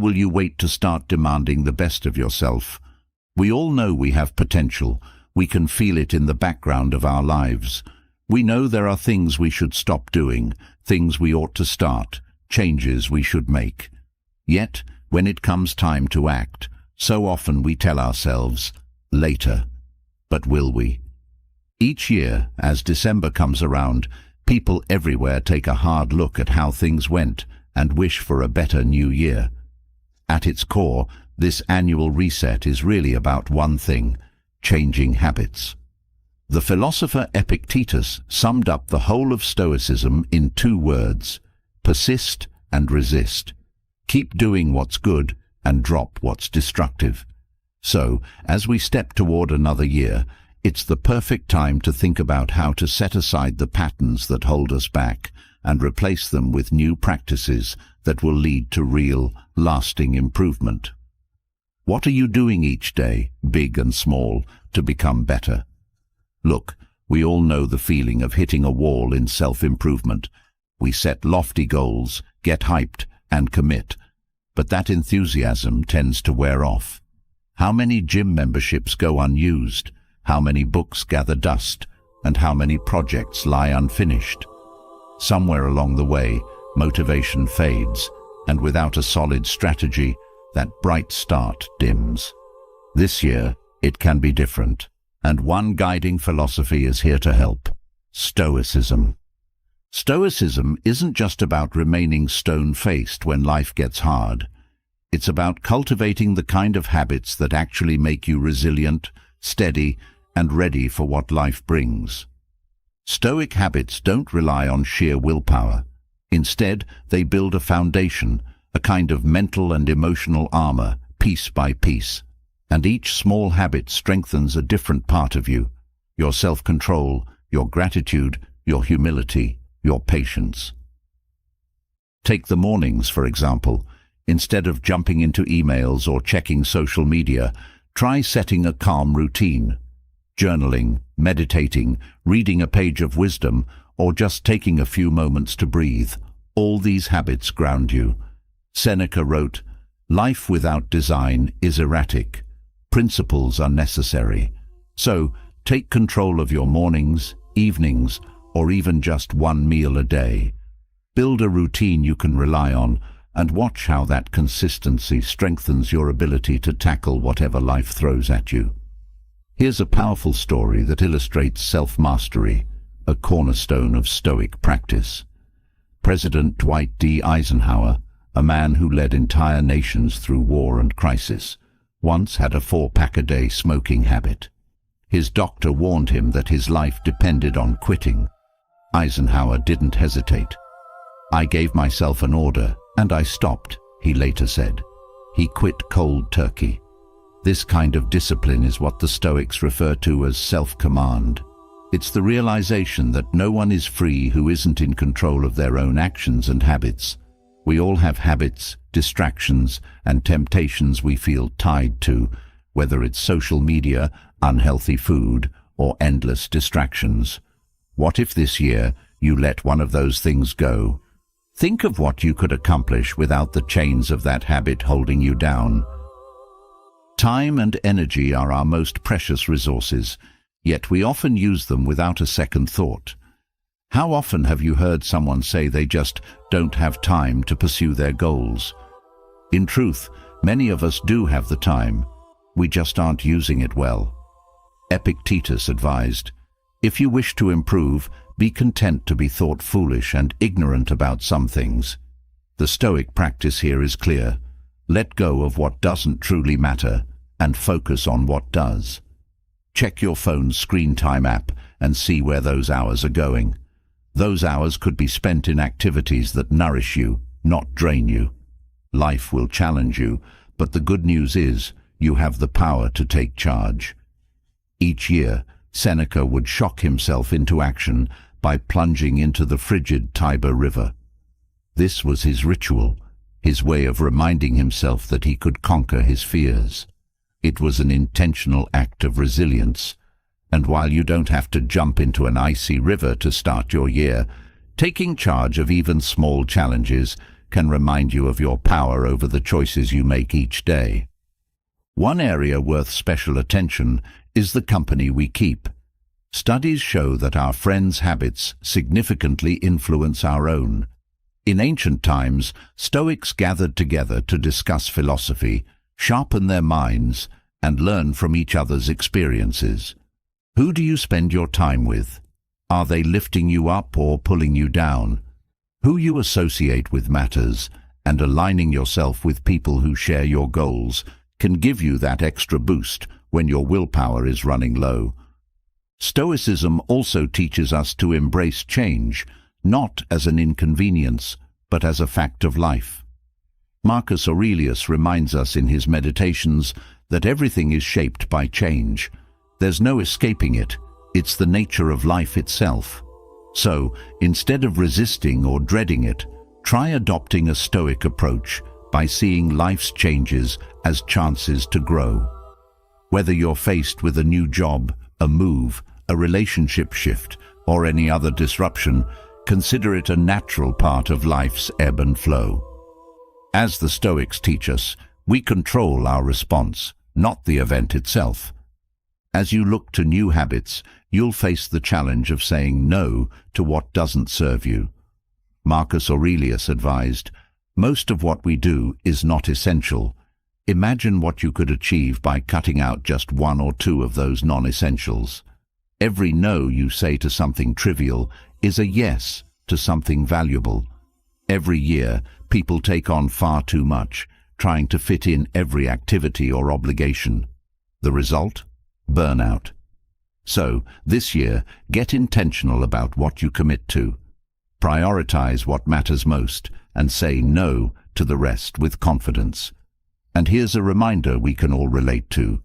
will you wait to start demanding the best of yourself? We all know we have potential. We can feel it in the background of our lives. We know there are things we should stop doing, things we ought to start, changes we should make. Yet, when it comes time to act, so often we tell ourselves, later. But will we? Each year, as December comes around, people everywhere take a hard look at how things went and wish for a better new year. At its core, this annual reset is really about one thing: changing habits. The philosopher Epictetus summed up the whole of Stoicism in 2 words: persist and resist. Keep doing what's good and drop what's destructive. So, as we step toward another year, it's the perfect time to think about how to set aside the patterns that hold us back and replace them with new practices that will lead to real, lasting improvement. What are you doing each day, big and small, to become better? Look, we all know the feeling of hitting a wall in self-improvement. We set lofty goals, get hyped, and commit. But that enthusiasm tends to wear off. How many gym memberships go unused? How many books gather dust? And how many projects lie unfinished? Somewhere along the way, motivation fades, and without a solid strategy, that bright start dims. This year, it can be different, and one guiding philosophy is here to help: Stoicism. Stoicism isn't just about remaining stone-faced when life gets hard. It's about cultivating the kind of habits that actually make you resilient, steady, and ready for what life brings. Stoic habits don't rely on sheer willpower. Instead, they build a foundation, a kind of mental and emotional armor, piece by piece. And each small habit strengthens a different part of you: your self-control, your gratitude, your humility, your patience. Take the mornings, for example. Instead of jumping into emails or checking social media, try setting a calm routine. Journaling, meditating, reading a page of wisdom, or just taking a few moments to breathe. All these habits ground you. Seneca wrote, "Life without design is erratic. Principles are necessary." So, take control of your mornings, evenings, or even just one meal a day. Build a routine you can rely on, and watch how that consistency strengthens your ability to tackle whatever life throws at you. Here's a powerful story that illustrates self-mastery, a cornerstone of Stoic practice. President Dwight D. Eisenhower, a man who led entire nations through war and crisis, once had a 4-pack-a-day smoking habit. His doctor warned him that his life depended on quitting. Eisenhower didn't hesitate. "I gave myself an order, and I stopped," he later said. He quit cold turkey. This kind of discipline is what the Stoics refer to as self-command. It's the realization that no one is free who isn't in control of their own actions and habits. We all have habits, distractions, and temptations we feel tied to, whether it's social media, unhealthy food, or endless distractions. What if this year you let one of those things go? Think of what you could accomplish without the chains of that habit holding you down. Time and energy are our most precious resources, yet we often use them without a second thought. How often have you heard someone say they just don't have time to pursue their goals? In truth, many of us do have the time. We just aren't using it well. Epictetus advised, "If you wish to improve, be content to be thought foolish and ignorant about some things." The Stoic practice here is clear. Let go of what doesn't truly matter and focus on what does. Check your phone's screen time app and see where those hours are going. Those hours could be spent in activities that nourish you, not drain you. Life will challenge you, but the good news is you have the power to take charge. Each year, Seneca would shock himself into action by plunging into the frigid Tiber River. This was his ritual, his way of reminding himself that he could conquer his fears. It was an intentional act of resilience. And while you don't have to jump into an icy river to start your year, taking charge of even small challenges can remind you of your power over the choices you make each day. One area worth special attention is the company we keep. Studies show that our friends' habits significantly influence our own. In ancient times, Stoics gathered together to discuss philosophy, sharpen their minds, and learn from each other's experiences. Who do you spend your time with? Are they lifting you up or pulling you down? Who you associate with matters, and aligning yourself with people who share your goals can give you that extra boost when your willpower is running low. Stoicism also teaches us to embrace change, not as an inconvenience, but as a fact of life. Marcus Aurelius reminds us in his Meditations that everything is shaped by change. There's no escaping it. It's the nature of life itself. So, instead of resisting or dreading it, try adopting a Stoic approach by seeing life's changes as chances to grow. Whether you're faced with a new job, a move, a relationship shift, or any other disruption, consider it a natural part of life's ebb and flow. As the Stoics teach us, we control our response, not the event itself. As you look to new habits, you'll face the challenge of saying no to what doesn't serve you. Marcus Aurelius advised, "Most of what we do is not essential. Imagine what you could achieve by cutting out just one or two of those non-essentials." Every no you say to something trivial is a yes to something valuable. Every year, people take on far too much, trying to fit in every activity or obligation. The result? Burnout. So, this year, get intentional about what you commit to. Prioritize what matters most and say no to the rest with confidence. And here's a reminder we can all relate to.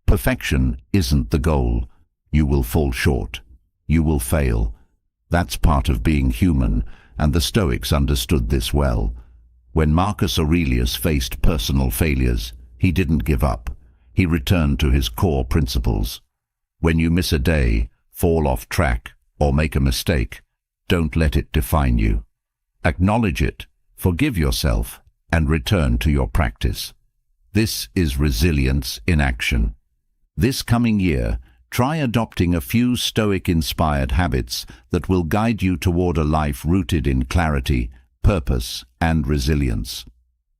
Perfection isn't the goal. You will fall short. You will fail. That's part of being human, and the Stoics understood this well. When Marcus Aurelius faced personal failures, he didn't give up. He returned to his core principles. When you miss a day, fall off track, or make a mistake, don't let it define you. Acknowledge it, forgive yourself, and return to your practice. This is resilience in action. This coming year, try adopting a few Stoic-inspired habits that will guide you toward a life rooted in clarity, purpose, and resilience.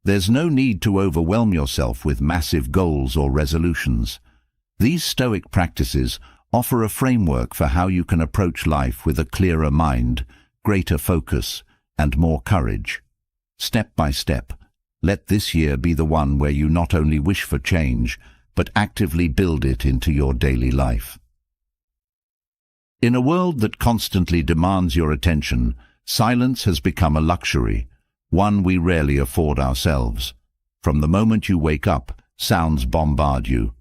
There's no need to overwhelm yourself with massive goals or resolutions. These Stoic practices offer a framework for how you can approach life with a clearer mind, greater focus, and more courage. Step by step, let this year be the one where you not only wish for change, but actively build it into your daily life. In a world that constantly demands your attention, silence has become a luxury, one we rarely afford ourselves. From the moment you wake up, sounds bombard you.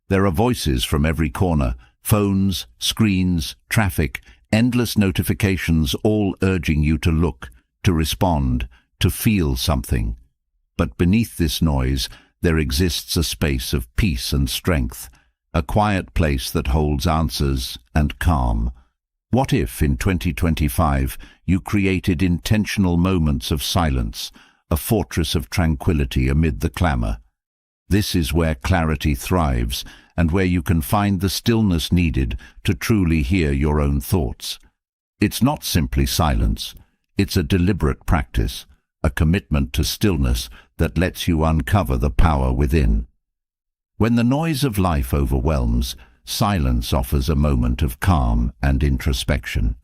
There are voices from every corner, phones, screens, traffic, endless notifications, all urging you to look, to respond, to feel something. But beneath this noise, there exists a space of peace and strength, a quiet place that holds answers and calm. What if, in 2025, you created intentional moments of silence, a fortress of tranquility amid the clamor? This is where clarity thrives, and where you can find the stillness needed to truly hear your own thoughts. It's not simply silence, it's a deliberate practice, a commitment to stillness that lets you uncover the power within. When the noise of life overwhelms, silence offers a moment of calm and introspection.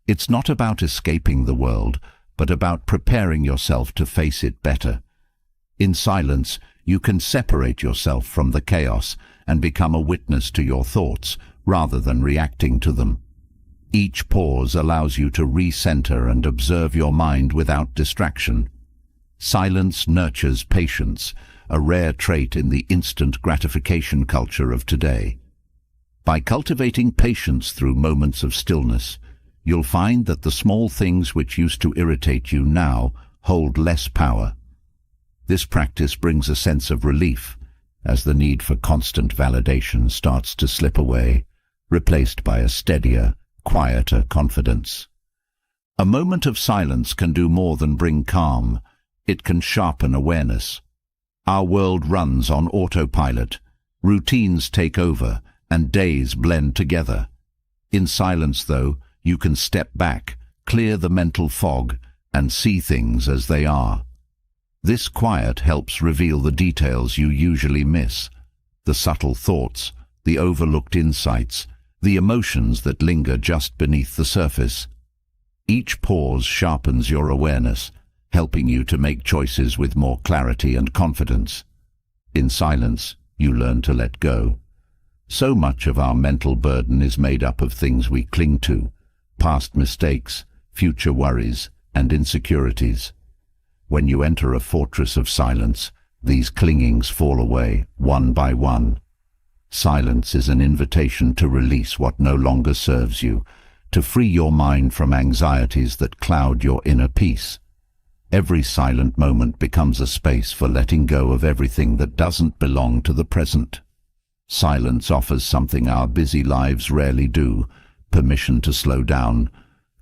It's not about escaping the world, but about preparing yourself to face it better. In silence, you can separate yourself from the chaos and become a witness to your thoughts, rather than reacting to them. Each pause allows you to recenter and observe your mind without distraction. Silence nurtures patience, a rare trait in the instant gratification culture of today. By cultivating patience through moments of stillness, you'll find that the small things which used to irritate you now hold less power. This practice brings a sense of relief, as the need for constant validation starts to slip away, replaced by a steadier, quieter confidence. A moment of silence can do more than bring calm. it can sharpen awareness. Our world runs on autopilot. Routines take over, and days blend together. In silence, though, you can step back, clear the mental fog, and see things as they are. This quiet helps reveal the details you usually miss, the subtle thoughts, the overlooked insights, the emotions that linger just beneath the surface. Each pause sharpens your awareness, helping you to make choices with more clarity and confidence. In silence, you learn to let go. So much of our mental burden is made up of things we cling to, past mistakes, future worries, and insecurities. When you enter a fortress of silence, these clingings fall away, one by one. Silence is an invitation to release what no longer serves you, to free your mind from anxieties that cloud your inner peace. Every silent moment becomes a space for letting go of everything that doesn't belong to the present. Silence offers something our busy lives rarely do: permission to slow down.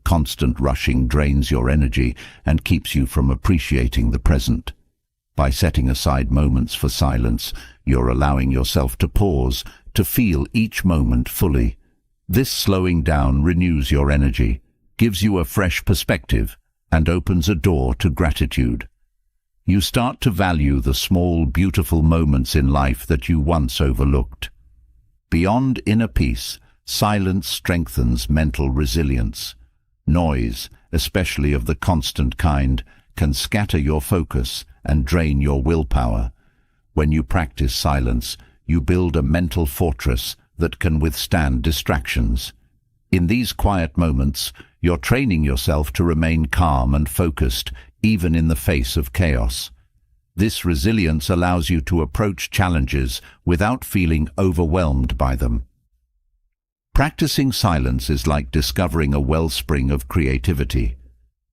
Constant rushing drains your energy and keeps you from appreciating the present. By setting aside moments for silence, you're allowing yourself to pause, to feel each moment fully. This slowing down renews your energy, gives you a fresh perspective, and opens a door to gratitude. You start to value the small, beautiful moments in life that you once overlooked. Beyond inner peace, silence strengthens mental resilience. Noise, especially of the constant kind, can scatter your focus and drain your willpower. When you practice silence, you build a mental fortress that can withstand distractions. In these quiet moments, you're training yourself to remain calm and focused, even in the face of chaos. This resilience allows you to approach challenges without feeling overwhelmed by them. Practicing silence is like discovering a wellspring of creativity.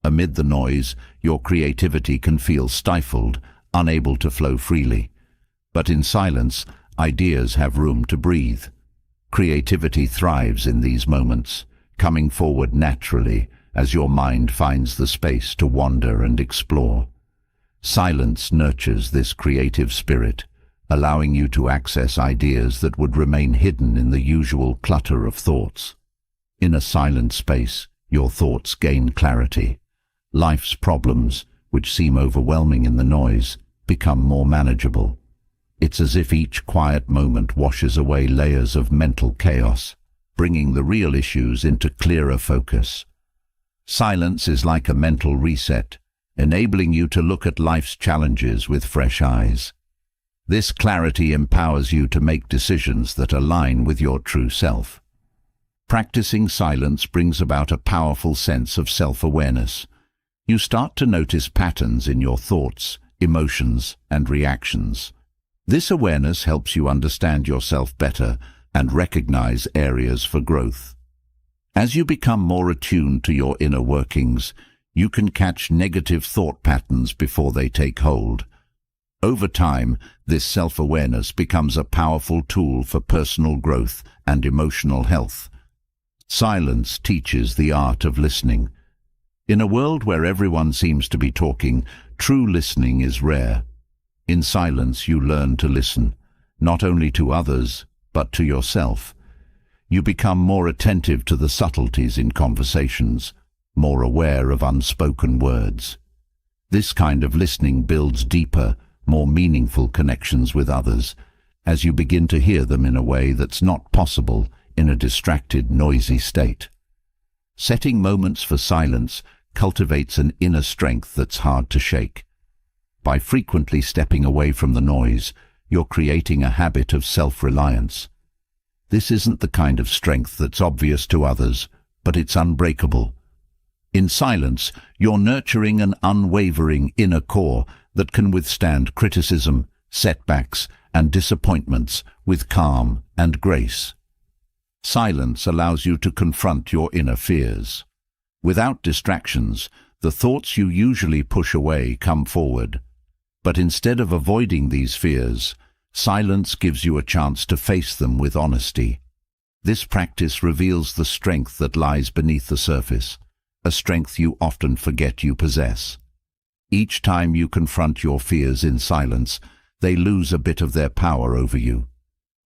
Amid the noise, your creativity can feel stifled, unable to flow freely. But in silence, ideas have room to breathe. Creativity thrives in these moments, coming forward naturally as your mind finds the space to wander and explore. Silence nurtures this creative spirit, allowing you to access ideas that would remain hidden in the usual clutter of thoughts. In a silent space, your thoughts gain clarity. Life's problems, which seem overwhelming in the noise, become more manageable. It's as if each quiet moment washes away layers of mental chaos, bringing the real issues into clearer focus. Silence is like a mental reset, enabling you to look at life's challenges with fresh eyes. This clarity empowers you to make decisions that align with your true self. Practicing silence brings about a powerful sense of self-awareness. You start to notice patterns in your thoughts, emotions, and reactions. This awareness helps you understand yourself better and recognize areas for growth. As you become more attuned to your inner workings, you can catch negative thought patterns before they take hold. Over time, this self-awareness becomes a powerful tool for personal growth and emotional health. Silence teaches the art of listening. In a world where everyone seems to be talking, true listening is rare. In silence, you learn to listen, not only to others, but to yourself. You become more attentive to the subtleties in conversations, more aware of unspoken words. This kind of listening builds deeper, more meaningful connections with others, as you begin to hear them in a way that's not possible in a distracted, noisy state. Setting moments for silence cultivates an inner strength that's hard to shake. By frequently stepping away from the noise, you're creating a habit of self-reliance. This isn't the kind of strength that's obvious to others, but it's unbreakable. In silence, you're nurturing an unwavering inner core that can withstand criticism, setbacks, and disappointments with calm and grace. Silence allows you to confront your inner fears. Without distractions, the thoughts you usually push away come forward. But instead of avoiding these fears, silence gives you a chance to face them with honesty. This practice reveals the strength that lies beneath the surface, a strength you often forget you possess. Each time you confront your fears in silence, they lose a bit of their power over you.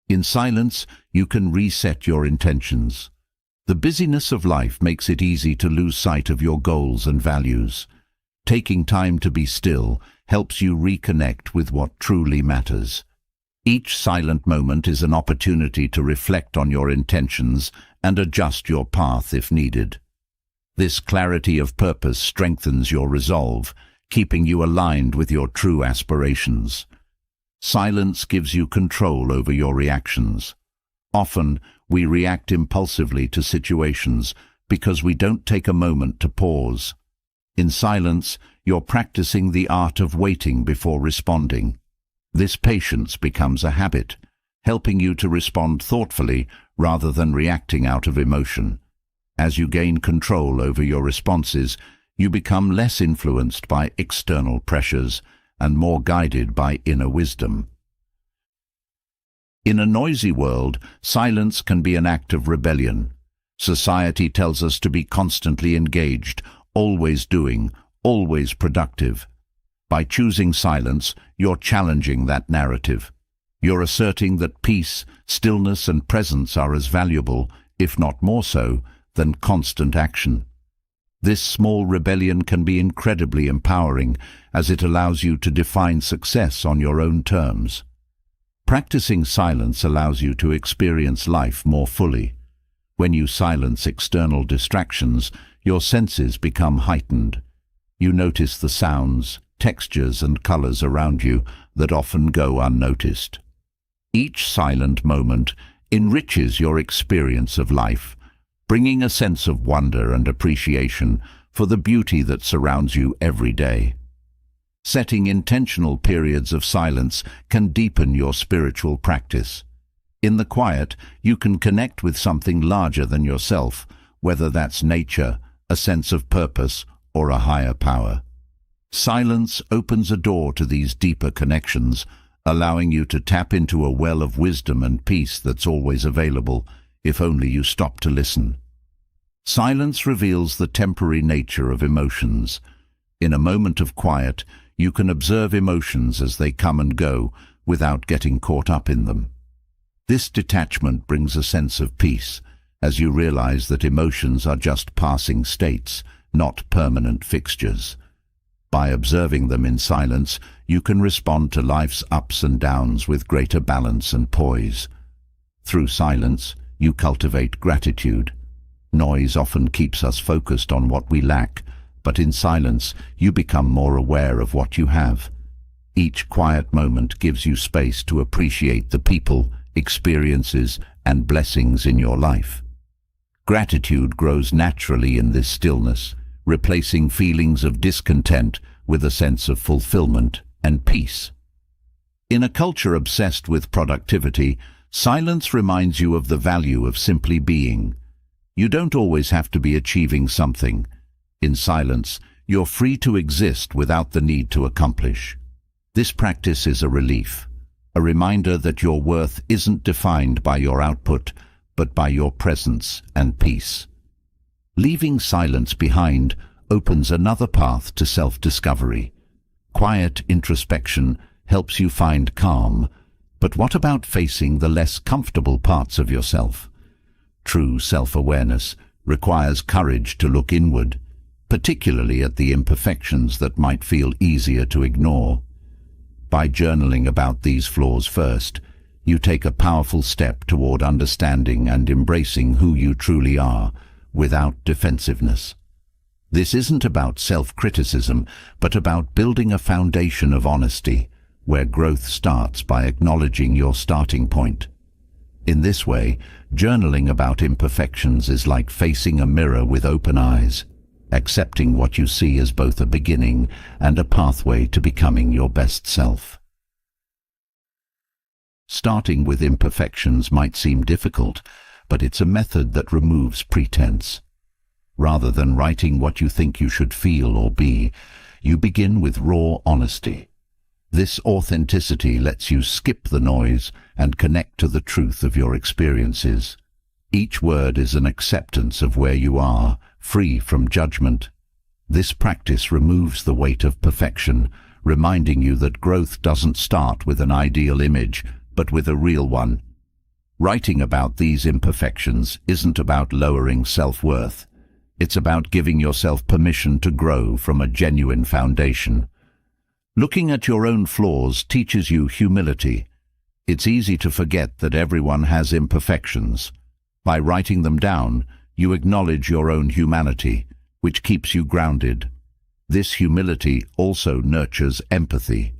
In silence, you can reset your intentions. The busyness of life makes it easy to lose sight of your goals and values. Taking time to be still helps you reconnect with what truly matters. Each silent moment is an opportunity to reflect on your intentions and adjust your path if needed. This clarity of purpose strengthens your resolve, keeping you aligned with your true aspirations. Silence gives you control over your reactions. Often, we react impulsively to situations because we don't take a moment to pause. In silence, you're practicing the art of waiting before responding. This patience becomes a habit, helping you to respond thoughtfully rather than reacting out of emotion. As you gain control over your responses, you become less influenced by external pressures and more guided by inner wisdom. In a noisy world, silence can be an act of rebellion. Society tells us to be constantly engaged, always doing, always productive. By choosing silence, you're challenging that narrative. You're asserting that peace, stillness and presence are as valuable, if not more so, than constant action. This small rebellion can be incredibly empowering, as it allows you to define success on your own terms. Practicing silence allows you to experience life more fully. When you silence external distractions, your senses become heightened. You notice the sounds, textures and colors around you that often go unnoticed. Each silent moment enriches your experience of life, bringing a sense of wonder and appreciation for the beauty that surrounds you every day. Setting intentional periods of silence can deepen your spiritual practice. In the quiet, you can connect with something larger than yourself, whether that's nature, a sense of purpose, or a higher power. Silence opens a door to these deeper connections, allowing you to tap into a well of wisdom and peace that's always available, if only you stop to listen. Silence reveals the temporary nature of emotions. In a moment of quiet, you can observe emotions as they come and go without getting caught up in them. This detachment brings a sense of peace, as you realize that emotions are just passing states, not permanent fixtures. By observing them in silence, you can respond to life's ups and downs with greater balance and poise. Through silence, you cultivate gratitude. Noise often keeps us focused on what we lack, but in silence, you become more aware of what you have. Each quiet moment gives you space to appreciate the people, experiences, and blessings in your life. Gratitude grows naturally in this stillness, replacing feelings of discontent with a sense of fulfillment and peace. In a culture obsessed with productivity, silence reminds you of the value of simply being. You don't always have to be achieving something. In silence, you're free to exist without the need to accomplish. This practice is a relief, a reminder that your worth isn't defined by your output, but by your presence and peace. Leaving silence behind opens another path to self-discovery. Quiet introspection helps you find calm, but what about facing the less comfortable parts of yourself? True self-awareness requires courage to look inward, particularly at the imperfections that might feel easier to ignore. By journaling about these flaws first, you take a powerful step toward understanding and embracing who you truly are, without defensiveness. This isn't about self-criticism, but about building a foundation of honesty, where growth starts by acknowledging your starting point. In this way, journaling about imperfections is like facing a mirror with open eyes, accepting what you see as both a beginning and a pathway to becoming your best self. Starting with imperfections might seem difficult, but it's a method that removes pretense. Rather than writing what you think you should feel or be, you begin with raw honesty. This authenticity lets you skip the noise and connect to the truth of your experiences. Each word is an acceptance of where you are, free from judgment. This practice removes the weight of perfection, reminding you that growth doesn't start with an ideal image, but with a real one. Writing about these imperfections isn't about lowering self-worth. It's about giving yourself permission to grow from a genuine foundation. Looking at your own flaws teaches you humility. It's easy to forget that everyone has imperfections. By writing them down, you acknowledge your own humanity, which keeps you grounded. This humility also nurtures empathy.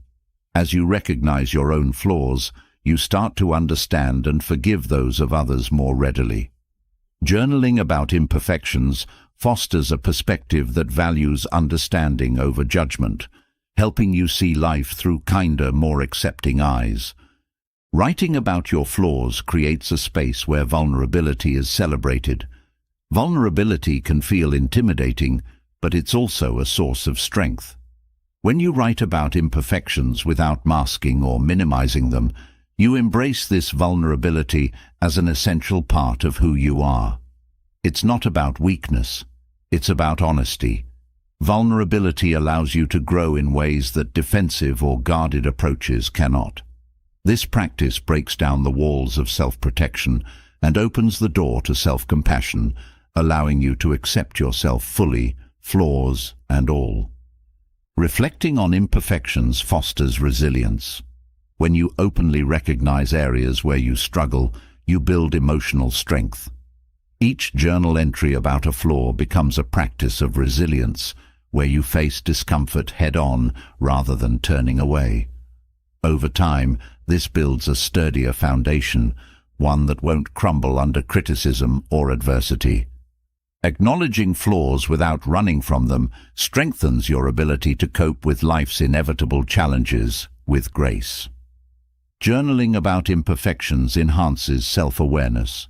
As you recognize your own flaws, you start to understand and forgive those of others more readily. Journaling about imperfections fosters a perspective that values understanding over judgment, helping you see life through kinder, more accepting eyes. Writing about your flaws creates a space where vulnerability is celebrated. Vulnerability can feel intimidating, but it's also a source of strength. When you write about imperfections without masking or minimizing them, you embrace this vulnerability as an essential part of who you are. It's not about weakness, it's about honesty. Vulnerability allows you to grow in ways that defensive or guarded approaches cannot. This practice breaks down the walls of self-protection and opens the door to self-compassion, allowing you to accept yourself fully, flaws and all. Reflecting on imperfections fosters resilience. When you openly recognize areas where you struggle, you build emotional strength. Each journal entry about a flaw becomes a practice of resilience, where you face discomfort head-on rather than turning away. Over time, this builds a sturdier foundation, one that won't crumble under criticism or adversity. Acknowledging flaws without running from them strengthens your ability to cope with life's inevitable challenges with grace. Journaling about imperfections enhances self-awareness.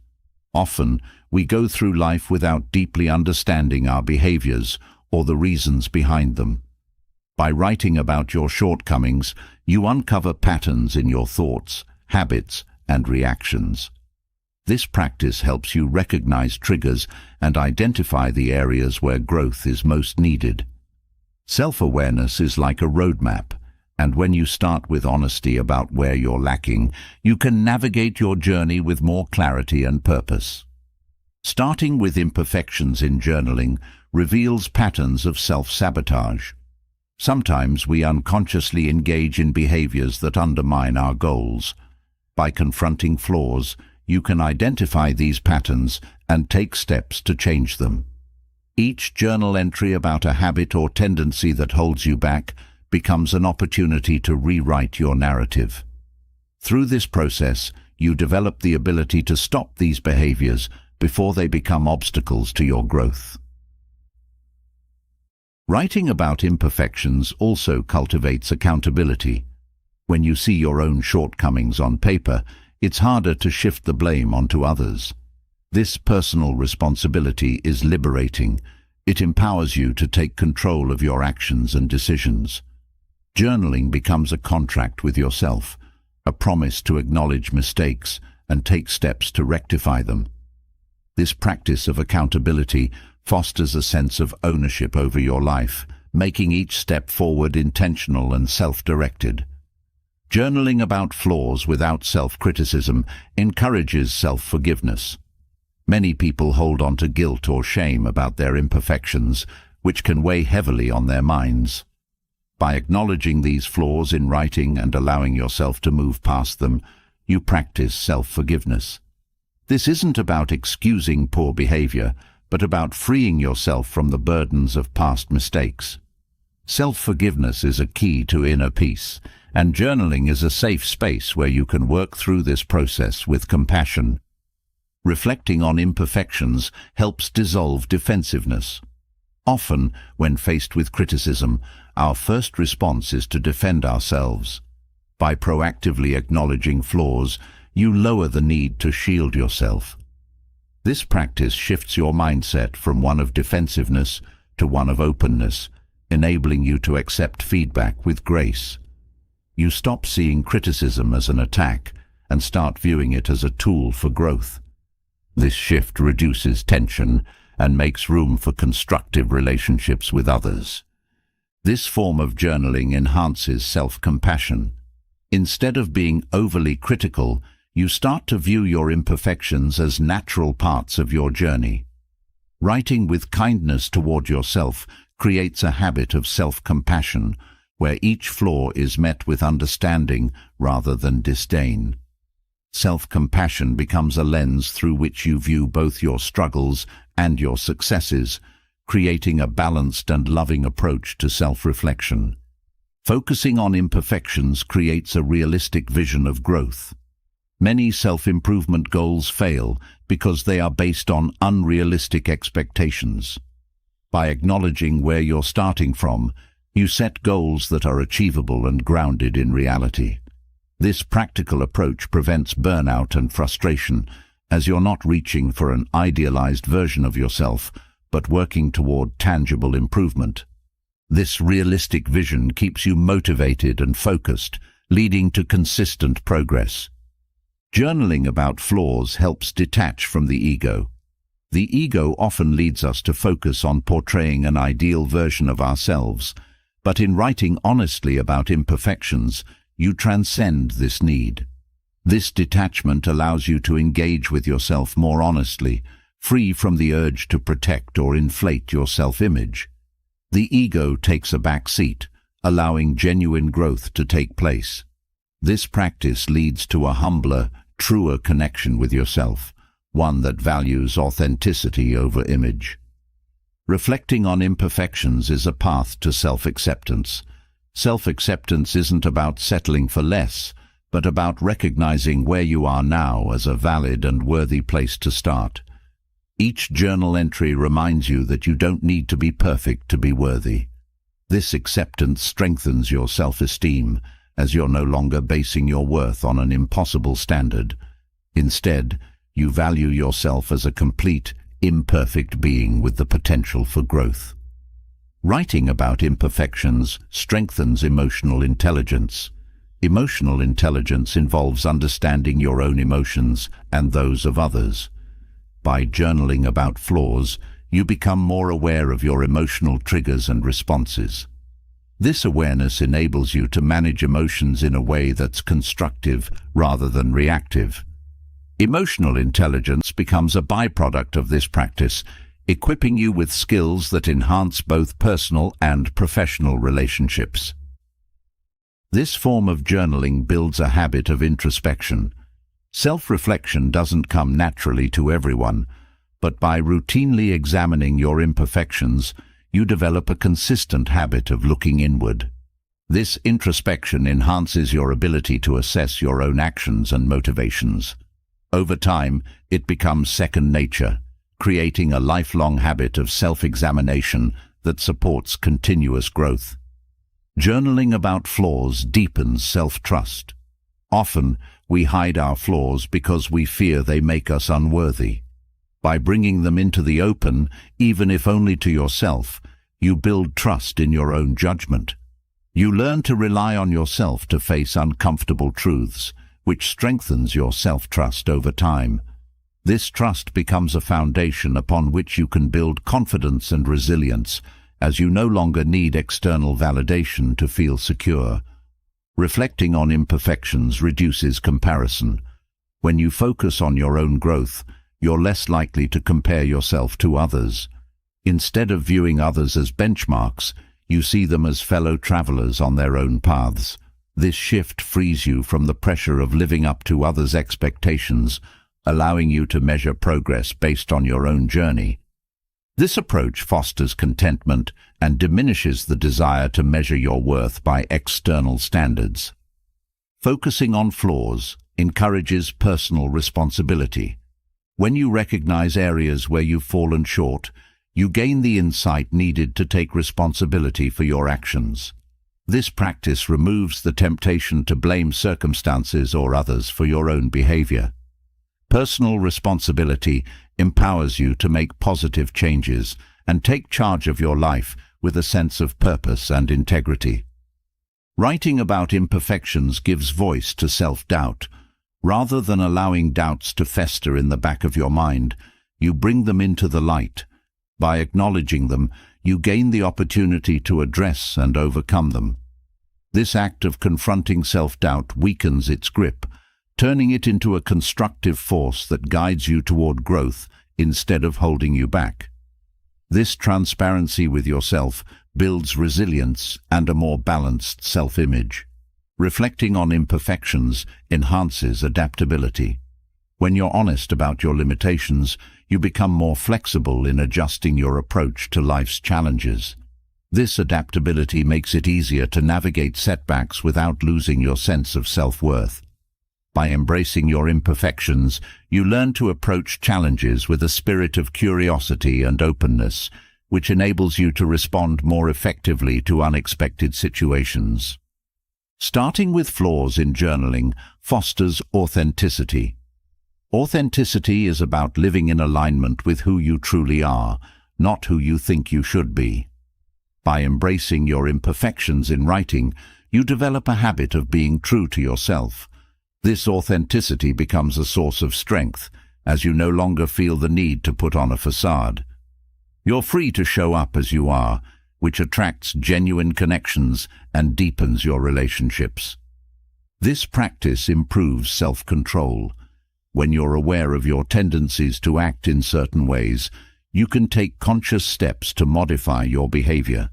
Often, we go through life without deeply understanding our behaviors or the reasons behind them. By writing about your shortcomings, you uncover patterns in your thoughts, habits, and reactions. This practice helps you recognize triggers and identify the areas where growth is most needed. Self-awareness is like a roadmap, and when you start with honesty about where you're lacking, you can navigate your journey with more clarity and purpose. Starting with imperfections in journaling reveals patterns of self-sabotage. Sometimes we unconsciously engage in behaviors that undermine our goals. By confronting flaws, you can identify these patterns and take steps to change them. Each journal entry about a habit or tendency that holds you back becomes an opportunity to rewrite your narrative. Through this process, you develop the ability to stop these behaviors before they become obstacles to your growth. Writing about imperfections also cultivates accountability. When you see your own shortcomings on paper, it's harder to shift the blame onto others. This personal responsibility is liberating. It empowers you to take control of your actions and decisions. Journaling becomes a contract with yourself, a promise to acknowledge mistakes and take steps to rectify them. This practice of accountability fosters a sense of ownership over your life, making each step forward intentional and self-directed. Journaling about flaws without self-criticism encourages self-forgiveness. Many people hold on to guilt or shame about their imperfections, which can weigh heavily on their minds. By acknowledging these flaws in writing and allowing yourself to move past them, you practice self-forgiveness. This isn't about excusing poor behavior, but about freeing yourself from the burdens of past mistakes. Self-forgiveness is a key to inner peace, and journaling is a safe space where you can work through this process with compassion. Reflecting on imperfections helps dissolve defensiveness. Often, when faced with criticism, our first response is to defend ourselves. By proactively acknowledging flaws, you lower the need to shield yourself. This practice shifts your mindset from one of defensiveness to one of openness, enabling you to accept feedback with grace. You stop seeing criticism as an attack and start viewing it as a tool for growth. This shift reduces tension and makes room for constructive relationships with others. This form of journaling enhances self-compassion. Instead of being overly critical, you start to view your imperfections as natural parts of your journey. Writing with kindness toward yourself creates a habit of self-compassion, where each flaw is met with understanding rather than disdain. Self-compassion becomes a lens through which you view both your struggles and your successes, creating a balanced and loving approach to self-reflection. Focusing on imperfections creates a realistic vision of growth. Many self-improvement goals fail because they are based on unrealistic expectations. By acknowledging where you're starting from, you set goals that are achievable and grounded in reality. This practical approach prevents burnout and frustration, as you're not reaching for an idealized version of yourself, but working toward tangible improvement. This realistic vision keeps you motivated and focused, leading to consistent progress. Journaling about flaws helps detach from the ego. The ego often leads us to focus on portraying an ideal version of ourselves, but in writing honestly about imperfections, you transcend this need. This detachment allows you to engage with yourself more honestly, free from the urge to protect or inflate your self-image. The ego takes a back seat, allowing genuine growth to take place. This practice leads to a humbler, truer connection with yourself, one that values authenticity over image. Reflecting on imperfections is a path to self-acceptance. Self-acceptance isn't about settling for less, but about recognizing where you are now as a valid and worthy place to start. Each journal entry reminds you that you don't need to be perfect to be worthy. This acceptance strengthens your self-esteem, as you're no longer basing your worth on an impossible standard. Instead, you value yourself as a complete, imperfect being with the potential for growth. Writing about imperfections strengthens emotional intelligence. Emotional intelligence involves understanding your own emotions and those of others. By journaling about flaws, you become more aware of your emotional triggers and responses. This awareness enables you to manage emotions in a way that's constructive rather than reactive. Emotional intelligence becomes a byproduct of this practice, equipping you with skills that enhance both personal and professional relationships. This form of journaling builds a habit of introspection. Self-reflection doesn't come naturally to everyone, but by routinely examining your imperfections, you develop a consistent habit of looking inward. This introspection enhances your ability to assess your own actions and motivations. Over time, it becomes second nature, creating a lifelong habit of self-examination that supports continuous growth. Journaling about flaws deepens self-trust. Often, we hide our flaws because we fear they make us unworthy. By bringing them into the open, even if only to yourself, you build trust in your own judgment. You learn to rely on yourself to face uncomfortable truths, which strengthens your self-trust over time. This trust becomes a foundation upon which you can build confidence and resilience, as you no longer need external validation to feel secure. Reflecting on imperfections reduces comparison. When you focus on your own growth, you're less likely to compare yourself to others. Instead of viewing others as benchmarks, you see them as fellow travelers on their own paths. This shift frees you from the pressure of living up to others' expectations, allowing you to measure progress based on your own journey. This approach fosters contentment and diminishes the desire to measure your worth by external standards. Focusing on flaws encourages personal responsibility. When you recognize areas where you've fallen short, you gain the insight needed to take responsibility for your actions. This practice removes the temptation to blame circumstances or others for your own behavior. Personal responsibility empowers you to make positive changes and take charge of your life with a sense of purpose and integrity. Writing about imperfections gives voice to self-doubt. Rather than allowing doubts to fester in the back of your mind, you bring them into the light, By acknowledging them, you gain the opportunity to address and overcome them. This act of confronting self-doubt weakens its grip, turning it into a constructive force that guides you toward growth instead of holding you back. This transparency with yourself builds resilience and a more balanced self-image. Reflecting on imperfections enhances adaptability. When you're honest about your limitations, you become more flexible in adjusting your approach to life's challenges. This adaptability makes it easier to navigate setbacks without losing your sense of self-worth. By embracing your imperfections, you learn to approach challenges with a spirit of curiosity and openness, which enables you to respond more effectively to unexpected situations. Starting with flaws in journaling fosters authenticity. Authenticity is about living in alignment with who you truly are, not who you think you should be. By embracing your imperfections in writing, you develop a habit of being true to yourself. This authenticity becomes a source of strength, as you no longer feel the need to put on a facade. You're free to show up as you are, which attracts genuine connections and deepens your relationships. This practice improves self-control. When you're aware of your tendencies to act in certain ways, you can take conscious steps to modify your behavior.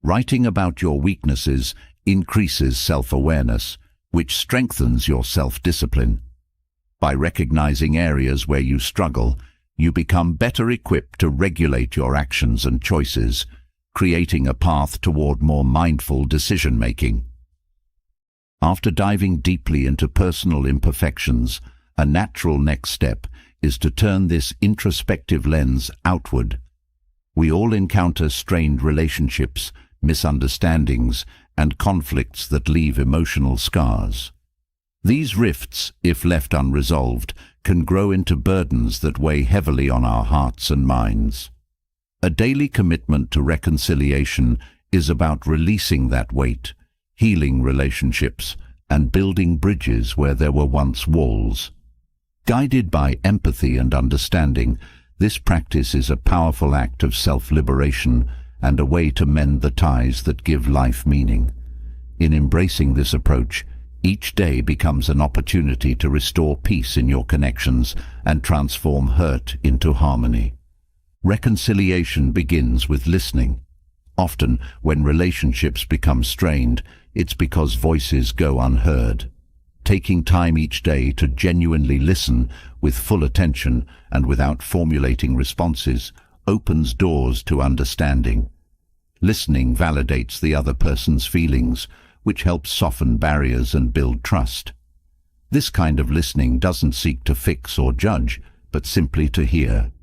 Writing about your weaknesses increases self-awareness, which strengthens your self-discipline. By recognizing areas where you struggle, you become better equipped to regulate your actions and choices, creating a path toward more mindful decision-making. After diving deeply into personal imperfections, a natural next step is to turn this introspective lens outward. We all encounter strained relationships, misunderstandings, and conflicts that leave emotional scars. These rifts, if left unresolved, can grow into burdens that weigh heavily on our hearts and minds. A daily commitment to reconciliation is about releasing that weight, healing relationships, and building bridges where there were once walls. Guided by empathy and understanding, this practice is a powerful act of self-liberation and a way to mend the ties that give life meaning. In embracing this approach, each day becomes an opportunity to restore peace in your connections and transform hurt into harmony. Reconciliation begins with listening. Often, when relationships become strained, it's because voices go unheard. Taking time each day to genuinely listen with full attention and without formulating responses opens doors to understanding. Listening validates the other person's feelings, which helps soften barriers and build trust. This kind of listening doesn't seek to fix or judge, but simply to hear.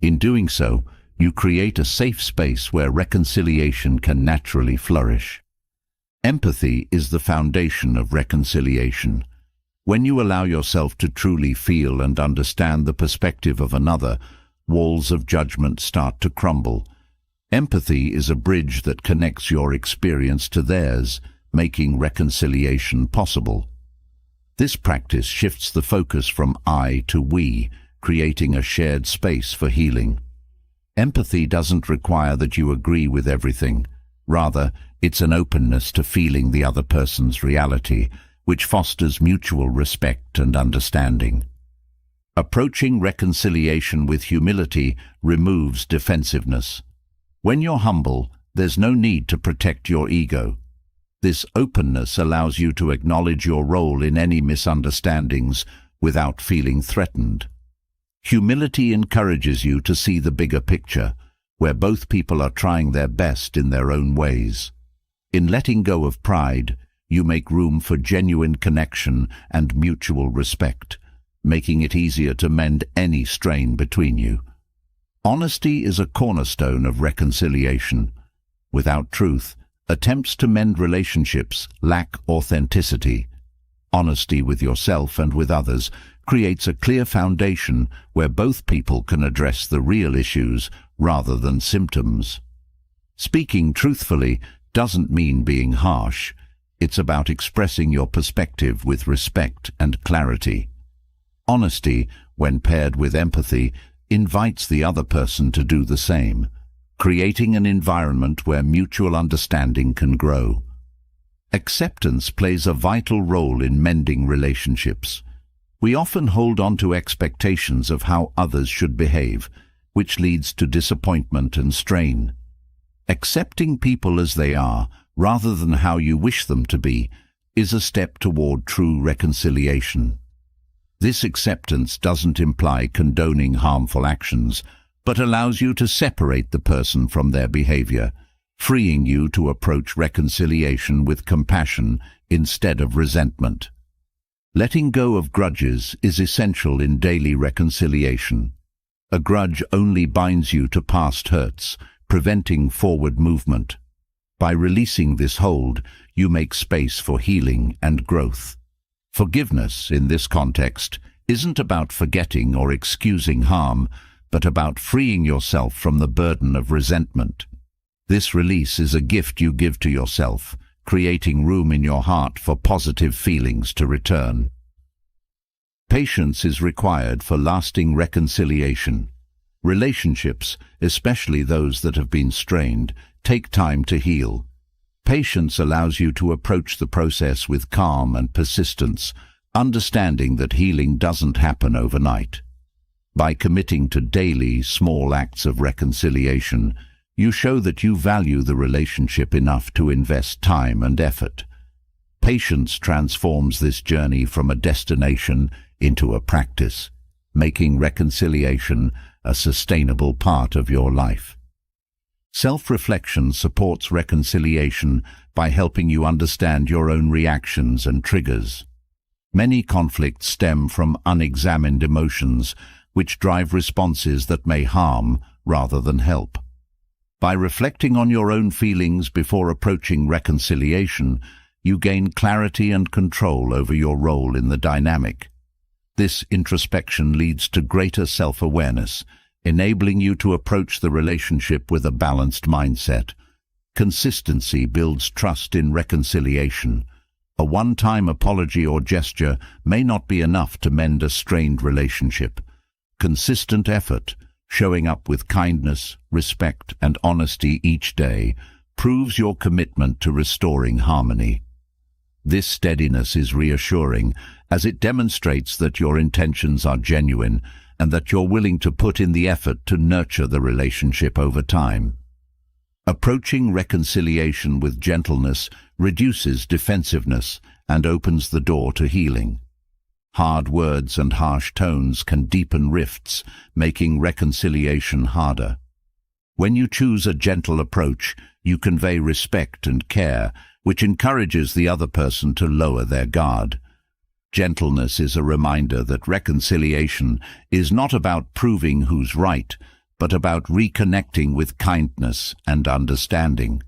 In doing so, you create a safe space where reconciliation can naturally flourish. Empathy is the foundation of reconciliation. When you allow yourself to truly feel and understand the perspective of another, walls of judgment start to crumble. Empathy is a bridge that connects your experience to theirs, making reconciliation possible. This practice shifts the focus from I to we, creating a shared space for healing. Empathy doesn't require that you agree with everything. Rather, it's an openness to feeling the other person's reality, which fosters mutual respect and understanding. Approaching reconciliation with humility removes defensiveness. When you're humble, there's no need to protect your ego. This openness allows you to acknowledge your role in any misunderstandings without feeling threatened. Humility encourages you to see the bigger picture, where both people are trying their best in their own ways. In letting go of pride, you make room for genuine connection and mutual respect, making it easier to mend any strain between you. Honesty is a cornerstone of reconciliation. Without truth, attempts to mend relationships lack authenticity. Honesty with yourself and with others creates a clear foundation where both people can address the real issues rather than symptoms. Speaking truthfully doesn't mean being harsh. It's about expressing your perspective with respect and clarity. Honesty, when paired with empathy, invites the other person to do the same, creating an environment where mutual understanding can grow. Acceptance plays a vital role in mending relationships. We often hold on to expectations of how others should behave, which leads to disappointment and strain. Accepting people as they are, rather than how you wish them to be, is a step toward true reconciliation. This acceptance doesn't imply condoning harmful actions, but allows you to separate the person from their behavior, freeing you to approach reconciliation with compassion instead of resentment. Letting go of grudges is essential in daily reconciliation. A grudge only binds you to past hurts, preventing forward movement. By releasing this hold, you make space for healing and growth. Forgiveness, in this context, isn't about forgetting or excusing harm, but about freeing yourself from the burden of resentment. This release is a gift you give to yourself, creating room in your heart for positive feelings to return. Patience is required for lasting reconciliation. Relationships, especially those that have been strained, take time to heal. Patience allows you to approach the process with calm and persistence, understanding that healing doesn't happen overnight. By committing to daily, small acts of reconciliation, you show that you value the relationship enough to invest time and effort. Patience transforms this journey from a destination into a practice, making reconciliation a sustainable part of your life. Self-reflection supports reconciliation by helping you understand your own reactions and triggers. Many conflicts stem from unexamined emotions, which drive responses that may harm rather than help. By reflecting on your own feelings before approaching reconciliation, you gain clarity and control over your role in the dynamic. This introspection leads to greater self-awareness, enabling you to approach the relationship with a balanced mindset. Consistency builds trust in reconciliation. A one-time apology or gesture may not be enough to mend a strained relationship. Consistent effort, showing up with kindness, respect, and honesty each day, proves your commitment to restoring harmony. This steadiness is reassuring, as it demonstrates that your intentions are genuine and that you're willing to put in the effort to nurture the relationship over time. Approaching reconciliation with gentleness reduces defensiveness and opens the door to healing. Hard words and harsh tones can deepen rifts, making reconciliation harder. When you choose a gentle approach, you convey respect and care, which encourages the other person to lower their guard. Gentleness is a reminder that reconciliation is not about proving who's right, but about reconnecting with kindness and understanding.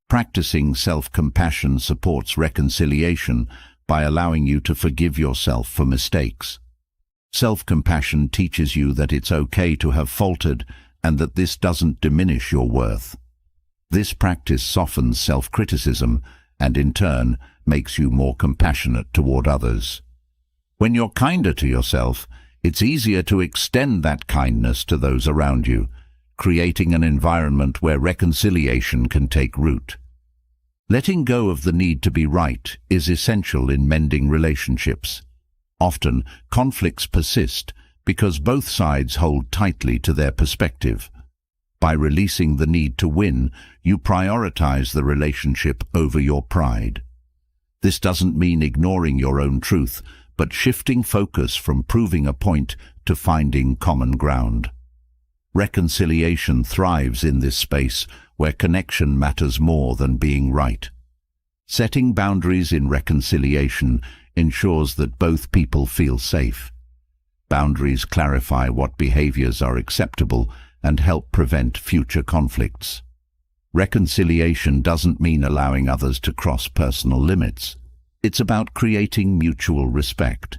Practicing self-compassion supports reconciliation by allowing you to forgive yourself for mistakes. Self-compassion teaches you that it's okay to have faltered and that this doesn't diminish your worth. This practice softens self-criticism and, in turn, makes you more compassionate toward others. When you're kinder to yourself, it's easier to extend that kindness to those around you, creating an environment where reconciliation can take root. Letting go of the need to be right is essential in mending relationships. Often, conflicts persist because both sides hold tightly to their perspective. By releasing the need to win, you prioritize the relationship over your pride. This doesn't mean ignoring your own truth, but shifting focus from proving a point to finding common ground. Reconciliation thrives in this space where connection matters more than being right. Setting boundaries in reconciliation ensures that both people feel safe. Boundaries clarify what behaviors are acceptable and help prevent future conflicts. Reconciliation doesn't mean allowing others to cross personal limits. It's about creating mutual respect.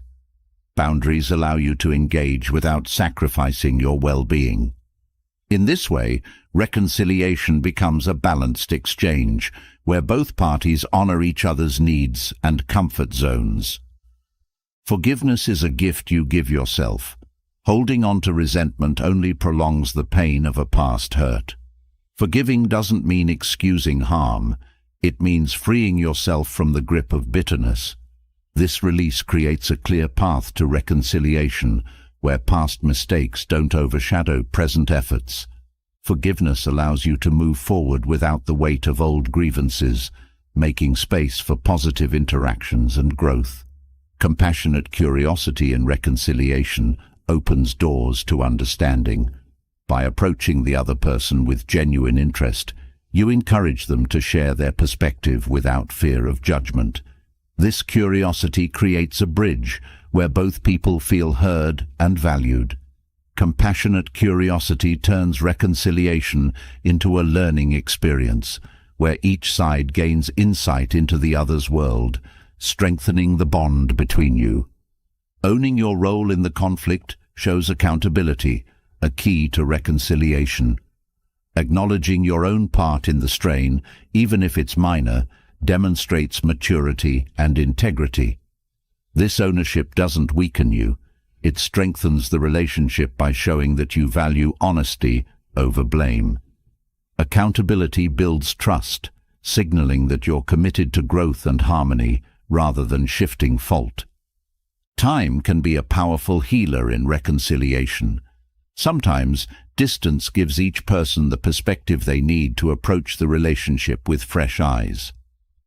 Boundaries allow you to engage without sacrificing your well-being. In this way, reconciliation becomes a balanced exchange, where both parties honor each other's needs and comfort zones. Forgiveness is a gift you give yourself. Holding on to resentment only prolongs the pain of a past hurt. Forgiving doesn't mean excusing harm. It means freeing yourself from the grip of bitterness. This release creates a clear path to reconciliation, where past mistakes don't overshadow present efforts. Forgiveness allows you to move forward without the weight of old grievances, making space for positive interactions and growth. Compassionate curiosity in reconciliation opens doors to understanding. By approaching the other person with genuine interest, you encourage them to share their perspective without fear of judgment. This curiosity creates a bridge where both people feel heard and valued. Compassionate curiosity turns reconciliation into a learning experience, where each side gains insight into the other's world, strengthening the bond between you. Owning your role in the conflict shows accountability, a key to reconciliation. Acknowledging your own part in the strain, even if it's minor, demonstrates maturity and integrity. This ownership doesn't weaken you. It strengthens the relationship by showing that you value honesty over blame. Accountability builds trust, signaling that you're committed to growth and harmony rather than shifting fault. Time can be a powerful healer in reconciliation. Sometimes, distance gives each person the perspective they need to approach the relationship with fresh eyes.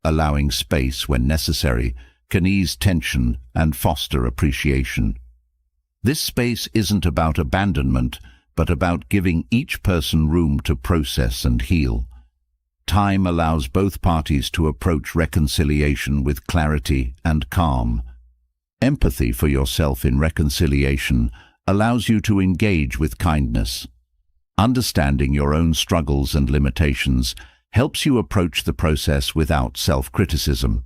Allowing space when necessary can ease tension and foster appreciation. This space isn't about abandonment, but about giving each person room to process and heal. Time allows both parties to approach reconciliation with clarity and calm. Empathy for yourself in reconciliation allows you to engage with kindness. Understanding your own struggles and limitations helps you approach the process without self-criticism.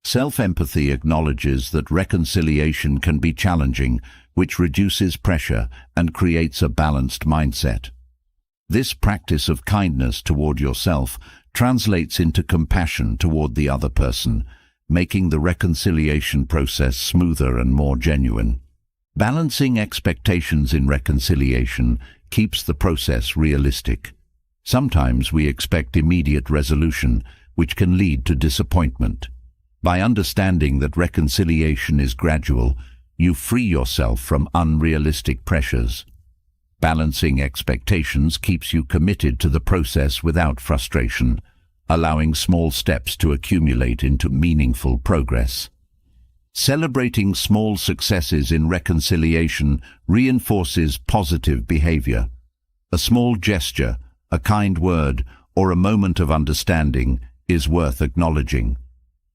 Self-empathy acknowledges that reconciliation can be challenging, which reduces pressure and creates a balanced mindset. This practice of kindness toward yourself translates into compassion toward the other person, making the reconciliation process smoother and more genuine. Balancing expectations in reconciliation keeps the process realistic. Sometimes we expect immediate resolution, which can lead to disappointment. By understanding that reconciliation is gradual, you free yourself from unrealistic pressures. Balancing expectations keeps you committed to the process without frustration, allowing small steps to accumulate into meaningful progress. Celebrating small successes in reconciliation reinforces positive behavior. A small gesture, a kind word, or a moment of understanding is worth acknowledging.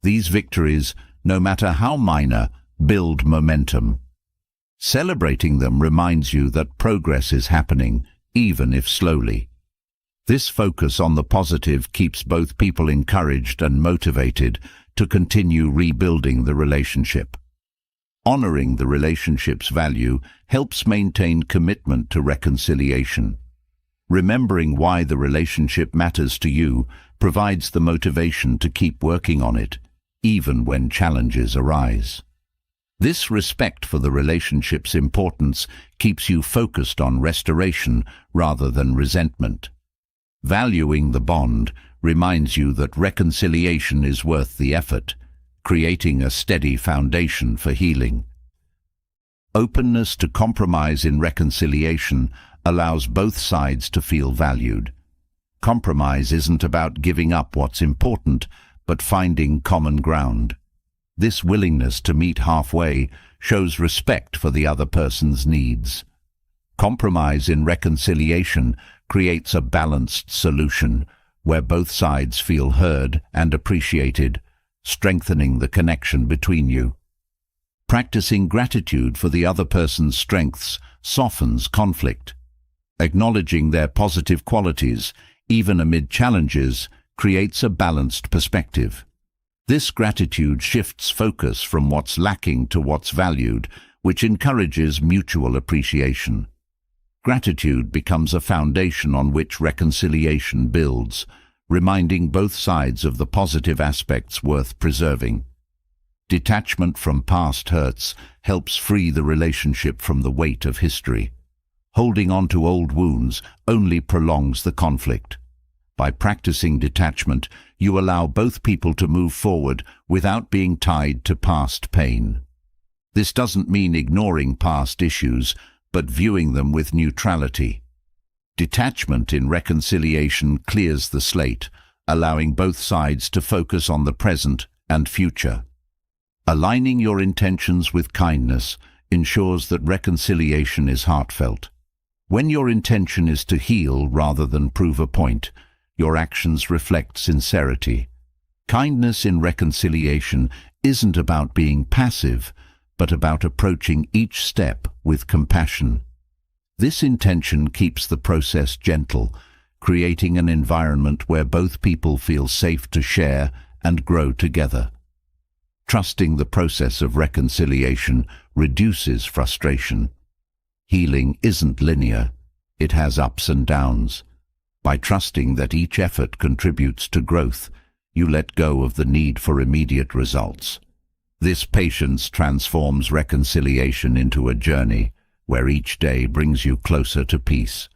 These victories, no matter how minor, build momentum. Celebrating them reminds you that progress is happening, even if slowly. This focus on the positive keeps both people encouraged and motivated to continue rebuilding the relationship. Honoring the relationship's value helps maintain commitment to reconciliation. Remembering why the relationship matters to you provides the motivation to keep working on it, even when challenges arise. This respect for the relationship's importance keeps you focused on restoration rather than resentment. Valuing the bond reminds you that reconciliation is worth the effort, creating a steady foundation for healing. Openness to compromise in reconciliation allows both sides to feel valued. Compromise isn't about giving up what's important, but finding common ground. This willingness to meet halfway shows respect for the other person's needs. Compromise in reconciliation creates a balanced solution where both sides feel heard and appreciated, strengthening the connection between you. Practicing gratitude for the other person's strengths softens conflict. Acknowledging their positive qualities, even amid challenges, creates a balanced perspective. This gratitude shifts focus from what's lacking to what's valued, which encourages mutual appreciation. Gratitude becomes a foundation on which reconciliation builds, reminding both sides of the positive aspects worth preserving. Detachment from past hurts helps free the relationship from the weight of history. Holding on to old wounds only prolongs the conflict. By practicing detachment, you allow both people to move forward without being tied to past pain. This doesn't mean ignoring past issues, but viewing them with neutrality. Detachment in reconciliation clears the slate, allowing both sides to focus on the present and future. Aligning your intentions with kindness ensures that reconciliation is heartfelt. When your intention is to heal rather than prove a point, your actions reflect sincerity. Kindness in reconciliation isn't about being passive, but about approaching each step with compassion. This intention keeps the process gentle, creating an environment where both people feel safe to share and grow together. Trusting the process of reconciliation reduces frustration. Healing isn't linear. It has ups and downs. By trusting that each effort contributes to growth, you let go of the need for immediate results. This patience transforms reconciliation into a journey where each day brings you closer to peace.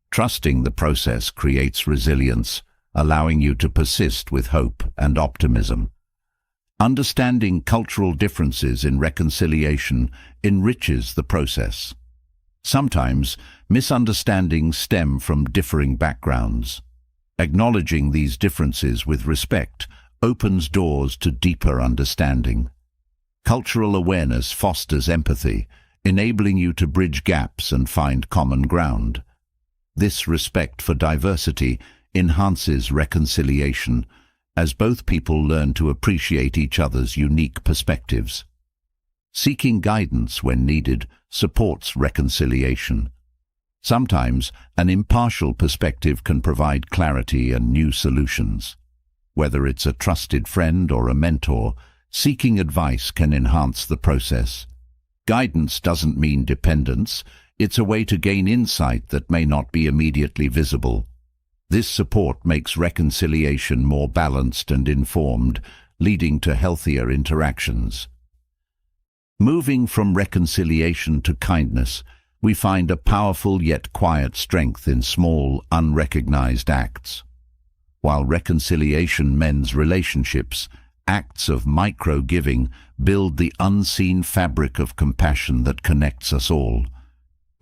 Trusting the process creates resilience, allowing you to persist with hope and optimism. Understanding cultural differences in reconciliation enriches the process. Sometimes, misunderstandings stem from differing backgrounds. Acknowledging these differences with respect opens doors to deeper understanding. Cultural awareness fosters empathy, enabling you to bridge gaps and find common ground. This respect for diversity enhances reconciliation, as both people learn to appreciate each other's unique perspectives. Seeking guidance when needed supports reconciliation. Sometimes, an impartial perspective can provide clarity and new solutions. Whether it's a trusted friend or a mentor, seeking advice can enhance the process. Guidance doesn't mean dependence. It's a way to gain insight that may not be immediately visible. This support makes reconciliation more balanced and informed, leading to healthier interactions. Moving from reconciliation to kindness, we find a powerful yet quiet strength in small, unrecognized acts. While reconciliation mends relationships, acts of micro-giving build the unseen fabric of compassion that connects us all.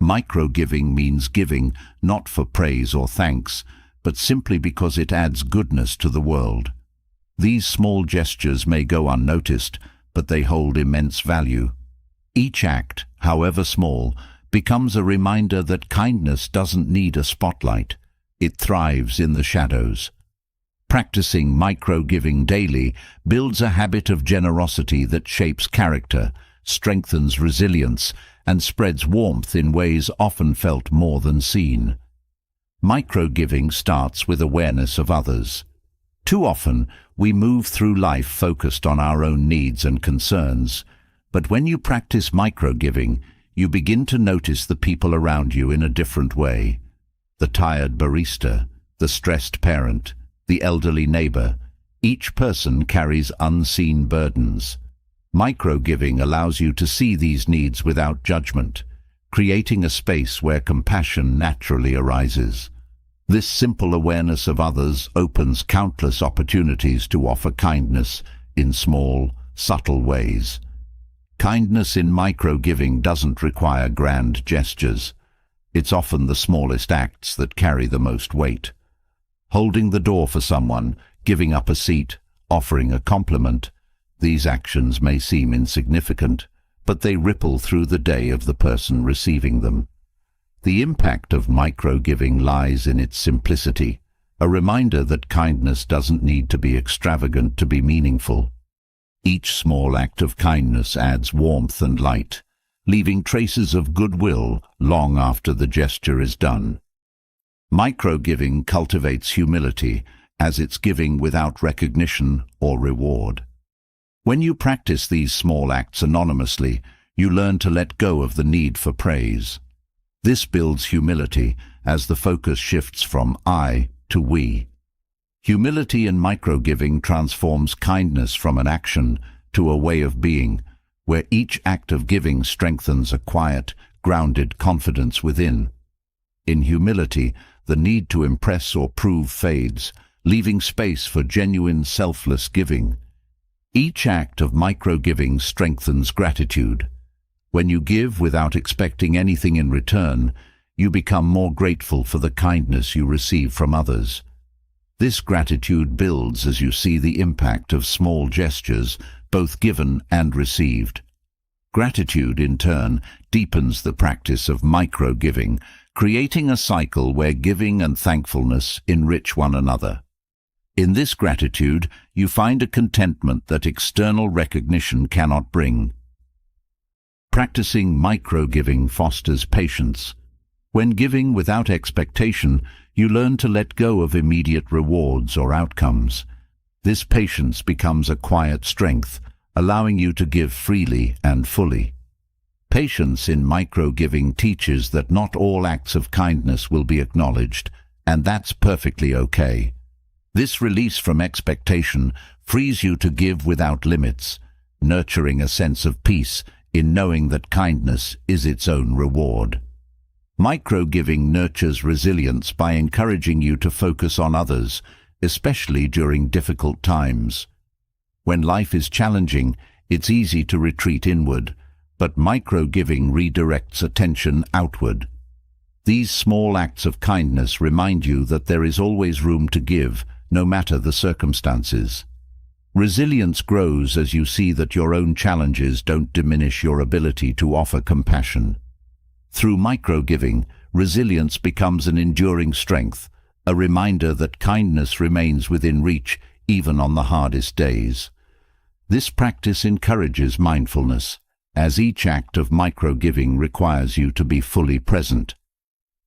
Micro-giving means giving not for praise or thanks, but simply because it adds goodness to the world. These small gestures may go unnoticed, but they hold immense value. Each act, however small, becomes a reminder that kindness doesn't need a spotlight. It thrives in the shadows. Practicing micro-giving daily builds a habit of generosity that shapes character, strengthens resilience, and spreads warmth in ways often felt more than seen. Micro-giving starts with awareness of others. Too often, we move through life focused on our own needs and concerns, but when you practice micro-giving, you begin to notice the people around you in a different way. The tired barista, the stressed parent, the elderly neighbor. Each person carries unseen burdens. Micro-giving allows you to see these needs without judgment, creating a space where compassion naturally arises. This simple awareness of others opens countless opportunities to offer kindness in small, subtle ways. Kindness in micro-giving doesn't require grand gestures. It's often the smallest acts that carry the most weight. Holding the door for someone, giving up a seat, offering a compliment. These actions may seem insignificant, but they ripple through the day of the person receiving them. The impact of micro-giving lies in its simplicity, a reminder that kindness doesn't need to be extravagant to be meaningful. Each small act of kindness adds warmth and light, leaving traces of goodwill long after the gesture is done. Micro-giving cultivates humility, as it's giving without recognition or reward. When you practice these small acts anonymously, you learn to let go of the need for praise. This builds humility as the focus shifts from I to we. Humility in micro-giving transforms kindness from an action to a way of being, where each act of giving strengthens a quiet, grounded confidence within. In humility, the need to impress or prove fades, leaving space for genuine, selfless giving. Each act of micro-giving strengthens gratitude. When you give without expecting anything in return, you become more grateful for the kindness you receive from others. This gratitude builds as you see the impact of small gestures, both given and received. Gratitude, in turn, deepens the practice of micro-giving, creating a cycle where giving and thankfulness enrich one another. In this gratitude, you find a contentment that external recognition cannot bring. Practicing micro-giving fosters patience. When giving without expectation, you learn to let go of immediate rewards or outcomes. This patience becomes a quiet strength, allowing you to give freely and fully. Patience in micro-giving teaches that not all acts of kindness will be acknowledged, and that's perfectly okay. This release from expectation frees you to give without limits, nurturing a sense of peace in knowing that kindness is its own reward. Micro-giving nurtures resilience by encouraging you to focus on others, especially during difficult times. When life is challenging, it's easy to retreat inward, but micro-giving redirects attention outward. These small acts of kindness remind you that there is always room to give, no matter the circumstances. Resilience grows as you see that your own challenges don't diminish your ability to offer compassion. Through micro-giving, resilience becomes an enduring strength, a reminder that kindness remains within reach even on the hardest days. This practice encourages mindfulness, as each act of micro-giving requires you to be fully present.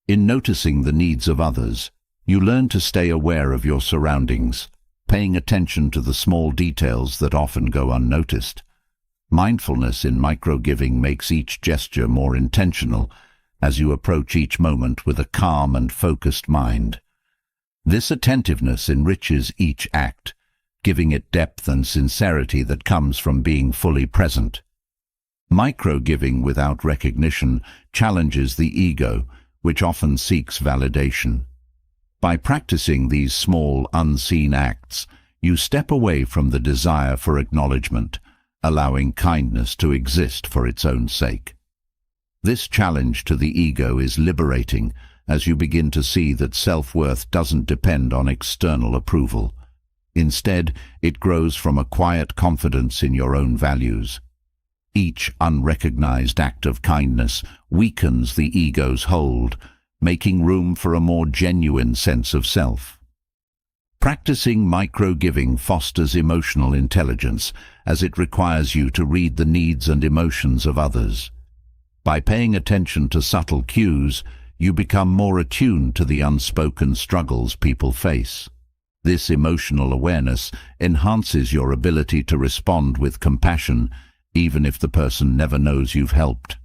In noticing the needs of others, you learn to stay aware of your surroundings, paying attention to the small details that often go unnoticed. Mindfulness in micro-giving makes each gesture more intentional as you approach each moment with a calm and focused mind. This attentiveness enriches each act, giving it depth and sincerity that comes from being fully present. Micro-giving without recognition challenges the ego, which often seeks validation. By practicing these small, unseen acts, you step away from the desire for acknowledgement, allowing kindness to exist for its own sake. This challenge to the ego is liberating as you begin to see that self-worth doesn't depend on external approval. Instead, it grows from a quiet confidence in your own values. Each unrecognized act of kindness weakens the ego's hold, making room for a more genuine sense of self. Practicing micro-giving fosters emotional intelligence, as it requires you to read the needs and emotions of others. By paying attention to subtle cues, you become more attuned to the unspoken struggles people face. This emotional awareness enhances your ability to respond with compassion, even if the person never knows you've helped.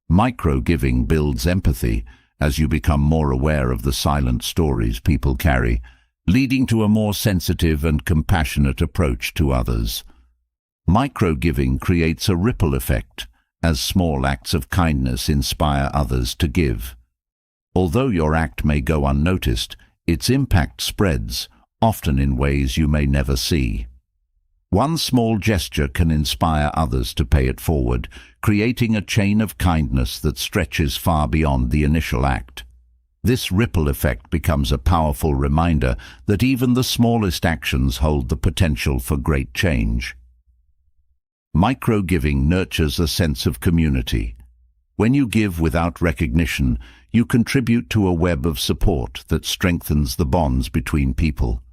Micro-giving builds empathy, as you become more aware of the silent stories people carry, leading to a more sensitive and compassionate approach to others. Micro-giving creates a ripple effect, as small acts of kindness inspire others to give. Although your act may go unnoticed, its impact spreads, often in ways you may never see. One small gesture can inspire others to pay it forward, creating a chain of kindness that stretches far beyond the initial act. This ripple effect becomes a powerful reminder that even the smallest actions hold the potential for great change. Micro-giving nurtures a sense of community. When you give without recognition, you contribute to a web of support that strengthens the bonds between people.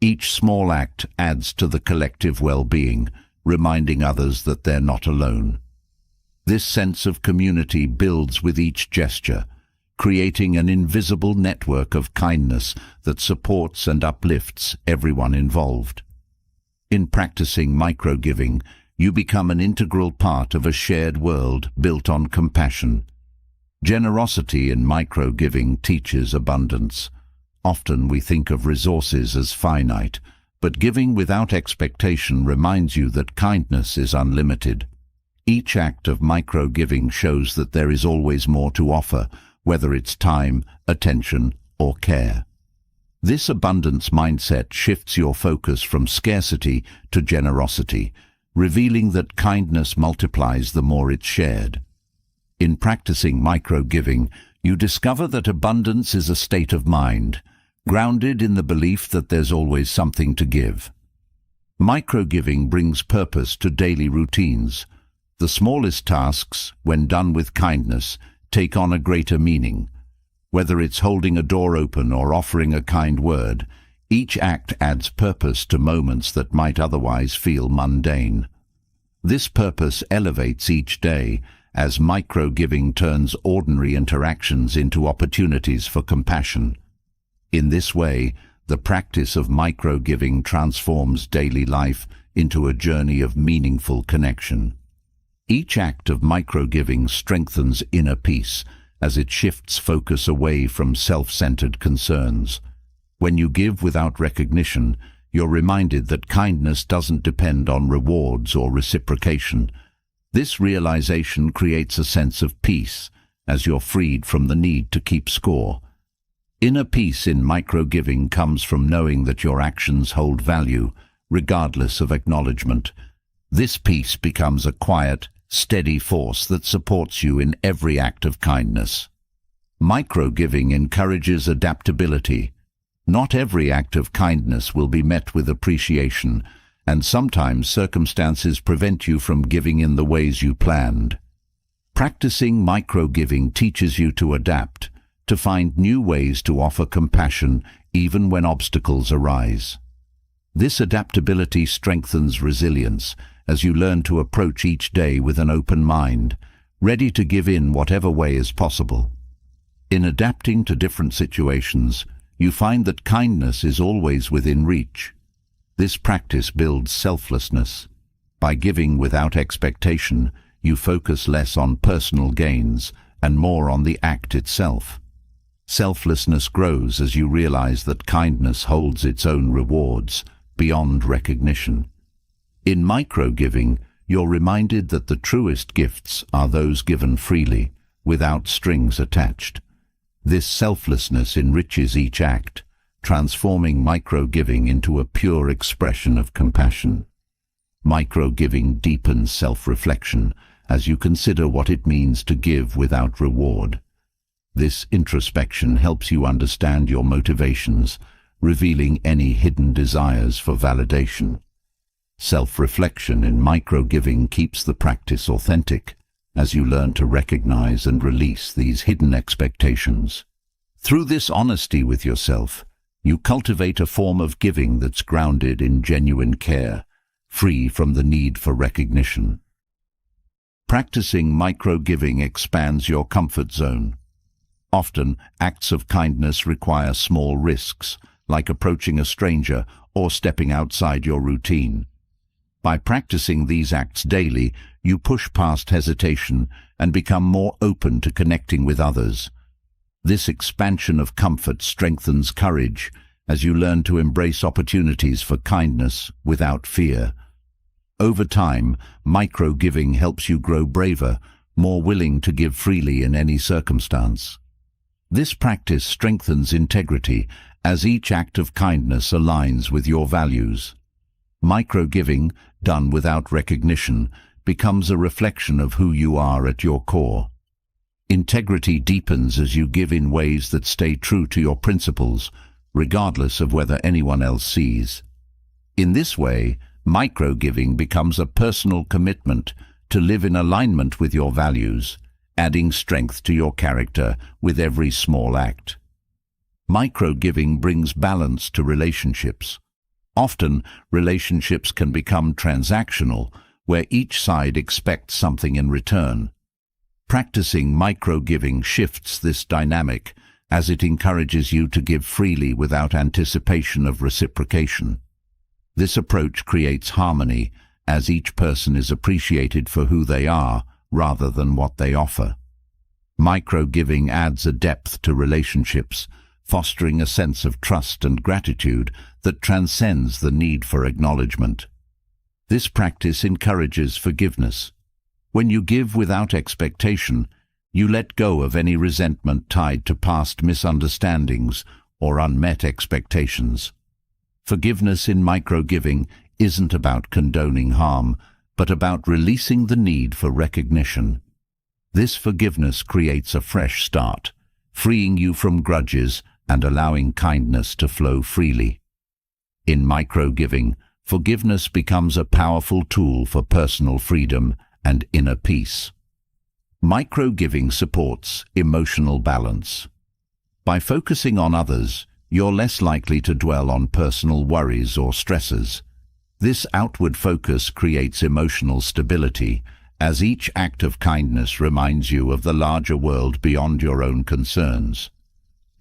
Each small act adds to the collective well-being, reminding others that they're not alone. This sense of community builds with each gesture, creating an invisible network of kindness that supports and uplifts everyone involved. In practicing micro-giving, you become an integral part of a shared world built on compassion. Generosity in micro-giving teaches abundance. Often we think of resources as finite, but giving without expectation reminds you that kindness is unlimited. Each act of micro-giving shows that there is always more to offer, whether it's time, attention, or care. This abundance mindset shifts your focus from scarcity to generosity, revealing that kindness multiplies the more it's shared. In practicing micro-giving, you discover that abundance is a state of mind, grounded in the belief that there's always something to give. Micro-giving brings purpose to daily routines. The smallest tasks, when done with kindness, take on a greater meaning. Whether it's holding a door open or offering a kind word, each act adds purpose to moments that might otherwise feel mundane. This purpose elevates each day as micro-giving turns ordinary interactions into opportunities for compassion. In this way, the practice of micro-giving transforms daily life into a journey of meaningful connection. Each act of micro-giving strengthens inner peace as it shifts focus away from self-centered concerns. When you give without recognition, you're reminded that kindness doesn't depend on rewards or reciprocation. This realization creates a sense of peace as you're freed from the need to keep score. Inner peace in micro-giving comes from knowing that your actions hold value, regardless of acknowledgement. This peace becomes a quiet, steady force that supports you in every act of kindness. Micro-giving encourages adaptability. Not every act of kindness will be met with appreciation, and sometimes circumstances prevent you from giving in the ways you planned. Practicing micro-giving teaches you to adapt, to find new ways to offer compassion even when obstacles arise. This adaptability strengthens resilience as you learn to approach each day with an open mind, ready to give in whatever way is possible. In adapting to different situations, you find that kindness is always within reach. This practice builds selflessness. By giving without expectation, you focus less on personal gains and more on the act itself. Selflessness grows as you realize that kindness holds its own rewards beyond recognition. In micro-giving, you're reminded that the truest gifts are those given freely, without strings attached. This selflessness enriches each act, transforming micro-giving into a pure expression of compassion. Micro-giving deepens self-reflection as you consider what it means to give without reward. This introspection helps you understand your motivations, revealing any hidden desires for validation. Self-reflection in micro-giving keeps the practice authentic as you learn to recognize and release these hidden expectations. Through this honesty with yourself, you cultivate a form of giving that's grounded in genuine care, free from the need for recognition. Practicing micro-giving expands your comfort zone. Often, acts of kindness require small risks, like approaching a stranger or stepping outside your routine. By practicing these acts daily, you push past hesitation and become more open to connecting with others. This expansion of comfort strengthens courage as you learn to embrace opportunities for kindness without fear. Over time, micro-giving helps you grow braver, more willing to give freely in any circumstance. This practice strengthens integrity as each act of kindness aligns with your values. Micro-giving, done without recognition, becomes a reflection of who you are at your core. Integrity deepens as you give in ways that stay true to your principles, regardless of whether anyone else sees. In this way, micro-giving becomes a personal commitment to live in alignment with your values, adding strength to your character with every small act. Micro-giving brings balance to relationships. Often, relationships can become transactional, where each side expects something in return. Practicing micro-giving shifts this dynamic as it encourages you to give freely without anticipation of reciprocation. This approach creates harmony as each person is appreciated for who they are rather than what they offer. Micro-giving adds a depth to relationships, fostering a sense of trust and gratitude that transcends the need for acknowledgement. This practice encourages forgiveness. When you give without expectation, you let go of any resentment tied to past misunderstandings or unmet expectations. Forgiveness in micro-giving isn't about condoning harm, but about releasing the need for recognition. This forgiveness creates a fresh start, freeing you from grudges and allowing kindness to flow freely. In micro-giving, forgiveness becomes a powerful tool for personal freedom and inner peace. Micro-giving supports emotional balance. By focusing on others, you're less likely to dwell on personal worries or stresses. This outward focus creates emotional stability, as each act of kindness reminds you of the larger world beyond your own concerns.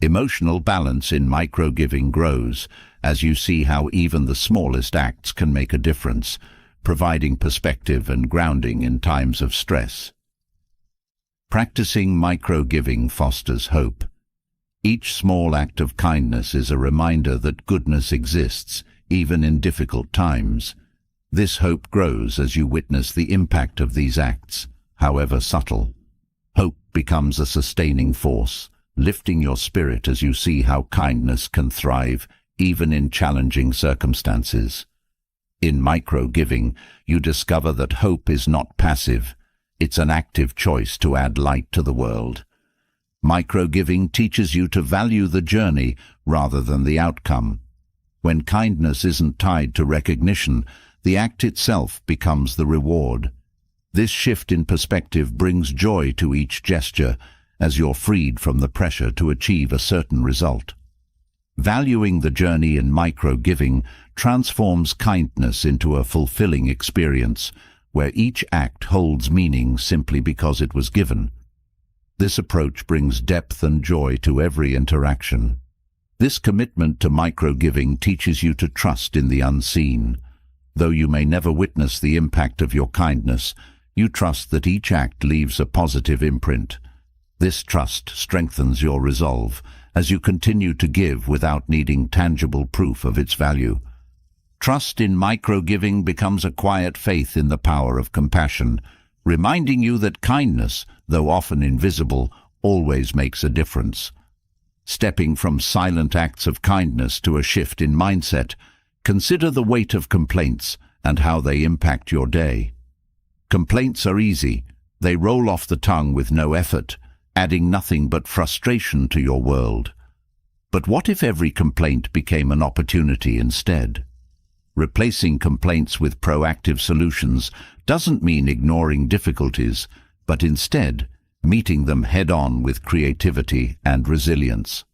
Emotional balance in micro-giving grows as you see how even the smallest acts can make a difference, providing perspective and grounding in times of stress. Practicing micro-giving fosters hope. Each small act of kindness is a reminder that goodness exists, even in difficult times. This hope grows as you witness the impact of these acts, however subtle. Hope becomes a sustaining force, lifting your spirit as you see how kindness can thrive, even in challenging circumstances. In micro-giving, you discover that hope is not passive. It's an active choice to add light to the world. Micro-giving teaches you to value the journey rather than the outcome. When kindness isn't tied to recognition, the act itself becomes the reward. This shift in perspective brings joy to each gesture, as you're freed from the pressure to achieve a certain result. Valuing the journey in micro-giving transforms kindness into a fulfilling experience, where each act holds meaning simply because it was given. This approach brings depth and joy to every interaction. This commitment to micro-giving teaches you to trust in the unseen. Though you may never witness the impact of your kindness, you trust that each act leaves a positive imprint. This trust strengthens your resolve as you continue to give without needing tangible proof of its value. Trust in micro-giving becomes a quiet faith in the power of compassion, reminding you that kindness, though often invisible, always makes a difference. Stepping from silent acts of kindness to a shift in mindset, consider the weight of complaints and how they impact your day. Complaints are easy. They roll off the tongue with no effort, adding nothing but frustration to your world. But what if every complaint became an opportunity instead? Replacing complaints with proactive solutions doesn't mean ignoring difficulties, but instead meeting them head-on with creativity and resilience.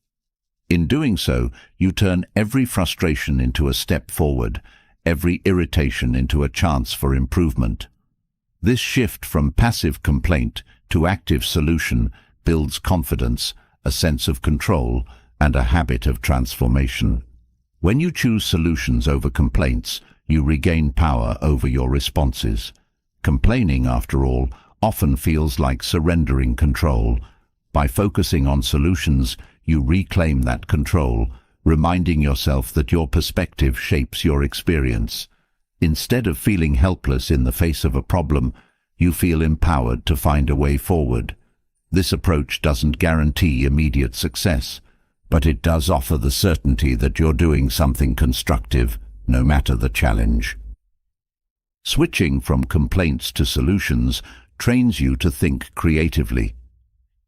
In doing so, you turn every frustration into a step forward, every irritation into a chance for improvement. This shift from passive complaint to active solution builds confidence, a sense of control, and a habit of transformation. When you choose solutions over complaints, you regain power over your responses. Complaining, after all, often feels like surrendering control. By focusing on solutions, you reclaim that control, reminding yourself that your perspective shapes your experience. Instead of feeling helpless in the face of a problem, you feel empowered to find a way forward. This approach doesn't guarantee immediate success, but it does offer the certainty that you're doing something constructive, no matter the challenge. Switching from complaints to solutions trains you to think creatively.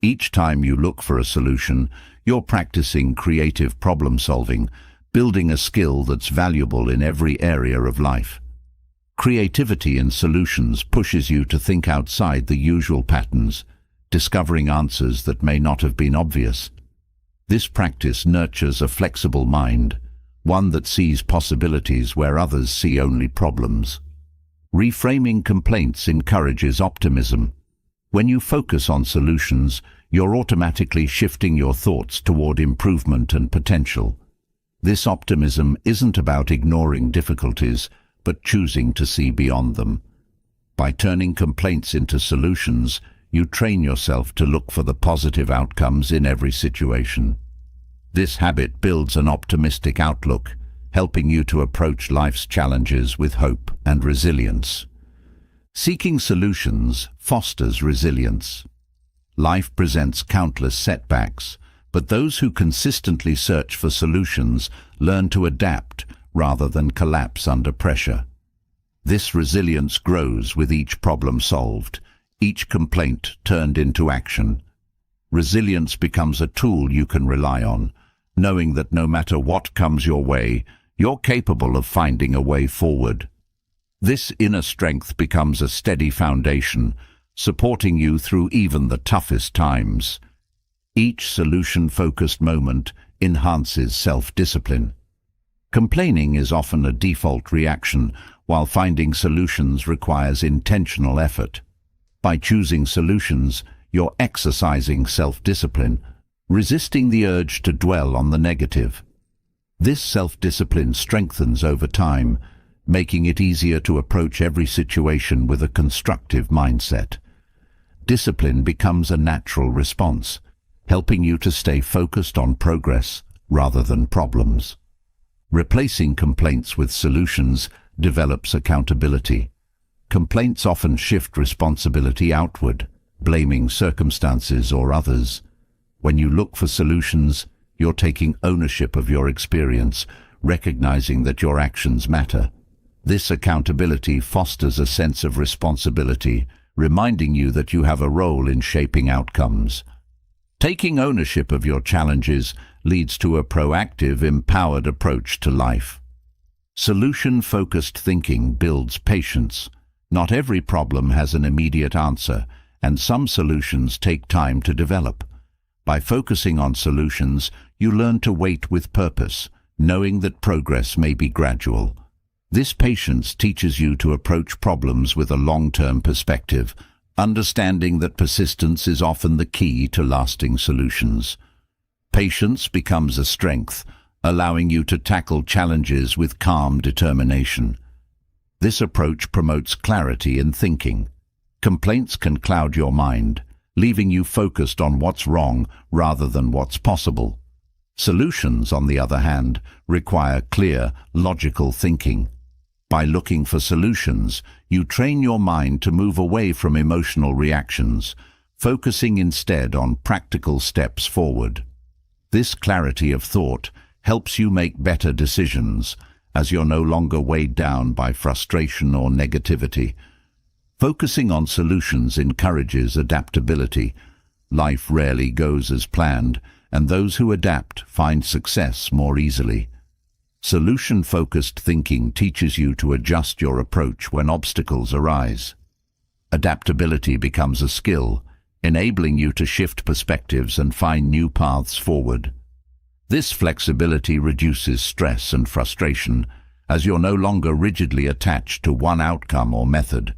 Each time you look for a solution, you're practicing creative problem-solving, building a skill that's valuable in every area of life. Creativity in solutions pushes you to think outside the usual patterns, discovering answers that may not have been obvious. This practice nurtures a flexible mind, one that sees possibilities where others see only problems. Reframing complaints encourages optimism. When you focus on solutions, you're automatically shifting your thoughts toward improvement and potential. This optimism isn't about ignoring difficulties, but choosing to see beyond them. By turning complaints into solutions, you train yourself to look for the positive outcomes in every situation. This habit builds an optimistic outlook, helping you to approach life's challenges with hope and resilience. Seeking solutions fosters resilience. Life presents countless setbacks, but those who consistently search for solutions learn to adapt rather than collapse under pressure. This resilience grows with each problem solved, each complaint turned into action. Resilience becomes a tool you can rely on, knowing that no matter what comes your way, you're capable of finding a way forward. This inner strength becomes a steady foundation, supporting you through even the toughest times. Each solution-focused moment enhances self-discipline. Complaining is often a default reaction, while finding solutions requires intentional effort. By choosing solutions, you're exercising self-discipline, resisting the urge to dwell on the negative. This self-discipline strengthens over time, making it easier to approach every situation with a constructive mindset. Discipline becomes a natural response, helping you to stay focused on progress rather than problems. Replacing complaints with solutions develops accountability. Complaints often shift responsibility outward, blaming circumstances or others. When you look for solutions, you're taking ownership of your experience, recognizing that your actions matter. This accountability fosters a sense of responsibility, reminding you that you have a role in shaping outcomes. Taking ownership of your challenges leads to a proactive, empowered approach to life. Solution-focused thinking builds patience. Not every problem has an immediate answer, and some solutions take time to develop. By focusing on solutions, you learn to wait with purpose, knowing that progress may be gradual. This patience teaches you to approach problems with a long-term perspective, understanding that persistence is often the key to lasting solutions. Patience becomes a strength, allowing you to tackle challenges with calm determination. This approach promotes clarity in thinking. Complaints can cloud your mind, leaving you focused on what's wrong rather than what's possible. Solutions, on the other hand, require clear, logical thinking. By looking for solutions, you train your mind to move away from emotional reactions, focusing instead on practical steps forward. This clarity of thought helps you make better decisions, as you're no longer weighed down by frustration or negativity. Focusing on solutions encourages adaptability. Life rarely goes as planned, and those who adapt find success more easily. Solution-focused thinking teaches you to adjust your approach when obstacles arise. Adaptability becomes a skill, enabling you to shift perspectives and find new paths forward. This flexibility reduces stress and frustration, as you're no longer rigidly attached to one outcome or method.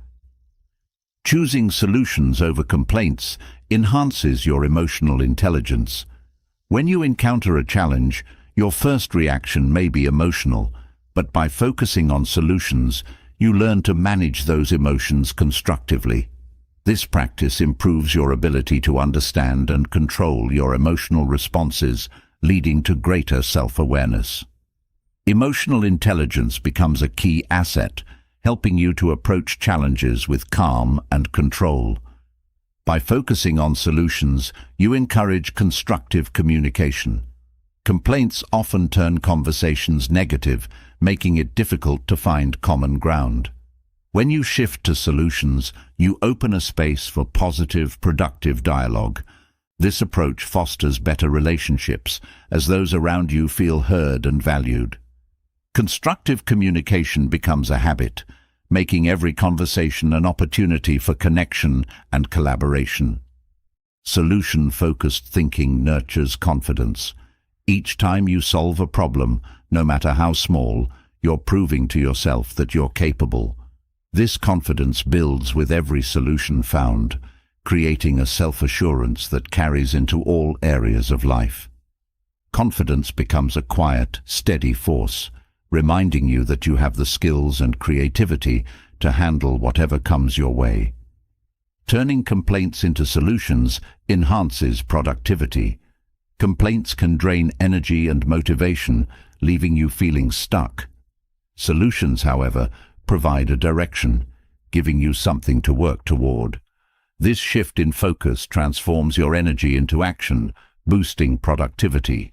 Choosing solutions over complaints enhances your emotional intelligence. When you encounter a challenge, your first reaction may be emotional, but by focusing on solutions, you learn to manage those emotions constructively. This practice improves your ability to understand and control your emotional responses, leading to greater self-awareness. Emotional intelligence becomes a key asset, helping you to approach challenges with calm and control. By focusing on solutions, you encourage constructive communication. Complaints often turn conversations negative, making it difficult to find common ground. When you shift to solutions, you open a space for positive, productive dialogue. This approach fosters better relationships, as those around you feel heard and valued. Constructive communication becomes a habit, making every conversation an opportunity for connection and collaboration. Solution-focused thinking nurtures confidence. Each time you solve a problem, no matter how small, you're proving to yourself that you're capable. This confidence builds with every solution found, creating a self-assurance that carries into all areas of life. Confidence becomes a quiet, steady force, reminding you that you have the skills and creativity to handle whatever comes your way. Turning complaints into solutions enhances productivity. Complaints can drain energy and motivation, leaving you feeling stuck. Solutions, however, provide a direction, giving you something to work toward. This shift in focus transforms your energy into action, boosting productivity.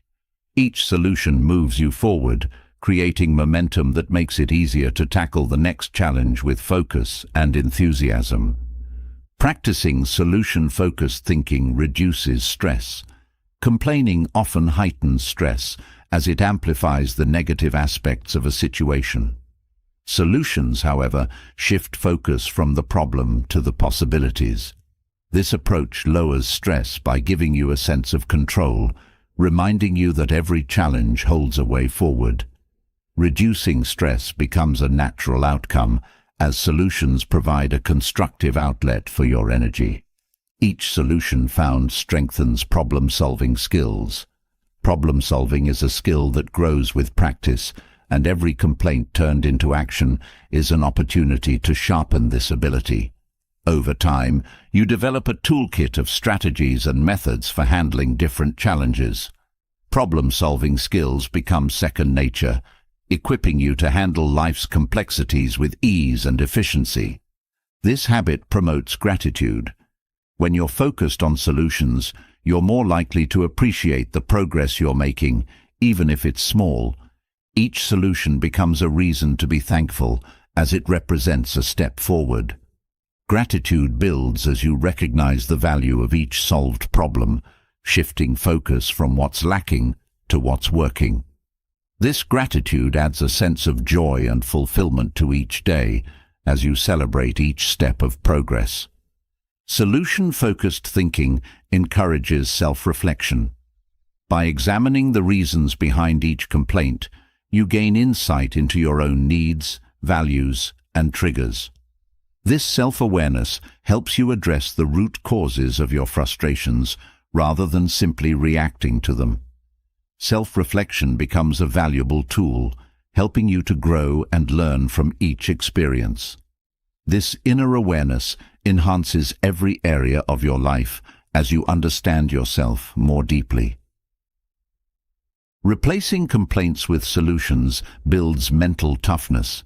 Each solution moves you forward, creating momentum that makes it easier to tackle the next challenge with focus and enthusiasm. Practicing solution-focused thinking reduces stress. Complaining often heightens stress, as it amplifies the negative aspects of a situation. Solutions, however, shift focus from the problem to the possibilities. This approach lowers stress by giving you a sense of control, reminding you that every challenge holds a way forward. Reducing stress becomes a natural outcome, as solutions provide a constructive outlet for your energy. Each solution found strengthens problem-solving skills. Problem-solving is a skill that grows with practice, and every complaint turned into action is an opportunity to sharpen this ability. Over time, you develop a toolkit of strategies and methods for handling different challenges. Problem-solving skills become second nature, equipping you to handle life's complexities with ease and efficiency. This habit promotes gratitude. When you're focused on solutions, you're more likely to appreciate the progress you're making, even if it's small. Each solution becomes a reason to be thankful, as it represents a step forward. Gratitude builds as you recognize the value of each solved problem, shifting focus from what's lacking to what's working. This gratitude adds a sense of joy and fulfillment to each day as you celebrate each step of progress. Solution-focused thinking encourages self-reflection. By examining the reasons behind each complaint, you gain insight into your own needs, values, and triggers. This self-awareness helps you address the root causes of your frustrations rather than simply reacting to them. Self-reflection becomes a valuable tool, helping you to grow and learn from each experience. This inner awareness enhances every area of your life as you understand yourself more deeply. Replacing complaints with solutions builds mental toughness.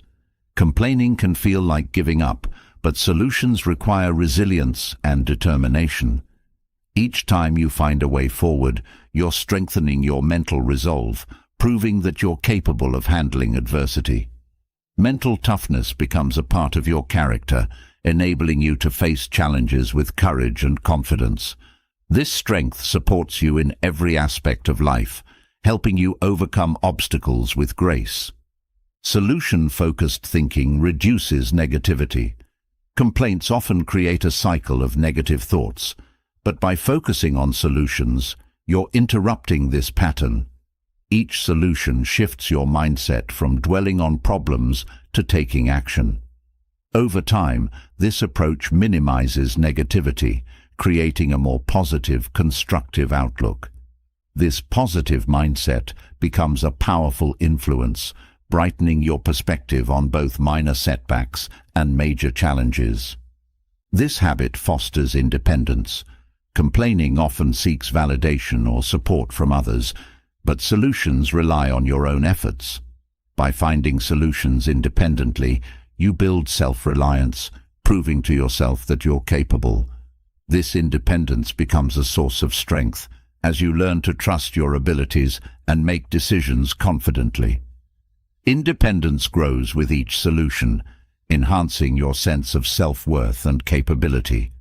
Complaining can feel like giving up, but solutions require resilience and determination. Each time you find a way forward, you're strengthening your mental resolve, proving that you're capable of handling adversity. Mental toughness becomes a part of your character, enabling you to face challenges with courage and confidence. This strength supports you in every aspect of life, helping you overcome obstacles with grace. Solution-focused thinking reduces negativity. Complaints often create a cycle of negative thoughts, but by focusing on solutions, you're interrupting this pattern. Each solution shifts your mindset from dwelling on problems to taking action. Over time, this approach minimizes negativity, creating a more positive, constructive outlook. This positive mindset becomes a powerful influence, brightening your perspective on both minor setbacks and major challenges. This habit fosters independence. Complaining often seeks validation or support from others, but solutions rely on your own efforts. By finding solutions independently, you build self-reliance, proving to yourself that you're capable. This independence becomes a source of strength as you learn to trust your abilities and make decisions confidently. Independence grows with each solution, enhancing your sense of self-worth and capability.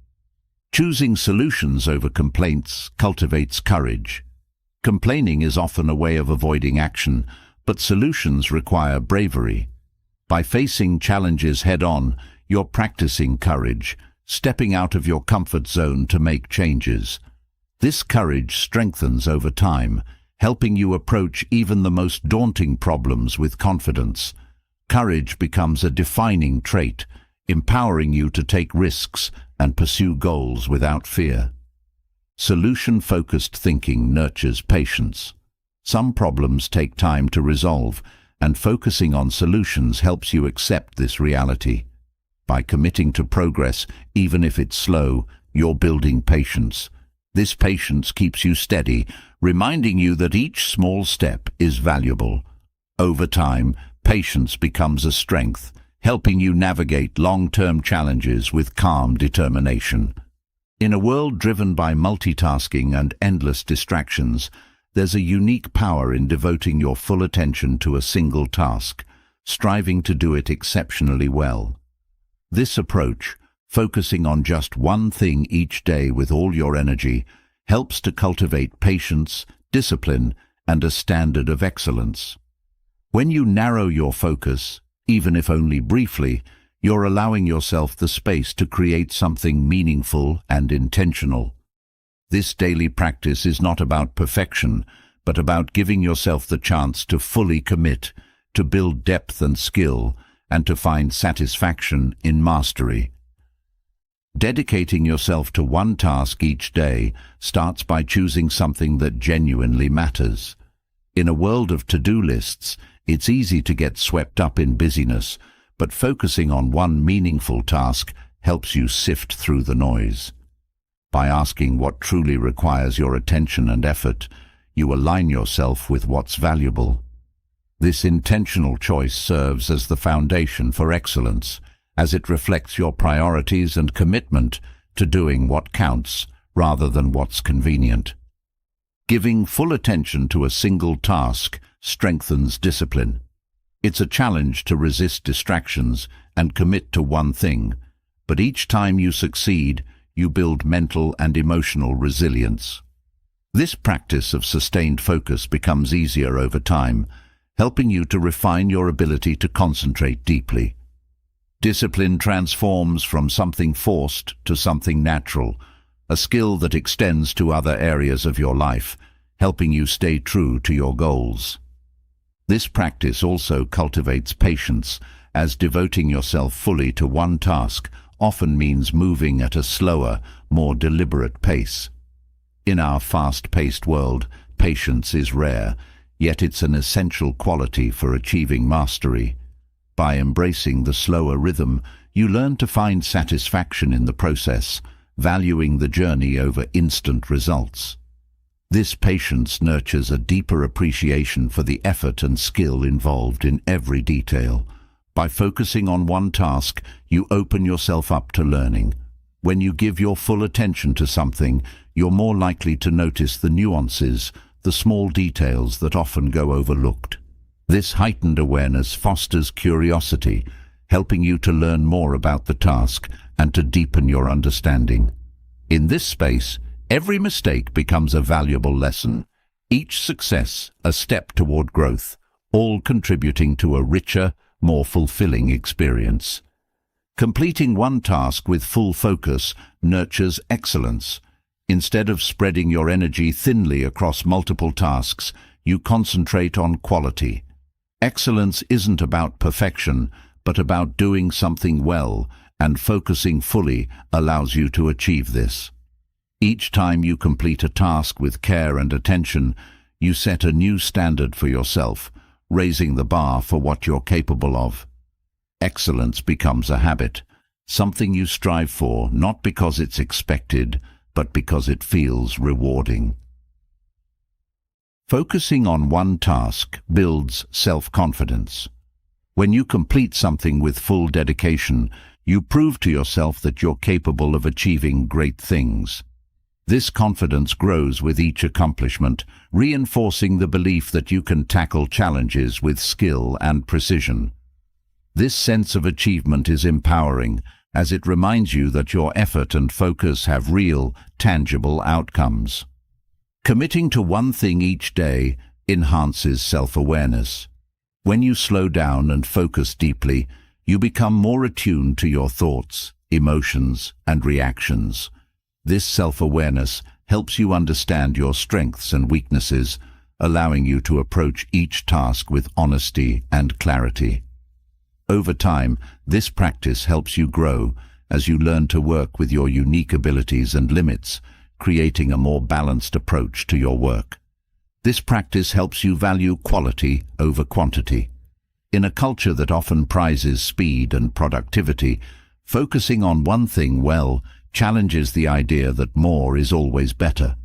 Choosing solutions over complaints cultivates courage. Complaining is often a way of avoiding action, but solutions require bravery. By facing challenges head-on, you're practicing courage, stepping out of your comfort zone to make changes. This courage strengthens over time, helping you approach even the most daunting problems with confidence. Courage becomes a defining trait, empowering you to take risks and pursue goals without fear. Solution-focused thinking nurtures patience. Some problems take time to resolve, and focusing on solutions helps you accept this reality. By committing to progress, even if it's slow, you're building patience. This patience keeps you steady, reminding you that each small step is valuable. Over time, patience becomes a strength, helping you navigate long-term challenges with calm determination. In a world driven by multitasking and endless distractions, there's a unique power in devoting your full attention to a single task, striving to do it exceptionally well. This approach, focusing on just one thing each day with all your energy, helps to cultivate patience, discipline, and a standard of excellence. When you narrow your focus, even if only briefly, you're allowing yourself the space to create something meaningful and intentional. This daily practice is not about perfection, but about giving yourself the chance to fully commit, to build depth and skill, and to find satisfaction in mastery. Dedicating yourself to one task each day starts by choosing something that genuinely matters. In a world of to-do lists, it's easy to get swept up in busyness, but focusing on one meaningful task helps you sift through the noise. By asking what truly requires your attention and effort, you align yourself with what's valuable. This intentional choice serves as the foundation for excellence, as it reflects your priorities and commitment to doing what counts rather than what's convenient. Giving full attention to a single task strengthens discipline. It's a challenge to resist distractions and commit to one thing, but each time you succeed, you build mental and emotional resilience. This practice of sustained focus becomes easier over time, helping you to refine your ability to concentrate deeply. Discipline transforms from something forced to something natural, a skill that extends to other areas of your life, helping you stay true to your goals. This practice also cultivates patience, as devoting yourself fully to one task often means moving at a slower, more deliberate pace. In our fast-paced world, patience is rare, yet it's an essential quality for achieving mastery. By embracing the slower rhythm, you learn to find satisfaction in the process, valuing the journey over instant results. This patience nurtures a deeper appreciation for the effort and skill involved in every detail. By focusing on one task, you open yourself up to learning. When you give your full attention to something, you're more likely to notice the nuances, the small details that often go overlooked. This heightened awareness fosters curiosity, helping you to learn more about the task and to deepen your understanding. In this space, every mistake becomes a valuable lesson, each success a step toward growth, all contributing to a richer, more fulfilling experience. Completing one task with full focus nurtures excellence. Instead of spreading your energy thinly across multiple tasks, you concentrate on quality. Excellence isn't about perfection, but about doing something well, and focusing fully allows you to achieve this. Each time you complete a task with care and attention, you set a new standard for yourself, raising the bar for what you're capable of. Excellence becomes a habit, something you strive for not because it's expected, but because it feels rewarding. Focusing on one task builds self-confidence. When you complete something with full dedication, you prove to yourself that you're capable of achieving great things. This confidence grows with each accomplishment, reinforcing the belief that you can tackle challenges with skill and precision. This sense of achievement is empowering, as it reminds you that your effort and focus have real, tangible outcomes. Committing to one thing each day enhances self-awareness. When you slow down and focus deeply, you become more attuned to your thoughts, emotions, and reactions. This self-awareness helps you understand your strengths and weaknesses, allowing you to approach each task with honesty and clarity. Over time, this practice helps you grow as you learn to work with your unique abilities and limits, creating a more balanced approach to your work. This practice helps you value quality over quantity. In a culture that often prizes speed and productivity, focusing on one thing well challenges the idea that more is always better.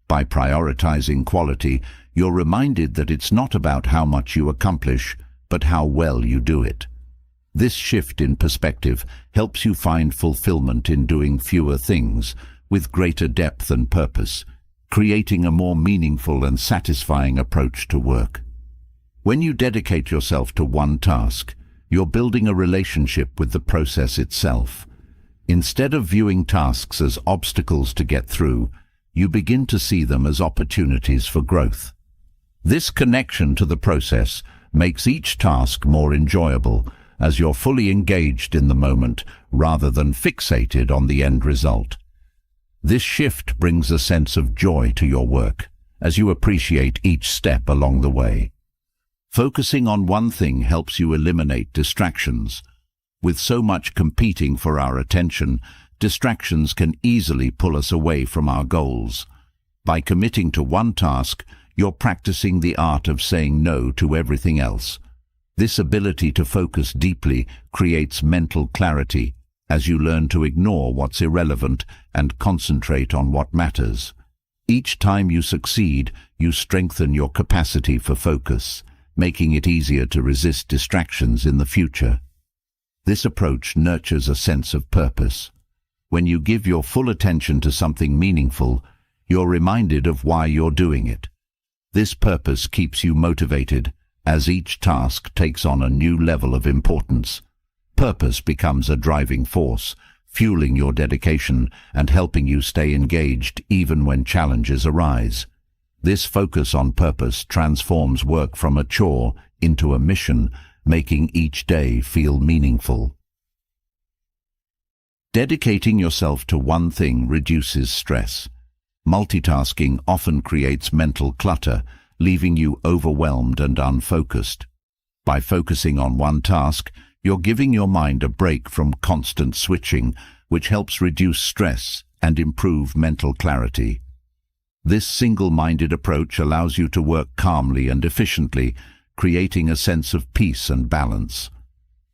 By prioritizing quality, you're reminded that it's not about how much you accomplish, but how well you do it. This shift in perspective helps you find fulfillment in doing fewer things with greater depth and purpose, creating a more meaningful and satisfying approach to work. When you dedicate yourself to one task, you're building a relationship with the process itself. Instead of viewing tasks as obstacles to get through, you begin to see them as opportunities for growth. This connection to the process makes each task more enjoyable, as you're fully engaged in the moment rather than fixated on the end result. This shift brings a sense of joy to your work, as you appreciate each step along the way. Focusing on one thing helps you eliminate distractions. With so much competing for our attention, distractions can easily pull us away from our goals. By committing to one task, you're practicing the art of saying no to everything else. This ability to focus deeply creates mental clarity, as you learn to ignore what's irrelevant and concentrate on what matters. Each time you succeed, you strengthen your capacity for focus, making it easier to resist distractions in the future. This approach nurtures a sense of purpose. When you give your full attention to something meaningful, you're reminded of why you're doing it. This purpose keeps you motivated, as each task takes on a new level of importance. Purpose becomes a driving force, fueling your dedication and helping you stay engaged even when challenges arise. This focus on purpose transforms work from a chore into a mission, making each day feel meaningful. Dedicating yourself to one thing reduces stress. Multitasking often creates mental clutter, leaving you overwhelmed and unfocused. By focusing on one task, you're giving your mind a break from constant switching, which helps reduce stress and improve mental clarity. This single-minded approach allows you to work calmly and efficiently, creating a sense of peace and balance.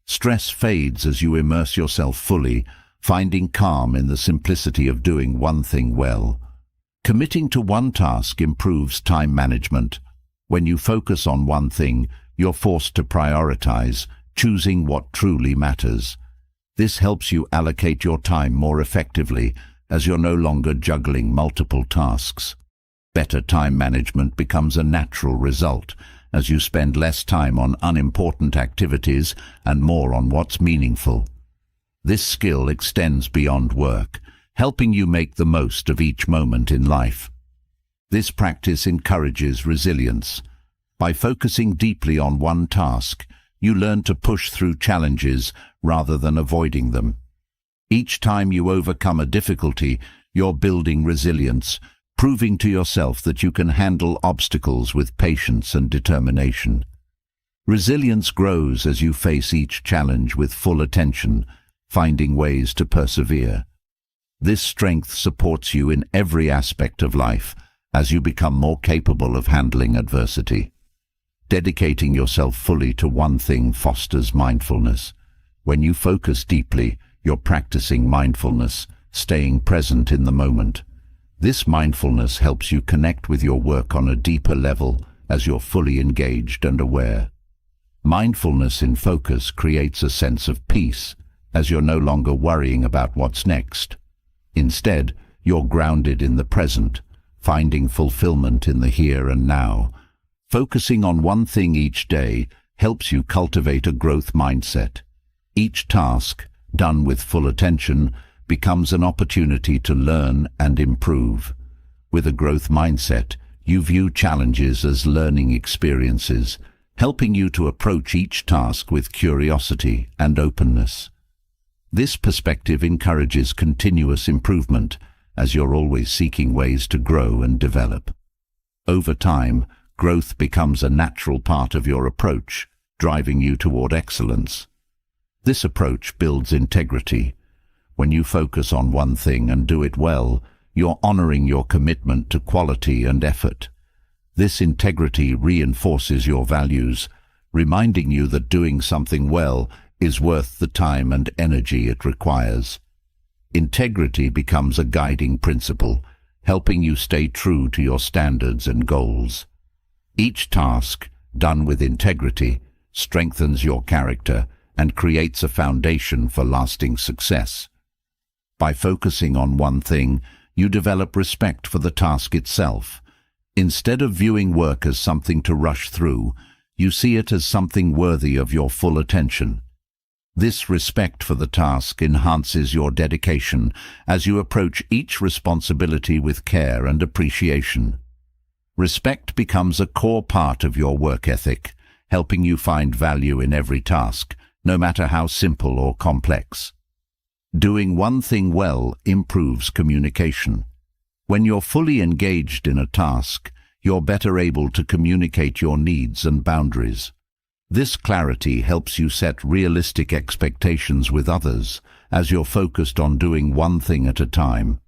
Stress fades as you immerse yourself fully, finding calm in the simplicity of doing one thing well. Committing to one task improves time management. When you focus on one thing, you're forced to prioritize, choosing what truly matters. This helps you allocate your time more effectively, as you're no longer juggling multiple tasks. Better time management becomes a natural result, as you spend less time on unimportant activities and more on what's meaningful. This skill extends beyond work, helping you make the most of each moment in life. This practice encourages resilience. By focusing deeply on one task, you learn to push through challenges rather than avoiding them. Each time you overcome a difficulty, you're building resilience, proving to yourself that you can handle obstacles with patience and determination. Resilience grows as you face each challenge with full attention, finding ways to persevere. This strength supports you in every aspect of life as you become more capable of handling adversity. Dedicating yourself fully to one thing fosters mindfulness. When you focus deeply, you're practicing mindfulness, staying present in the moment. This mindfulness helps you connect with your work on a deeper level as you're fully engaged and aware. Mindfulness in focus creates a sense of peace, as you're no longer worrying about what's next. Instead, you're grounded in the present, finding fulfillment in the here and now. Focusing on one thing each day helps you cultivate a growth mindset. Each task, done with full attention, becomes an opportunity to learn and improve. With a growth mindset, you view challenges as learning experiences, helping you to approach each task with curiosity and openness. This perspective encourages continuous improvement, as you're always seeking ways to grow and develop. Over time, growth becomes a natural part of your approach, driving you toward excellence. This approach builds integrity. When you focus on one thing and do it well, you're honoring your commitment to quality and effort. This integrity reinforces your values, reminding you that doing something well is worth the time and energy it requires. Integrity becomes a guiding principle, helping you stay true to your standards and goals. Each task, done with integrity, strengthens your character and creates a foundation for lasting success. By focusing on one thing, you develop respect for the task itself. Instead of viewing work as something to rush through, you see it as something worthy of your full attention. This respect for the task enhances your dedication as you approach each responsibility with care and appreciation. Respect becomes a core part of your work ethic, helping you find value in every task, no matter how simple or complex. Doing one thing well improves communication. When you're fully engaged in a task, you're better able to communicate your needs and boundaries. This clarity helps you set realistic expectations with others as you're focused on doing one thing at a time.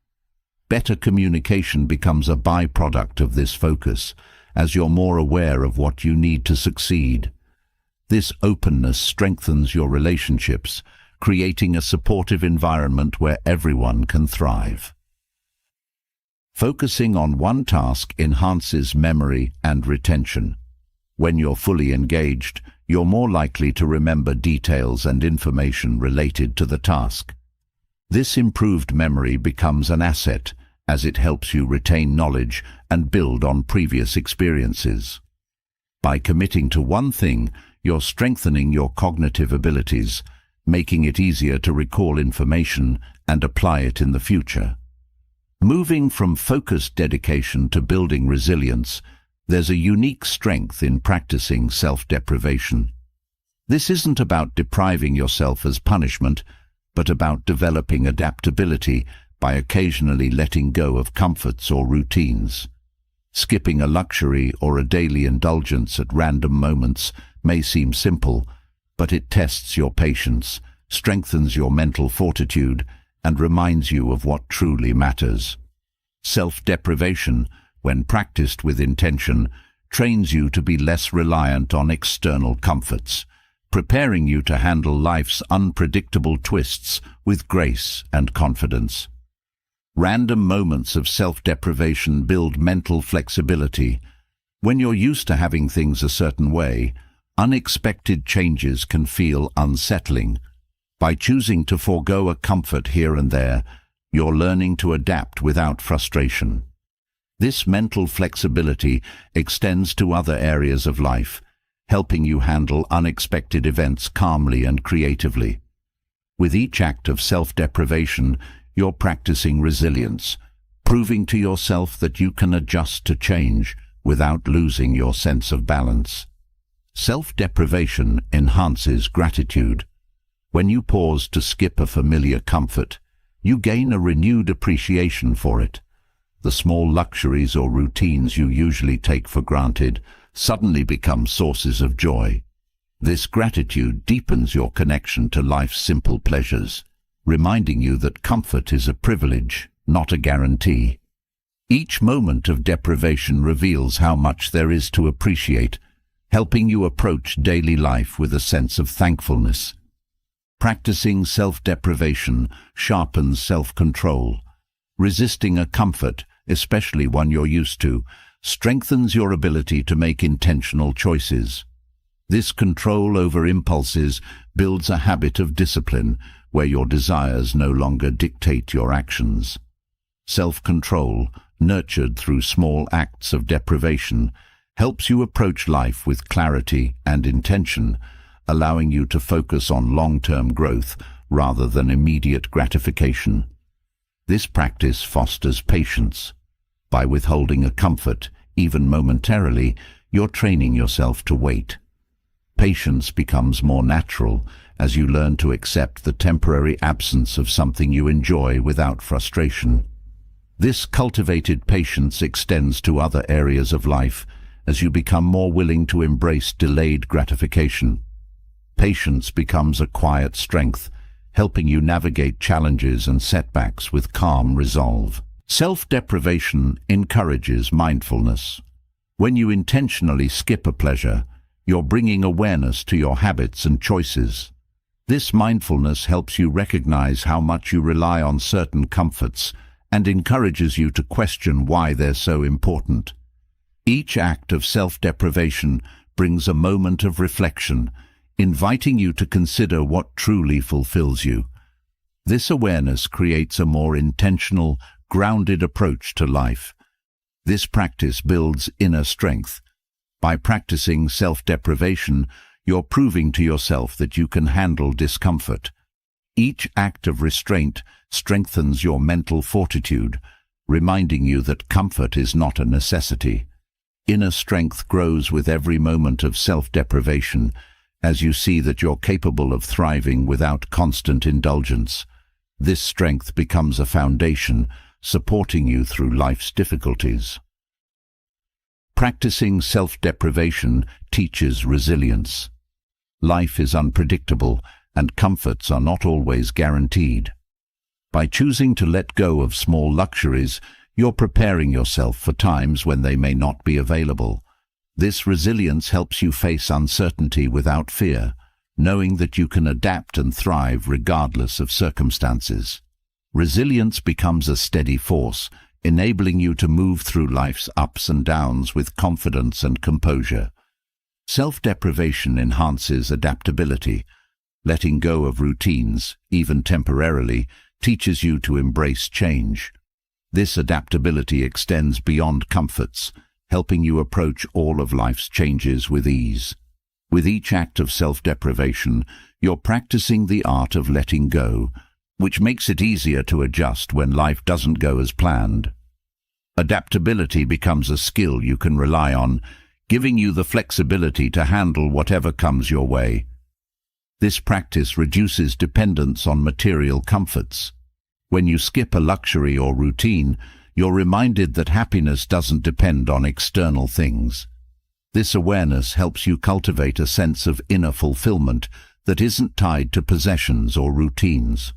Better communication becomes a byproduct of this focus as you're more aware of what you need to succeed. This openness strengthens your relationships, creating a supportive environment where everyone can thrive. Focusing on one task enhances memory and retention. When you're fully engaged, you're more likely to remember details and information related to the task. This improved memory becomes an asset, as it helps you retain knowledge and build on previous experiences. By committing to one thing, you're strengthening your cognitive abilities, making it easier to recall information and apply it in the future. Moving from focused dedication to building resilience, there's a unique strength in practicing self-deprivation. This isn't about depriving yourself as punishment, but about developing adaptability by occasionally letting go of comforts or routines. Skipping a luxury or a daily indulgence at random moments may seem simple, but it tests your patience, strengthens your mental fortitude, and reminds you of what truly matters. Self-deprivation, when practiced with intention, trains you to be less reliant on external comforts, preparing you to handle life's unpredictable twists with grace and confidence. Random moments of self-deprivation build mental flexibility. When you're used to having things a certain way, unexpected changes can feel unsettling. By choosing to forego a comfort here and there, you're learning to adapt without frustration. This mental flexibility extends to other areas of life, helping you handle unexpected events calmly and creatively. With each act of self-deprivation, you're practicing resilience, proving to yourself that you can adjust to change without losing your sense of balance. Self-deprivation enhances gratitude. When you pause to skip a familiar comfort, you gain a renewed appreciation for it. The small luxuries or routines you usually take for granted suddenly become sources of joy. This gratitude deepens your connection to life's simple pleasures, reminding you that comfort is a privilege, not a guarantee. Each moment of deprivation reveals how much there is to appreciate, helping you approach daily life with a sense of thankfulness. Practicing self-deprivation sharpens self-control. Resisting a comfort, especially one you're used to, strengthens your ability to make intentional choices. This control over impulses builds a habit of discipline where your desires no longer dictate your actions. Self-control, nurtured through small acts of deprivation, helps you approach life with clarity and intention, allowing you to focus on long-term growth rather than immediate gratification. This practice fosters patience. By withholding a comfort, even momentarily, you're training yourself to wait. Patience becomes more natural as you learn to accept the temporary absence of something you enjoy without frustration. This cultivated patience extends to other areas of life as you become more willing to embrace delayed gratification. Patience becomes a quiet strength, helping you navigate challenges and setbacks with calm resolve. Self-deprivation encourages mindfulness. When you intentionally skip a pleasure, you're bringing awareness to your habits and choices. This mindfulness helps you recognize how much you rely on certain comforts and encourages you to question why they're so important. Each act of self-deprivation brings a moment of reflection, inviting you to consider what truly fulfills you. This awareness creates a more intentional, grounded approach to life. This practice builds inner strength. By practicing self-deprivation, you're proving to yourself that you can handle discomfort. Each act of restraint strengthens your mental fortitude, reminding you that comfort is not a necessity. Inner strength grows with every moment of self-deprivation, as you see that you're capable of thriving without constant indulgence. This strength becomes a foundation, supporting you through life's difficulties. Practicing self-deprivation teaches resilience. Life is unpredictable, and comforts are not always guaranteed. By choosing to let go of small luxuries, you're preparing yourself for times when they may not be available. This resilience helps you face uncertainty without fear, knowing that you can adapt and thrive regardless of circumstances. Resilience becomes a steady force, enabling you to move through life's ups and downs with confidence and composure. Self-deprivation enhances adaptability. Letting go of routines, even temporarily, teaches you to embrace change. This adaptability extends beyond comforts, helping you approach all of life's changes with ease. With each act of self-deprivation, you're practicing the art of letting go, which makes it easier to adjust when life doesn't go as planned. Adaptability becomes a skill you can rely on, giving you the flexibility to handle whatever comes your way. This practice reduces dependence on material comforts. When you skip a luxury or routine, you're reminded that happiness doesn't depend on external things. This awareness helps you cultivate a sense of inner fulfillment that isn't tied to possessions or routines.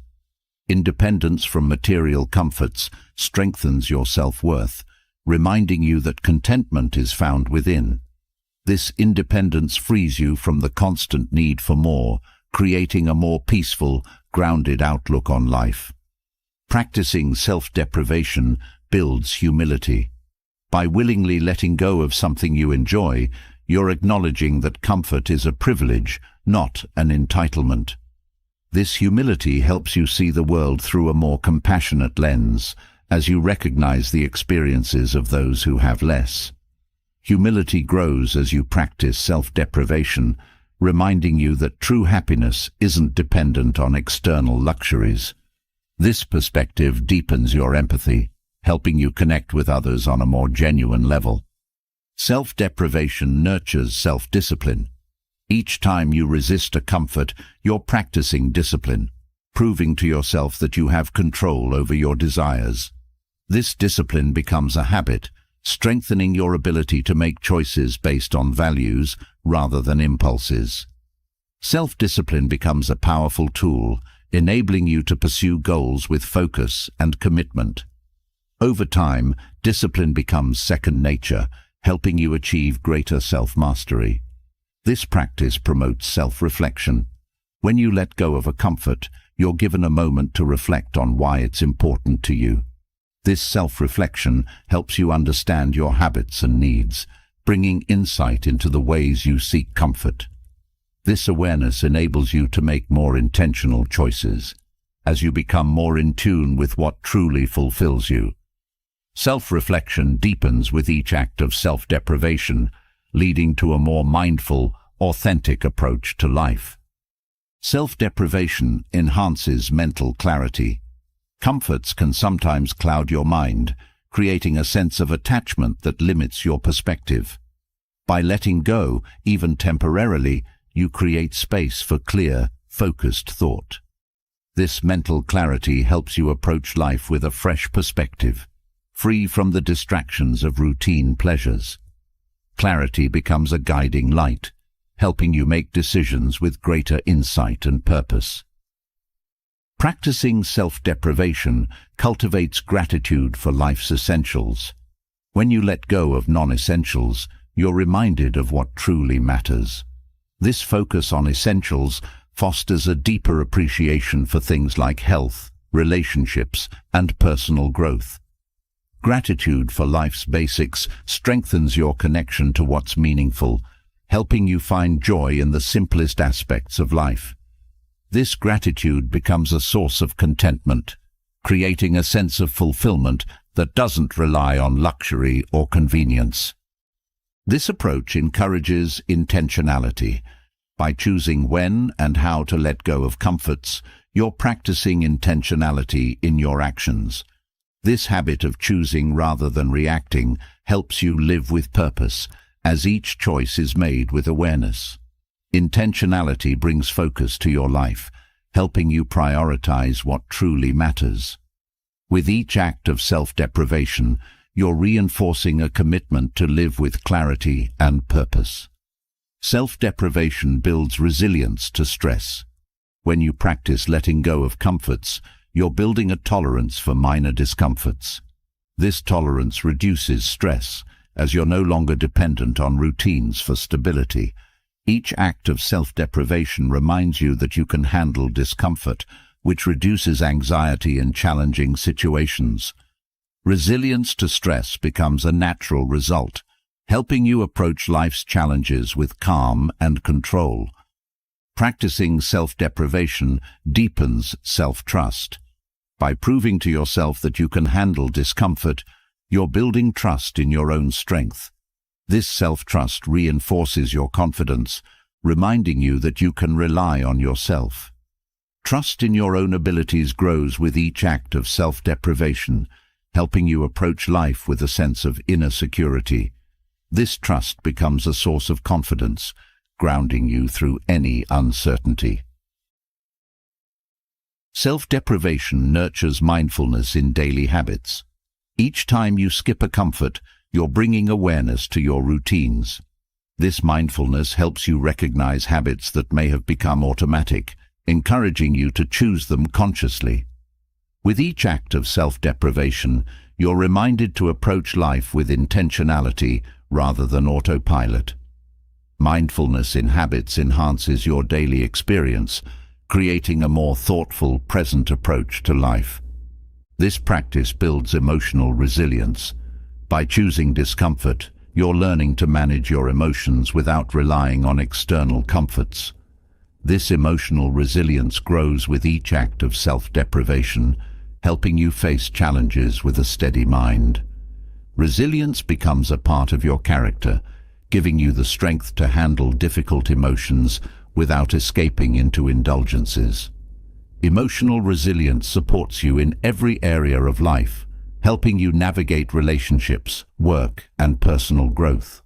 Independence from material comforts strengthens your self-worth, reminding you that contentment is found within. This independence frees you from the constant need for more, creating a more peaceful, grounded outlook on life. Practicing self-deprivation builds humility. By willingly letting go of something you enjoy, you're acknowledging that comfort is a privilege, not an entitlement. This humility helps you see the world through a more compassionate lens, as you recognize the experiences of those who have less. Humility grows as you practice self-deprivation, reminding you that true happiness isn't dependent on external luxuries. This perspective deepens your empathy, helping you connect with others on a more genuine level. Self-deprivation nurtures self-discipline. Each time you resist a comfort, you're practicing discipline, proving to yourself that you have control over your desires. This discipline becomes a habit, strengthening your ability to make choices based on values rather than impulses. Self-discipline becomes a powerful tool, enabling you to pursue goals with focus and commitment. Over time, discipline becomes second nature, helping you achieve greater self-mastery. This practice promotes self-reflection. When you let go of a comfort, you're given a moment to reflect on why it's important to you. This self-reflection helps you understand your habits and needs, bringing insight into the ways you seek comfort. This awareness enables you to make more intentional choices, as you become more in tune with what truly fulfills you. Self-reflection deepens with each act of self-deprivation, leading to a more mindful, authentic approach to life. Self-deprivation enhances mental clarity. Comforts can sometimes cloud your mind, creating a sense of attachment that limits your perspective. By letting go, even temporarily, you create space for clear, focused thought. This mental clarity helps you approach life with a fresh perspective, free from the distractions of routine pleasures. Clarity becomes a guiding light, helping you make decisions with greater insight and purpose. Practicing self-deprivation cultivates gratitude for life's essentials. When you let go of non-essentials, you're reminded of what truly matters. This focus on essentials fosters a deeper appreciation for things like health, relationships, and personal growth. Gratitude for life's basics strengthens your connection to what's meaningful, helping you find joy in the simplest aspects of life. This gratitude becomes a source of contentment, creating a sense of fulfillment that doesn't rely on luxury or convenience. This approach encourages intentionality. By choosing when and how to let go of comforts, you're practicing intentionality in your actions. This habit of choosing rather than reacting helps you live with purpose, as each choice is made with awareness. Intentionality brings focus to your life, helping you prioritize what truly matters. With each act of self-deprivation, you're reinforcing a commitment to live with clarity and purpose. Self-deprivation builds resilience to stress. When you practice letting go of comforts, you're building a tolerance for minor discomforts. This tolerance reduces stress, as you're no longer dependent on routines for stability. Each act of self-deprivation reminds you that you can handle discomfort, which reduces anxiety in challenging situations. Resilience to stress becomes a natural result, helping you approach life's challenges with calm and control. Practicing self-deprivation deepens self-trust. By proving to yourself that you can handle discomfort, you're building trust in your own strength. This self-trust reinforces your confidence, reminding you that you can rely on yourself. Trust in your own abilities grows with each act of self-deprivation, helping you approach life with a sense of inner security. This trust becomes a source of confidence, grounding you through any uncertainty. Self-deprivation nurtures mindfulness in daily habits. Each time you skip a comfort, you're bringing awareness to your routines. This mindfulness helps you recognize habits that may have become automatic, encouraging you to choose them consciously. With each act of self-deprivation, you're reminded to approach life with intentionality rather than autopilot. Mindfulness in habits enhances your daily experience, creating a more thoughtful, present approach to life. This practice builds emotional resilience. By choosing discomfort, you're learning to manage your emotions without relying on external comforts. This emotional resilience grows with each act of self-deprivation, helping you face challenges with a steady mind. Resilience becomes a part of your character, giving you the strength to handle difficult emotions without escaping into indulgences. Emotional resilience supports you in every area of life, helping you navigate relationships, work, and personal growth.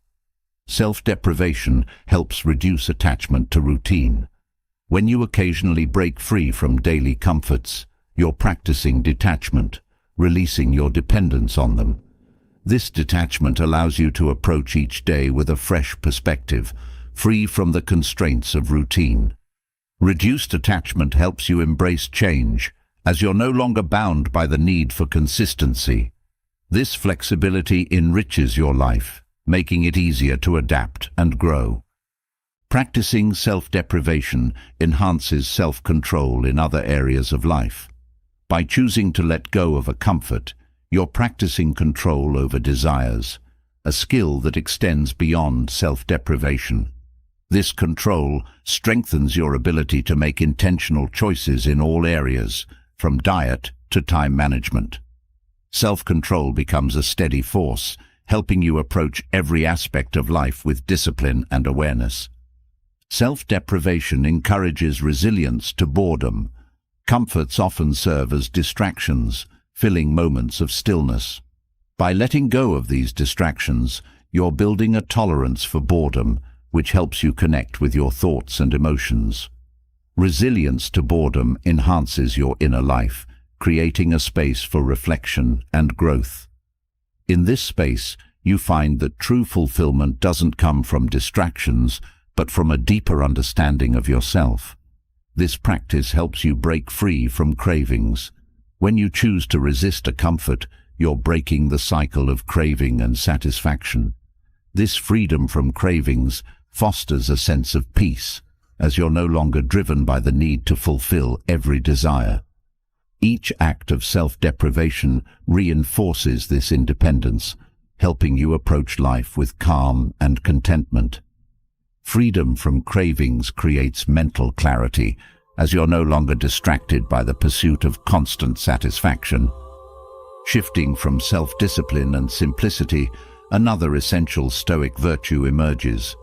Self-deprivation helps reduce attachment to routine. When you occasionally break free from daily comforts, you're practicing detachment, releasing your dependence on them. This detachment allows you to approach each day with a fresh perspective, free from the constraints of routine. Reduced attachment helps you embrace change, as you're no longer bound by the need for consistency. This flexibility enriches your life, making it easier to adapt and grow. Practicing self-deprivation enhances self-control in other areas of life. By choosing to let go of a comfort, you're practicing control over desires, a skill that extends beyond self-deprivation. This control strengthens your ability to make intentional choices in all areas, from diet to time management. Self-control becomes a steady force, helping you approach every aspect of life with discipline and awareness. Self-deprivation encourages resilience to boredom. Comforts often serve as distractions, filling moments of stillness. By letting go of these distractions, you're building a tolerance for boredom, which helps you connect with your thoughts and emotions. Resilience to boredom enhances your inner life, creating a space for reflection and growth. In this space, you find that true fulfillment doesn't come from distractions, but from a deeper understanding of yourself. This practice helps you break free from cravings. When you choose to resist a comfort, you're breaking the cycle of craving and satisfaction. This freedom from cravings fosters a sense of peace, as you're no longer driven by the need to fulfill every desire. Each act of self-deprivation reinforces this independence, helping you approach life with calm and contentment. Freedom from cravings creates mental clarity, as you're no longer distracted by the pursuit of constant satisfaction. Shifting from self-discipline and simplicity, another essential Stoic virtue emerges: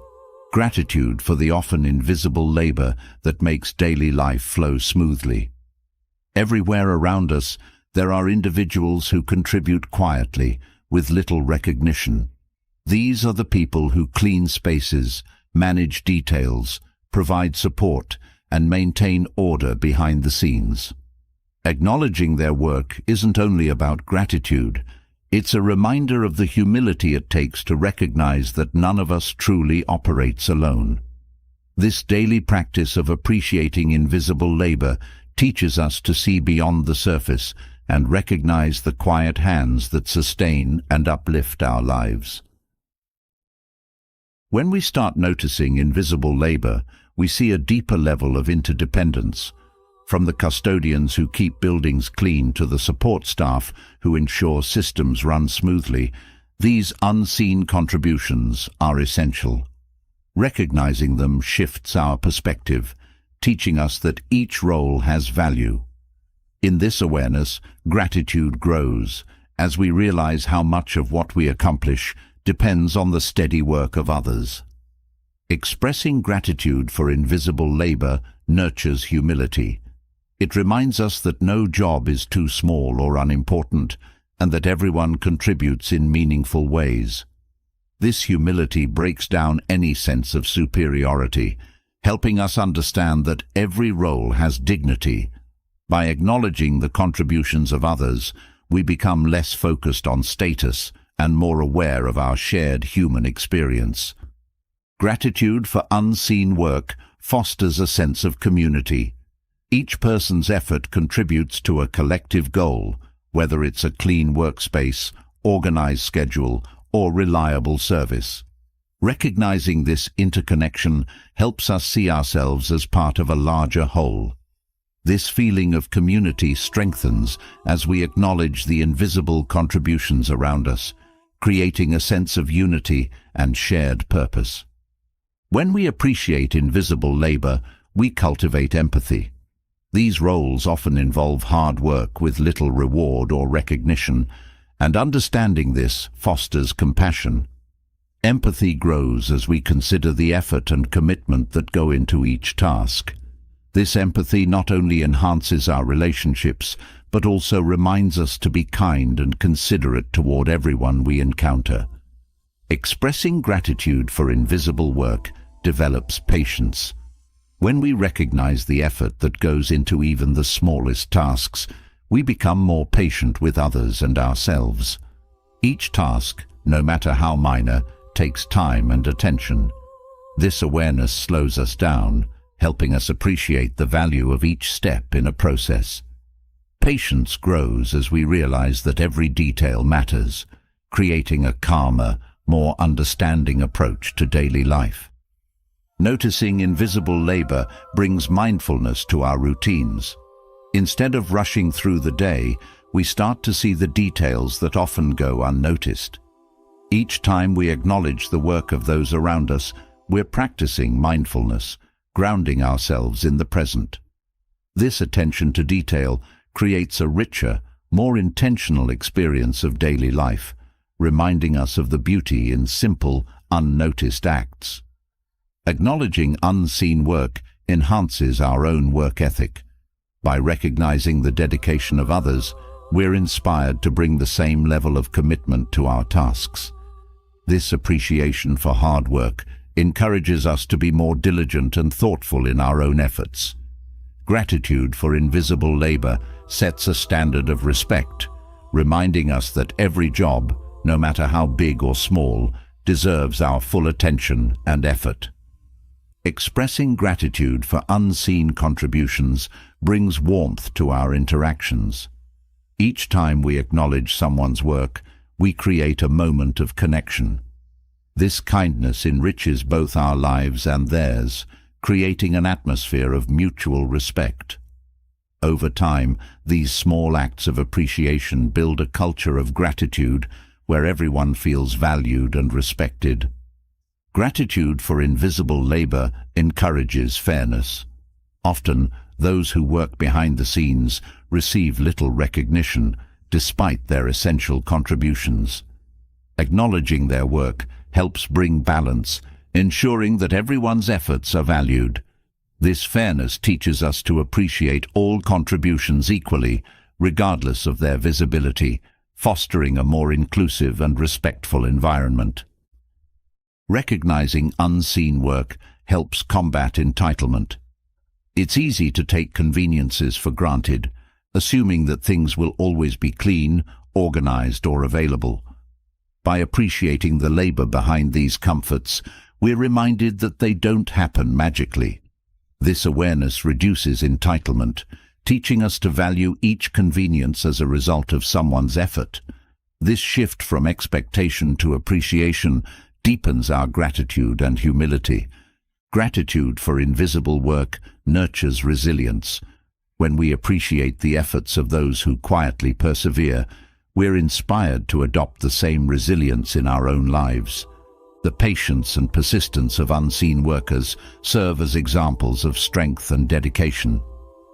gratitude for the often invisible labor that makes daily life flow smoothly. Everywhere around us, there are individuals who contribute quietly, with little recognition. These are the people who clean spaces, manage details, provide support, and maintain order behind the scenes. Acknowledging their work isn't only about gratitude, it's a reminder of the humility it takes to recognize that none of us truly operates alone. This daily practice of appreciating invisible labor teaches us to see beyond the surface and recognize the quiet hands that sustain and uplift our lives. When we start noticing invisible labor, we see a deeper level of interdependence. From the custodians who keep buildings clean to the support staff who ensure systems run smoothly, these unseen contributions are essential. Recognizing them shifts our perspective, teaching us that each role has value. In this awareness, gratitude grows, as we realize how much of what we accomplish depends on the steady work of others. Expressing gratitude for invisible labor nurtures humility. It reminds us that no job is too small or unimportant, and that everyone contributes in meaningful ways. This humility breaks down any sense of superiority, helping us understand that every role has dignity. By acknowledging the contributions of others, we become less focused on status and more aware of our shared human experience. Gratitude for unseen work fosters a sense of community. Each person's effort contributes to a collective goal, whether it's a clean workspace, organized schedule, or reliable service. Recognizing this interconnection helps us see ourselves as part of a larger whole. This feeling of community strengthens as we acknowledge the invisible contributions around us, creating a sense of unity and shared purpose. When we appreciate invisible labor, we cultivate empathy. These roles often involve hard work with little reward or recognition, and understanding this fosters compassion. Empathy grows as we consider the effort and commitment that go into each task. This empathy not only enhances our relationships, but also reminds us to be kind and considerate toward everyone we encounter. Expressing gratitude for invisible work develops patience. When we recognize the effort that goes into even the smallest tasks, we become more patient with others and ourselves. Each task, no matter how minor, takes time and attention. This awareness slows us down, helping us appreciate the value of each step in a process. Patience grows as we realize that every detail matters, creating a calmer, more understanding approach to daily life. Noticing invisible labor brings mindfulness to our routines. Instead of rushing through the day, we start to see the details that often go unnoticed. Each time we acknowledge the work of those around us, we're practicing mindfulness, grounding ourselves in the present. This attention to detail creates a richer, more intentional experience of daily life, reminding us of the beauty in simple, unnoticed acts. Acknowledging unseen work enhances our own work ethic. By recognizing the dedication of others, we're inspired to bring the same level of commitment to our tasks. This appreciation for hard work encourages us to be more diligent and thoughtful in our own efforts. Gratitude for invisible labor sets a standard of respect, reminding us that every job, no matter how big or small, deserves our full attention and effort. Expressing gratitude for unseen contributions brings warmth to our interactions. Each time we acknowledge someone's work, we create a moment of connection. This kindness enriches both our lives and theirs, creating an atmosphere of mutual respect. Over time, these small acts of appreciation build a culture of gratitude where everyone feels valued and respected. Gratitude for invisible labor encourages fairness. Often, those who work behind the scenes receive little recognition despite their essential contributions. Acknowledging their work helps bring balance, ensuring that everyone's efforts are valued. This fairness teaches us to appreciate all contributions equally, regardless of their visibility, fostering a more inclusive and respectful environment. Recognizing unseen work helps combat entitlement. It's easy to take conveniences for granted, assuming that things will always be clean, organized, or available. By appreciating the labor behind these comforts, we're reminded that they don't happen magically. This awareness reduces entitlement, teaching us to value each convenience as a result of someone's effort. This shift from expectation to appreciation deepens our gratitude and humility. Gratitude for invisible work nurtures resilience. When we appreciate the efforts of those who quietly persevere, we're inspired to adopt the same resilience in our own lives. The patience and persistence of unseen workers serve as examples of strength and dedication.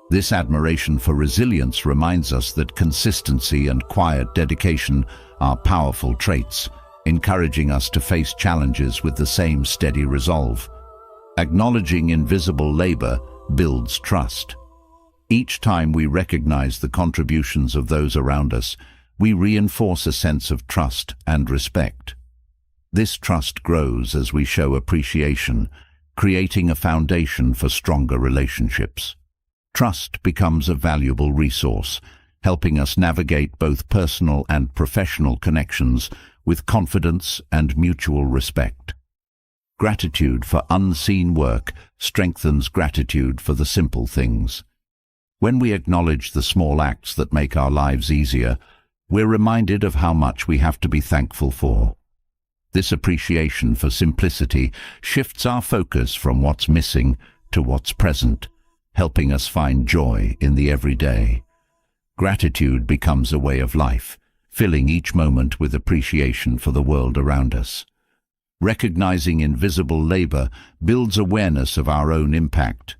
This admiration for resilience reminds us that consistency and quiet dedication are powerful traits, encouraging us to face challenges with the same steady resolve. Acknowledging invisible labor builds trust. Each time we recognize the contributions of those around us, we reinforce a sense of trust and respect. This trust grows as we show appreciation, creating a foundation for stronger relationships. Trust becomes a valuable resource, helping us navigate both personal and professional connections with confidence and mutual respect. Gratitude for unseen work strengthens gratitude for the simple things. When we acknowledge the small acts that make our lives easier, we're reminded of how much we have to be thankful for. This appreciation for simplicity shifts our focus from what's missing to what's present, helping us find joy in the everyday. Gratitude becomes a way of life, filling each moment with appreciation for the world around us. Recognizing invisible labor builds awareness of our own impact.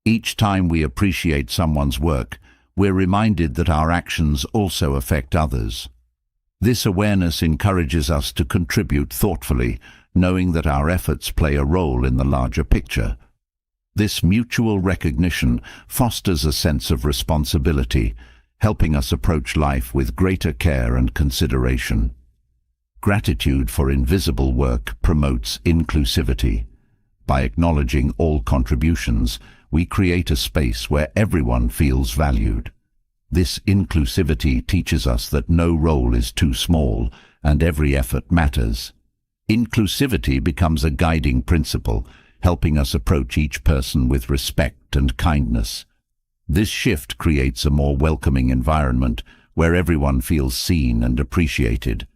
Each time we appreciate someone's work, we're reminded that our actions also affect others. This awareness encourages us to contribute thoughtfully, knowing that our efforts play a role in the larger picture. This mutual recognition fosters a sense of responsibility, helping us approach life with greater care and consideration. Gratitude for invisible work promotes inclusivity. By acknowledging all contributions, we create a space where everyone feels valued. This inclusivity teaches us that no role is too small and every effort matters. Inclusivity becomes a guiding principle, helping us approach each person with respect and kindness. This shift creates a more welcoming environment where everyone feels seen and appreciated.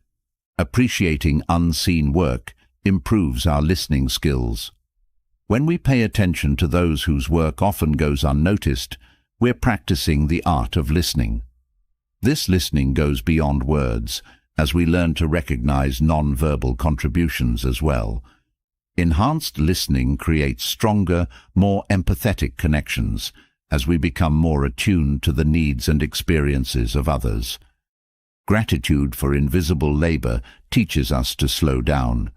Appreciating unseen work improves our listening skills. When we pay attention to those whose work often goes unnoticed, we're practicing the art of listening. This listening goes beyond words, as we learn to recognize non-verbal contributions as well. Enhanced listening creates stronger, more empathetic connections, as we become more attuned to the needs and experiences of others. Gratitude for invisible labor teaches us to slow down.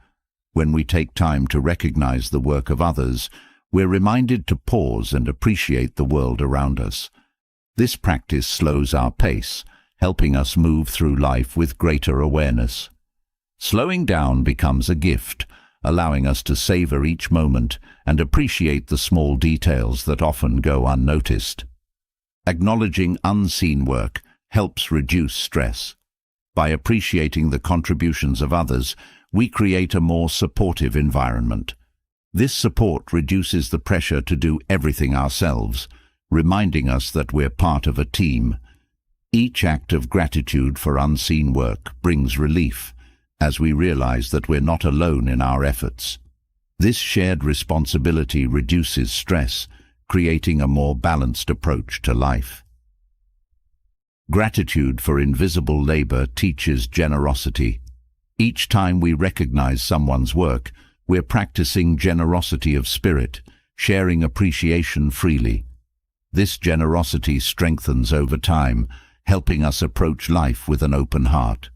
When we take time to recognize the work of others, we're reminded to pause and appreciate the world around us. This practice slows our pace, helping us move through life with greater awareness. Slowing down becomes a gift, allowing us to savor each moment and appreciate the small details that often go unnoticed. Acknowledging unseen work helps reduce stress. By appreciating the contributions of others, we create a more supportive environment. This support reduces the pressure to do everything ourselves, reminding us that we're part of a team. Each act of gratitude for unseen work brings relief, as we realize that we're not alone in our efforts. This shared responsibility reduces stress, creating a more balanced approach to life. Gratitude for invisible labor teaches generosity. Each time we recognize someone's work, we're practicing generosity of spirit, sharing appreciation freely. This generosity strengthens over time, helping us approach life with an open heart.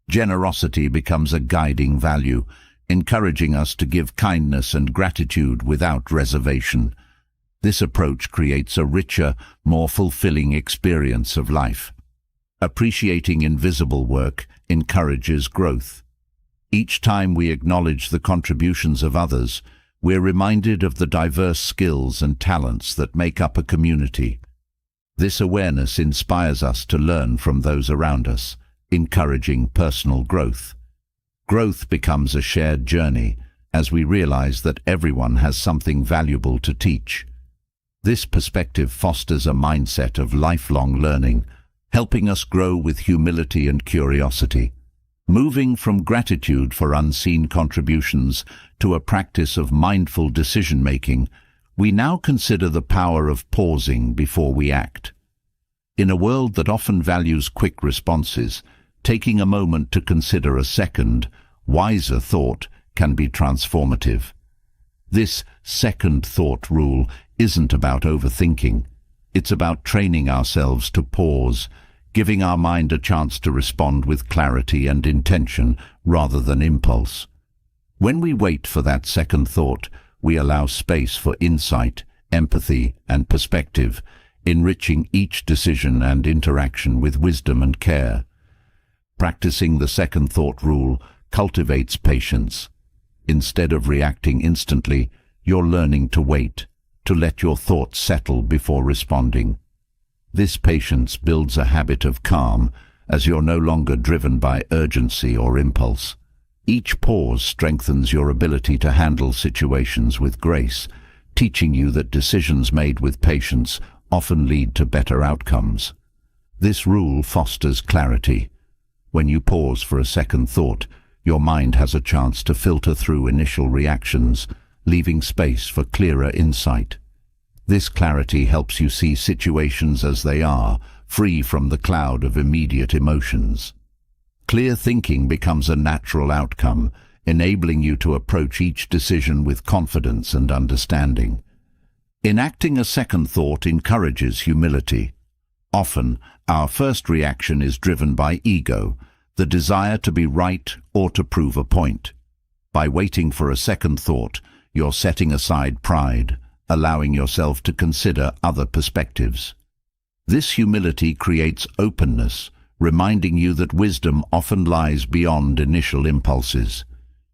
Generosity becomes a guiding value, encouraging us to give kindness and gratitude without reservation. This approach creates a richer, more fulfilling experience of life. Appreciating invisible work encourages growth. Each time we acknowledge the contributions of others, we're reminded of the diverse skills and talents that make up a community. This awareness inspires us to learn from those around us, encouraging personal growth. Growth becomes a shared journey as we realize that everyone has something valuable to teach. This perspective fosters a mindset of lifelong learning, helping us grow with humility and curiosity. Moving from gratitude for unseen contributions to a practice of mindful decision-making, we now consider the power of pausing before we act. In a world that often values quick responses, taking a moment to consider a second, wiser thought can be transformative. This second thought rule isn't about overthinking. It's about training ourselves to pause, giving our mind a chance to respond with clarity and intention rather than impulse. When we wait for that second thought, we allow space for insight, empathy, and perspective, enriching each decision and interaction with wisdom and care. Practicing the second thought rule cultivates patience. Instead of reacting instantly, you're learning to wait, to let your thoughts settle before responding. This patience builds a habit of calm, as you're no longer driven by urgency or impulse. Each pause strengthens your ability to handle situations with grace, teaching you that decisions made with patience often lead to better outcomes. This rule fosters clarity. When you pause for a second thought, your mind has a chance to filter through initial reactions, leaving space for clearer insight. This clarity helps you see situations as they are, free from the cloud of immediate emotions. Clear thinking becomes a natural outcome, enabling you to approach each decision with confidence and understanding. Enacting a second thought encourages humility. Often, our first reaction is driven by ego, the desire to be right or to prove a point. By waiting for a second thought, you're setting aside pride, allowing yourself to consider other perspectives. This humility creates openness, reminding you that wisdom often lies beyond initial impulses.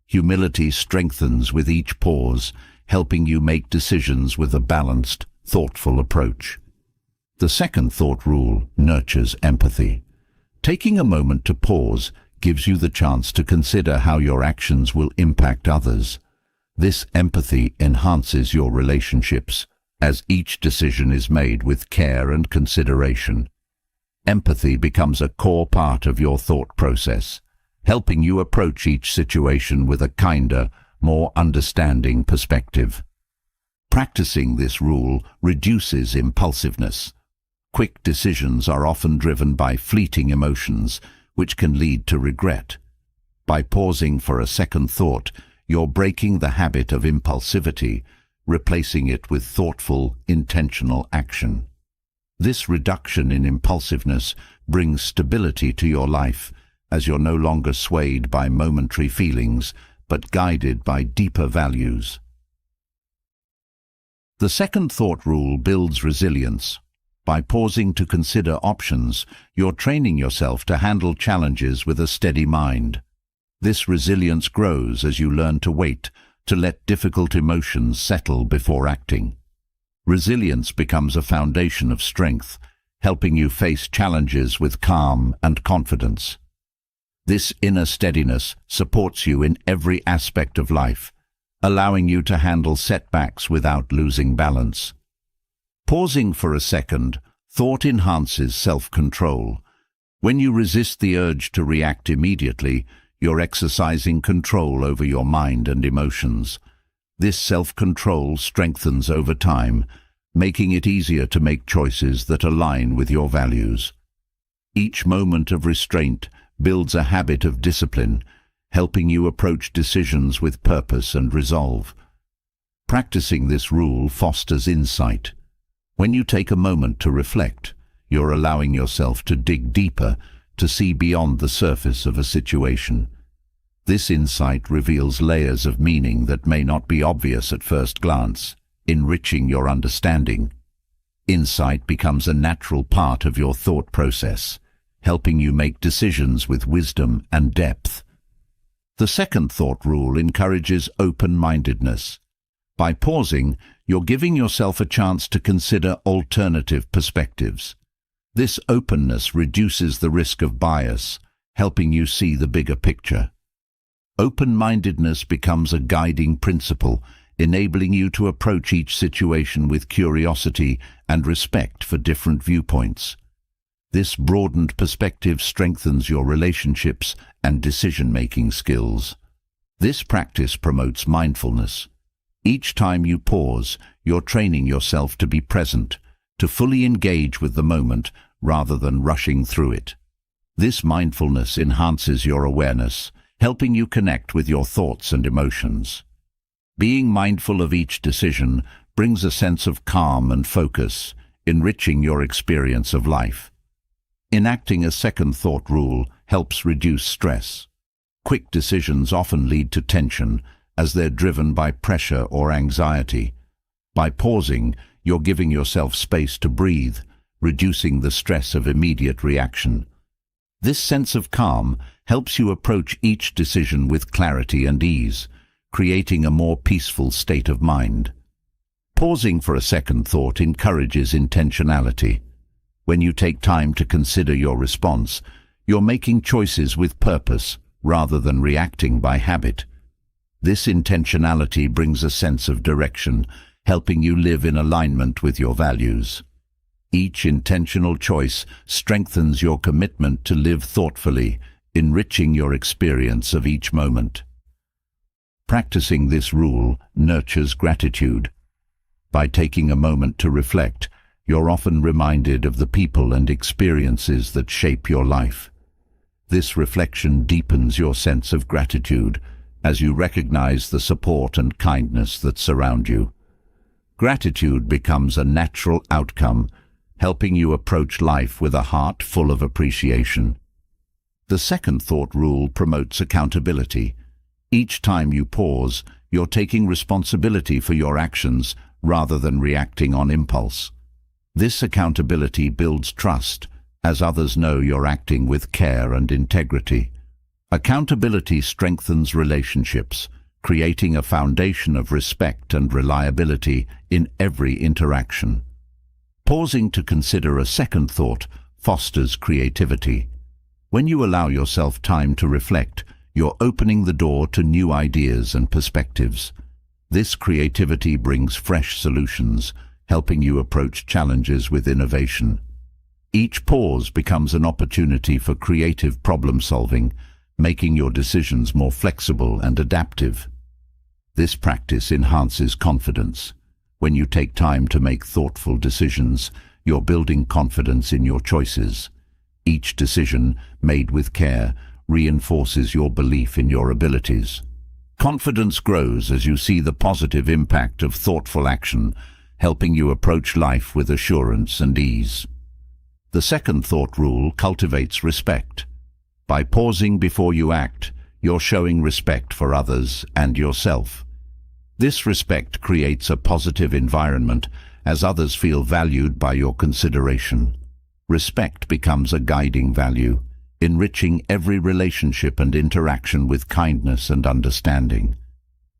Humility strengthens with each pause, helping you make decisions with a balanced, thoughtful approach. The second thought rule nurtures empathy. Taking a moment to pause gives you the chance to consider how your actions will impact others. This empathy enhances your relationships, as each decision is made with care and consideration. Empathy becomes a core part of your thought process, helping you approach each situation with a kinder, more understanding perspective. Practicing this rule reduces impulsiveness. Quick decisions are often driven by fleeting emotions, which can lead to regret. By pausing for a second thought, you're breaking the habit of impulsivity, replacing it with thoughtful, intentional action. This reduction in impulsiveness brings stability to your life, as you're no longer swayed by momentary feelings, but guided by deeper values. The second thought rule builds resilience. By pausing to consider options, you're training yourself to handle challenges with a steady mind. This resilience grows as you learn to wait, to let difficult emotions settle before acting. Resilience becomes a foundation of strength, helping you face challenges with calm and confidence. This inner steadiness supports you in every aspect of life, allowing you to handle setbacks without losing balance. Pausing for a second, thought enhances self-control. When you resist the urge to react immediately, you're exercising control over your mind and emotions. This self-control strengthens over time, making it easier to make choices that align with your values. Each moment of restraint builds a habit of discipline, helping you approach decisions with purpose and resolve. Practicing this rule fosters insight. When you take a moment to reflect, you're allowing yourself to dig deeper, to see beyond the surface of a situation. This insight reveals layers of meaning that may not be obvious at first glance, enriching your understanding. Insight becomes a natural part of your thought process, helping you make decisions with wisdom and depth. The second thought rule encourages open-mindedness. By pausing, you're giving yourself a chance to consider alternative perspectives. This openness reduces the risk of bias, helping you see the bigger picture. Open-mindedness becomes a guiding principle, enabling you to approach each situation with curiosity and respect for different viewpoints. This broadened perspective strengthens your relationships and decision-making skills. This practice promotes mindfulness. Each time you pause, you're training yourself to be present, to fully engage with the moment rather than rushing through it. This mindfulness enhances your awareness, helping you connect with your thoughts and emotions. Being mindful of each decision brings a sense of calm and focus, enriching your experience of life. Enacting a second thought rule helps reduce stress. Quick decisions often lead to tension, as they're driven by pressure or anxiety. By pausing, you're giving yourself space to breathe, reducing the stress of immediate reaction. This sense of calm helps you approach each decision with clarity and ease, creating a more peaceful state of mind. Pausing for a second thought encourages intentionality. When you take time to consider your response, you're making choices with purpose rather than reacting by habit. This intentionality brings a sense of direction, helping you live in alignment with your values. Each intentional choice strengthens your commitment to live thoughtfully, enriching your experience of each moment. Practicing this rule nurtures gratitude. By taking a moment to reflect, you're often reminded of the people and experiences that shape your life. This reflection deepens your sense of gratitude as you recognize the support and kindness that surround you. Gratitude becomes a natural outcome, helping you approach life with a heart full of appreciation. The second thought rule promotes accountability. Each time you pause, you're taking responsibility for your actions rather than reacting on impulse. This accountability builds trust, as others know you're acting with care and integrity. Accountability strengthens relationships, creating a foundation of respect and reliability in every interaction. Pausing to consider a second thought fosters creativity. When you allow yourself time to reflect, you're opening the door to new ideas and perspectives. This creativity brings fresh solutions, helping you approach challenges with innovation. Each pause becomes an opportunity for creative problem-solving, making your decisions more flexible and adaptive. This practice enhances confidence. When you take time to make thoughtful decisions, you're building confidence in your choices. Each decision, made with care, reinforces your belief in your abilities. Confidence grows as you see the positive impact of thoughtful action, helping you approach life with assurance and ease. The second thought rule cultivates respect. By pausing before you act, you're showing respect for others and yourself. This respect creates a positive environment as others feel valued by your consideration. Respect becomes a guiding value, enriching every relationship and interaction with kindness and understanding.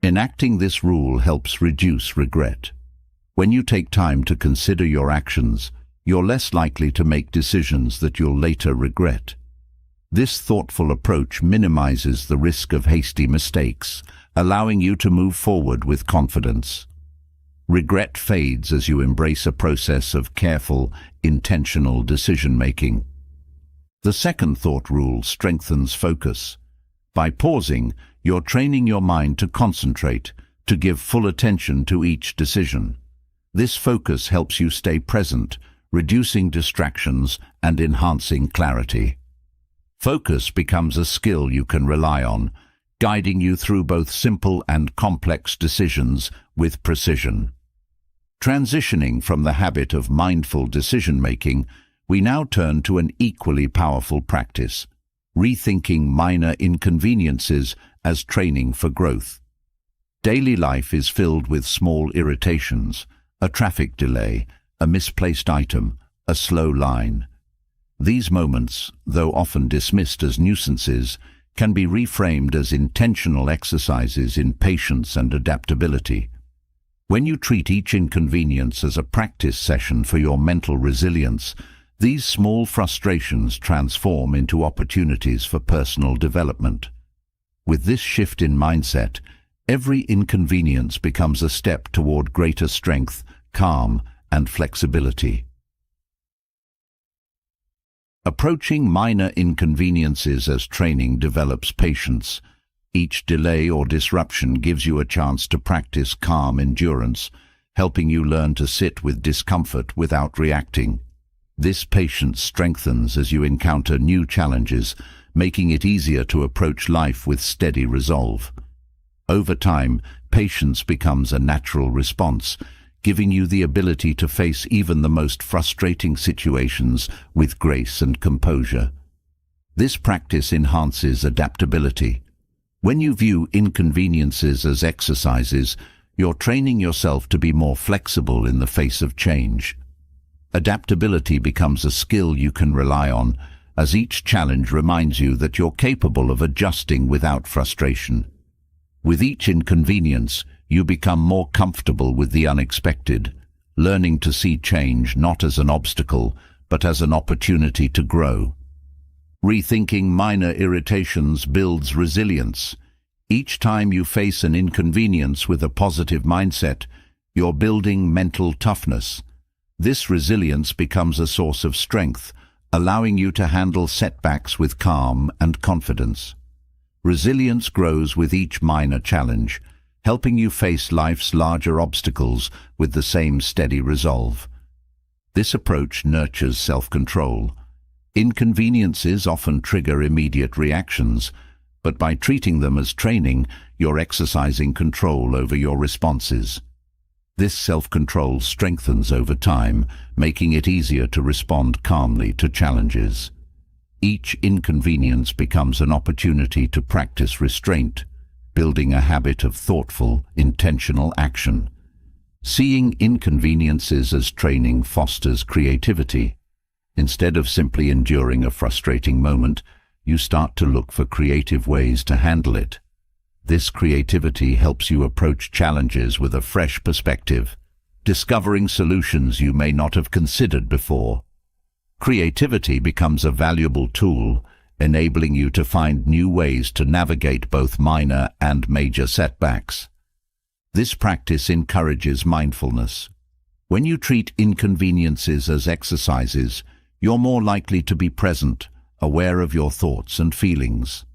Enacting this rule helps reduce regret. When you take time to consider your actions, you're less likely to make decisions that you'll later regret. This thoughtful approach minimizes the risk of hasty mistakes, allowing you to move forward with confidence. Regret fades as you embrace a process of careful, intentional decision-making. The second thought rule strengthens focus. By pausing, you're training your mind to concentrate, to give full attention to each decision. This focus helps you stay present, reducing distractions and enhancing clarity. Focus becomes a skill you can rely on, guiding you through both simple and complex decisions with precision. Transitioning from the habit of mindful decision-making, we now turn to an equally powerful practice: rethinking minor inconveniences as training for growth. Daily life is filled with small irritations: a traffic delay, a misplaced item, a slow line. These moments, though often dismissed as nuisances, can be reframed as intentional exercises in patience and adaptability. When you treat each inconvenience as a practice session for your mental resilience, these small frustrations transform into opportunities for personal development. With this shift in mindset, every inconvenience becomes a step toward greater strength, calm, and flexibility. Approaching minor inconveniences as training develops patience. Each delay or disruption gives you a chance to practice calm endurance, helping you learn to sit with discomfort without reacting. This patience strengthens as you encounter new challenges, making it easier to approach life with steady resolve. Over time, patience becomes a natural response, giving you the ability to face even the most frustrating situations with grace and composure. This practice enhances adaptability. When you view inconveniences as exercises, you're training yourself to be more flexible in the face of change. Adaptability becomes a skill you can rely on, as each challenge reminds you that you're capable of adjusting without frustration. With each inconvenience, you become more comfortable with the unexpected, learning to see change not as an obstacle, but as an opportunity to grow. Rethinking minor irritations builds resilience. Each time you face an inconvenience with a positive mindset, you're building mental toughness. This resilience becomes a source of strength, allowing you to handle setbacks with calm and confidence. Resilience grows with each minor challenge, helping you face life's larger obstacles with the same steady resolve. This approach nurtures self-control. Inconveniences often trigger immediate reactions, but by treating them as training, you're exercising control over your responses. This self-control strengthens over time, making it easier to respond calmly to challenges. Each inconvenience becomes an opportunity to practice restraint, building a habit of thoughtful, intentional action. Seeing inconveniences as training fosters creativity. Instead of simply enduring a frustrating moment, you start to look for creative ways to handle it. This creativity helps you approach challenges with a fresh perspective, discovering solutions you may not have considered before. Creativity becomes a valuable tool, enabling you to find new ways to navigate both minor and major setbacks. This practice encourages mindfulness. When you treat inconveniences as exercises, you're more likely to be present, aware of your thoughts and feelings.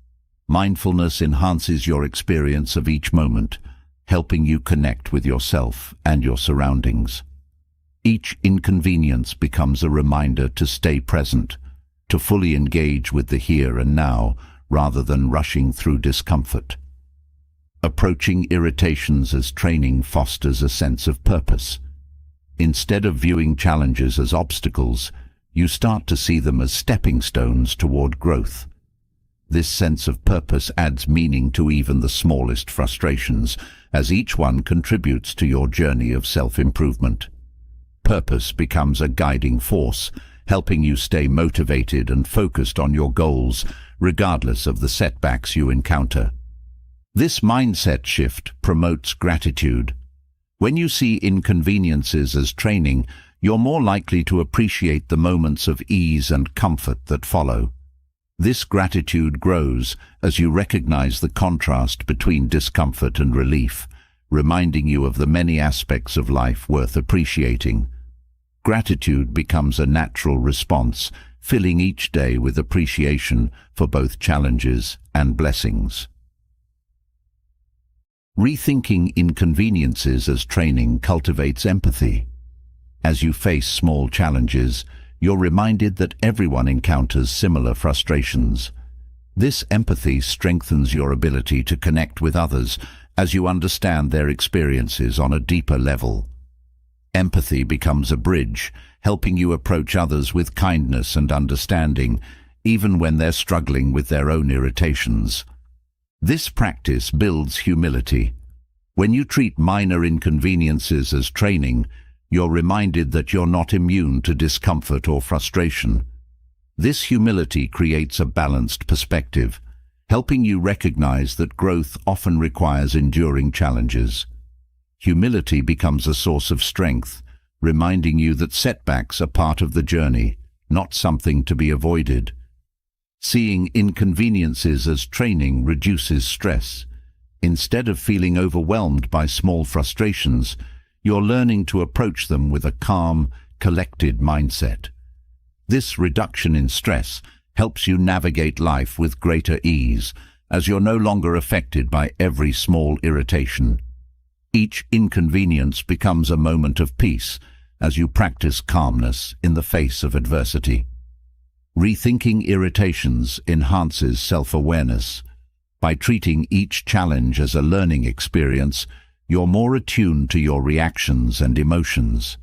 Mindfulness enhances your experience of each moment, helping you connect with yourself and your surroundings. Each inconvenience becomes a reminder to stay present, to fully engage with the here and now, rather than rushing through discomfort. Approaching irritations as training fosters a sense of purpose. Instead of viewing challenges as obstacles, you start to see them as stepping stones toward growth. This sense of purpose adds meaning to even the smallest frustrations, as each one contributes to your journey of self-improvement. Purpose becomes a guiding force, helping you stay motivated and focused on your goals, regardless of the setbacks you encounter. This mindset shift promotes gratitude. When you see inconveniences as training, you're more likely to appreciate the moments of ease and comfort that follow. This gratitude grows as you recognize the contrast between discomfort and relief, reminding you of the many aspects of life worth appreciating. Gratitude becomes a natural response, filling each day with appreciation for both challenges and blessings. Rethinking inconveniences as training cultivates empathy. As you face small challenges, you're reminded that everyone encounters similar frustrations. This empathy strengthens your ability to connect with others as you understand their experiences on a deeper level. Empathy becomes a bridge, helping you approach others with kindness and understanding, even when they're struggling with their own irritations. This practice builds humility. When you treat minor inconveniences as training, you're reminded that you're not immune to discomfort or frustration. This humility creates a balanced perspective, helping you recognize that growth often requires enduring challenges. Humility becomes a source of strength, reminding you that setbacks are part of the journey, not something to be avoided. Seeing inconveniences as training reduces stress. Instead of feeling overwhelmed by small frustrations, you're learning to approach them with a calm, collected mindset. This reduction in stress helps you navigate life with greater ease, as you're no longer affected by every small irritation. Each inconvenience becomes a moment of peace as you practice calmness in the face of adversity. Rethinking irritations enhances self-awareness. By treating each challenge as a learning experience, you're more attuned to your reactions and emotions.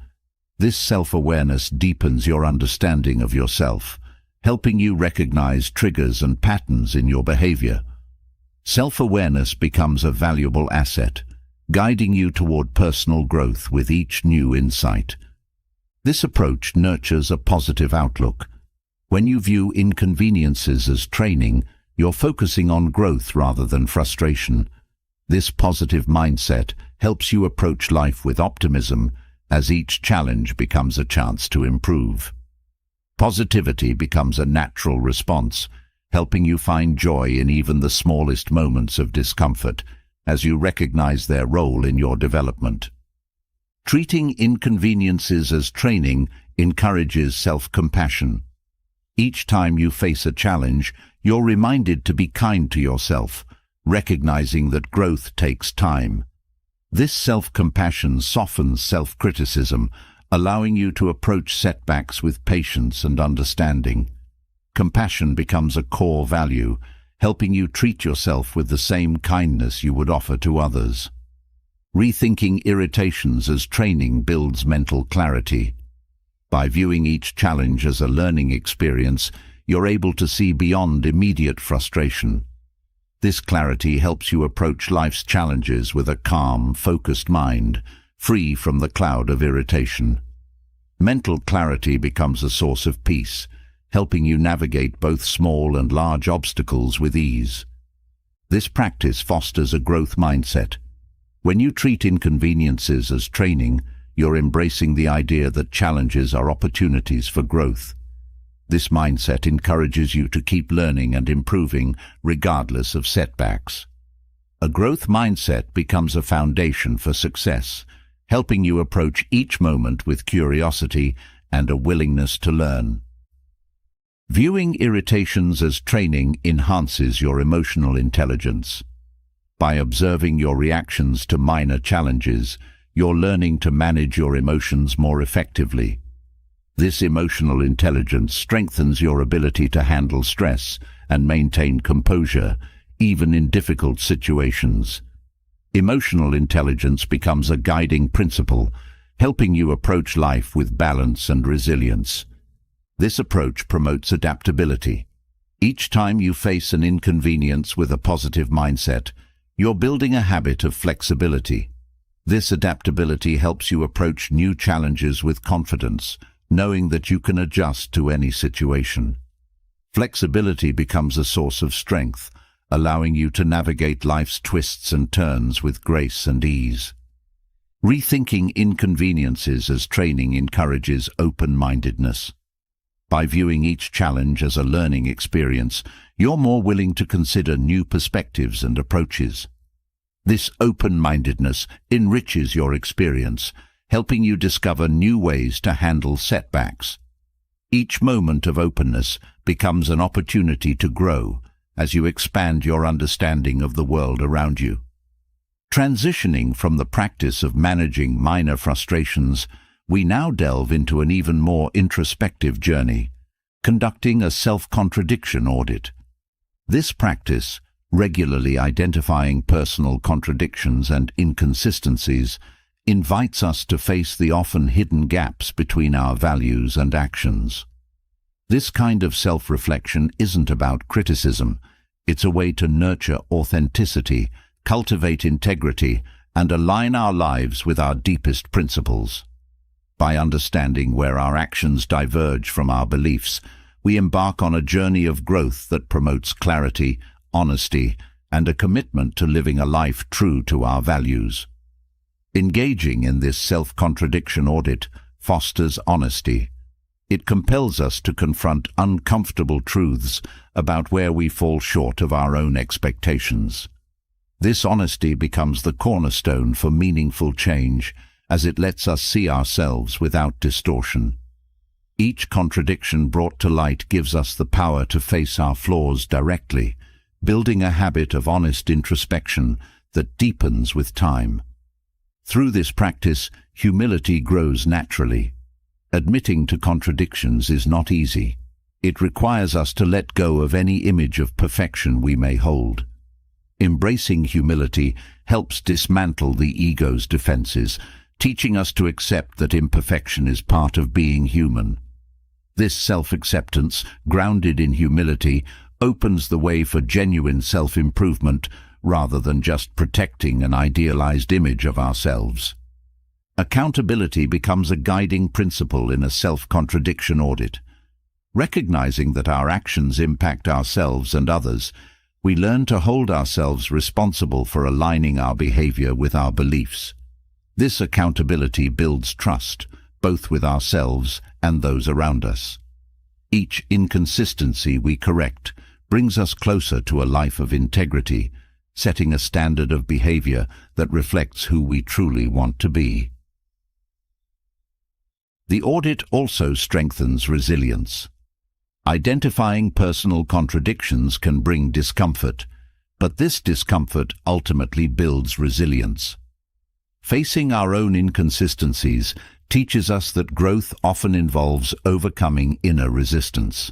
This self-awareness deepens your understanding of yourself, helping you recognize triggers and patterns in your behavior. Self-awareness becomes a valuable asset, guiding you toward personal growth with each new insight. This approach nurtures a positive outlook. When you view inconveniences as training, you're focusing on growth rather than frustration. This positive mindset helps you approach life with optimism, as each challenge becomes a chance to improve. Positivity becomes a natural response, helping you find joy in even the smallest moments of discomfort, as you recognize their role in your development. Treating inconveniences as training encourages self-compassion. Each time you face a challenge, you're reminded to be kind to yourself, recognizing that growth takes time. This self-compassion softens self-criticism, allowing you to approach setbacks with patience and understanding. Compassion becomes a core value, helping you treat yourself with the same kindness you would offer to others. Rethinking irritations as training builds mental clarity. By viewing each challenge as a learning experience, you're able to see beyond immediate frustration. This clarity helps you approach life's challenges with a calm, focused mind, free from the cloud of irritation. Mental clarity becomes a source of peace, helping you navigate both small and large obstacles with ease. This practice fosters a growth mindset. When you treat inconveniences as training, you're embracing the idea that challenges are opportunities for growth. This mindset encourages you to keep learning and improving regardless of setbacks. A growth mindset becomes a foundation for success, helping you approach each moment with curiosity and a willingness to learn. Viewing irritations as training enhances your emotional intelligence. By observing your reactions to minor challenges, you're learning to manage your emotions more effectively. This emotional intelligence strengthens your ability to handle stress and maintain composure, even in difficult situations. Emotional intelligence becomes a guiding principle, helping you approach life with balance and resilience. This approach promotes adaptability. Each time you face an inconvenience with a positive mindset, you're building a habit of flexibility. This adaptability helps you approach new challenges with confidence, knowing that you can adjust to any situation. Flexibility becomes a source of strength, allowing you to navigate life's twists and turns with grace and ease. Rethinking inconveniences as training encourages open-mindedness. By viewing each challenge as a learning experience, you're more willing to consider new perspectives and approaches. This open-mindedness enriches your experience, helping you discover new ways to handle setbacks. Each moment of openness becomes an opportunity to grow as you expand your understanding of the world around you. Transitioning from the practice of managing minor frustrations, we now delve into an even more introspective journey, conducting a self-contradiction audit. This practice, regularly identifying personal contradictions and inconsistencies, invites us to face the often hidden gaps between our values and actions. This kind of self-reflection isn't about criticism. It's a way to nurture authenticity, cultivate integrity, and align our lives with our deepest principles. By understanding where our actions diverge from our beliefs, we embark on a journey of growth that promotes clarity, honesty, and a commitment to living a life true to our values. Engaging in this self-contradiction audit fosters honesty. It compels us to confront uncomfortable truths about where we fall short of our own expectations. This honesty becomes the cornerstone for meaningful change, as it lets us see ourselves without distortion. Each contradiction brought to light gives us the power to face our flaws directly, building a habit of honest introspection that deepens with time. Through this practice, humility grows naturally. Admitting to contradictions is not easy. It requires us to let go of any image of perfection we may hold. Embracing humility helps dismantle the ego's defenses, teaching us to accept that imperfection is part of being human. This self-acceptance, grounded in humility, opens the way for genuine self-improvement rather than just protecting an idealized image of ourselves. Accountability becomes a guiding principle in a self-contradiction audit. Recognizing that our actions impact ourselves and others, we learn to hold ourselves responsible for aligning our behavior with our beliefs. This accountability builds trust, both with ourselves and those around us. Each inconsistency we correct brings us closer to a life of integrity, setting a standard of behavior that reflects who we truly want to be. The audit also strengthens resilience. Identifying personal contradictions can bring discomfort, but this discomfort ultimately builds resilience. Facing our own inconsistencies teaches us that growth often involves overcoming inner resistance.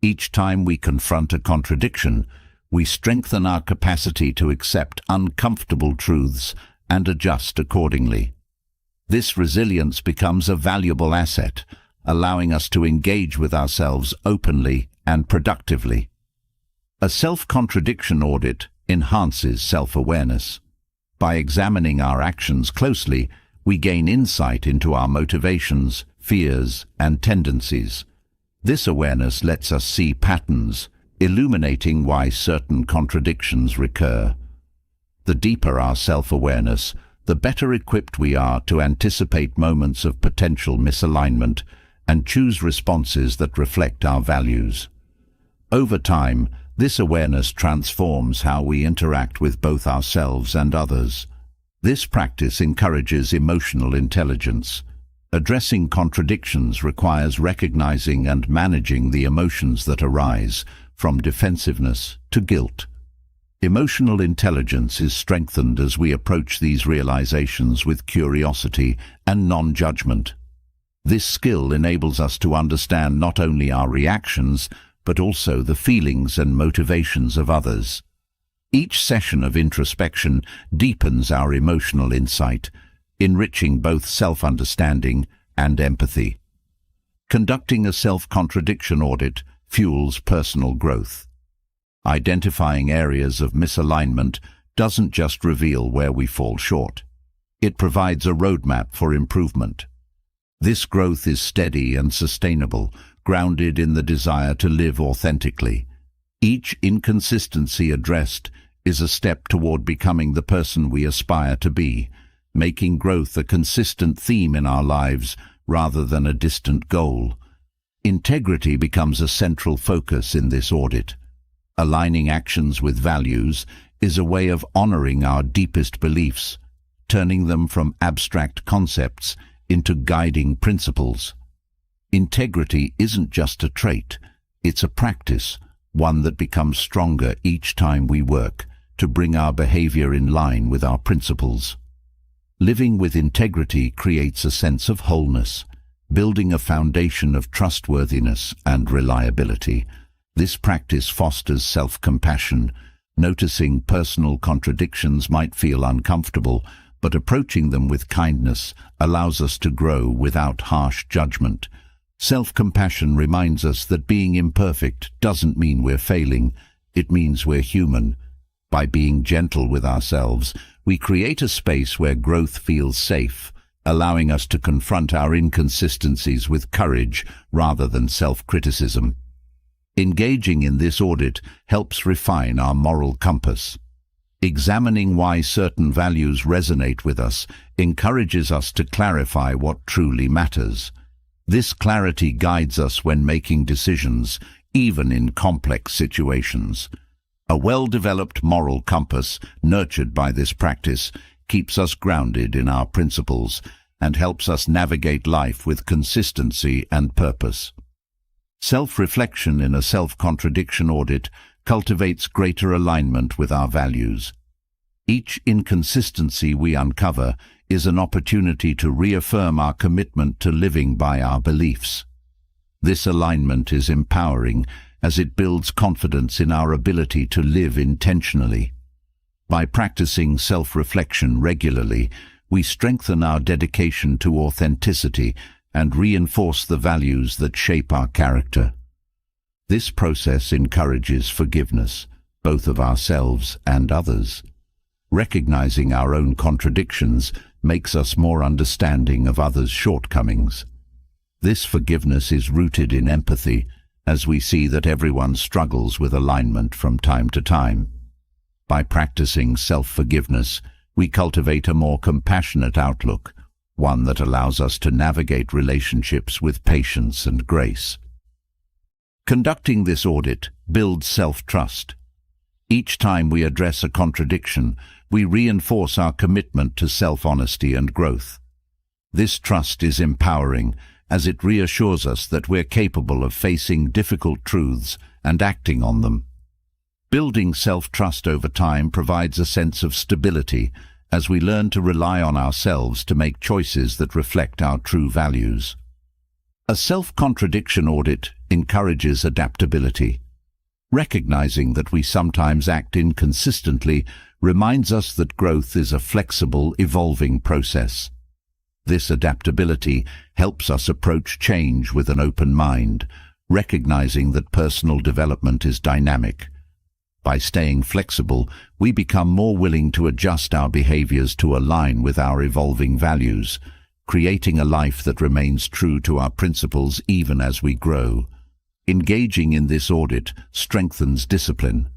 Each time we confront a contradiction, we strengthen our capacity to accept uncomfortable truths and adjust accordingly. This resilience becomes a valuable asset, allowing us to engage with ourselves openly and productively. A self-contradiction audit enhances self-awareness. By examining our actions closely, we gain insight into our motivations, fears, and tendencies. This awareness lets us see patterns, illuminating why certain contradictions recur. The deeper our self-awareness, the better equipped we are to anticipate moments of potential misalignment and choose responses that reflect our values. Over time, this awareness transforms how we interact with both ourselves and others. This practice encourages emotional intelligence. Addressing contradictions requires recognizing and managing the emotions that arise, from defensiveness to guilt. Emotional intelligence is strengthened as we approach these realizations with curiosity and non-judgment. This skill enables us to understand not only our reactions, but also the feelings and motivations of others. Each session of introspection deepens our emotional insight, enriching both self-understanding and empathy. Conducting a self-contradiction audit fuels personal growth. Identifying areas of misalignment doesn't just reveal where we fall short. It provides a roadmap for improvement. This growth is steady and sustainable, grounded in the desire to live authentically. Each inconsistency addressed is a step toward becoming the person we aspire to be, making growth a consistent theme in our lives rather than a distant goal. Integrity becomes a central focus in this audit. Aligning actions with values is a way of honoring our deepest beliefs, turning them from abstract concepts into guiding principles. Integrity isn't just a trait, it's a practice, one that becomes stronger each time we work to bring our behavior in line with our principles. Living with integrity creates a sense of wholeness, building a foundation of trustworthiness and reliability. This practice fosters self-compassion. Noticing personal contradictions might feel uncomfortable, but approaching them with kindness allows us to grow without harsh judgment. Self-compassion reminds us that being imperfect doesn't mean we're failing, it means we're human. By being gentle with ourselves, we create a space where growth feels safe, allowing us to confront our inconsistencies with courage rather than self-criticism. Engaging in this audit helps refine our moral compass. Examining why certain values resonate with us encourages us to clarify what truly matters. This clarity guides us when making decisions, even in complex situations. A well-developed moral compass, nurtured by this practice, keeps us grounded in our principles and helps us navigate life with consistency and purpose. Self-reflection in a self-contradiction audit cultivates greater alignment with our values. Each inconsistency we uncover is an opportunity to reaffirm our commitment to living by our beliefs. This alignment is empowering as it builds confidence in our ability to live intentionally. By practicing self-reflection regularly, we strengthen our dedication to authenticity and reinforce the values that shape our character. This process encourages forgiveness, both of ourselves and others. Recognizing our own contradictions makes us more understanding of others' shortcomings. This forgiveness is rooted in empathy, as we see that everyone struggles with alignment from time to time. By practicing self-forgiveness, we cultivate a more compassionate outlook, one that allows us to navigate relationships with patience and grace. Conducting this audit builds self-trust. Each time we address a contradiction, we reinforce our commitment to self-honesty and growth. This trust is empowering, as it reassures us that we're capable of facing difficult truths and acting on them. Building self-trust over time provides a sense of stability, as we learn to rely on ourselves to make choices that reflect our true values. A self-contradiction audit encourages adaptability. Recognizing that we sometimes act inconsistently reminds us that growth is a flexible, evolving process. This adaptability helps us approach change with an open mind, recognizing that personal development is dynamic. By staying flexible, we become more willing to adjust our behaviors to align with our evolving values, creating a life that remains true to our principles even as we grow. Engaging in this audit strengthens discipline.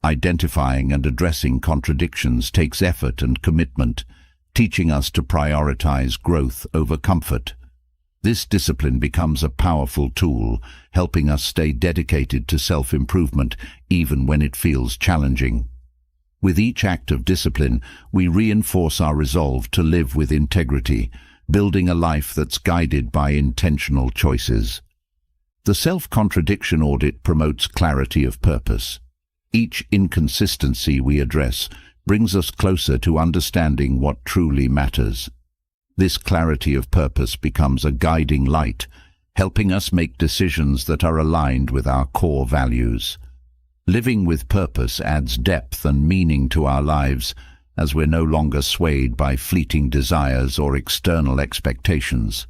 Identifying and addressing contradictions takes effort and commitment, teaching us to prioritize growth over comfort. This discipline becomes a powerful tool, helping us stay dedicated to self-improvement even when it feels challenging. With each act of discipline, we reinforce our resolve to live with integrity, building a life that's guided by intentional choices. The self-contradiction audit promotes clarity of purpose. Each inconsistency we address brings us closer to understanding what truly matters. This clarity of purpose becomes a guiding light, helping us make decisions that are aligned with our core values. Living with purpose adds depth and meaning to our lives, as we're no longer swayed by fleeting desires or external expectations.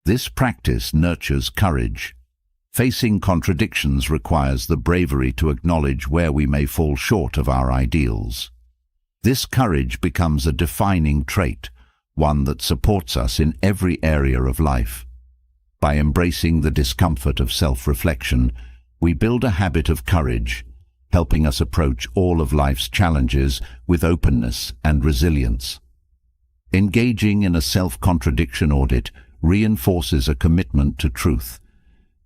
This practice nurtures courage. Facing contradictions requires the bravery to acknowledge where we may fall short of our ideals. This courage becomes a defining trait, one that supports us in every area of life. By embracing the discomfort of self-reflection, we build a habit of courage, helping us approach all of life's challenges with openness and resilience. Engaging in a self-contradiction audit reinforces a commitment to truth.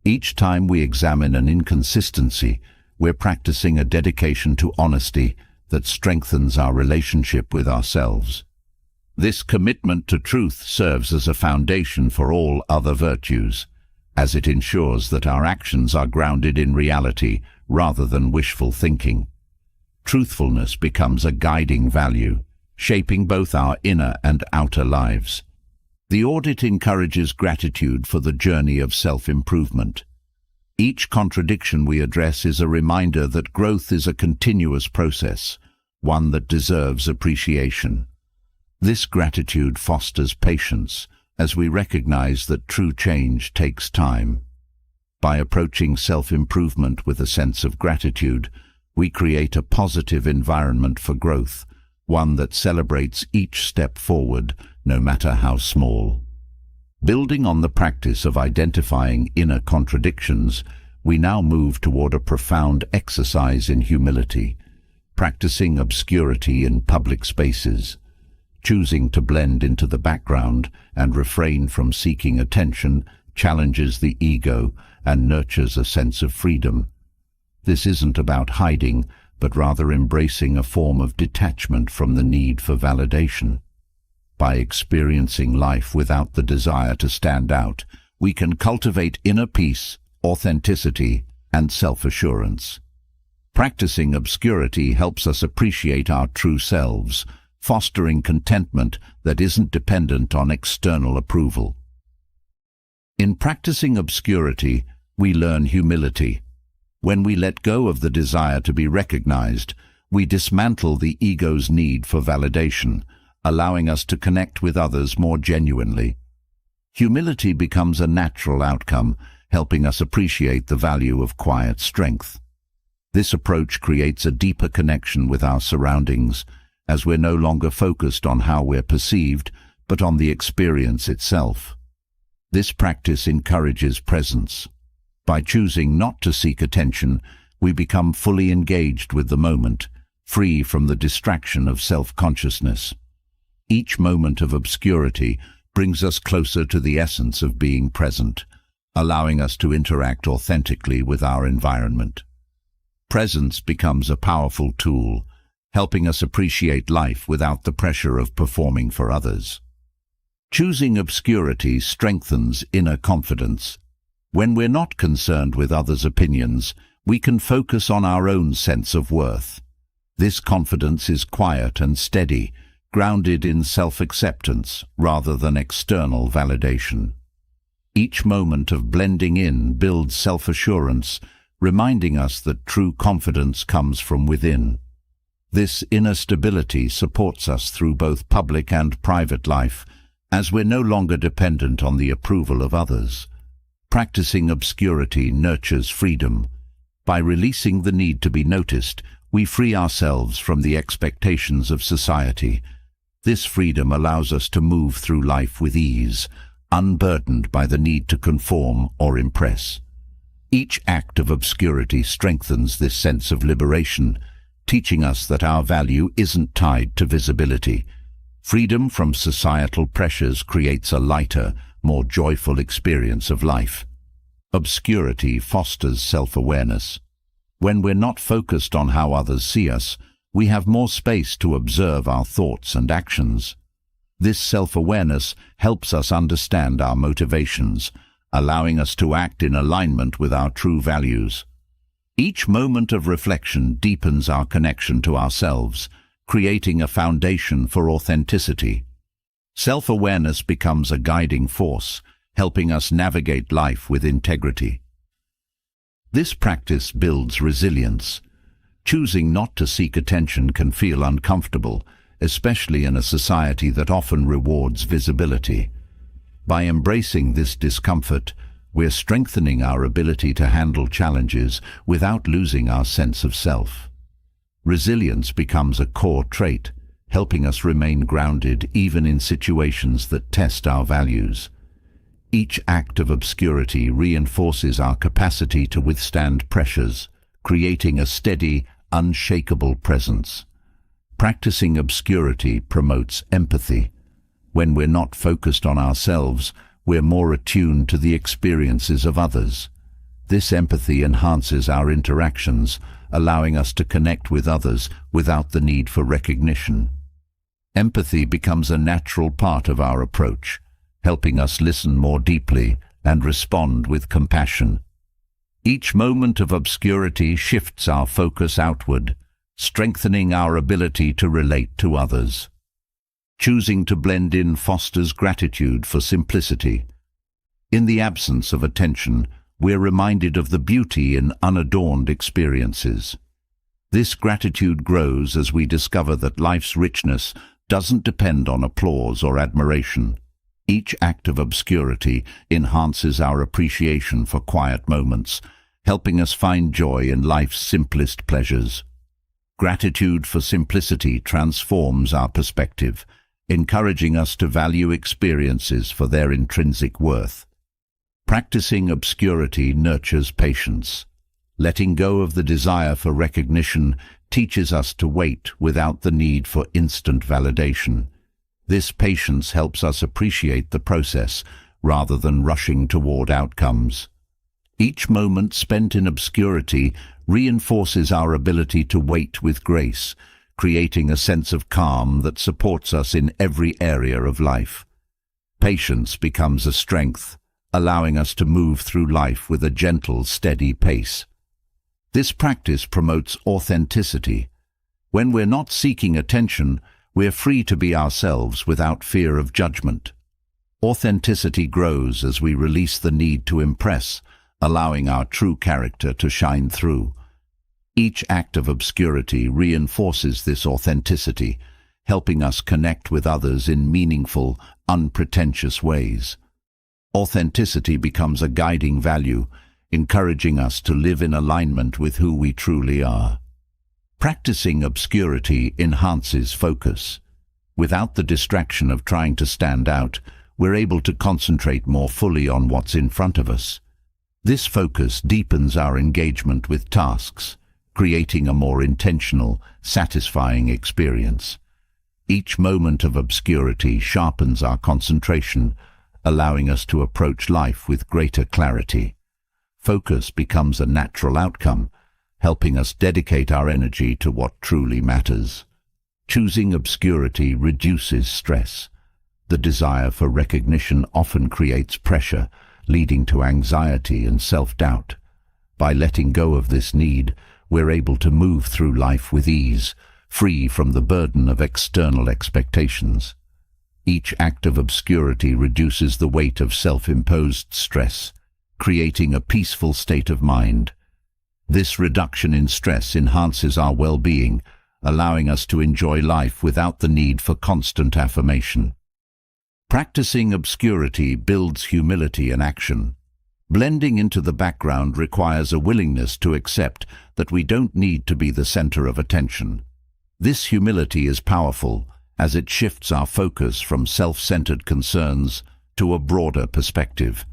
Each time we examine an inconsistency, we're practicing a dedication to honesty that strengthens our relationship with ourselves. This commitment to truth serves as a foundation for all other virtues, as it ensures that our actions are grounded in reality rather than wishful thinking. Truthfulness becomes a guiding value, shaping both our inner and outer lives. The audit encourages gratitude for the journey of self-improvement. Each contradiction we address is a reminder that growth is a continuous process, one that deserves appreciation. This gratitude fosters patience, as we recognize that true change takes time. By approaching self-improvement with a sense of gratitude, we create a positive environment for growth, one that celebrates each step forward, no matter how small. Building on the practice of identifying inner contradictions, we now move toward a profound exercise in humility, practicing obscurity in public spaces. Choosing to blend into the background and refrain from seeking attention challenges the ego and nurtures a sense of freedom. This isn't about hiding, but rather embracing a form of detachment from the need for validation. By experiencing life without the desire to stand out, we can cultivate inner peace, authenticity, and self-assurance. Practicing obscurity helps us appreciate our true selves, fostering contentment that isn't dependent on external approval. In practicing obscurity, we learn humility. When we let go of the desire to be recognized, we dismantle the ego's need for validation, allowing us to connect with others more genuinely. Humility becomes a natural outcome, helping us appreciate the value of quiet strength. This approach creates a deeper connection with our surroundings, as we're no longer focused on how we're perceived, but on the experience itself. This practice encourages presence. By choosing not to seek attention, we become fully engaged with the moment, free from the distraction of self-consciousness. Each moment of obscurity brings us closer to the essence of being present, allowing us to interact authentically with our environment. Presence becomes a powerful tool, helping us appreciate life without the pressure of performing for others. Choosing obscurity strengthens inner confidence. When we're not concerned with others' opinions, we can focus on our own sense of worth. This confidence is quiet and steady, grounded in self-acceptance rather than external validation. Each moment of blending in builds self-assurance, reminding us that true confidence comes from within. This inner stability supports us through both public and private life, as we're no longer dependent on the approval of others. Practicing obscurity nurtures freedom. By releasing the need to be noticed, we free ourselves from the expectations of society. This freedom allows us to move through life with ease, unburdened by the need to conform or impress. Each act of obscurity strengthens this sense of liberation, teaching us that our value isn't tied to visibility. Freedom from societal pressures creates a lighter, more joyful experience of life. Obscurity fosters self-awareness. When we're not focused on how others see us, we have more space to observe our thoughts and actions. This self-awareness helps us understand our motivations, allowing us to act in alignment with our true values. Each moment of reflection deepens our connection to ourselves, creating a foundation for authenticity. Self-awareness becomes a guiding force, helping us navigate life with integrity. This practice builds resilience. Choosing not to seek attention can feel uncomfortable, especially in a society that often rewards visibility. By embracing this discomfort, we're strengthening our ability to handle challenges without losing our sense of self. Resilience becomes a core trait, helping us remain grounded even in situations that test our values. Each act of obscurity reinforces our capacity to withstand pressures, creating a steady, unshakable presence. Practicing obscurity promotes empathy. When we're not focused on ourselves, we're more attuned to the experiences of others. This empathy enhances our interactions, allowing us to connect with others without the need for recognition. Empathy becomes a natural part of our approach, helping us listen more deeply and respond with compassion. Each moment of obscurity shifts our focus outward, strengthening our ability to relate to others. Choosing to blend in fosters gratitude for simplicity. In the absence of attention, we're reminded of the beauty in unadorned experiences. This gratitude grows as we discover that life's richness doesn't depend on applause or admiration. Each act of obscurity enhances our appreciation for quiet moments, helping us find joy in life's simplest pleasures. Gratitude for simplicity transforms our perspective, encouraging us to value experiences for their intrinsic worth. Practicing obscurity nurtures patience. Letting go of the desire for recognition teaches us to wait without the need for instant validation. This patience helps us appreciate the process rather than rushing toward outcomes. Each moment spent in obscurity reinforces our ability to wait with grace, creating a sense of calm that supports us in every area of life. Patience becomes a strength, allowing us to move through life with a gentle, steady pace. This practice promotes authenticity. When we're not seeking attention, we're free to be ourselves without fear of judgment. Authenticity grows as we release the need to impress, allowing our true character to shine through. Each act of obscurity reinforces this authenticity, helping us connect with others in meaningful, unpretentious ways. Authenticity becomes a guiding value, encouraging us to live in alignment with who we truly are. Practicing obscurity enhances focus. Without the distraction of trying to stand out, we're able to concentrate more fully on what's in front of us. This focus deepens our engagement with tasks, creating a more intentional, satisfying experience. Each moment of obscurity sharpens our concentration, allowing us to approach life with greater clarity. Focus becomes a natural outcome, helping us dedicate our energy to what truly matters. Choosing obscurity reduces stress. The desire for recognition often creates pressure, leading to anxiety and self-doubt. By letting go of this need, we're able to move through life with ease, free from the burden of external expectations. Each act of obscurity reduces the weight of self-imposed stress, creating a peaceful state of mind. This reduction in stress enhances our well-being, allowing us to enjoy life without the need for constant affirmation. Practicing obscurity builds humility in action. Blending into the background requires a willingness to accept that we don't need to be the center of attention. This humility is powerful as it shifts our focus from self-centered concerns to a broader perspective.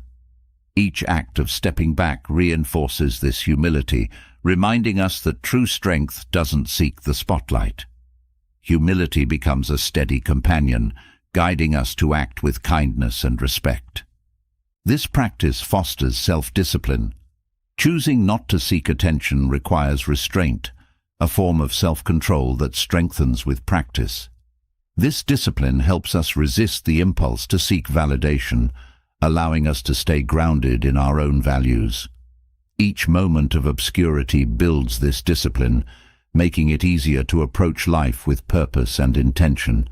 Each act of stepping back reinforces this humility, reminding us that true strength doesn't seek the spotlight. Humility becomes a steady companion, guiding us to act with kindness and respect. This practice fosters self-discipline. Choosing not to seek attention requires restraint, a form of self-control that strengthens with practice. This discipline helps us resist the impulse to seek validation, allowing us to stay grounded in our own values. Each moment of obscurity builds this discipline, making it easier to approach life with purpose and intention.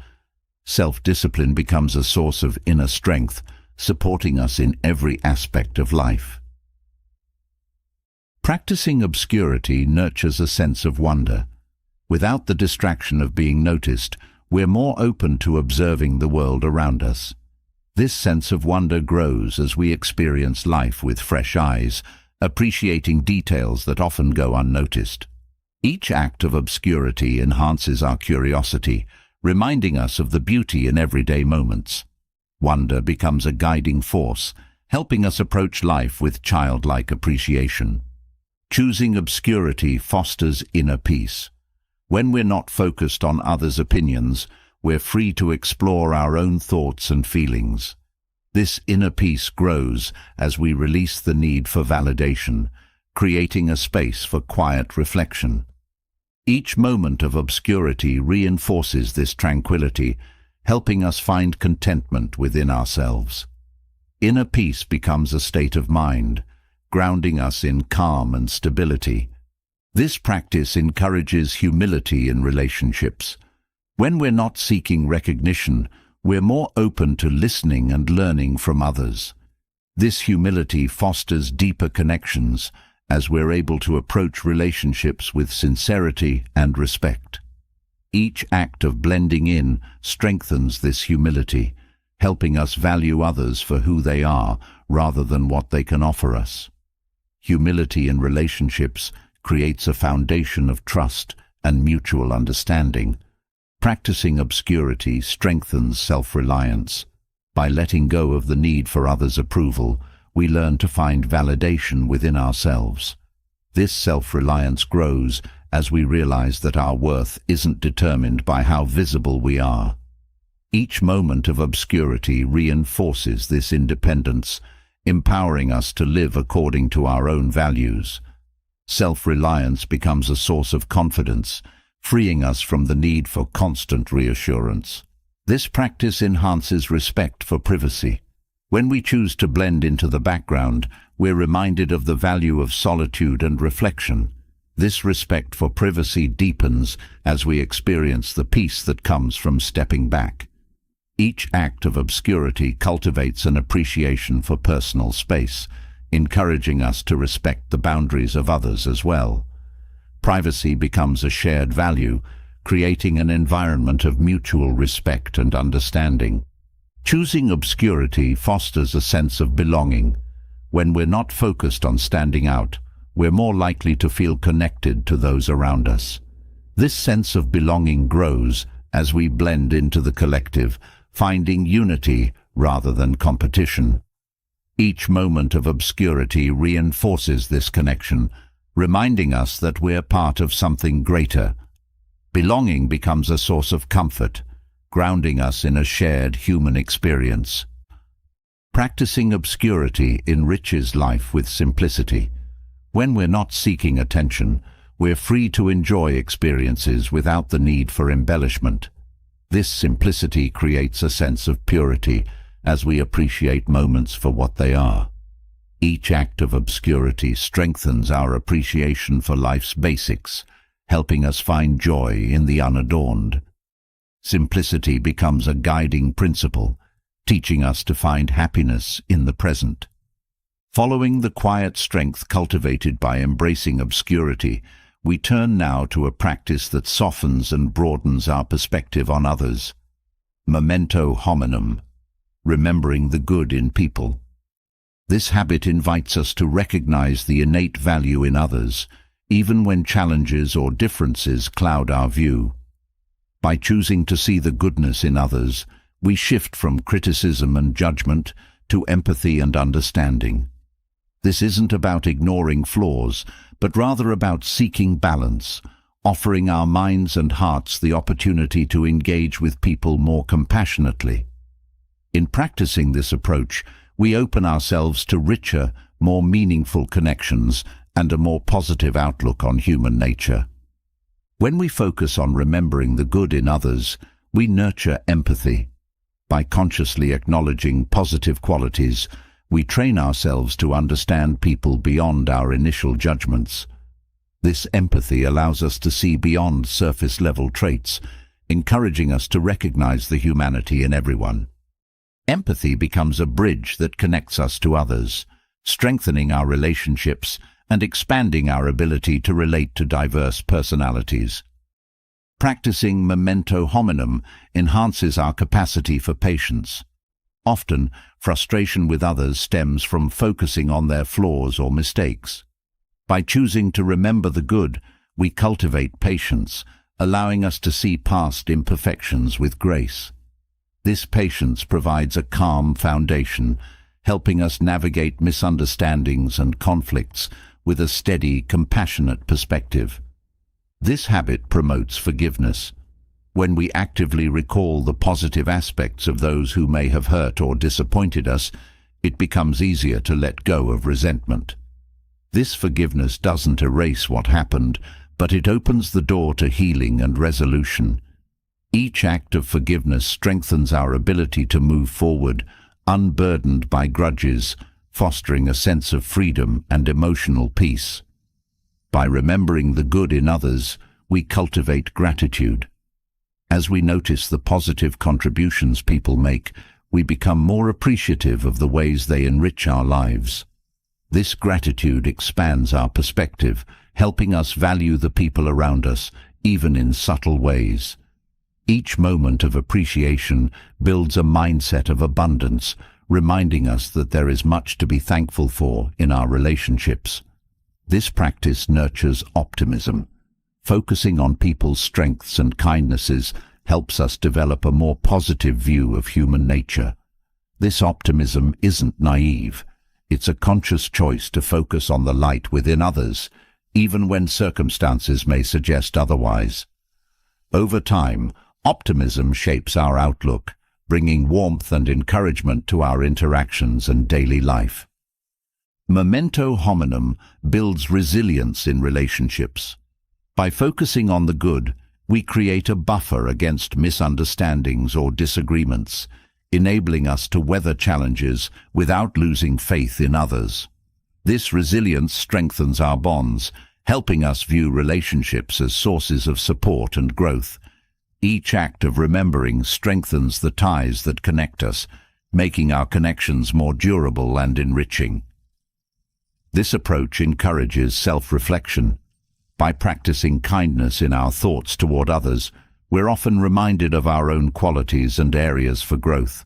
Self-discipline becomes a source of inner strength, supporting us in every aspect of life. Practicing obscurity nurtures a sense of wonder. Without the distraction of being noticed, we're more open to observing the world around us. This sense of wonder grows as we experience life with fresh eyes, appreciating details that often go unnoticed. Each act of obscurity enhances our curiosity, reminding us of the beauty in everyday moments. Wonder becomes a guiding force, helping us approach life with childlike appreciation. Choosing obscurity fosters inner peace. When we're not focused on others' opinions, we're free to explore our own thoughts and feelings. This inner peace grows as we release the need for validation, creating a space for quiet reflection. Each moment of obscurity reinforces this tranquility, helping us find contentment within ourselves. Inner peace becomes a state of mind, grounding us in calm and stability. This practice encourages humility in relationships. When we're not seeking recognition, we're more open to listening and learning from others. This humility fosters deeper connections as we're able to approach relationships with sincerity and respect. Each act of blending in strengthens this humility, helping us value others for who they are rather than what they can offer us. Humility in relationships creates a foundation of trust and mutual understanding. Practicing obscurity strengthens self-reliance. By letting go of the need for others' approval, we learn to find validation within ourselves. This self-reliance grows as we realize that our worth isn't determined by how visible we are. Each moment of obscurity reinforces this independence, empowering us to live according to our own values. Self-reliance becomes a source of confidence, freeing us from the need for constant reassurance. This practice enhances respect for privacy. When we choose to blend into the background, we're reminded of the value of solitude and reflection. This respect for privacy deepens as we experience the peace that comes from stepping back. Each act of obscurity cultivates an appreciation for personal space, encouraging us to respect the boundaries of others as well. Privacy becomes a shared value, creating an environment of mutual respect and understanding. Choosing obscurity fosters a sense of belonging. When we're not focused on standing out, we're more likely to feel connected to those around us. This sense of belonging grows as we blend into the collective, finding unity rather than competition. Each moment of obscurity reinforces this connection, reminding us that we're part of something greater. Belonging becomes a source of comfort, grounding us in a shared human experience. Practicing obscurity enriches life with simplicity. When we're not seeking attention, we're free to enjoy experiences without the need for embellishment. This simplicity creates a sense of purity as we appreciate moments for what they are. Each act of obscurity strengthens our appreciation for life's basics, helping us find joy in the unadorned. Simplicity becomes a guiding principle, teaching us to find happiness in the present. Following the quiet strength cultivated by embracing obscurity, we turn now to a practice that softens and broadens our perspective on others. Memento hominum, remembering the good in people. This habit invites us to recognize the innate value in others, even when challenges or differences cloud our view. By choosing to see the goodness in others, we shift from criticism and judgment to empathy and understanding. This isn't about ignoring flaws, but rather about seeking balance, offering our minds and hearts the opportunity to engage with people more compassionately. In practicing this approach, we open ourselves to richer, more meaningful connections and a more positive outlook on human nature. When we focus on remembering the good in others, we nurture empathy. By consciously acknowledging positive qualities, we train ourselves to understand people beyond our initial judgments. This empathy allows us to see beyond surface-level traits, encouraging us to recognize the humanity in everyone. Empathy becomes a bridge that connects us to others, strengthening our relationships and expanding our ability to relate to diverse personalities. Practicing memento hominum enhances our capacity for patience. Often, frustration with others stems from focusing on their flaws or mistakes. By choosing to remember the good, we cultivate patience, allowing us to see past imperfections with grace. This patience provides a calm foundation, helping us navigate misunderstandings and conflicts with a steady, compassionate perspective. This habit promotes forgiveness. When we actively recall the positive aspects of those who may have hurt or disappointed us, it becomes easier to let go of resentment. This forgiveness doesn't erase what happened, but it opens the door to healing and resolution. Each act of forgiveness strengthens our ability to move forward, unburdened by grudges, fostering a sense of freedom and emotional peace. By remembering the good in others, we cultivate gratitude. As we notice the positive contributions people make, we become more appreciative of the ways they enrich our lives. This gratitude expands our perspective, helping us value the people around us, even in subtle ways. Each moment of appreciation builds a mindset of abundance, reminding us that there is much to be thankful for in our relationships. This practice nurtures optimism. Focusing on people's strengths and kindnesses helps us develop a more positive view of human nature. This optimism isn't naive. It's a conscious choice to focus on the light within others, even when circumstances may suggest otherwise. Over time, optimism shapes our outlook, bringing warmth and encouragement to our interactions and daily life. Memento hominum builds resilience in relationships. By focusing on the good, we create a buffer against misunderstandings or disagreements, enabling us to weather challenges without losing faith in others. This resilience strengthens our bonds, helping us view relationships as sources of support and growth. Each act of remembering strengthens the ties that connect us, making our connections more durable and enriching. This approach encourages self-reflection. By practicing kindness in our thoughts toward others, we're often reminded of our own qualities and areas for growth.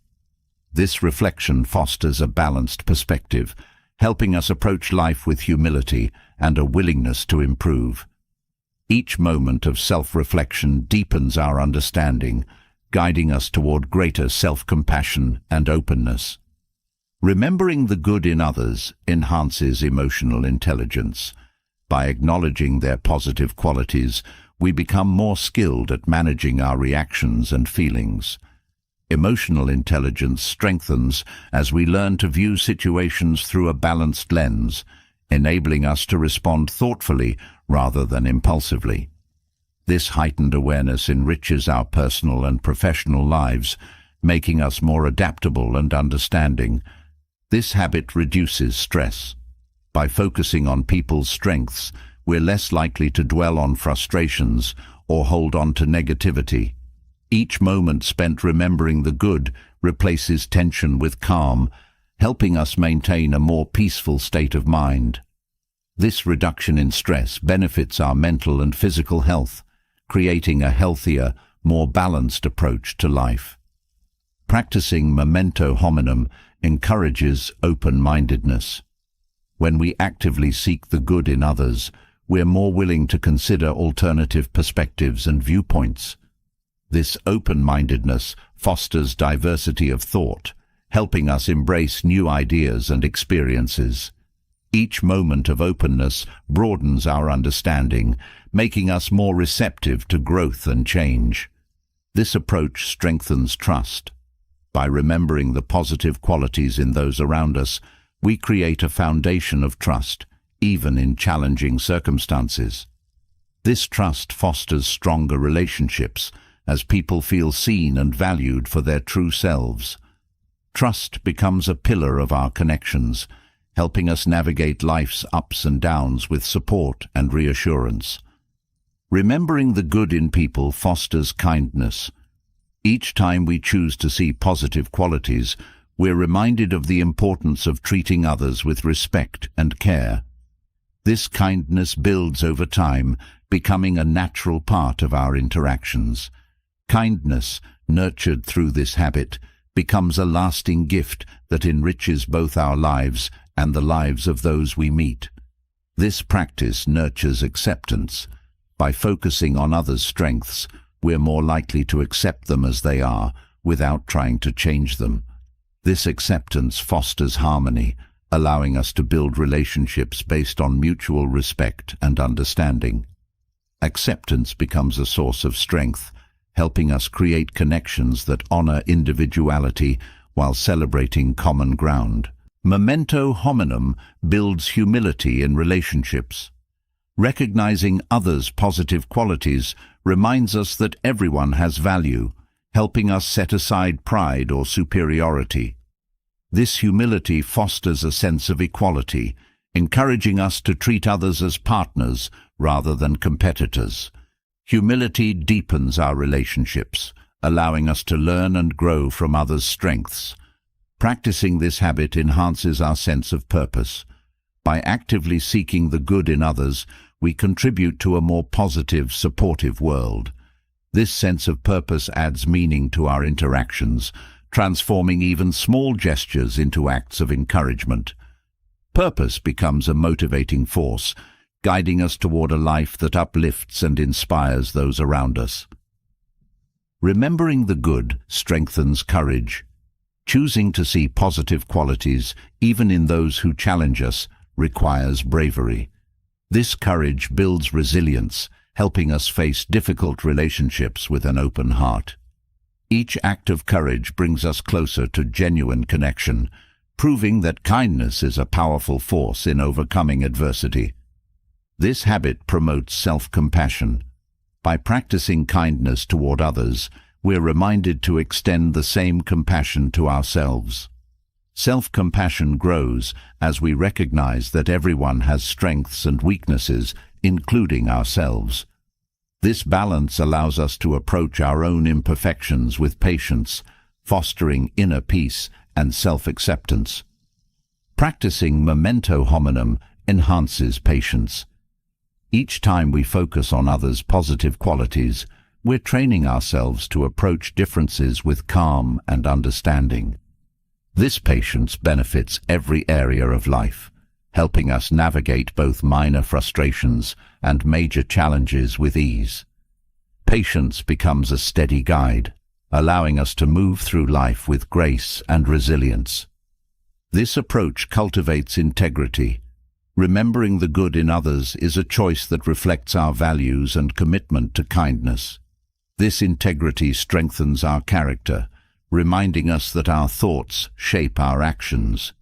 This reflection fosters a balanced perspective, helping us approach life with humility and a willingness to improve. Each moment of self-reflection deepens our understanding, guiding us toward greater self-compassion and openness. Remembering the good in others enhances emotional intelligence. By acknowledging their positive qualities, we become more skilled at managing our reactions and feelings. Emotional intelligence strengthens as we learn to view situations through a balanced lens, enabling us to respond thoughtfully rather than impulsively. This heightened awareness enriches our personal and professional lives, making us more adaptable and understanding. This habit reduces stress. By focusing on people's strengths, we're less likely to dwell on frustrations or hold on to negativity. Each moment spent remembering the good replaces tension with calm, helping us maintain a more peaceful state of mind. This reduction in stress benefits our mental and physical health, creating a healthier, more balanced approach to life. Practicing memento hominum encourages open-mindedness. When we actively seek the good in others, we're more willing to consider alternative perspectives and viewpoints. This open-mindedness fosters diversity of thought, helping us embrace new ideas and experiences. Each moment of openness broadens our understanding, making us more receptive to growth and change. This approach strengthens trust. By remembering the positive qualities in those around us, we create a foundation of trust, even in challenging circumstances. This trust fosters stronger relationships, as people feel seen and valued for their true selves. Trust becomes a pillar of our connections, helping us navigate life's ups and downs with support and reassurance. Remembering the good in people fosters kindness. Each time we choose to see positive qualities, we're reminded of the importance of treating others with respect and care. This kindness builds over time, becoming a natural part of our interactions. Kindness, nurtured through this habit, becomes a lasting gift that enriches both our lives and the lives of those we meet. This practice nurtures acceptance. By focusing on others' strengths, we're more likely to accept them as they are, without trying to change them. This acceptance fosters harmony, allowing us to build relationships based on mutual respect and understanding. Acceptance becomes a source of strength, helping us create connections that honor individuality while celebrating common ground. Memento hominum builds humility in relationships. Recognizing others' positive qualities reminds us that everyone has value, helping us set aside pride or superiority. This humility fosters a sense of equality, encouraging us to treat others as partners rather than competitors. Humility deepens our relationships, allowing us to learn and grow from others' strengths. Practicing this habit enhances our sense of purpose. By actively seeking the good in others, we contribute to a more positive, supportive world. This sense of purpose adds meaning to our interactions, transforming even small gestures into acts of encouragement. Purpose becomes a motivating force, guiding us toward a life that uplifts and inspires those around us. Remembering the good strengthens courage. Choosing to see positive qualities, even in those who challenge us, requires bravery. This courage builds resilience, helping us face difficult relationships with an open heart. Each act of courage brings us closer to genuine connection, proving that kindness is a powerful force in overcoming adversity. This habit promotes self-compassion. By practicing kindness toward others, we're reminded to extend the same compassion to ourselves. Self-compassion grows as we recognize that everyone has strengths and weaknesses, including ourselves. This balance allows us to approach our own imperfections with patience, fostering inner peace and self-acceptance. Practicing memento hominum enhances patience. Each time we focus on others' positive qualities, we're training ourselves to approach differences with calm and understanding. This patience benefits every area of life, helping us navigate both minor frustrations and major challenges with ease. Patience becomes a steady guide, allowing us to move through life with grace and resilience. This approach cultivates integrity. Remembering the good in others is a choice that reflects our values and commitment to kindness. This integrity strengthens our character, reminding us that our thoughts shape our actions.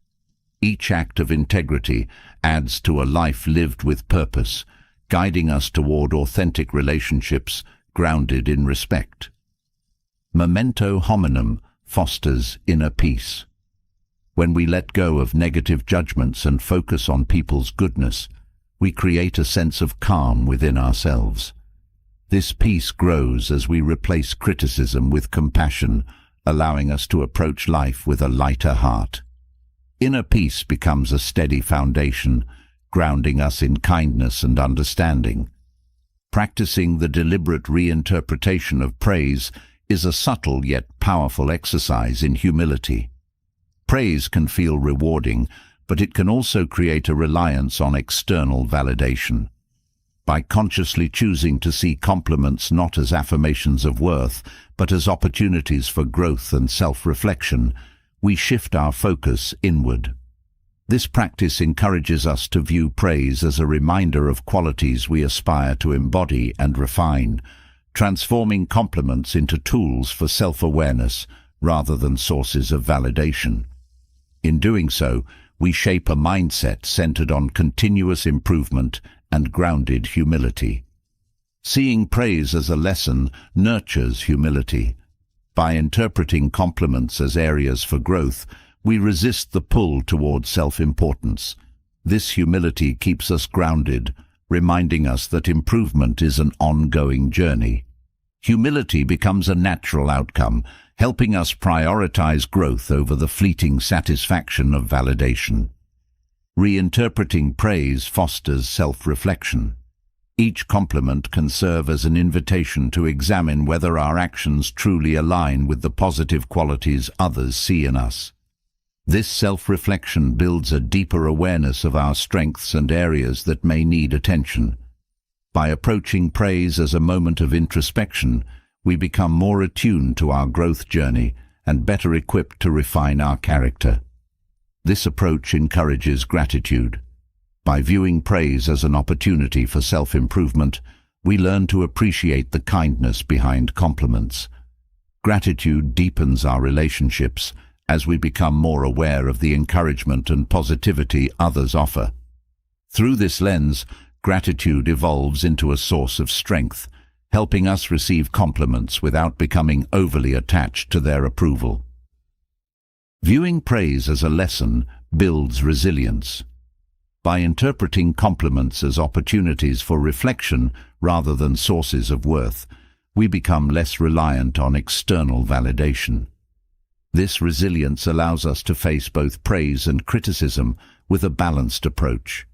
Each act of integrity adds to a life lived with purpose, guiding us toward authentic relationships grounded in respect. Memento hominum fosters inner peace. When we let go of negative judgments and focus on people's goodness, we create a sense of calm within ourselves. This peace grows as we replace criticism with compassion, allowing us to approach life with a lighter heart. Inner peace becomes a steady foundation, grounding us in kindness and understanding. Practicing the deliberate reinterpretation of praise is a subtle yet powerful exercise in humility. Praise can feel rewarding, but it can also create a reliance on external validation. By consciously choosing to see compliments not as affirmations of worth, but as opportunities for growth and self-reflection, we shift our focus inward. This practice encourages us to view praise as a reminder of qualities we aspire to embody and refine, transforming compliments into tools for self-awareness rather than sources of validation. In doing so, we shape a mindset centered on continuous improvement and grounded humility. Seeing praise as a lesson nurtures humility. By interpreting compliments as areas for growth, we resist the pull toward self-importance. This humility keeps us grounded, reminding us that improvement is an ongoing journey. Humility becomes a natural outcome, helping us prioritize growth over the fleeting satisfaction of validation. Reinterpreting praise fosters self-reflection. Each compliment can serve as an invitation to examine whether our actions truly align with the positive qualities others see in us. This self-reflection builds a deeper awareness of our strengths and areas that may need attention. By approaching praise as a moment of introspection, we become more attuned to our growth journey and better equipped to refine our character. This approach encourages gratitude. By viewing praise as an opportunity for self-improvement, we learn to appreciate the kindness behind compliments. Gratitude deepens our relationships as we become more aware of the encouragement and positivity others offer. Through this lens, gratitude evolves into a source of strength, helping us receive compliments without becoming overly attached to their approval. Viewing praise as a lesson builds resilience. By interpreting compliments as opportunities for reflection rather than sources of worth, we become less reliant on external validation. This resilience allows us to face both praise and criticism with a balanced approach.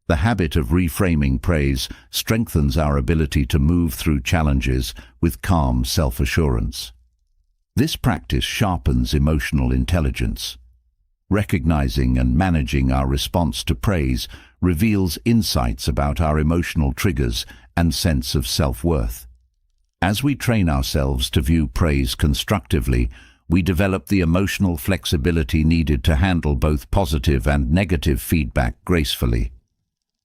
The habit of reframing praise strengthens our ability to move through challenges with calm self-assurance. This practice sharpens emotional intelligence. Recognizing and managing our response to praise reveals insights about our emotional triggers and sense of self-worth. As we train ourselves to view praise constructively, we develop the emotional flexibility needed to handle both positive and negative feedback gracefully.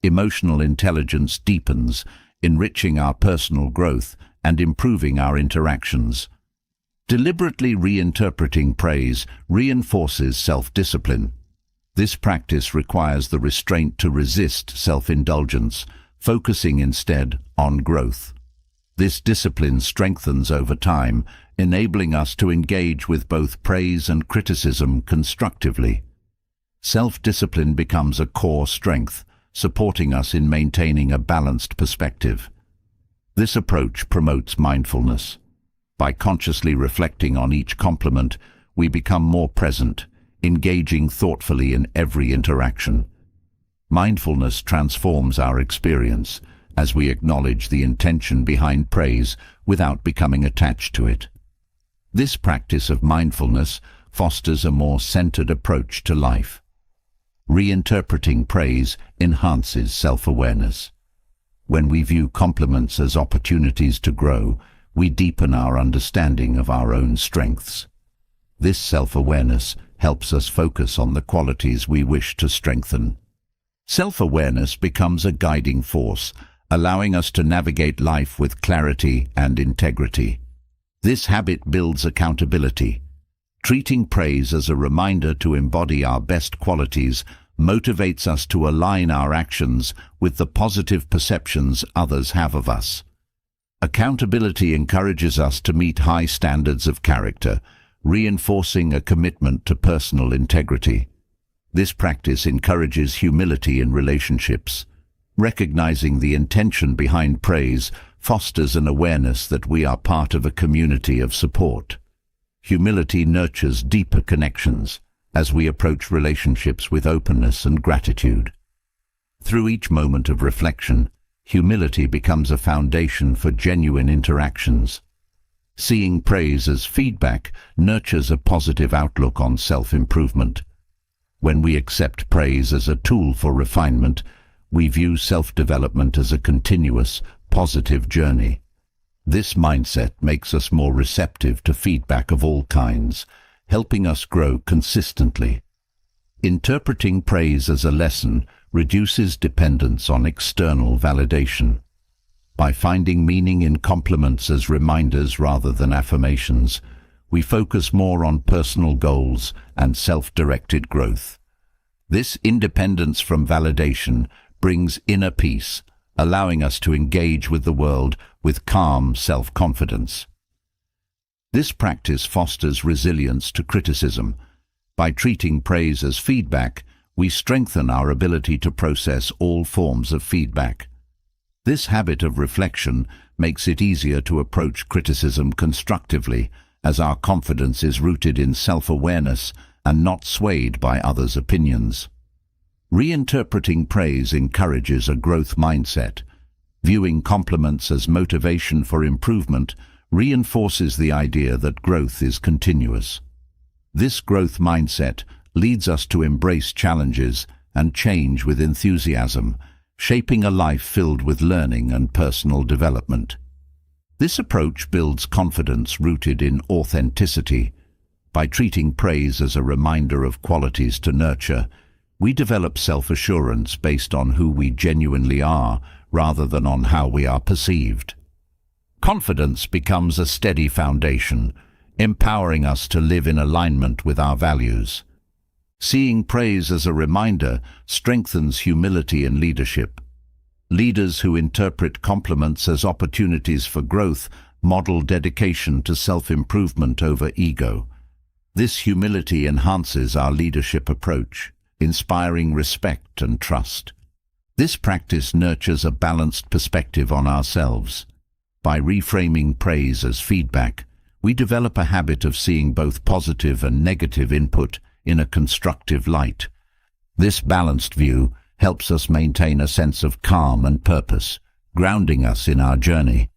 Emotional intelligence deepens, enriching our personal growth and improving our interactions. Deliberately reinterpreting praise reinforces self-discipline. This practice requires the restraint to resist self-indulgence, focusing instead on growth. This discipline strengthens over time, enabling us to engage with both praise and criticism constructively. Self-discipline becomes a core strength, supporting us in maintaining a balanced perspective. This approach promotes mindfulness. By consciously reflecting on each compliment, we become more present, engaging thoughtfully in every interaction. Mindfulness transforms our experience as we acknowledge the intention behind praise without becoming attached to it. This practice of mindfulness fosters a more centered approach to life. Reinterpreting praise enhances self-awareness. When we view compliments as opportunities to grow, we deepen our understanding of our own strengths. This self-awareness helps us focus on the qualities we wish to strengthen. Self-awareness becomes a guiding force, allowing us to navigate life with clarity and integrity. This habit builds accountability. Treating praise as a reminder to embody our best qualities motivates us to align our actions with the positive perceptions others have of us. Accountability encourages us to meet high standards of character, reinforcing a commitment to personal integrity. This practice encourages humility in relationships. Recognizing the intention behind praise fosters an awareness that we are part of a community of support. Humility nurtures deeper connections as we approach relationships with openness and gratitude. Through each moment of reflection, humility becomes a foundation for genuine interactions. Seeing praise as feedback nurtures a positive outlook on self-improvement. When we accept praise as a tool for refinement, we view self-development as a continuous, positive journey. This mindset makes us more receptive to feedback of all kinds, helping us grow consistently. Interpreting praise as a lesson reduces dependence on external validation. By finding meaning in compliments as reminders rather than affirmations, we focus more on personal goals and self-directed growth. This independence from validation brings inner peace, allowing us to engage with the world with calm self-confidence. This practice fosters resilience to criticism. By treating praise as feedback, we strengthen our ability to process all forms of feedback. This habit of reflection makes it easier to approach criticism constructively, as our confidence is rooted in self-awareness and not swayed by others' opinions. Reinterpreting praise encourages a growth mindset. Viewing compliments as motivation for improvement reinforces the idea that growth is continuous. This growth mindset leads us to embrace challenges and change with enthusiasm, shaping a life filled with learning and personal development. This approach builds confidence rooted in authenticity. By treating praise as a reminder of qualities to nurture, we develop self-assurance based on who we genuinely are rather than on how we are perceived. Confidence becomes a steady foundation, empowering us to live in alignment with our values. Seeing praise as a reminder strengthens humility and leadership. Leaders who interpret compliments as opportunities for growth model dedication to self-improvement over ego. This humility enhances our leadership approach, inspiring respect and trust. This practice nurtures a balanced perspective on ourselves. By reframing praise as feedback, we develop a habit of seeing both positive and negative input in a constructive light. This balanced view helps us maintain a sense of calm and purpose, grounding us in our journey.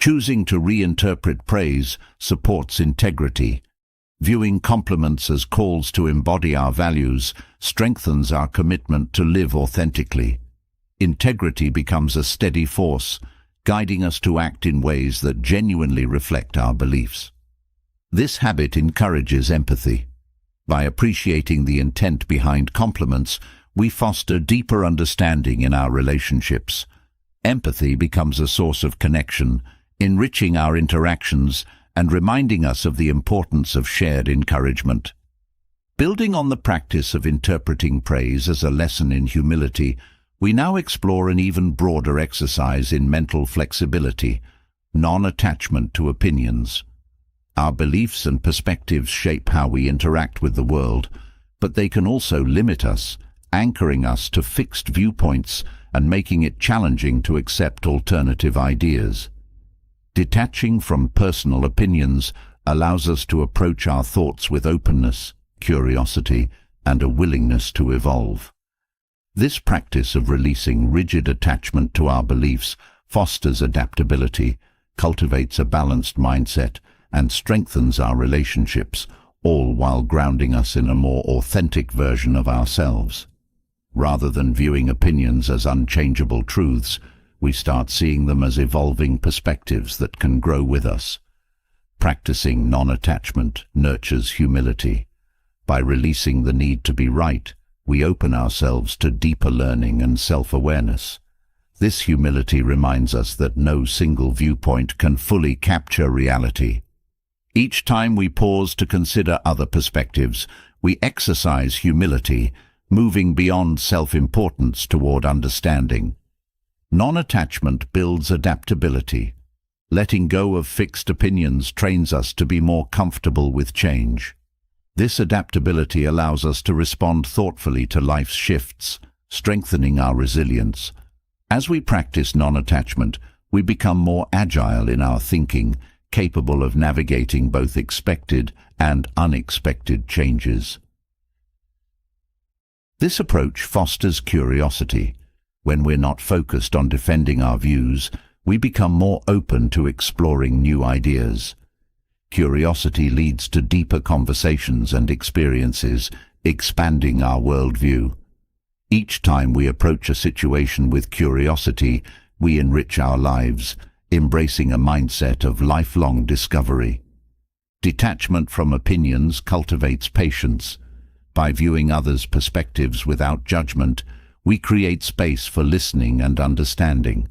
Choosing to reinterpret praise supports integrity. Viewing compliments as calls to embody our values strengthens our commitment to live authentically. Integrity becomes a steady force, guiding us to act in ways that genuinely reflect our beliefs. This habit encourages empathy. By appreciating the intent behind compliments, we foster deeper understanding in our relationships. Empathy becomes a source of connection, enriching our interactions and reminding us of the importance of shared encouragement. Building on the practice of interpreting praise as a lesson in humility, we now explore an even broader exercise in mental flexibility, non-attachment to opinions. Our beliefs and perspectives shape how we interact with the world, but they can also limit us, anchoring us to fixed viewpoints and making it challenging to accept alternative ideas. Detaching from personal opinions allows us to approach our thoughts with openness, curiosity, and a willingness to evolve. This practice of releasing rigid attachment to our beliefs fosters adaptability, cultivates a balanced mindset, and strengthens our relationships, all while grounding us in a more authentic version of ourselves. Rather than viewing opinions as unchangeable truths, we start seeing them as evolving perspectives that can grow with us. Practicing non-attachment nurtures humility. By releasing the need to be right, we open ourselves to deeper learning and self-awareness. This humility reminds us that no single viewpoint can fully capture reality. Each time we pause to consider other perspectives, we exercise humility, moving beyond self-importance toward understanding. Non-attachment builds adaptability. Letting go of fixed opinions trains us to be more comfortable with change. This adaptability allows us to respond thoughtfully to life's shifts, strengthening our resilience. As we practice non-attachment, we become more agile in our thinking, capable of navigating both expected and unexpected changes. This approach fosters curiosity. When we're not focused on defending our views, we become more open to exploring new ideas. Curiosity leads to deeper conversations and experiences, expanding our worldview. Each time we approach a situation with curiosity, we enrich our lives, embracing a mindset of lifelong discovery. Detachment from opinions cultivates patience. By viewing others' perspectives without judgment, we create space for listening and understanding.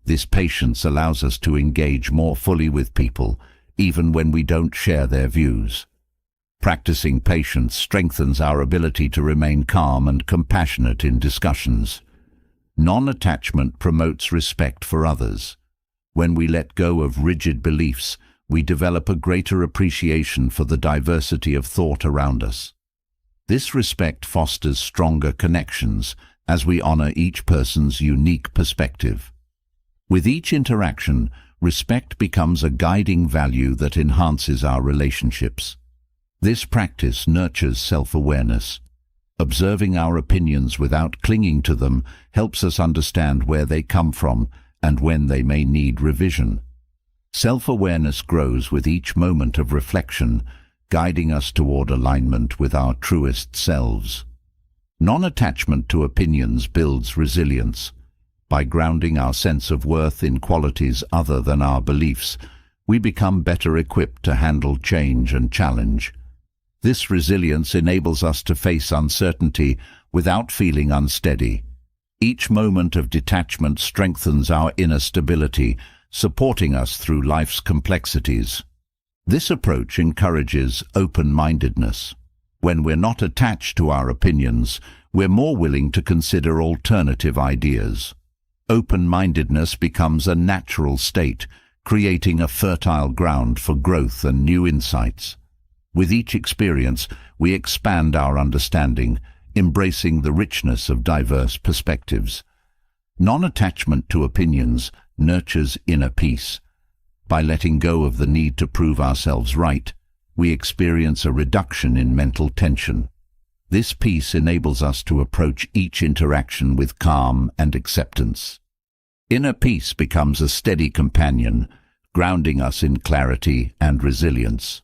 This patience allows us to engage more fully with people, even when we don't share their views. Practicing patience strengthens our ability to remain calm and compassionate in discussions. Non-attachment promotes respect for others. When we let go of rigid beliefs, we develop a greater appreciation for the diversity of thought around us. This respect fosters stronger connections as we honor each person's unique perspective. With each interaction, respect becomes a guiding value that enhances our relationships. This practice nurtures self-awareness. Observing our opinions without clinging to them helps us understand where they come from and when they may need revision. Self-awareness grows with each moment of reflection, guiding us toward alignment with our truest selves. Non-attachment to opinions builds resilience. By grounding our sense of worth in qualities other than our beliefs, we become better equipped to handle change and challenge. This resilience enables us to face uncertainty without feeling unsteady. Each moment of detachment strengthens our inner stability, supporting us through life's complexities. This approach encourages open-mindedness. When we're not attached to our opinions, we're more willing to consider alternative ideas. Open-mindedness becomes a natural state, creating a fertile ground for growth and new insights. With each experience, we expand our understanding, embracing the richness of diverse perspectives. Non-attachment to opinions nurtures inner peace. By letting go of the need to prove ourselves right, we experience a reduction in mental tension. This peace enables us to approach each interaction with calm and acceptance. Inner peace becomes a steady companion, grounding us in clarity and resilience.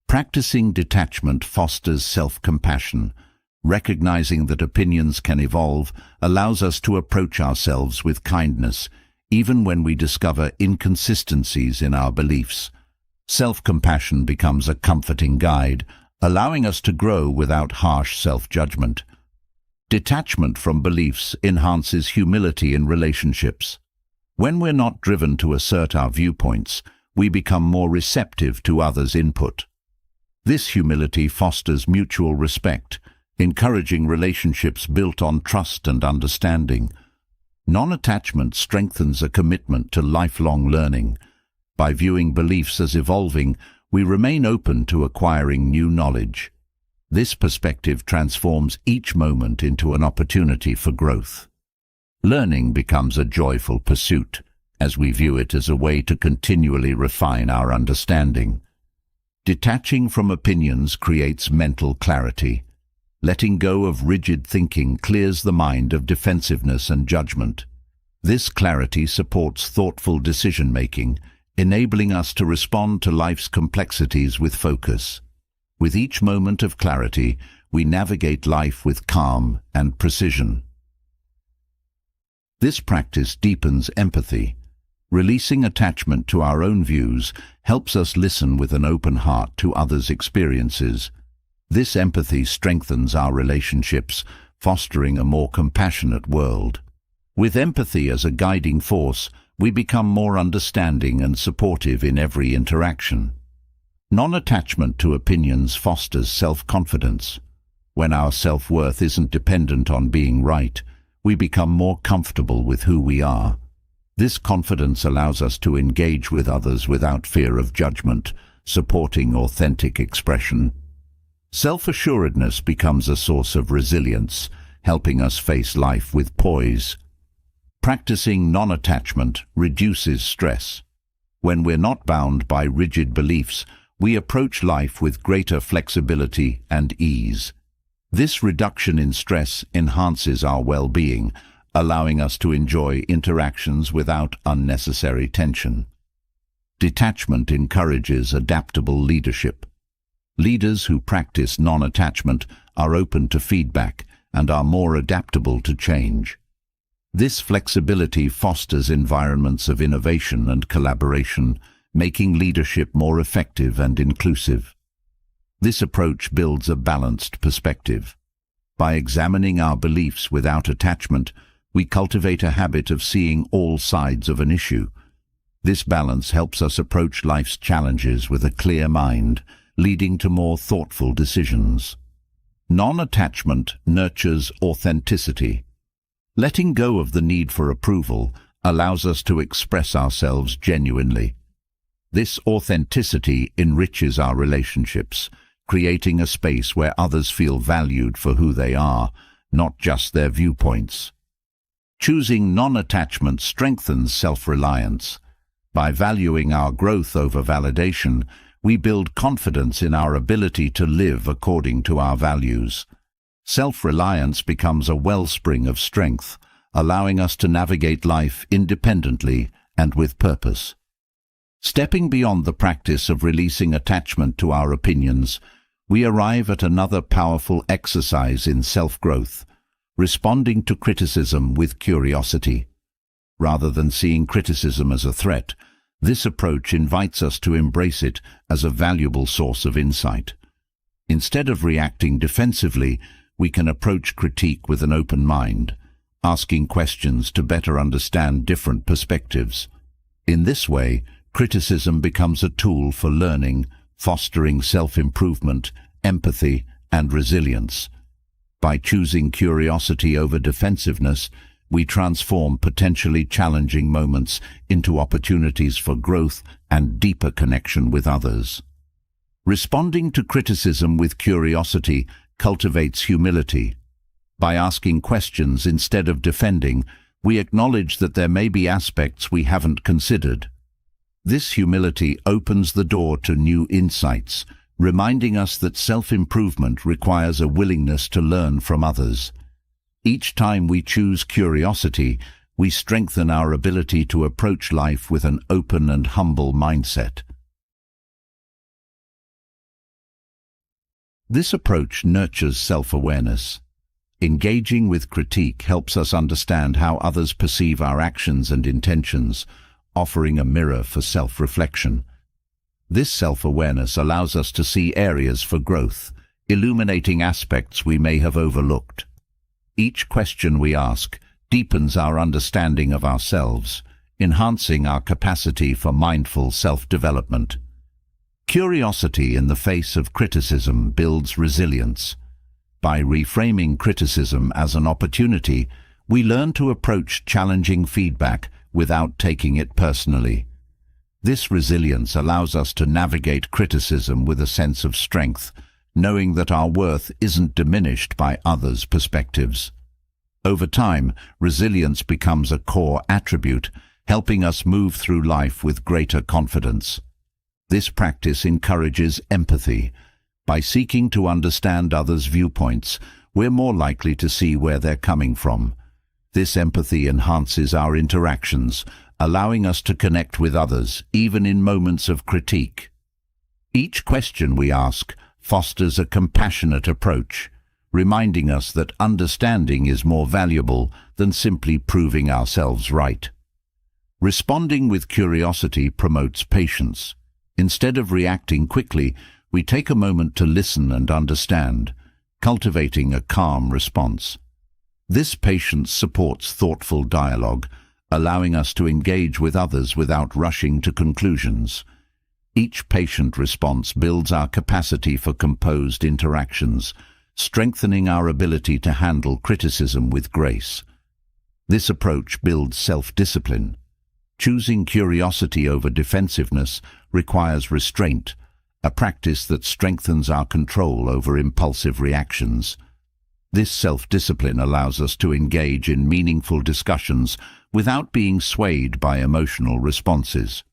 Practicing detachment fosters self-compassion. Recognizing that opinions can evolve allows us to approach ourselves with kindness, even when we discover inconsistencies in our beliefs. Self-compassion becomes a comforting guide, allowing us to grow without harsh self-judgment. Detachment from beliefs enhances humility in relationships. When we're not driven to assert our viewpoints, we become more receptive to others' input. This humility fosters mutual respect, encouraging relationships built on trust and understanding. Non-attachment strengthens a commitment to lifelong learning. By viewing beliefs as evolving, we remain open to acquiring new knowledge. This perspective transforms each moment into an opportunity for growth. Learning becomes a joyful pursuit, as we view it as a way to continually refine our understanding. Detaching from opinions creates mental clarity. Letting go of rigid thinking clears the mind of defensiveness and judgment. This clarity supports thoughtful decision-making, enabling us to respond to life's complexities with focus. With each moment of clarity, we navigate life with calm and precision. This practice deepens empathy. Releasing attachment to our own views helps us listen with an open heart to others' experiences. This empathy strengthens our relationships, fostering a more compassionate world. With empathy as a guiding force, we become more understanding and supportive in every interaction. Non-attachment to opinions fosters self-confidence. When our self-worth isn't dependent on being right, we become more comfortable with who we are. This confidence allows us to engage with others without fear of judgment, supporting authentic expression. Self-assuredness becomes a source of resilience, helping us face life with poise. Practicing non-attachment reduces stress. When we're not bound by rigid beliefs, we approach life with greater flexibility and ease. This reduction in stress enhances our well-being, allowing us to enjoy interactions without unnecessary tension. Detachment encourages adaptable leadership. Leaders who practice non-attachment are open to feedback and are more adaptable to change. This flexibility fosters environments of innovation and collaboration, making leadership more effective and inclusive. This approach builds a balanced perspective. By examining our beliefs without attachment, we cultivate a habit of seeing all sides of an issue. This balance helps us approach life's challenges with a clear mind, leading to more thoughtful decisions. Non-attachment nurtures authenticity. Letting go of the need for approval allows us to express ourselves genuinely. This authenticity enriches our relationships, creating a space where others feel valued for who they are, not just their viewpoints. Choosing non-attachment strengthens self-reliance. By valuing our growth over validation, we build confidence in our ability to live according to our values. Self-reliance becomes a wellspring of strength, allowing us to navigate life independently and with purpose. Stepping beyond the practice of releasing attachment to our opinions, we arrive at another powerful exercise in self-growth, responding to criticism with curiosity. Rather than seeing criticism as a threat, this approach invites us to embrace it as a valuable source of insight. Instead of reacting defensively, we can approach critique with an open mind, asking questions to better understand different perspectives. In this way, criticism becomes a tool for learning, fostering self-improvement, empathy, and resilience. By choosing curiosity over defensiveness, we transform potentially challenging moments into opportunities for growth and deeper connection with others. Responding to criticism with curiosity cultivates humility. By asking questions instead of defending, We acknowledge that there may be aspects we haven't considered. This humility opens the door to new insights, reminding us that self-improvement requires a willingness to learn from others. Each time we choose curiosity, we strengthen our ability to approach life with an open and humble mindset. This approach nurtures self-awareness. Engaging with critique helps us understand how others perceive our actions and intentions, offering a mirror for self-reflection. This self-awareness allows us to see areas for growth, illuminating aspects we may have overlooked. Each question we ask deepens our understanding of ourselves, enhancing our capacity for mindful self-development. Curiosity in the face of criticism builds resilience. By reframing criticism as an opportunity, we learn to approach challenging feedback without taking it personally. This resilience allows us to navigate criticism with a sense of strength, knowing that our worth isn't diminished by others' perspectives. Over time, resilience becomes a core attribute, helping us move through life with greater confidence. This practice encourages empathy. By seeking to understand others' viewpoints, we're more likely to see where they're coming from. This empathy enhances our interactions, allowing us to connect with others, even in moments of critique. Each question we ask fosters a compassionate approach, reminding us that understanding is more valuable than simply proving ourselves right. Responding with curiosity promotes patience. Instead of reacting quickly, we take a moment to listen and understand, cultivating a calm response. This patience supports thoughtful dialogue, allowing us to engage with others without rushing to conclusions. Each patient response builds our capacity for composed interactions, strengthening our ability to handle criticism with grace. This approach builds self-discipline. Choosing curiosity over defensiveness requires restraint, a practice that strengthens our control over impulsive reactions. This self-discipline allows us to engage in meaningful discussions without being swayed by emotional responses.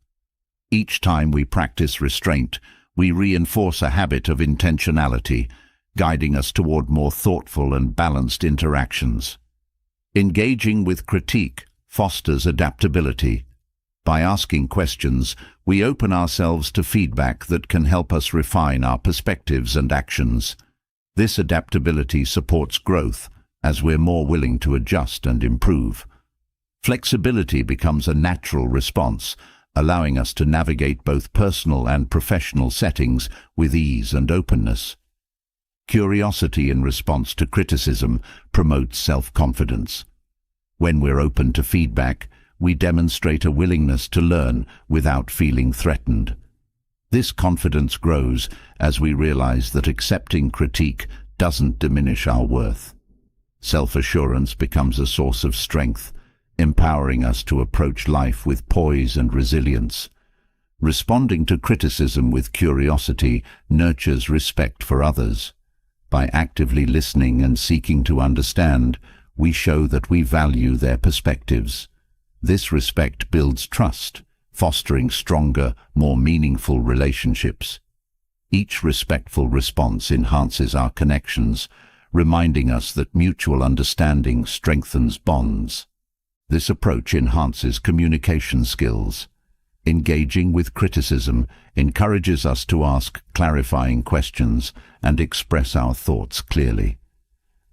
Each time we practice restraint, we reinforce a habit of intentionality, guiding us toward more thoughtful and balanced interactions. Engaging with critique fosters adaptability. By asking questions, we open ourselves to feedback that can help us refine our perspectives and actions. This adaptability supports growth as we're more willing to adjust and improve. Flexibility becomes a natural response, allowing us to navigate both personal and professional settings with ease and openness. Curiosity in response to criticism promotes self-confidence. When we're open to feedback, we demonstrate a willingness to learn without feeling threatened. This confidence grows as we realize that accepting critique doesn't diminish our worth. Self-assurance becomes a source of strength, empowering us to approach life with poise and resilience. Responding to criticism with curiosity nurtures respect for others. By actively listening and seeking to understand, we show that we value their perspectives. This respect builds trust, fostering stronger, more meaningful relationships. Each respectful response enhances our connections, reminding us that mutual understanding strengthens bonds. This approach enhances communication skills. Engaging with criticism encourages us to ask clarifying questions and express our thoughts clearly.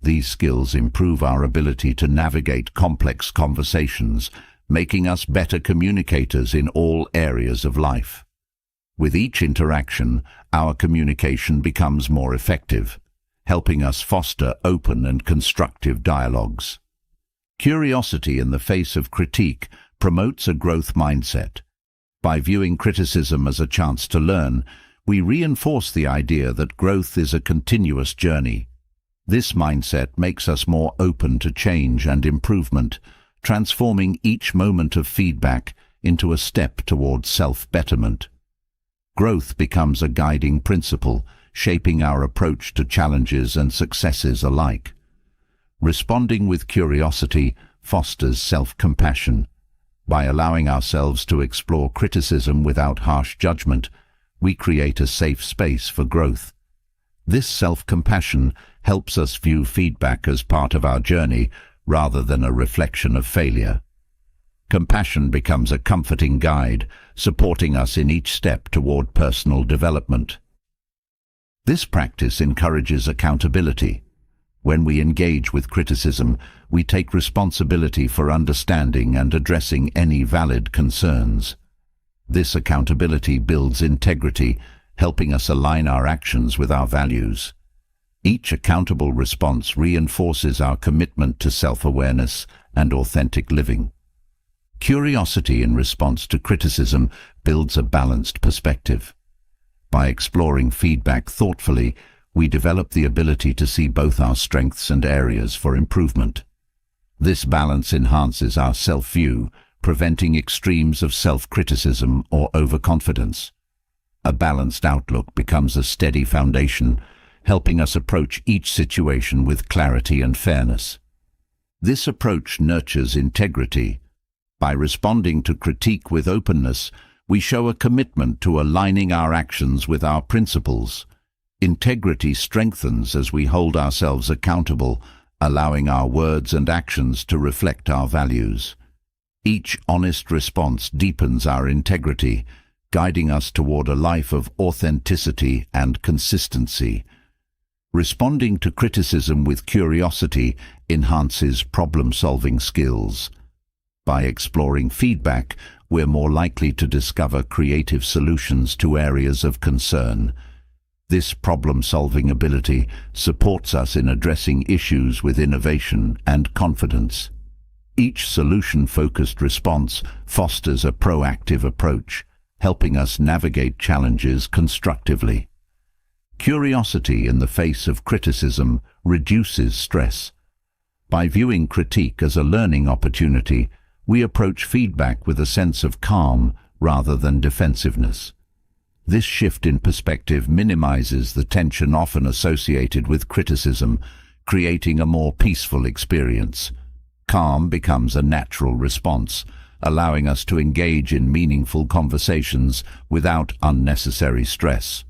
These skills improve our ability to navigate complex conversations, making us better communicators in all areas of life. With each interaction, our communication becomes more effective, helping us foster open and constructive dialogues. Curiosity in the face of critique promotes a growth mindset. By viewing criticism as a chance to learn, we reinforce the idea that growth is a continuous journey. This mindset makes us more open to change and improvement, transforming each moment of feedback into a step towards self-betterment. Growth becomes a guiding principle, shaping our approach to challenges and successes alike. Responding with curiosity fosters self-compassion. By allowing ourselves to explore criticism without harsh judgment, we create a safe space for growth. This self-compassion helps us view feedback as part of our journey rather than a reflection of failure. Compassion becomes a comforting guide, supporting us in each step toward personal development. This practice encourages accountability. When we engage with criticism, we take responsibility for understanding and addressing any valid concerns. This accountability builds integrity, helping us align our actions with our values. Each accountable response reinforces our commitment to self-awareness and authentic living. Curiosity in response to criticism builds a balanced perspective. By exploring feedback thoughtfully, we develop the ability to see both our strengths and areas for improvement. This balance enhances our self-view, preventing extremes of self-criticism or overconfidence. A balanced outlook becomes a steady foundation, helping us approach each situation with clarity and fairness. This approach nurtures integrity. By responding to critique with openness, we show a commitment to aligning our actions with our principles. Integrity strengthens as we hold ourselves accountable, allowing our words and actions to reflect our values. Each honest response deepens our integrity, guiding us toward a life of authenticity and consistency. Responding to criticism with curiosity enhances problem-solving skills. By exploring feedback, we're more likely to discover creative solutions to areas of concern. This problem-solving ability supports us in addressing issues with innovation and confidence. Each solution-focused response fosters a proactive approach, helping us navigate challenges constructively. Curiosity in the face of criticism reduces stress. By viewing critique as a learning opportunity, we approach feedback with a sense of calm rather than defensiveness. This shift in perspective minimizes the tension often associated with criticism, creating a more peaceful experience. Calm becomes a natural response, allowing us to engage in meaningful conversations without unnecessary stress.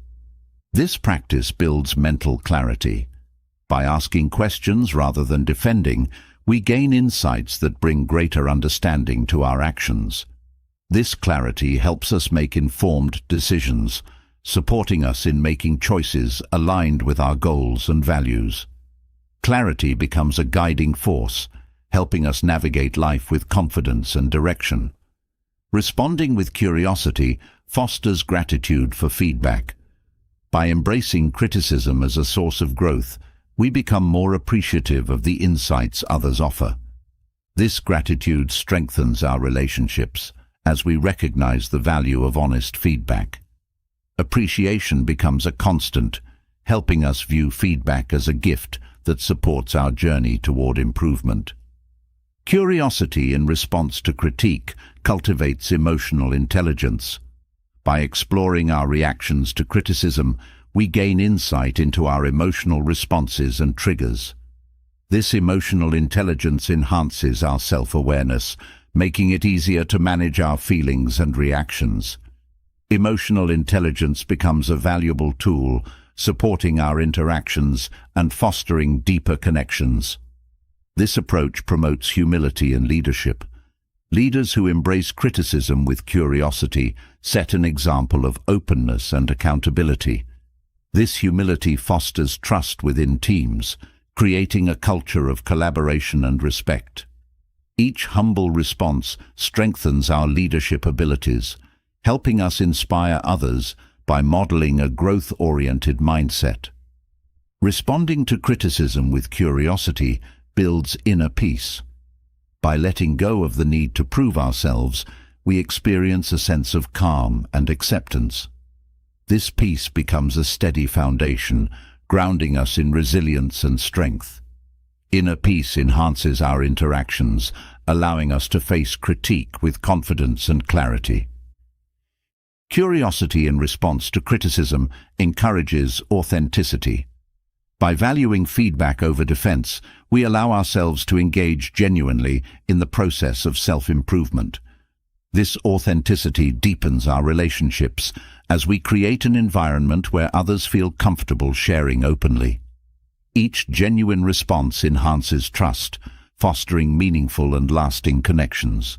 This practice builds mental clarity. By asking questions rather than defending, we gain insights that bring greater understanding to our actions. This clarity helps us make informed decisions, supporting us in making choices aligned with our goals and values. Clarity becomes a guiding force, helping us navigate life with confidence and direction. Responding with curiosity fosters gratitude for feedback. By embracing criticism as a source of growth, we become more appreciative of the insights others offer. This gratitude strengthens our relationships as we recognize the value of honest feedback. Appreciation becomes a constant, helping us view feedback as a gift that supports our journey toward improvement. Curiosity in response to critique cultivates emotional intelligence. By exploring our reactions to criticism, we gain insight into our emotional responses and triggers. This emotional intelligence enhances our self-awareness, making it easier to manage our feelings and reactions. Emotional intelligence becomes a valuable tool, supporting our interactions and fostering deeper connections. This approach promotes humility and leadership. Leaders who embrace criticism with curiosity set an example of openness and accountability. This humility fosters trust within teams, creating a culture of collaboration and respect. Each humble response strengthens our leadership abilities, helping us inspire others by modeling a growth-oriented mindset. Responding to criticism with curiosity builds inner peace. By letting go of the need to prove ourselves, we experience a sense of calm and acceptance. This peace becomes a steady foundation, grounding us in resilience and strength. Inner peace enhances our interactions, allowing us to face critique with confidence and clarity. Curiosity in response to criticism encourages authenticity. By valuing feedback over defense, we allow ourselves to engage genuinely in the process of self-improvement. This authenticity deepens our relationships as we create an environment where others feel comfortable sharing openly. Each genuine response enhances trust, fostering meaningful and lasting connections.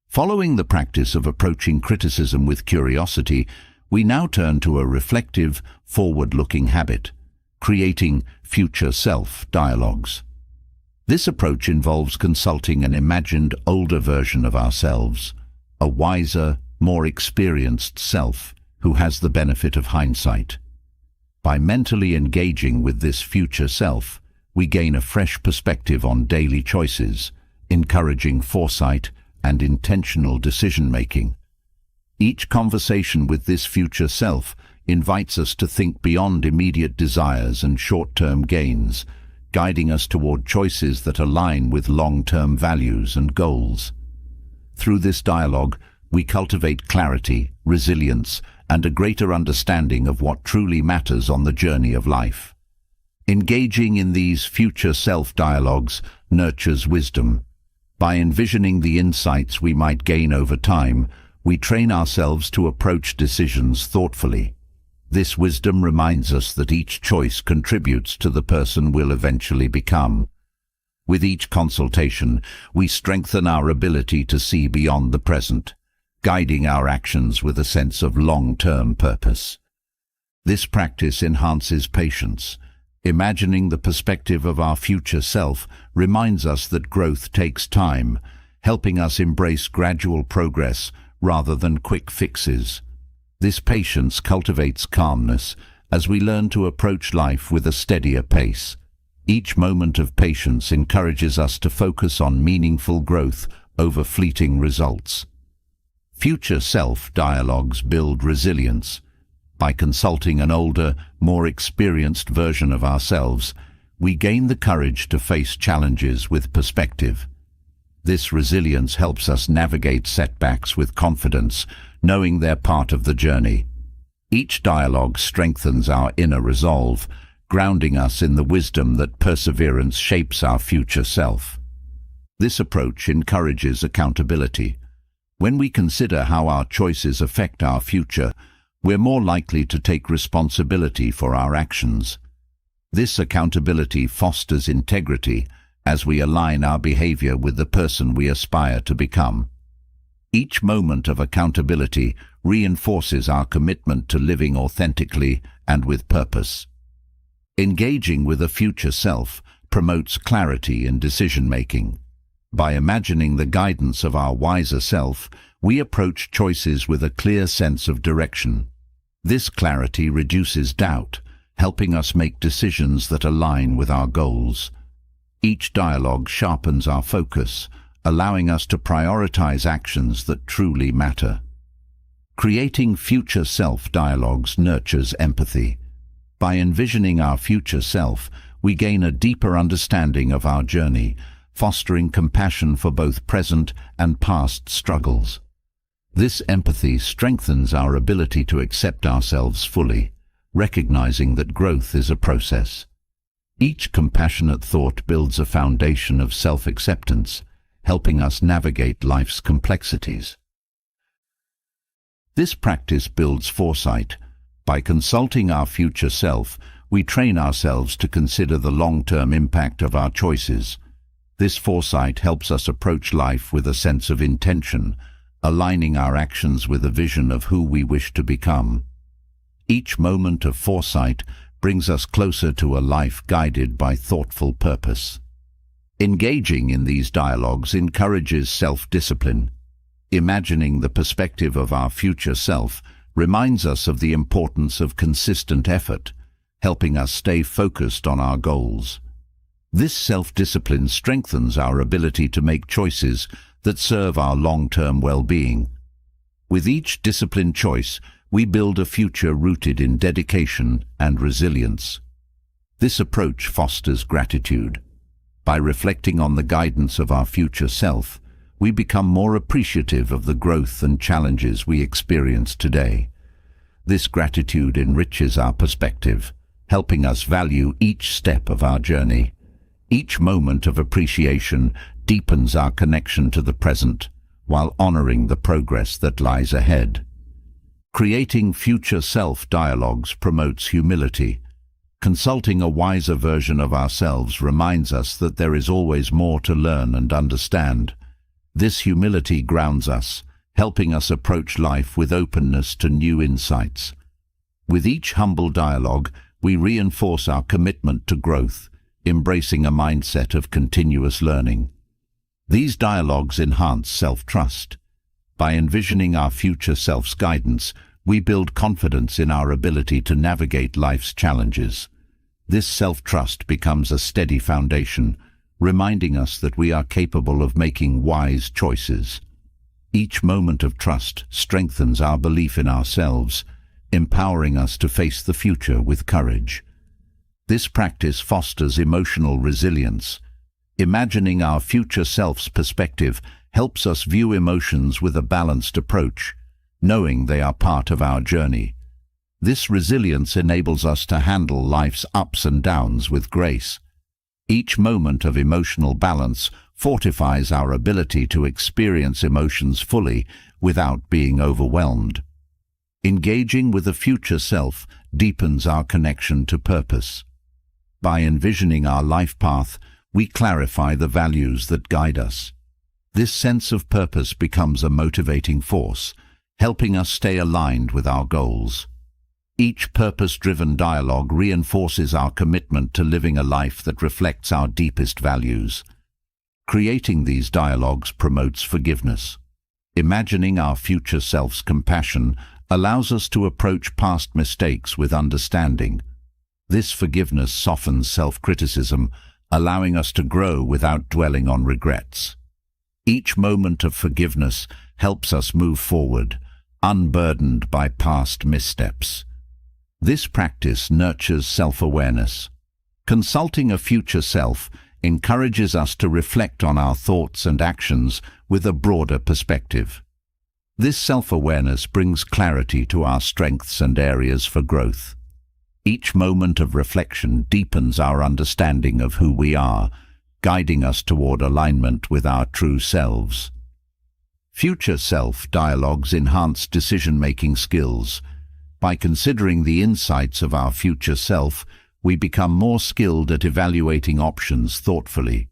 Following the practice of approaching criticism with curiosity, we now turn to a reflective, forward-looking habit, creating future self dialogues. This approach involves consulting an imagined older version of ourselves, a wiser, more experienced self who has the benefit of hindsight. By mentally engaging with this future self, we gain a fresh perspective on daily choices, encouraging foresight and intentional decision-making. Each conversation with this future self invites us to think beyond immediate desires and short-term gains, guiding us toward choices that align with long-term values and goals. Through this dialogue, we cultivate clarity, resilience, and a greater understanding of what truly matters on the journey of life. Engaging in these future self-dialogues nurtures wisdom. By envisioning the insights we might gain over time, we train ourselves to approach decisions thoughtfully. This wisdom reminds us that each choice contributes to the person we'll eventually become. With each consultation, we strengthen our ability to see beyond the present, guiding our actions with a sense of long-term purpose. This practice enhances patience. Imagining the perspective of our future self reminds us that growth takes time, helping us embrace gradual progress rather than quick fixes. This patience cultivates calmness as we learn to approach life with a steadier pace. Each moment of patience encourages us to focus on meaningful growth over fleeting results. Future self-dialogues build resilience. By consulting an older, more experienced version of ourselves, we gain the courage to face challenges with perspective. This resilience helps us navigate setbacks with confidence, knowing they're part of the journey. Each dialogue strengthens our inner resolve, grounding us in the wisdom that perseverance shapes our future self. This approach encourages accountability. When we consider how our choices affect our future, we're more likely to take responsibility for our actions. This accountability fosters integrity as we align our behavior with the person we aspire to become. Each moment of accountability reinforces our commitment to living authentically and with purpose. Engaging with a future self promotes clarity in decision-making. By imagining the guidance of our wiser self, we approach choices with a clear sense of direction. This clarity reduces doubt, helping us make decisions that align with our goals. Each dialogue sharpens our focus, allowing us to prioritize actions that truly matter. Creating future self-dialogues nurtures empathy. By envisioning our future self, we gain a deeper understanding of our journey, fostering compassion for both present and past struggles. This empathy strengthens our ability to accept ourselves fully, recognizing that growth is a process. Each compassionate thought builds a foundation of self-acceptance, helping us navigate life's complexities. This practice builds foresight. By consulting our future self, we train ourselves to consider the long-term impact of our choices. This foresight helps us approach life with a sense of intention, aligning our actions with a vision of who we wish to become. Each moment of foresight brings us closer to a life guided by thoughtful purpose. Engaging in these dialogues encourages self-discipline. Imagining the perspective of our future self reminds us of the importance of consistent effort, helping us stay focused on our goals. This self-discipline strengthens our ability to make choices that serve our long-term well-being. With each disciplined choice, we build a future rooted in dedication and resilience. This approach fosters gratitude. By reflecting on the guidance of our future self, we become more appreciative of the growth and challenges we experience today. This gratitude enriches our perspective, helping us value each step of our journey. Each moment of appreciation deepens our connection to the present, while honoring the progress that lies ahead. Creating future self-dialogues promotes humility. Consulting a wiser version of ourselves reminds us that there is always more to learn and understand. This humility grounds us, helping us approach life with openness to new insights. With each humble dialogue, we reinforce our commitment to growth, embracing a mindset of continuous learning. These dialogues enhance self-trust. By envisioning our future self's guidance, we build confidence in our ability to navigate life's challenges. This self-trust becomes a steady foundation, reminding us that we are capable of making wise choices. Each moment of trust strengthens our belief in ourselves, empowering us to face the future with courage. This practice fosters emotional resilience. Imagining our future self's perspective helps us view emotions with a balanced approach, knowing they are part of our journey. This resilience enables us to handle life's ups and downs with grace. Each moment of emotional balance fortifies our ability to experience emotions fully without being overwhelmed. Engaging with a future self deepens our connection to purpose. By envisioning our life path, we clarify the values that guide us. This sense of purpose becomes a motivating force, helping us stay aligned with our goals. Each purpose-driven dialogue reinforces our commitment to living a life that reflects our deepest values. Creating these dialogues promotes forgiveness. Imagining our future self's compassion allows us to approach past mistakes with understanding. This forgiveness softens self-criticism, allowing us to grow without dwelling on regrets. Each moment of forgiveness helps us move forward, unburdened by past missteps. This practice nurtures self-awareness. Consulting a future self encourages us to reflect on our thoughts and actions with a broader perspective. This self-awareness brings clarity to our strengths and areas for growth. Each moment of reflection deepens our understanding of who we are, guiding us toward alignment with our true selves. Future self-dialogues enhance decision-making skills. By considering the insights of our future self, we become more skilled at evaluating options thoughtfully.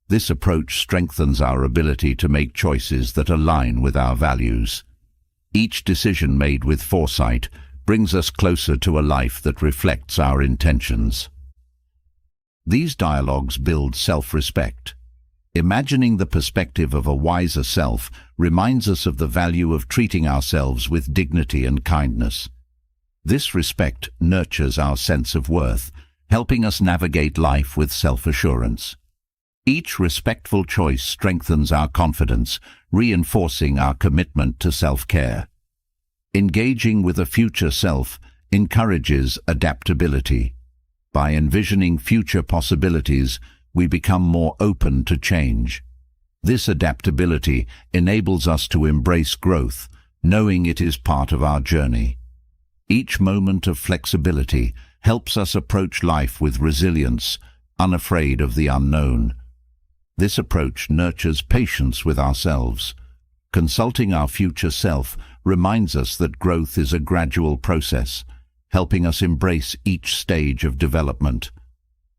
This approach strengthens our ability to make choices that align with our values. Each decision made with foresight brings us closer to a life that reflects our intentions. These dialogues build self-respect. Imagining the perspective of a wiser self reminds us of the value of treating ourselves with dignity and kindness. This respect nurtures our sense of worth, helping us navigate life with self-assurance. Each respectful choice strengthens our confidence, reinforcing our commitment to self-care. Engaging with a future self encourages adaptability. By envisioning future possibilities, we become more open to change. This adaptability enables us to embrace growth, knowing it is part of our journey. Each moment of flexibility helps us approach life with resilience, unafraid of the unknown. This approach nurtures patience with ourselves. Consulting our future self reminds us that growth is a gradual process, helping us embrace each stage of development.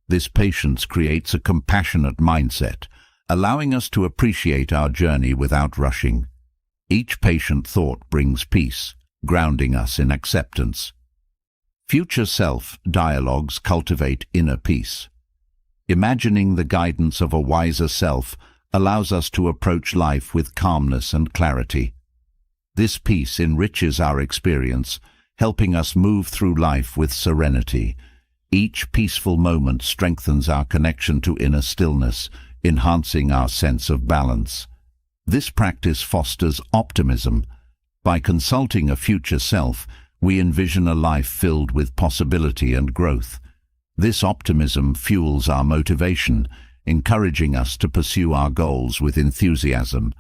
This patience creates a compassionate mindset, allowing us to appreciate our journey without rushing. Each patient thought brings peace, grounding us in acceptance. Future self-dialogues cultivate inner peace. Imagining the guidance of a wiser self allows us to approach life with calmness and clarity. This peace enriches our experience, helping us move through life with serenity. Each peaceful moment strengthens our connection to inner stillness, enhancing our sense of balance. This practice fosters optimism. By consulting a future self, we envision a life filled with possibility and growth. This optimism fuels our motivation, encouraging us to pursue our goals with enthusiasm.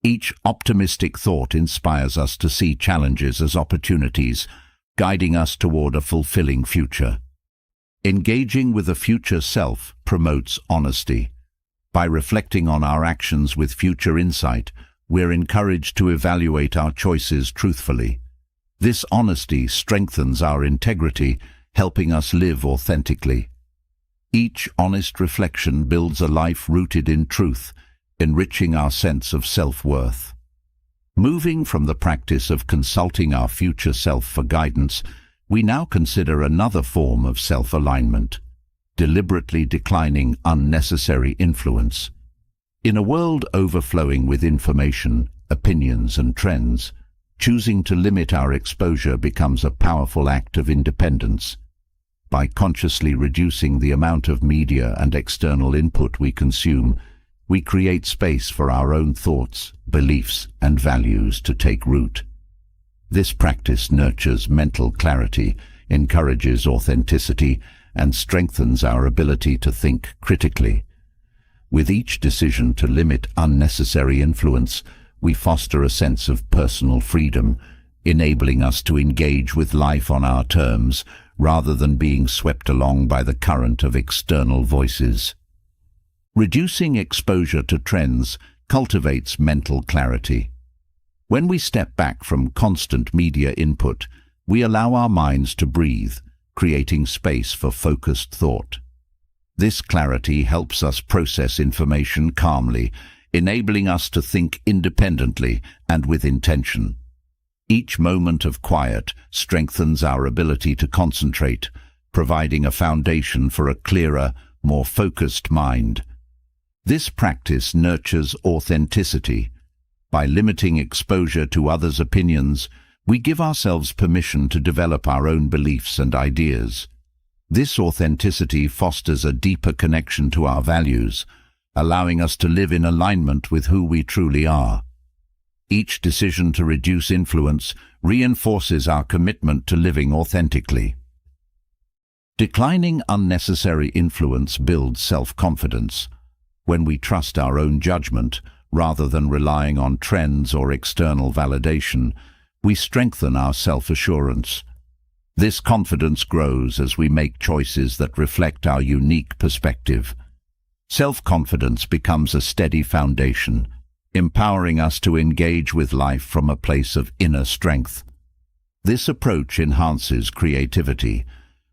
Each optimistic thought inspires us to see challenges as opportunities, guiding us toward a fulfilling future. Engaging with a future self promotes honesty. By reflecting on our actions with future insight, we're encouraged to evaluate our choices truthfully. This honesty strengthens our integrity, helping us live authentically. Each honest reflection builds a life rooted in truth, enriching our sense of self-worth. Moving from the practice of consulting our future self for guidance, we now consider another form of self-alignment, deliberately declining unnecessary influence. In a world overflowing with information, opinions and trends, choosing to limit our exposure becomes a powerful act of independence. By consciously reducing the amount of media and external input we consume, we create space for our own thoughts, beliefs, and values to take root. This practice nurtures mental clarity, encourages authenticity, and strengthens our ability to think critically. With each decision to limit unnecessary influence, we foster a sense of personal freedom, enabling us to engage with life on our terms rather than being swept along by the current of external voices. Reducing exposure to trends cultivates mental clarity. When we step back from constant media input, we allow our minds to breathe, creating space for focused thought. This clarity helps us process information calmly, enabling us to think independently and with intention. Each moment of quiet strengthens our ability to concentrate, providing a foundation for a clearer, more focused mind. This practice nurtures authenticity. By limiting exposure to others' opinions, we give ourselves permission to develop our own beliefs and ideas. This authenticity fosters a deeper connection to our values, allowing us to live in alignment with who we truly are. Each decision to reduce influence reinforces our commitment to living authentically. Declining unnecessary influence builds self-confidence. When we trust our own judgment, rather than relying on trends or external validation, we strengthen our self-assurance. This confidence grows as we make choices that reflect our unique perspective. Self-confidence becomes a steady foundation, empowering us to engage with life from a place of inner strength. This approach enhances creativity.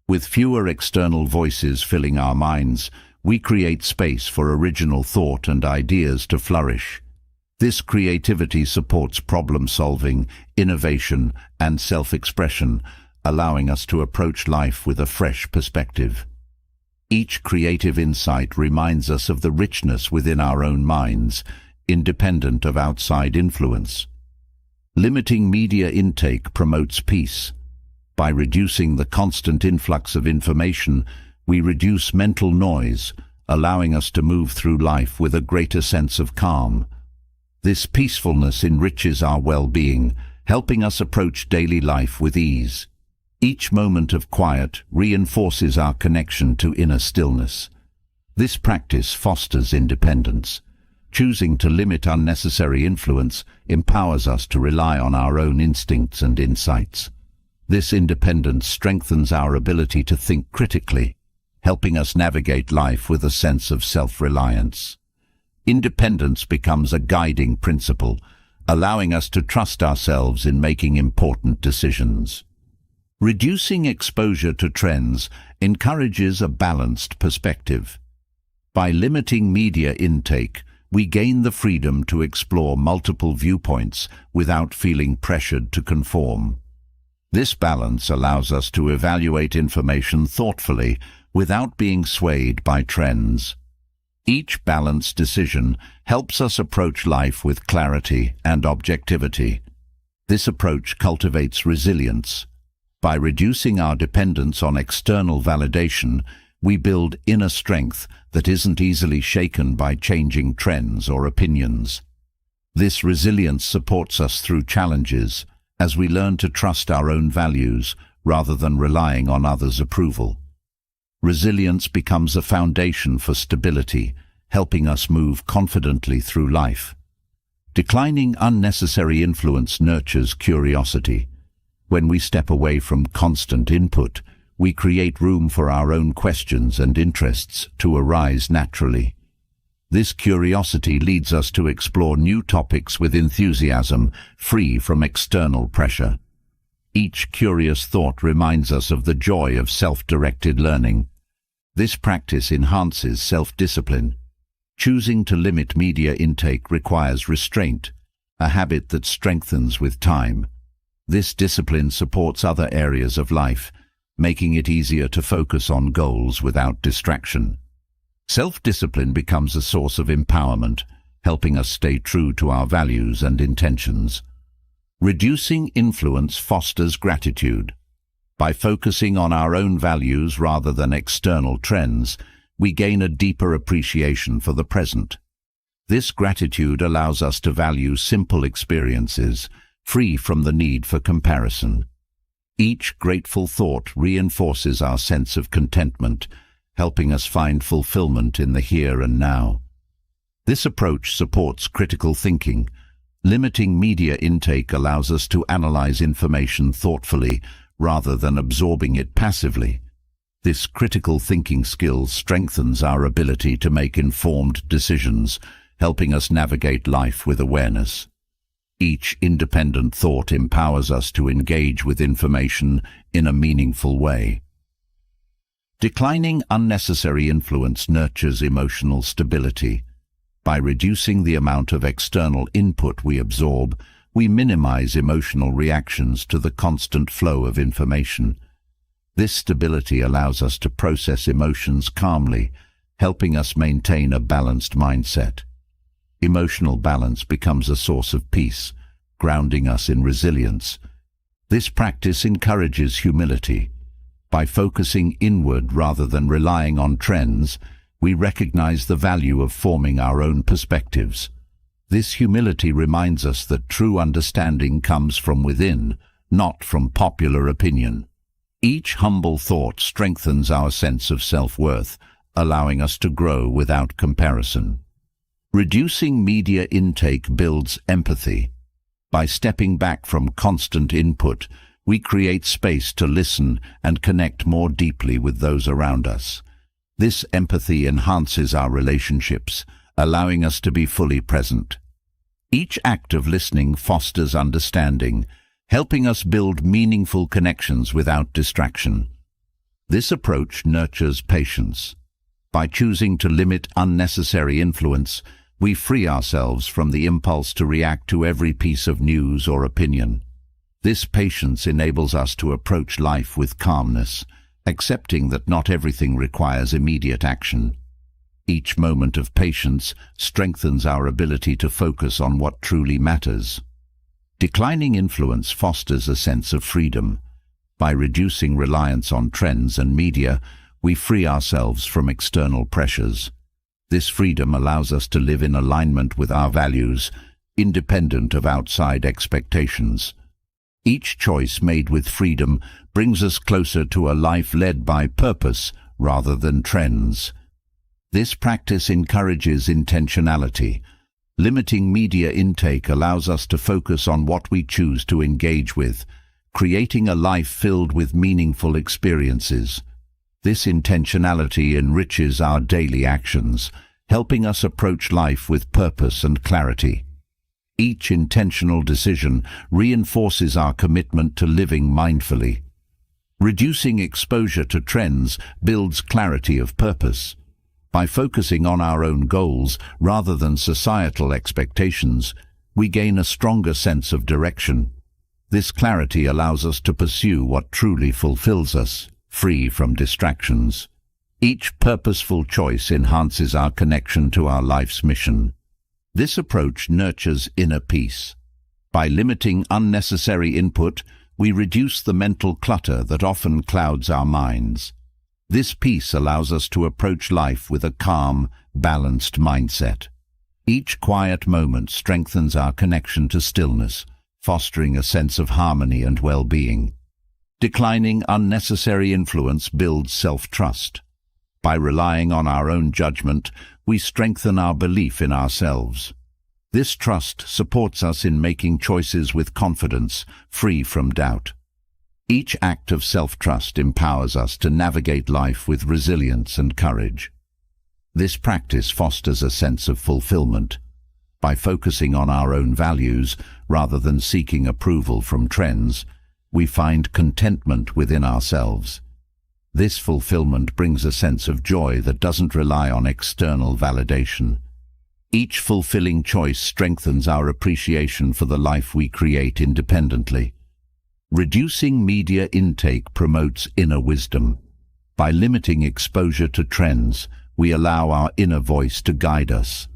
With fewer external voices filling our minds, we create space for original thought and ideas to flourish. This creativity supports problem-solving, innovation, and self-expression, allowing us to approach life with a fresh perspective. Each creative insight reminds us of the richness within our own minds, independent of outside influence. Limiting media intake promotes peace. By reducing the constant influx of information, we reduce mental noise, allowing us to move through life with a greater sense of calm. This peacefulness enriches our well-being, helping us approach daily life with ease. Each moment of quiet reinforces our connection to inner stillness. This practice fosters independence. Choosing to limit unnecessary influence empowers us to rely on our own instincts and insights. This independence strengthens our ability to think critically, helping us navigate life with a sense of self-reliance. Independence becomes a guiding principle, allowing us to trust ourselves in making important decisions. Reducing exposure to trends encourages a balanced perspective. By limiting media intake, we gain the freedom to explore multiple viewpoints without feeling pressured to conform. This balance allows us to evaluate information thoughtfully without being swayed by trends. Each balanced decision helps us approach life with clarity and objectivity. This approach cultivates resilience. By reducing our dependence on external validation, we build inner strength that isn't easily shaken by changing trends or opinions. This resilience supports us through challenges as we learn to trust our own values rather than relying on others' approval. Resilience becomes a foundation for stability, helping us move confidently through life. Declining unnecessary influence nurtures curiosity. When we step away from constant input, we create room for our own questions and interests to arise naturally. This curiosity leads us to explore new topics with enthusiasm, free from external pressure. Each curious thought reminds us of the joy of self-directed learning. This practice enhances self-discipline. Choosing to limit media intake requires restraint, a habit that strengthens with time. This discipline supports other areas of life, making it easier to focus on goals without distraction. Self-discipline becomes a source of empowerment, helping us stay true to our values and intentions. Reducing influence fosters gratitude. By focusing on our own values rather than external trends, we gain a deeper appreciation for the present. This gratitude allows us to value simple experiences, free from the need for comparison. Each grateful thought reinforces our sense of contentment, helping us find fulfillment in the here and now. This approach supports critical thinking. Limiting media intake allows us to analyze information thoughtfully rather than absorbing it passively. This critical thinking skill strengthens our ability to make informed decisions, helping us navigate life with awareness. Each independent thought empowers us to engage with information in a meaningful way. Declining unnecessary influence nurtures emotional stability. By reducing the amount of external input we absorb, we minimize emotional reactions to the constant flow of information. This stability allows us to process emotions calmly, helping us maintain a balanced mindset. Emotional balance becomes a source of peace, grounding us in resilience. This practice encourages humility. By focusing inward rather than relying on trends, we recognize the value of forming our own perspectives. This humility reminds us that true understanding comes from within, not from popular opinion. Each humble thought strengthens our sense of self-worth, allowing us to grow without comparison. Reducing media intake builds empathy. By stepping back from constant input, we create space to listen and connect more deeply with those around us. This empathy enhances our relationships, allowing us to be fully present. Each act of listening fosters understanding, helping us build meaningful connections without distraction. This approach nurtures patience. By choosing to limit unnecessary influence, we free ourselves from the impulse to react to every piece of news or opinion. This patience enables us to approach life with calmness, accepting that not everything requires immediate action. Each moment of patience strengthens our ability to focus on what truly matters. Declining influence fosters a sense of freedom. By reducing reliance on trends and media, we free ourselves from external pressures. This freedom allows us to live in alignment with our values, independent of outside expectations. Each choice made with freedom brings us closer to a life led by purpose rather than trends. This practice encourages intentionality. Limiting media intake allows us to focus on what we choose to engage with, creating a life filled with meaningful experiences. This intentionality enriches our daily actions, helping us approach life with purpose and clarity. Each intentional decision reinforces our commitment to living mindfully. Reducing exposure to trends builds clarity of purpose. By focusing on our own goals rather than societal expectations, we gain a stronger sense of direction. This clarity allows us to pursue what truly fulfills us, free from distractions. Each purposeful choice enhances our connection to our life's mission. This approach nurtures inner peace. By limiting unnecessary input, we reduce the mental clutter that often clouds our minds. This peace allows us to approach life with a calm, balanced mindset. Each quiet moment strengthens our connection to stillness, fostering a sense of harmony and well-being. Declining unnecessary influence builds self-trust. By relying on our own judgment, we strengthen our belief in ourselves. This trust supports us in making choices with confidence, free from doubt. Each act of self-trust empowers us to navigate life with resilience and courage. This practice fosters a sense of fulfillment. By focusing on our own values rather than seeking approval from trends, we find contentment within ourselves. This fulfillment brings a sense of joy that doesn't rely on external validation. Each fulfilling choice strengthens our appreciation for the life we create independently. Reducing media intake promotes inner wisdom. By limiting exposure to trends, we allow our inner voice to guide us.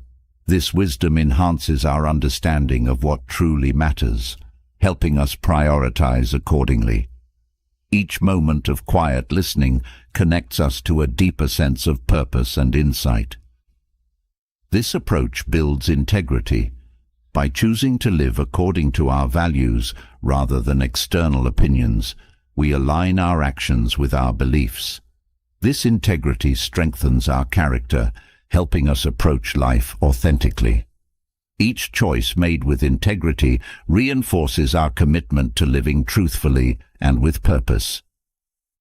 This wisdom enhances our understanding of what truly matters, helping us prioritize accordingly. Each moment of quiet listening connects us to a deeper sense of purpose and insight. This approach builds integrity. By choosing to live according to our values rather than external opinions, we align our actions with our beliefs. This integrity strengthens our character, helping us approach life authentically. Each choice made with integrity reinforces our commitment to living truthfully and with purpose.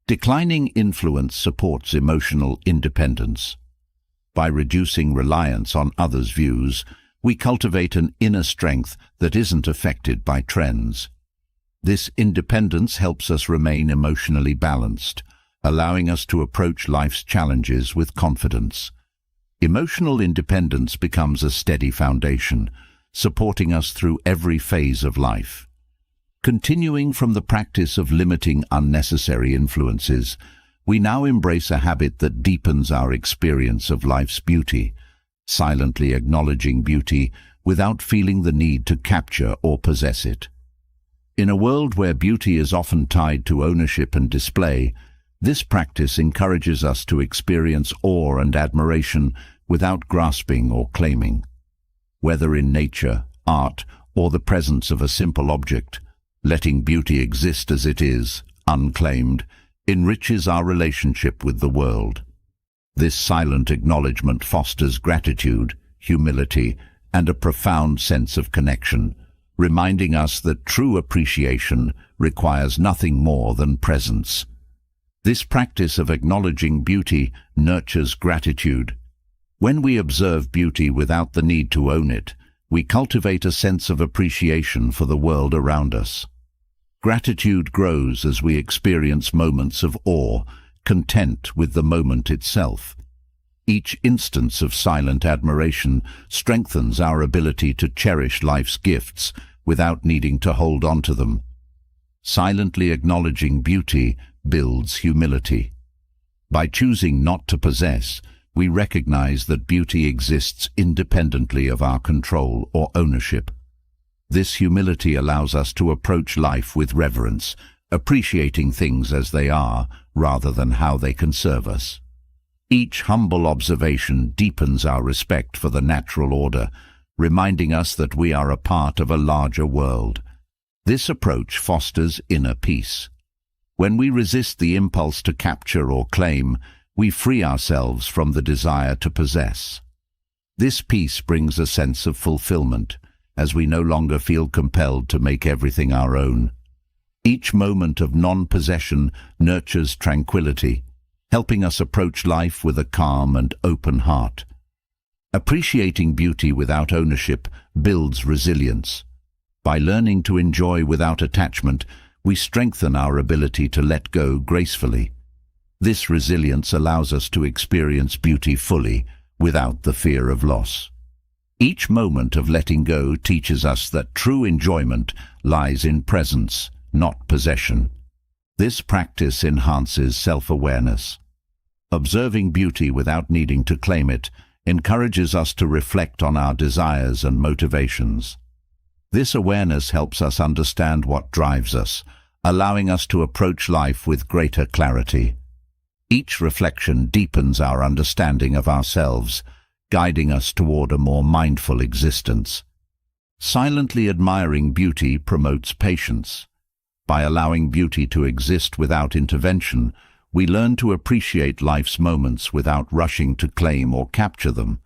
Declining influence supports emotional independence. By reducing reliance on others' views, we cultivate an inner strength that isn't affected by trends. This independence helps us remain emotionally balanced, allowing us to approach life's challenges with confidence. Emotional independence becomes a steady foundation, supporting us through every phase of life. Continuing from the practice of limiting unnecessary influences, we now embrace a habit that deepens our experience of life's beauty, silently acknowledging beauty without feeling the need to capture or possess it. In a world where beauty is often tied to ownership and display, this practice encourages us to experience awe and admiration without grasping or claiming. Whether in nature, art, or the presence of a simple object, letting beauty exist as it is, unclaimed, enriches our relationship with the world. This silent acknowledgement fosters gratitude, humility, and a profound sense of connection, reminding us that true appreciation requires nothing more than presence. This practice of acknowledging beauty nurtures gratitude. When we observe beauty without the need to own it, we cultivate a sense of appreciation for the world around us. Gratitude grows as we experience moments of awe, content with the moment itself. Each instance of silent admiration strengthens our ability to cherish life's gifts without needing to hold on to them. Silently acknowledging beauty builds humility. By choosing not to possess, we recognize that beauty exists independently of our control or ownership. This humility allows us to approach life with reverence, appreciating things as they are rather than how they can serve us. Each humble observation deepens our respect for the natural order, reminding us that we are a part of a larger world. This approach fosters inner peace. When we resist the impulse to capture or claim, we free ourselves from the desire to possess. This peace brings a sense of fulfillment, as we no longer feel compelled to make everything our own. Each moment of non-possession nurtures tranquility, helping us approach life with a calm and open heart. Appreciating beauty without ownership builds resilience. By learning to enjoy without attachment, we strengthen our ability to let go gracefully. This resilience allows us to experience beauty fully, without the fear of loss. Each moment of letting go teaches us that true enjoyment lies in presence, not possession. This practice enhances self-awareness. Observing beauty without needing to claim it encourages us to reflect on our desires and motivations. This awareness helps us understand what drives us, allowing us to approach life with greater clarity. Each reflection deepens our understanding of ourselves, guiding us toward a more mindful existence. Silently admiring beauty promotes patience. By allowing beauty to exist without intervention, we learn to appreciate life's moments without rushing to claim or capture them.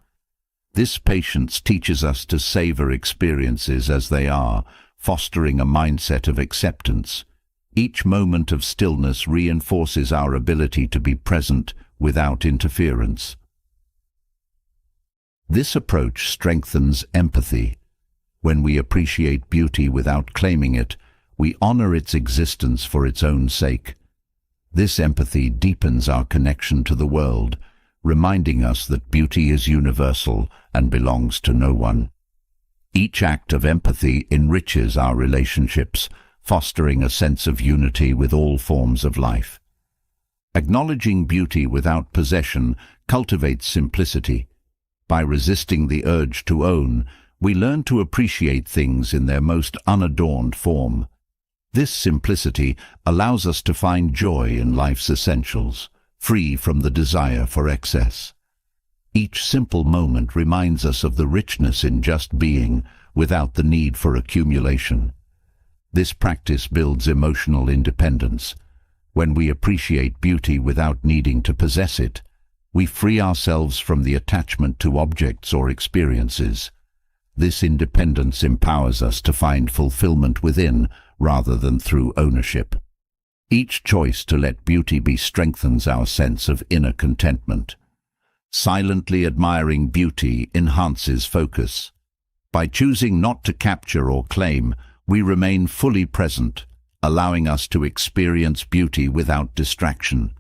This patience teaches us to savor experiences as they are, fostering a mindset of acceptance. Each moment of stillness reinforces our ability to be present without interference. This approach strengthens empathy. When we appreciate beauty without claiming it, we honor its existence for its own sake. This empathy deepens our connection to the world, reminding us that beauty is universal and belongs to no one. Each act of empathy enriches our relationships, fostering a sense of unity with all forms of life. Acknowledging beauty without possession cultivates simplicity. By resisting the urge to own, we learn to appreciate things in their most unadorned form. This simplicity allows us to find joy in life's essentials, free from the desire for excess. Each simple moment reminds us of the richness in just being, without the need for accumulation. This practice builds emotional independence. When we appreciate beauty without needing to possess it, we free ourselves from the attachment to objects or experiences. This independence empowers us to find fulfillment within, rather than through ownership. Each choice to let beauty be strengthens our sense of inner contentment. Silently admiring beauty enhances focus. By choosing not to capture or claim, we remain fully present, allowing us to experience beauty without distraction.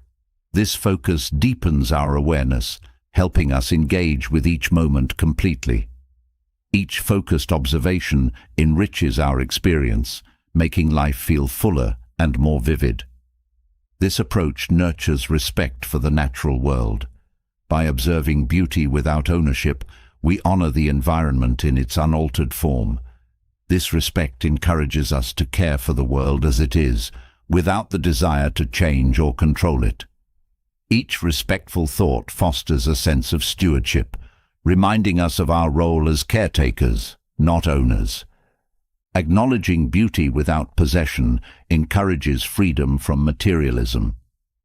This focus deepens our awareness, helping us engage with each moment completely. Each focused observation enriches our experience, making life feel fuller and more vivid. This approach nurtures respect for the natural world. By observing beauty without ownership, we honor the environment in its unaltered form. This respect encourages us to care for the world as it is, without the desire to change or control it. Each respectful thought fosters a sense of stewardship, reminding us of our role as caretakers, not owners. Acknowledging beauty without possession encourages freedom from materialism.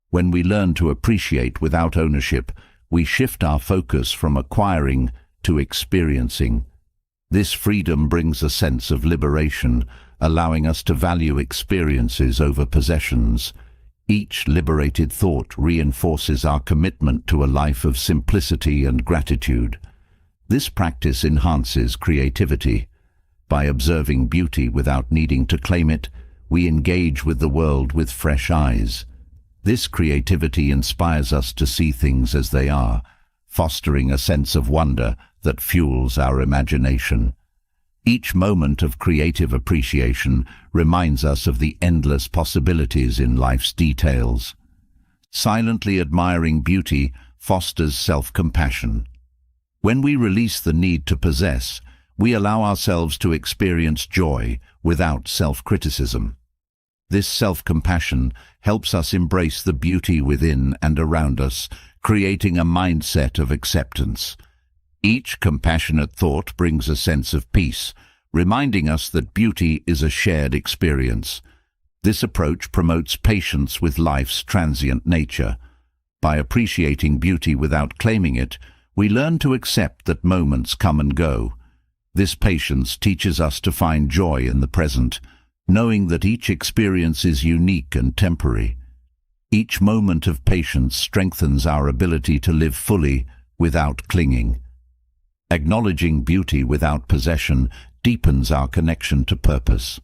When we learn to appreciate without ownership, we shift our focus from acquiring to experiencing. This freedom brings a sense of liberation, allowing us to value experiences over possessions. Each liberated thought reinforces our commitment to a life of simplicity and gratitude. This practice enhances creativity. By observing beauty without needing to claim it, we engage with the world with fresh eyes. This creativity inspires us to see things as they are, fostering a sense of wonder that fuels our imagination. Each moment of creative appreciation reminds us of the endless possibilities in life's details. Silently admiring beauty fosters self-compassion. When we release the need to possess, we allow ourselves to experience joy without self-criticism. This self-compassion helps us embrace the beauty within and around us, creating a mindset of acceptance. Each compassionate thought brings a sense of peace, reminding us that beauty is a shared experience. This approach promotes patience with life's transient nature. By appreciating beauty without claiming it, we learn to accept that moments come and go. This patience teaches us to find joy in the present, knowing that each experience is unique and temporary. Each moment of patience strengthens our ability to live fully without clinging. Acknowledging beauty without possession deepens our connection to purpose.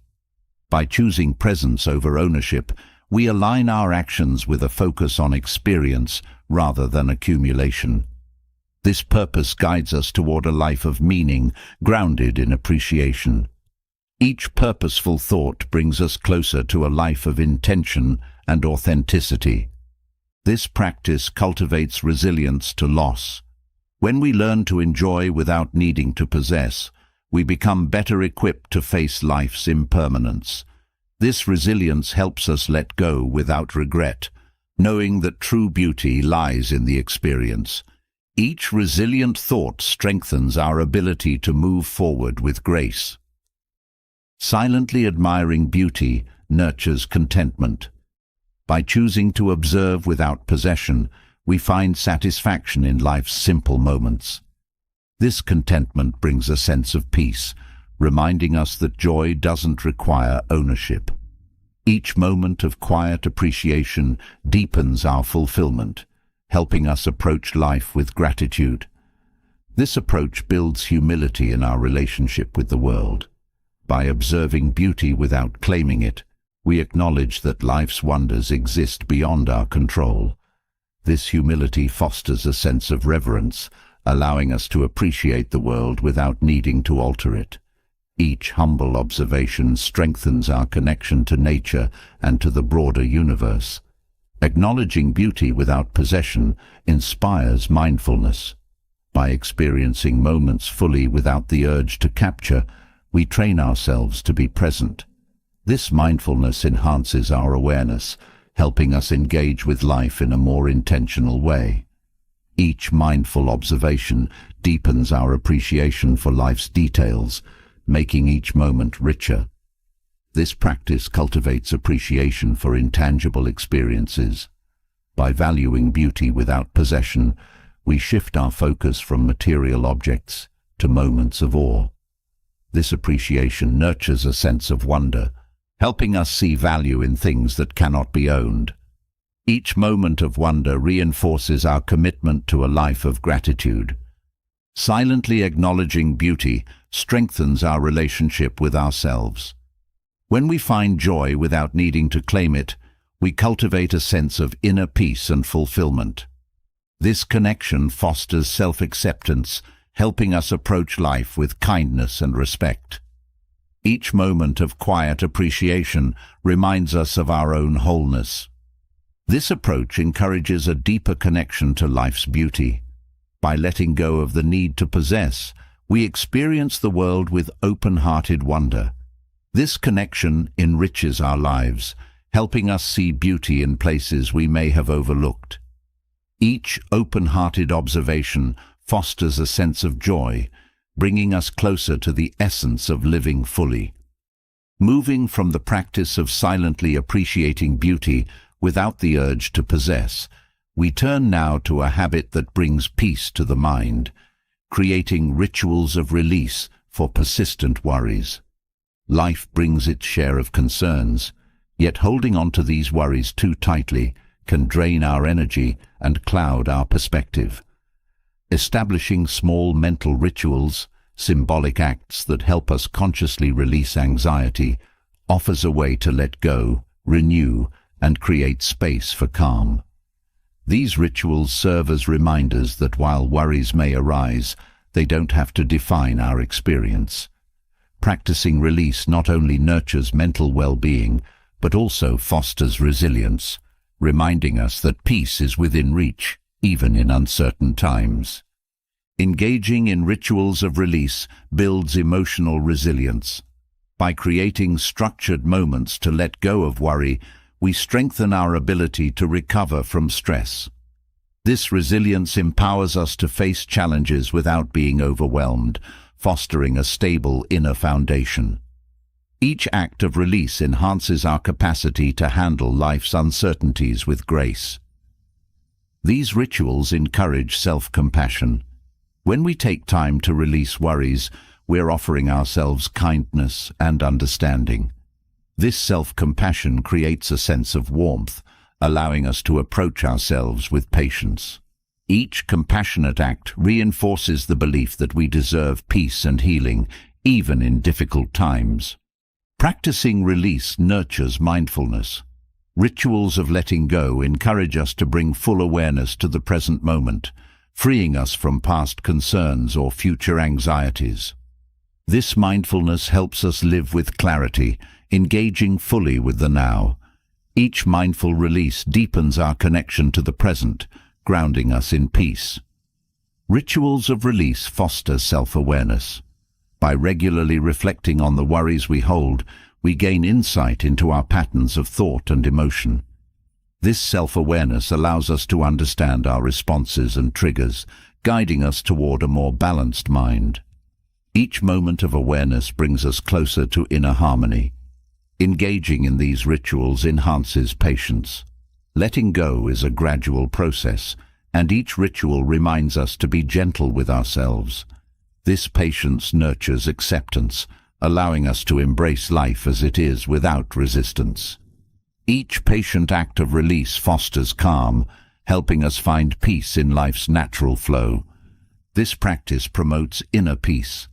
By choosing presence over ownership, we align our actions with a focus on experience rather than accumulation. This purpose guides us toward a life of meaning, grounded in appreciation. Each purposeful thought brings us closer to a life of intention and authenticity. This practice cultivates resilience to loss. When we learn to enjoy without needing to possess, we become better equipped to face life's impermanence. This resilience helps us let go without regret, knowing that true beauty lies in the experience. Each resilient thought strengthens our ability to move forward with grace. Silently admiring beauty nurtures contentment. By choosing to observe without possession, we find satisfaction in life's simple moments. This contentment brings a sense of peace, reminding us that joy doesn't require ownership. Each moment of quiet appreciation deepens our fulfillment, helping us approach life with gratitude. This approach builds humility in our relationship with the world. By observing beauty without claiming it, we acknowledge that life's wonders exist beyond our control. This humility fosters a sense of reverence, allowing us to appreciate the world without needing to alter it. Each humble observation strengthens our connection to nature and to the broader universe. Acknowledging beauty without possession inspires mindfulness. By experiencing moments fully without the urge to capture, we train ourselves to be present. This mindfulness enhances our awareness, helping us engage with life in a more intentional way. Each mindful observation deepens our appreciation for life's details, making each moment richer. This practice cultivates appreciation for intangible experiences. By valuing beauty without possession, we shift our focus from material objects to moments of awe. This appreciation nurtures a sense of wonder, helping us see value in things that cannot be owned. Each moment of wonder reinforces our commitment to a life of gratitude. Silently acknowledging beauty strengthens our relationship with ourselves. When we find joy without needing to claim it, we cultivate a sense of inner peace and fulfillment. This connection fosters self-acceptance, helping us approach life with kindness and respect. Each moment of quiet appreciation reminds us of our own wholeness. This approach encourages a deeper connection to life's beauty. By letting go of the need to possess, we experience the world with open-hearted wonder. This connection enriches our lives, helping us see beauty in places we may have overlooked. Each open-hearted observation fosters a sense of joy, bringing us closer to the essence of living fully. Moving from the practice of silently appreciating beauty without the urge to possess, we turn now to a habit that brings peace to the mind, creating rituals of release for persistent worries. Life brings its share of concerns, yet holding on to these worries too tightly can drain our energy and cloud our perspective. Establishing small mental rituals, symbolic acts that help us consciously release anxiety, offers a way to let go, renew, and create space for calm. These rituals serve as reminders that while worries may arise, they don't have to define our experience. Practicing release not only nurtures mental well-being, but also fosters resilience, reminding us that peace is within reach, even in uncertain times. Engaging in rituals of release builds emotional resilience. By creating structured moments to let go of worry, we strengthen our ability to recover from stress. This resilience empowers us to face challenges without being overwhelmed, fostering a stable inner foundation. Each act of release enhances our capacity to handle life's uncertainties with grace. These rituals encourage self-compassion. When we take time to release worries, we're offering ourselves kindness and understanding. This self-compassion creates a sense of warmth, allowing us to approach ourselves with patience. Each compassionate act reinforces the belief that we deserve peace and healing, even in difficult times. Practicing release nurtures mindfulness. Rituals of letting go encourage us to bring full awareness to the present moment, freeing us from past concerns or future anxieties. This mindfulness helps us live with clarity, engaging fully with the now. Each mindful release deepens our connection to the present, grounding us in peace. Rituals of release foster self-awareness. By regularly reflecting on the worries we hold, we gain insight into our patterns of thought and emotion. This self-awareness allows us to understand our responses and triggers, guiding us toward a more balanced mind. Each moment of awareness brings us closer to inner harmony. Engaging in these rituals enhances patience. Letting go is a gradual process, and each ritual reminds us to be gentle with ourselves. This patience nurtures acceptance, allowing us to embrace life as it is without resistance. Each patient act of release fosters calm, helping us find peace in life's natural flow. This practice promotes inner peace.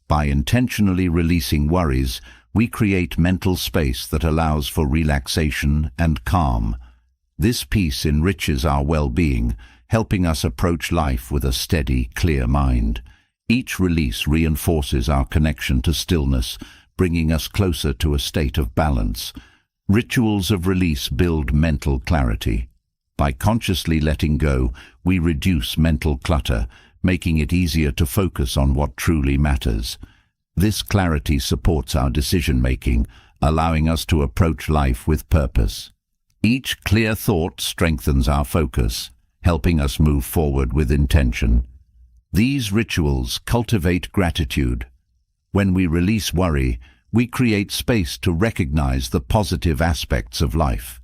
By intentionally releasing worries, we create mental space that allows for relaxation and calm. This peace enriches our well-being, helping us approach life with a steady, clear mind. Each release reinforces our connection to stillness, bringing us closer to a state of balance. Rituals of release build mental clarity. By consciously letting go, we reduce mental clutter, making it easier to focus on what truly matters. This clarity supports our decision-making, allowing us to approach life with purpose. Each clear thought strengthens our focus, helping us move forward with intention. These rituals cultivate gratitude. When we release worry, we create space to recognize the positive aspects of life.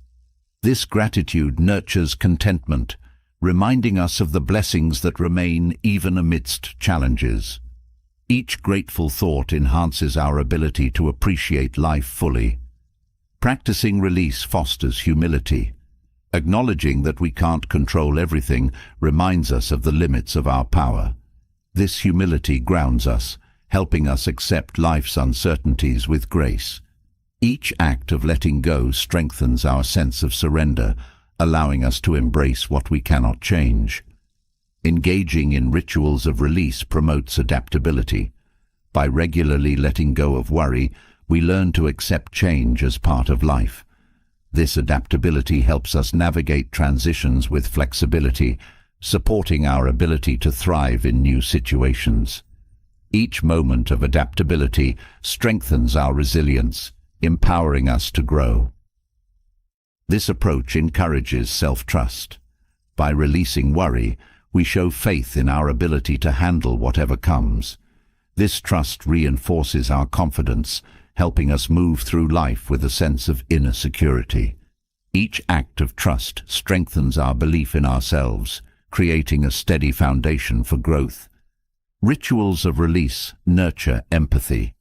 This gratitude nurtures contentment, reminding us of the blessings that remain even amidst challenges. Each grateful thought enhances our ability to appreciate life fully. Practicing release fosters humility. Acknowledging that we can't control everything reminds us of the limits of our power. This humility grounds us, helping us accept life's uncertainties with grace. Each act of letting go strengthens our sense of surrender, allowing us to embrace what we cannot change. Engaging in rituals of release promotes adaptability. By regularly letting go of worry, we learn to accept change as part of life. This adaptability helps us navigate transitions with flexibility, supporting our ability to thrive in new situations. Each moment of adaptability strengthens our resilience, empowering us to grow. This approach encourages self-trust. By releasing worry, we show faith in our ability to handle whatever comes. This trust reinforces our confidence, helping us move through life with a sense of inner security. Each act of trust strengthens our belief in ourselves, creating a steady foundation for growth. Rituals of release nurture empathy.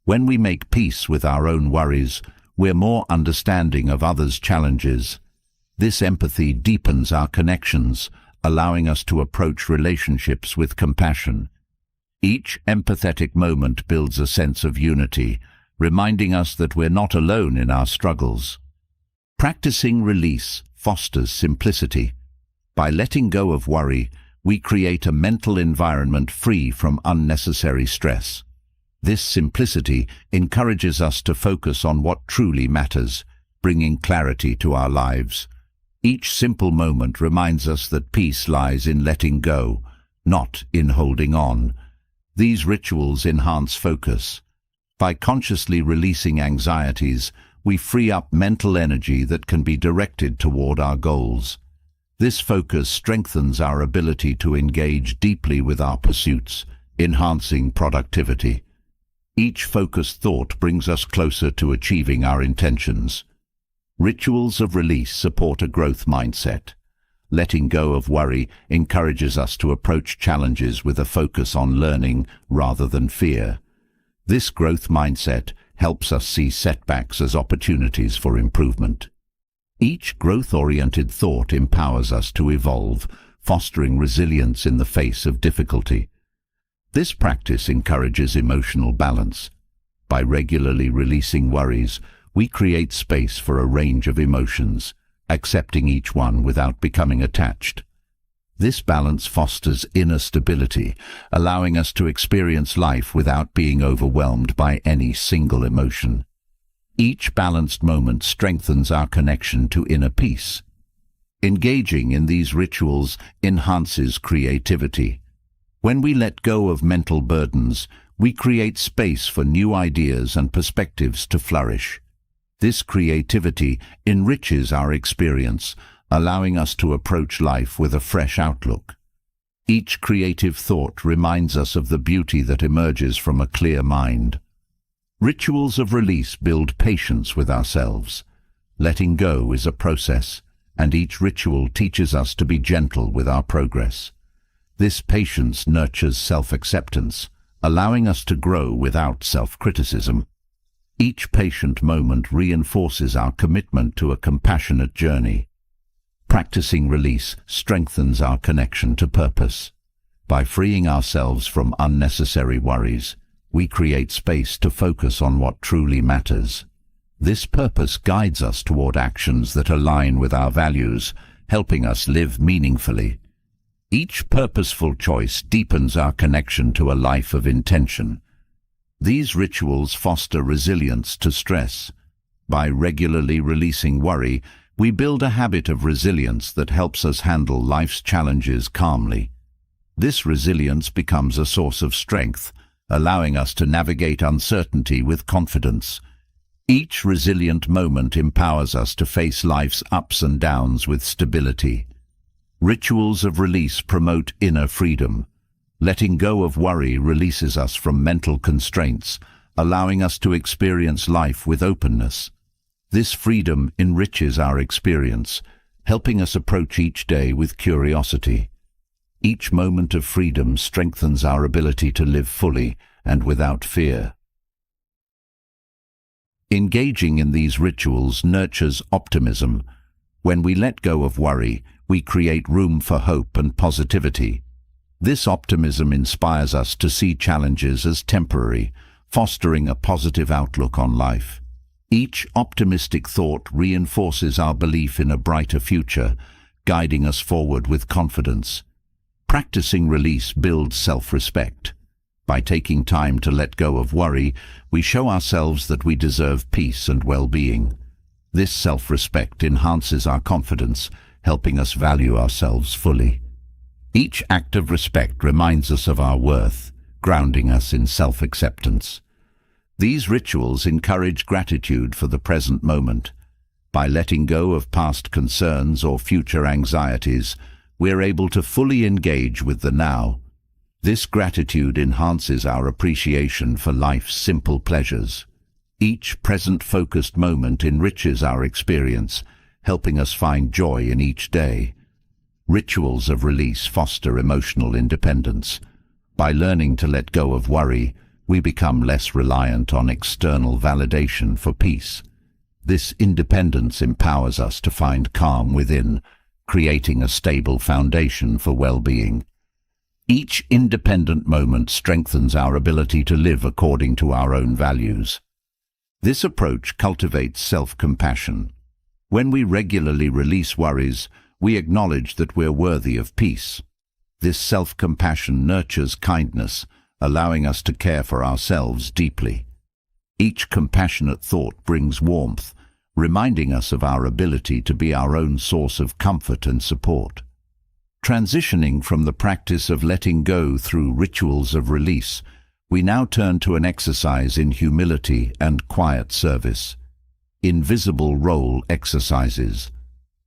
When we make peace with our own worries, we're more understanding of others' challenges. This empathy deepens our connections, allowing us to approach relationships with compassion. Each empathetic moment builds a sense of unity, reminding us that we're not alone in our struggles. Practicing release fosters simplicity. By letting go of worry, we create a mental environment free from unnecessary stress. This simplicity encourages us to focus on what truly matters, bringing clarity to our lives. Each simple moment reminds us that peace lies in letting go, not in holding on. These rituals enhance focus. By consciously releasing anxieties, we free up mental energy that can be directed toward our goals. This focus strengthens our ability to engage deeply with our pursuits, enhancing productivity. Each focused thought brings us closer to achieving our intentions. Rituals of release support a growth mindset. Letting go of worry encourages us to approach challenges with a focus on learning rather than fear. This growth mindset helps us see setbacks as opportunities for improvement. Each growth-oriented thought empowers us to evolve, fostering resilience in the face of difficulty. This practice encourages emotional balance. By regularly releasing worries, we create space for a range of emotions, accepting each one without becoming attached. This balance fosters inner stability, allowing us to experience life without being overwhelmed by any single emotion. Each balanced moment strengthens our connection to inner peace. Engaging in these rituals enhances creativity. When we let go of mental burdens, we create space for new ideas and perspectives to flourish. This creativity enriches our experience, allowing us to approach life with a fresh outlook. Each creative thought reminds us of the beauty that emerges from a clear mind. Rituals of release build patience with ourselves. Letting go is a process, and each ritual teaches us to be gentle with our progress. This patience nurtures self-acceptance, allowing us to grow without self-criticism. Each patient moment reinforces our commitment to a compassionate journey. Practicing release strengthens our connection to purpose. By freeing ourselves from unnecessary worries, we create space to focus on what truly matters. This purpose guides us toward actions that align with our values, helping us live meaningfully. Each purposeful choice deepens our connection to a life of intention. These rituals foster resilience to stress. By regularly releasing worry, we build a habit of resilience that helps us handle life's challenges calmly. This resilience becomes a source of strength, allowing us to navigate uncertainty with confidence. Each resilient moment empowers us to face life's ups and downs with stability. Rituals of release promote inner freedom. Letting go of worry releases us from mental constraints, allowing us to experience life with openness. This freedom enriches our experience, helping us approach each day with curiosity. Each moment of freedom strengthens our ability to live fully and without fear. Engaging in these rituals nurtures optimism. When we let go of worry, we create room for hope and positivity. This optimism inspires us to see challenges as temporary, fostering a positive outlook on life. Each optimistic thought reinforces our belief in a brighter future, guiding us forward with confidence. Practicing release builds self-respect. By taking time to let go of worry, we show ourselves that we deserve peace and well-being. This self-respect enhances our confidence, helping us value ourselves fully. Each act of respect reminds us of our worth, grounding us in self-acceptance. These rituals encourage gratitude for the present moment. By letting go of past concerns or future anxieties, we are able to fully engage with the now. This gratitude enhances our appreciation for life's simple pleasures. Each present-focused moment enriches our experience, helping us find joy in each day. Rituals of release foster emotional independence. By learning to let go of worry, we become less reliant on external validation for peace. This independence empowers us to find calm within, creating a stable foundation for well-being. Each independent moment strengthens our ability to live according to our own values. This approach cultivates self-compassion. When we regularly release worries, we acknowledge that we're worthy of peace. This self-compassion nurtures kindness, allowing us to care for ourselves deeply. Each compassionate thought brings warmth, reminding us of our ability to be our own source of comfort and support. Transitioning from the practice of letting go through rituals of release, we now turn to an exercise in humility and quiet service. Invisible role exercises.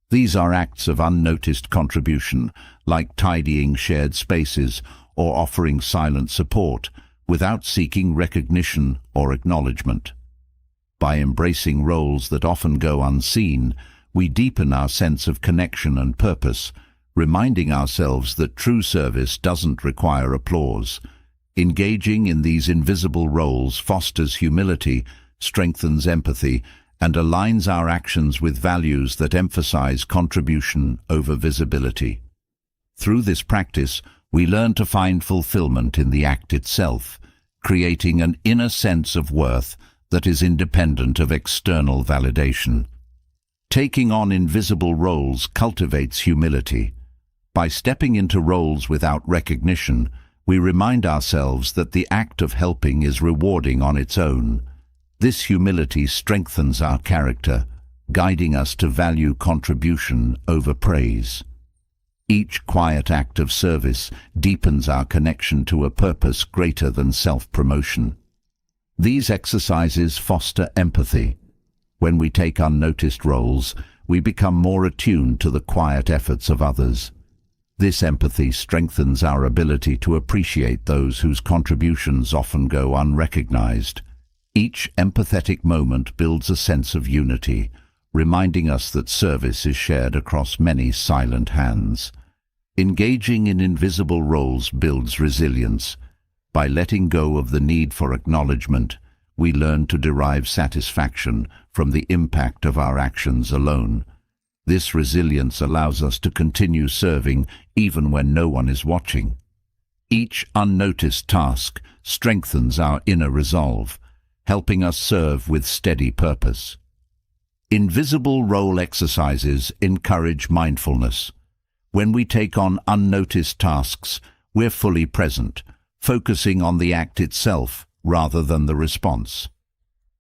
These are acts of unnoticed contribution, like tidying shared spaces or offering silent support, without seeking recognition or acknowledgement. By embracing roles that often go unseen, we deepen our sense of connection and purpose, reminding ourselves that true service doesn't require applause. Engaging in these invisible roles fosters humility, strengthens empathy, and aligns our actions with values that emphasize contribution over visibility. Through this practice, we learn to find fulfillment in the act itself, creating an inner sense of worth that is independent of external validation. Taking on invisible roles cultivates humility. By stepping into roles without recognition, we remind ourselves that the act of helping is rewarding on its own. This humility strengthens our character, guiding us to value contribution over praise. Each quiet act of service deepens our connection to a purpose greater than self-promotion. These exercises foster empathy. When we take unnoticed roles, we become more attuned to the quiet efforts of others. This empathy strengthens our ability to appreciate those whose contributions often go unrecognized. Each empathetic moment builds a sense of unity, reminding us that service is shared across many silent hands. Engaging in invisible roles builds resilience. By letting go of the need for acknowledgement, we learn to derive satisfaction from the impact of our actions alone. This resilience allows us to continue serving even when no one is watching. Each unnoticed task strengthens our inner resolve, helping us serve with steady purpose. Invisible role exercises encourage mindfulness. When we take on unnoticed tasks, we're fully present, focusing on the act itself rather than the response.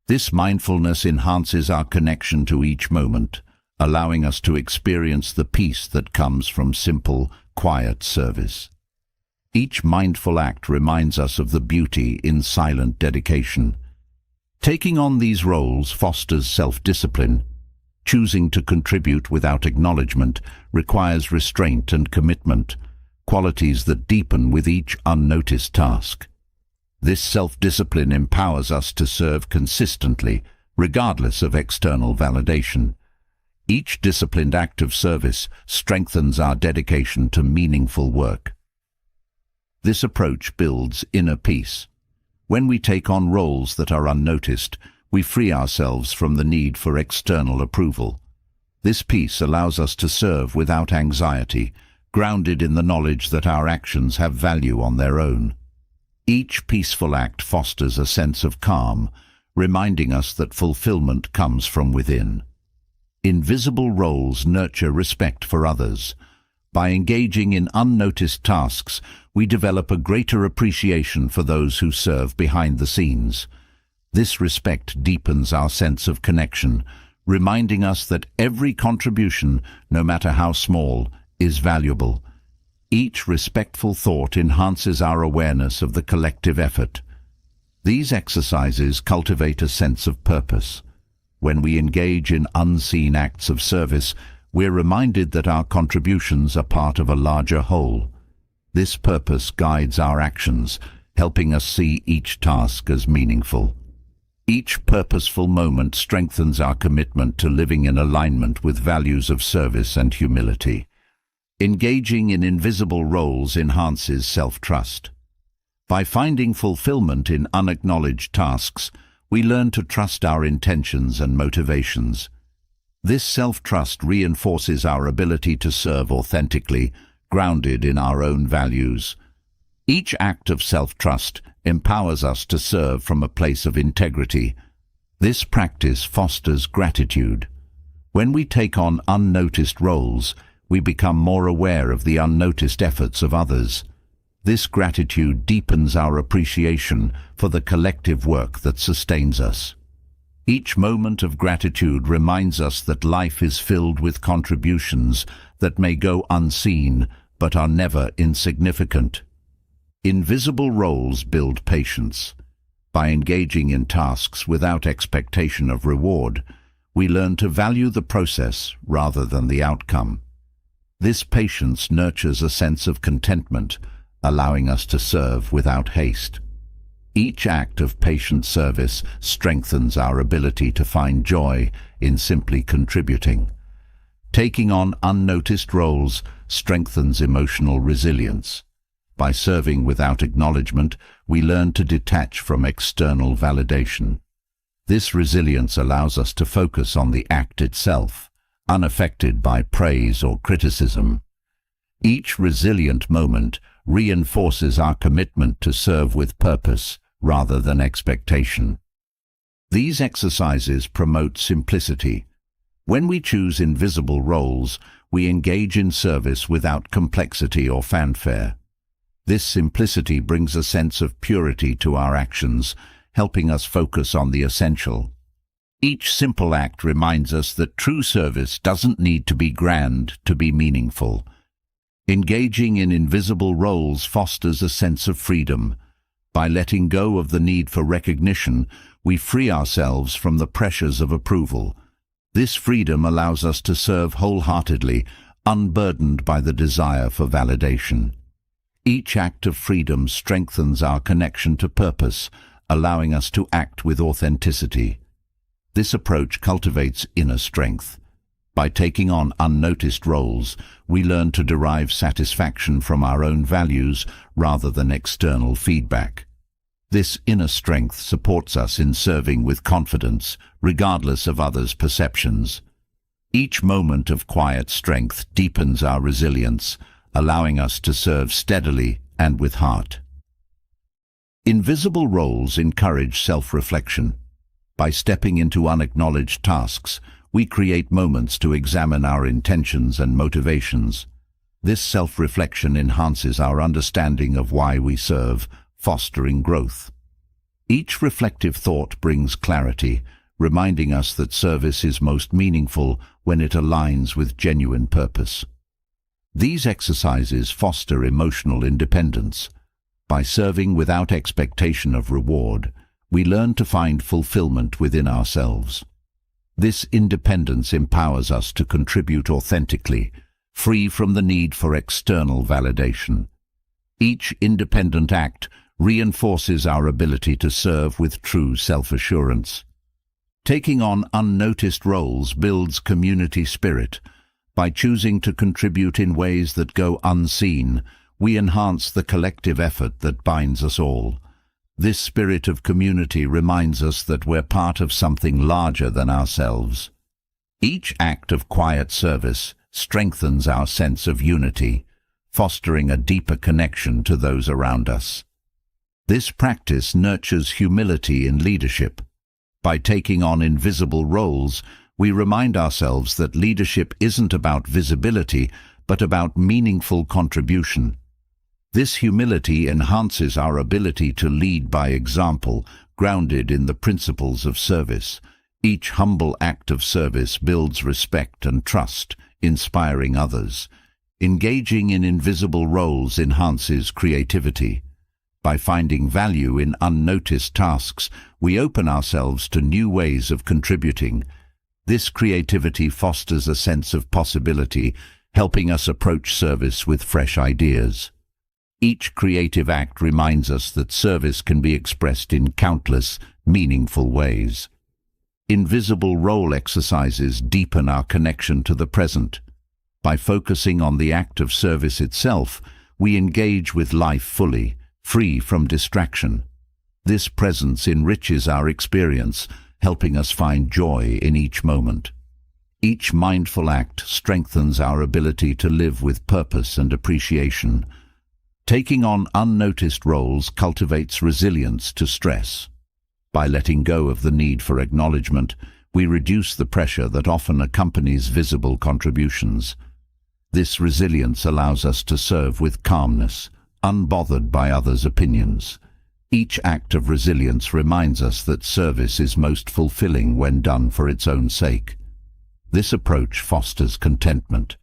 This mindfulness enhances our connection to each moment, allowing us to experience the peace that comes from simple, quiet service. Each mindful act reminds us of the beauty in silent dedication. Taking on these roles fosters self-discipline. Choosing to contribute without acknowledgement requires restraint and commitment, qualities that deepen with each unnoticed task. This self-discipline empowers us to serve consistently, regardless of external validation. Each disciplined act of service strengthens our dedication to meaningful work. This approach builds inner peace. When we take on roles that are unnoticed, we free ourselves from the need for external approval. This peace allows us to serve without anxiety, grounded in the knowledge that our actions have value on their own. Each peaceful act fosters a sense of calm, reminding us that fulfillment comes from within. Invisible roles nurture respect for others. By engaging in unnoticed tasks, we develop a greater appreciation for those who serve behind the scenes. This respect deepens our sense of connection, reminding us that every contribution, no matter how small, is valuable. Each respectful thought enhances our awareness of the collective effort. These exercises cultivate a sense of purpose. When we engage in unseen acts of service, we're reminded that our contributions are part of a larger whole. This purpose guides our actions, helping us see each task as meaningful. Each purposeful moment strengthens our commitment to living in alignment with values of service and humility. Engaging in invisible roles enhances self-trust. By finding fulfillment in unacknowledged tasks, we learn to trust our intentions and motivations. This self-trust reinforces our ability to serve authentically, grounded in our own values. Each act of self-trust empowers us to serve from a place of integrity. This practice fosters gratitude. When we take on unnoticed roles, we become more aware of the unnoticed efforts of others. This gratitude deepens our appreciation for the collective work that sustains us. Each moment of gratitude reminds us that life is filled with contributions that may go unseen but are never insignificant. Invisible roles build patience. By engaging in tasks without expectation of reward, we learn to value the process rather than the outcome. This patience nurtures a sense of contentment, allowing us to serve without haste. Each act of patient service strengthens our ability to find joy in simply contributing. Taking on unnoticed roles strengthens emotional resilience. By serving without acknowledgement, we learn to detach from external validation. This resilience allows us to focus on the act itself, unaffected by praise or criticism. Each resilient moment reinforces our commitment to serve with purpose rather than expectation. These exercises promote simplicity. When we choose invisible roles, we engage in service without complexity or fanfare. This simplicity brings a sense of purity to our actions, helping us focus on the essential. Each simple act reminds us that true service doesn't need to be grand to be meaningful. Engaging in invisible roles fosters a sense of freedom. By letting go of the need for recognition, we free ourselves from the pressures of approval. This freedom allows us to serve wholeheartedly, unburdened by the desire for validation. Each act of freedom strengthens our connection to purpose, allowing us to act with authenticity. This approach cultivates inner strength. By taking on unnoticed roles, we learn to derive satisfaction from our own values rather than external feedback. This inner strength supports us in serving with confidence, regardless of others' perceptions. Each moment of quiet strength deepens our resilience, allowing us to serve steadily and with heart. Invisible roles encourage self-reflection. By stepping into unacknowledged tasks, we create moments to examine our intentions and motivations. This self-reflection enhances our understanding of why we serve, fostering growth. Each reflective thought brings clarity, reminding us that service is most meaningful when it aligns with genuine purpose. These exercises foster emotional independence. By serving without expectation of reward, we learn to find fulfillment within ourselves. This independence empowers us to contribute authentically, free from the need for external validation. Each independent act reinforces our ability to serve with true self-assurance. Taking on unnoticed roles builds community spirit. By choosing to contribute in ways that go unseen, we enhance the collective effort that binds us all. This spirit of community reminds us that we're part of something larger than ourselves. Each act of quiet service strengthens our sense of unity, fostering a deeper connection to those around us. This practice nurtures humility in leadership. By taking on invisible roles, we remind ourselves that leadership isn't about visibility, but about meaningful contribution. This humility enhances our ability to lead by example, grounded in the principles of service. Each humble act of service builds respect and trust, inspiring others. Engaging in invisible roles enhances creativity. By finding value in unnoticed tasks, we open ourselves to new ways of contributing. This creativity fosters a sense of possibility, helping us approach service with fresh ideas. Each creative act reminds us that service can be expressed in countless, meaningful ways. Invisible role exercises deepen our connection to the present. By focusing on the act of service itself, we engage with life fully, free from distraction. This presence enriches our experience, helping us find joy in each moment. Each mindful act strengthens our ability to live with purpose and appreciation. Taking on unnoticed roles cultivates resilience to stress. By letting go of the need for acknowledgement, we reduce the pressure that often accompanies visible contributions. This resilience allows us to serve with calmness, unbothered by others' opinions. Each act of resilience reminds us that service is most fulfilling when done for its own sake. This approach fosters contentment.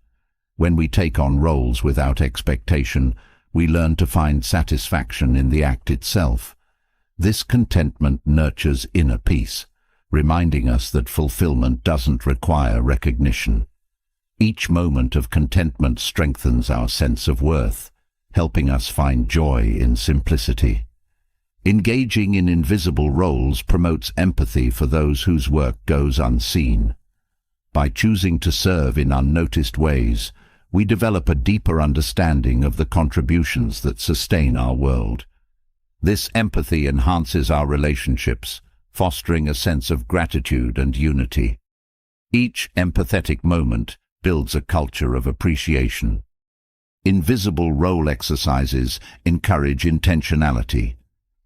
When we take on roles without expectation, we learn to find satisfaction in the act itself. This contentment nurtures inner peace, reminding us that fulfillment doesn't require recognition. Each moment of contentment strengthens our sense of worth, helping us find joy in simplicity. Engaging in invisible roles promotes empathy for those whose work goes unseen. By choosing to serve in unnoticed ways, we develop a deeper understanding of the contributions that sustain our world. This empathy enhances our relationships, fostering a sense of gratitude and unity. Each empathetic moment builds a culture of appreciation. Invisible role exercises encourage intentionality.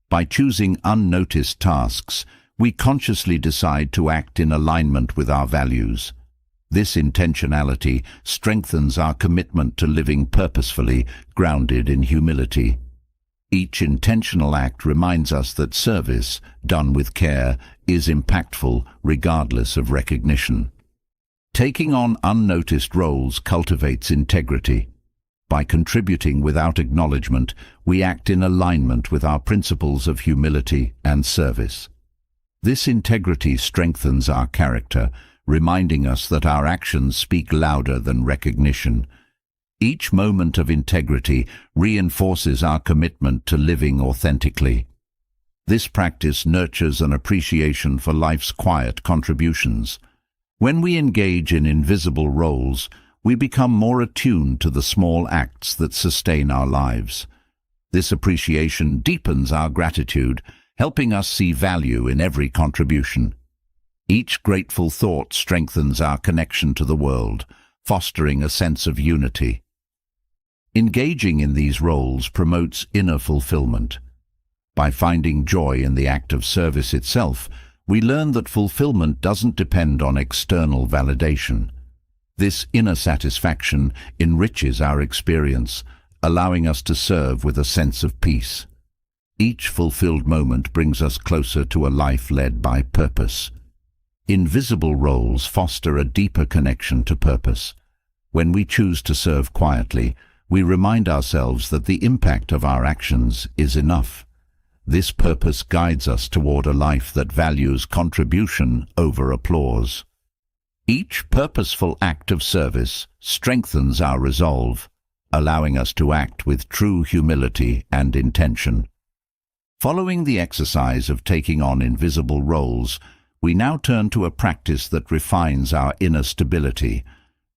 By choosing unnoticed tasks, we consciously decide to act in alignment with our values. This intentionality strengthens our commitment to living purposefully, grounded in humility. Each intentional act reminds us that service, done with care, is impactful regardless of recognition. Taking on unnoticed roles cultivates integrity. By contributing without acknowledgement, we act in alignment with our principles of humility and service. This integrity strengthens our character, reminding us that our actions speak louder than recognition. Each moment of integrity reinforces our commitment to living authentically. This practice nurtures an appreciation for life's quiet contributions. When we engage in invisible roles, we become more attuned to the small acts that sustain our lives. This appreciation deepens our gratitude, helping us see value in every contribution. Each grateful thought strengthens our connection to the world, fostering a sense of unity. Engaging in these roles promotes inner fulfillment. By finding joy in the act of service itself, we learn that fulfillment doesn't depend on external validation. This inner satisfaction enriches our experience, allowing us to serve with a sense of peace. Each fulfilled moment brings us closer to a life led by purpose. Invisible roles foster a deeper connection to purpose. When we choose to serve quietly, we remind ourselves that the impact of our actions is enough. This purpose guides us toward a life that values contribution over applause. Each purposeful act of service strengthens our resolve, allowing us to act with true humility and intention. Following the exercise of taking on invisible roles, we now turn to a practice that refines our inner stability,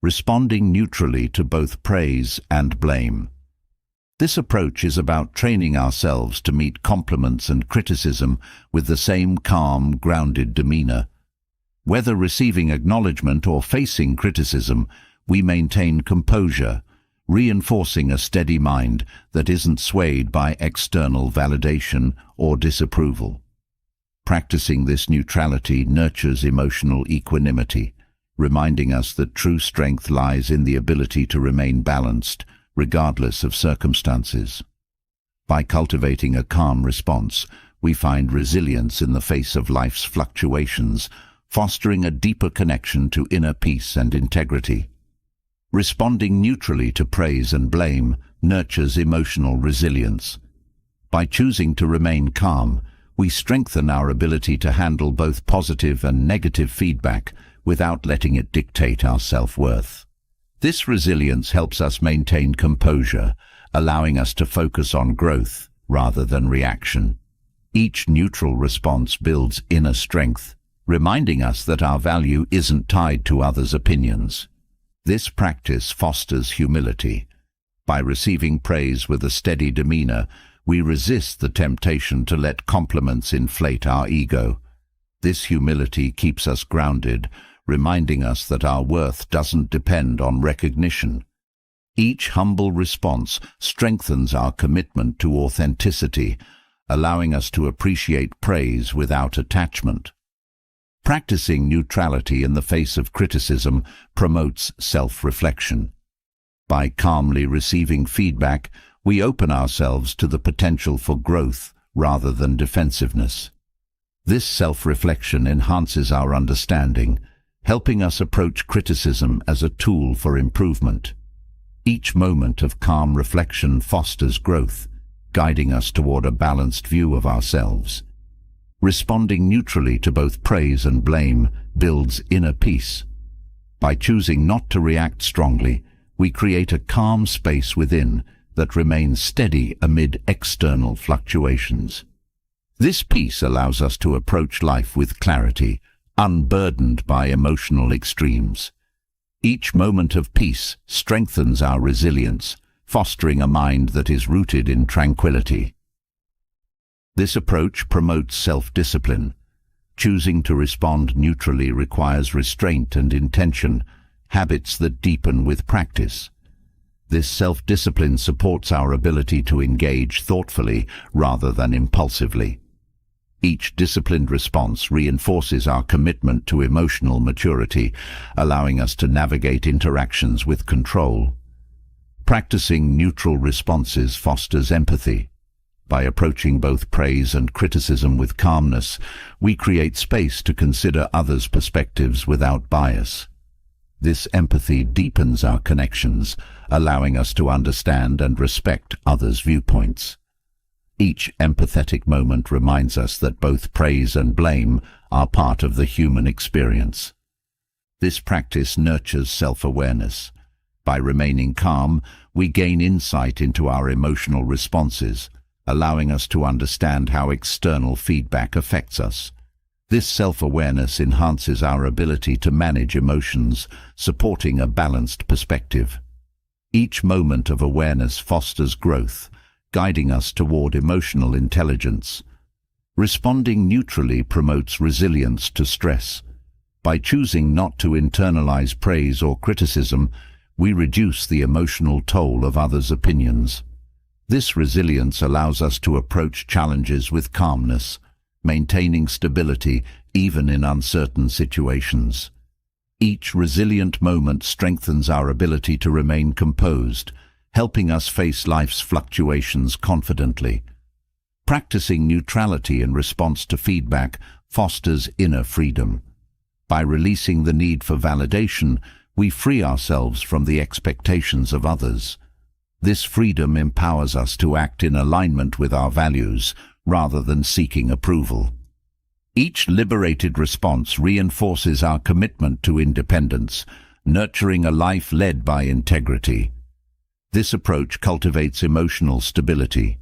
responding neutrally to both praise and blame. This approach is about training ourselves to meet compliments and criticism with the same calm, grounded demeanor. Whether receiving acknowledgement or facing criticism, we maintain composure, reinforcing a steady mind that isn't swayed by external validation or disapproval. Practicing this neutrality nurtures emotional equanimity, reminding us that true strength lies in the ability to remain balanced, regardless of circumstances. By cultivating a calm response, we find resilience in the face of life's fluctuations, fostering a deeper connection to inner peace and integrity. Responding neutrally to praise and blame nurtures emotional resilience. By choosing to remain calm, we strengthen our ability to handle both positive and negative feedback without letting it dictate our self-worth. This resilience helps us maintain composure, allowing us to focus on growth rather than reaction. Each neutral response builds inner strength, reminding us that our value isn't tied to others' opinions. This practice fosters humility. By receiving praise with a steady demeanor, we resist the temptation to let compliments inflate our ego. This humility keeps us grounded, reminding us that our worth doesn't depend on recognition. Each humble response strengthens our commitment to authenticity, allowing us to appreciate praise without attachment. Practicing neutrality in the face of criticism promotes self-reflection. By calmly receiving feedback, we open ourselves to the potential for growth rather than defensiveness. This self-reflection enhances our understanding, helping us approach criticism as a tool for improvement. Each moment of calm reflection fosters growth, guiding us toward a balanced view of ourselves. Responding neutrally to both praise and blame builds inner peace. By choosing not to react strongly, we create a calm space within that remains steady amid external fluctuations. This peace allows us to approach life with clarity, unburdened by emotional extremes. Each moment of peace strengthens our resilience, fostering a mind that is rooted in tranquility. This approach promotes self-discipline. Choosing to respond neutrally requires restraint and intention, habits that deepen with practice. This self-discipline supports our ability to engage thoughtfully rather than impulsively. Each disciplined response reinforces our commitment to emotional maturity, allowing us to navigate interactions with control. Practicing neutral responses fosters empathy. By approaching both praise and criticism with calmness, we create space to consider others' perspectives without bias. This empathy deepens our connections, allowing us to understand and respect others' viewpoints. Each empathetic moment reminds us that both praise and blame are part of the human experience. This practice nurtures self-awareness. By remaining calm, we gain insight into our emotional responses, allowing us to understand how external feedback affects us. This self-awareness enhances our ability to manage emotions, supporting a balanced perspective. Each moment of awareness fosters growth, guiding us toward emotional intelligence. Responding neutrally promotes resilience to stress. By choosing not to internalize praise or criticism, we reduce the emotional toll of others' opinions. This resilience allows us to approach challenges with calmness, maintaining stability even in uncertain situations. Each resilient moment strengthens our ability to remain composed, helping us face life's fluctuations confidently. Practicing neutrality in response to feedback fosters inner freedom. By releasing the need for validation, we free ourselves from the expectations of others. This freedom empowers us to act in alignment with our values, rather than seeking approval. Each liberated response reinforces our commitment to independence, nurturing a life led by integrity. This approach cultivates emotional stability.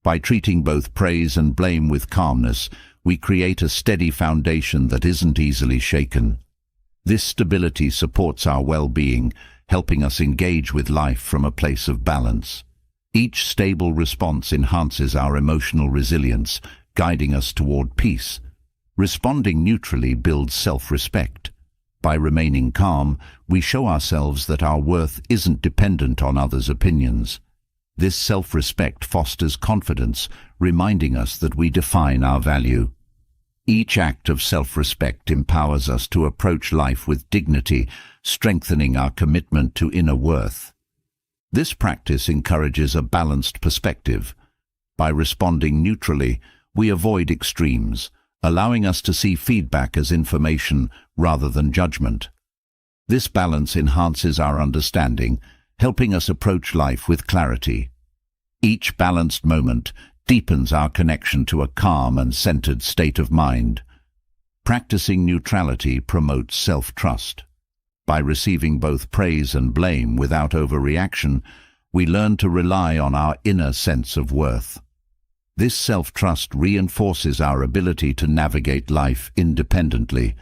By treating both praise and blame with calmness, we create a steady foundation that isn't easily shaken. This stability supports our well-being, helping us engage with life from a place of balance. Each stable response enhances our emotional resilience, guiding us toward peace. Responding neutrally builds self-respect. By remaining calm, we show ourselves that our worth isn't dependent on others' opinions. This self-respect fosters confidence, reminding us that we define our value. Each act of self-respect empowers us to approach life with dignity, strengthening our commitment to inner worth. This practice encourages a balanced perspective. By responding neutrally, we avoid extremes, allowing us to see feedback as information rather than judgment. This balance enhances our understanding, helping us approach life with clarity. Each balanced moment deepens our connection to a calm and centered state of mind. Practicing neutrality promotes self-trust. By receiving both praise and blame without overreaction, we learn to rely on our inner sense of worth. This self-trust reinforces our ability to navigate life independently.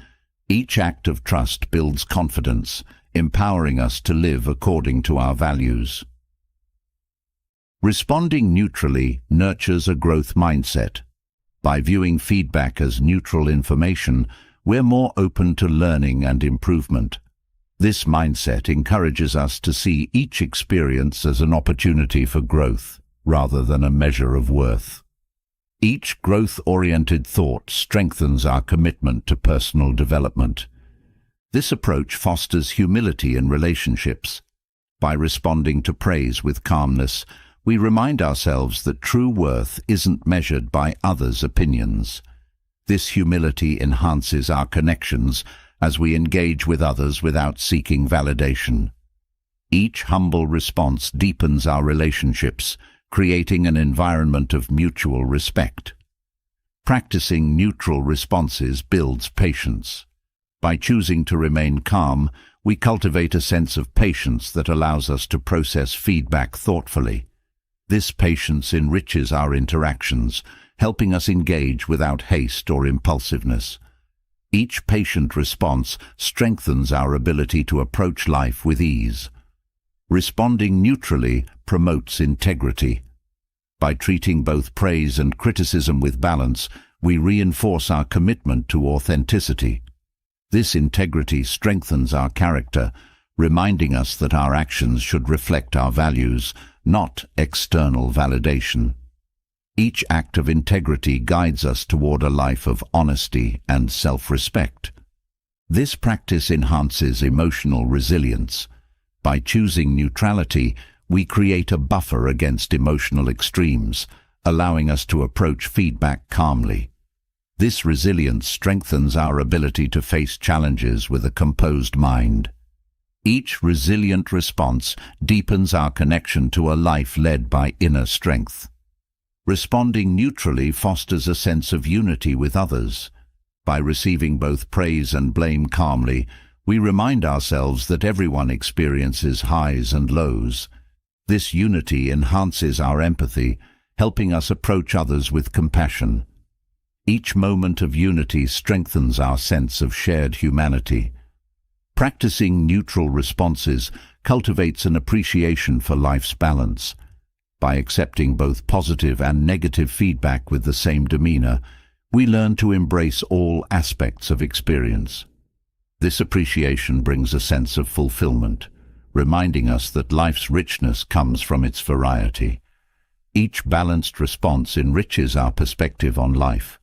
Each act of trust builds confidence, empowering us to live according to our values. Responding neutrally nurtures a growth mindset. By viewing feedback as neutral information, we're more open to learning and improvement. This mindset encourages us to see each experience as an opportunity for growth, rather than a measure of worth. Each growth-oriented thought strengthens our commitment to personal development. This approach fosters humility in relationships. By responding to praise with calmness, we remind ourselves that true worth isn't measured by others' opinions. This humility enhances our connections as we engage with others without seeking validation. Each humble response deepens our relationships, creating an environment of mutual respect. Practicing neutral responses builds patience. By choosing to remain calm, we cultivate a sense of patience that allows us to process feedback thoughtfully. This patience enriches our interactions, helping us engage without haste or impulsiveness. Each patient response strengthens our ability to approach life with ease. Responding neutrally promotes integrity. By treating both praise and criticism with balance, we reinforce our commitment to authenticity. This integrity strengthens our character, reminding us that our actions should reflect our values, not external validation. Each act of integrity guides us toward a life of honesty and self-respect. This practice enhances emotional resilience. By choosing neutrality, we create a buffer against emotional extremes, allowing us to approach feedback calmly. This resilience strengthens our ability to face challenges with a composed mind. Each resilient response deepens our connection to a life led by inner strength. Responding neutrally fosters a sense of unity with others. By receiving both praise and blame calmly, we remind ourselves that everyone experiences highs and lows. This unity enhances our empathy, helping us approach others with compassion. Each moment of unity strengthens our sense of shared humanity. Practicing neutral responses cultivates an appreciation for life's balance. By accepting both positive and negative feedback with the same demeanor, we learn to embrace all aspects of experience. This appreciation brings a sense of fulfillment, reminding us that life's richness comes from its variety. Each balanced response enriches our perspective on life.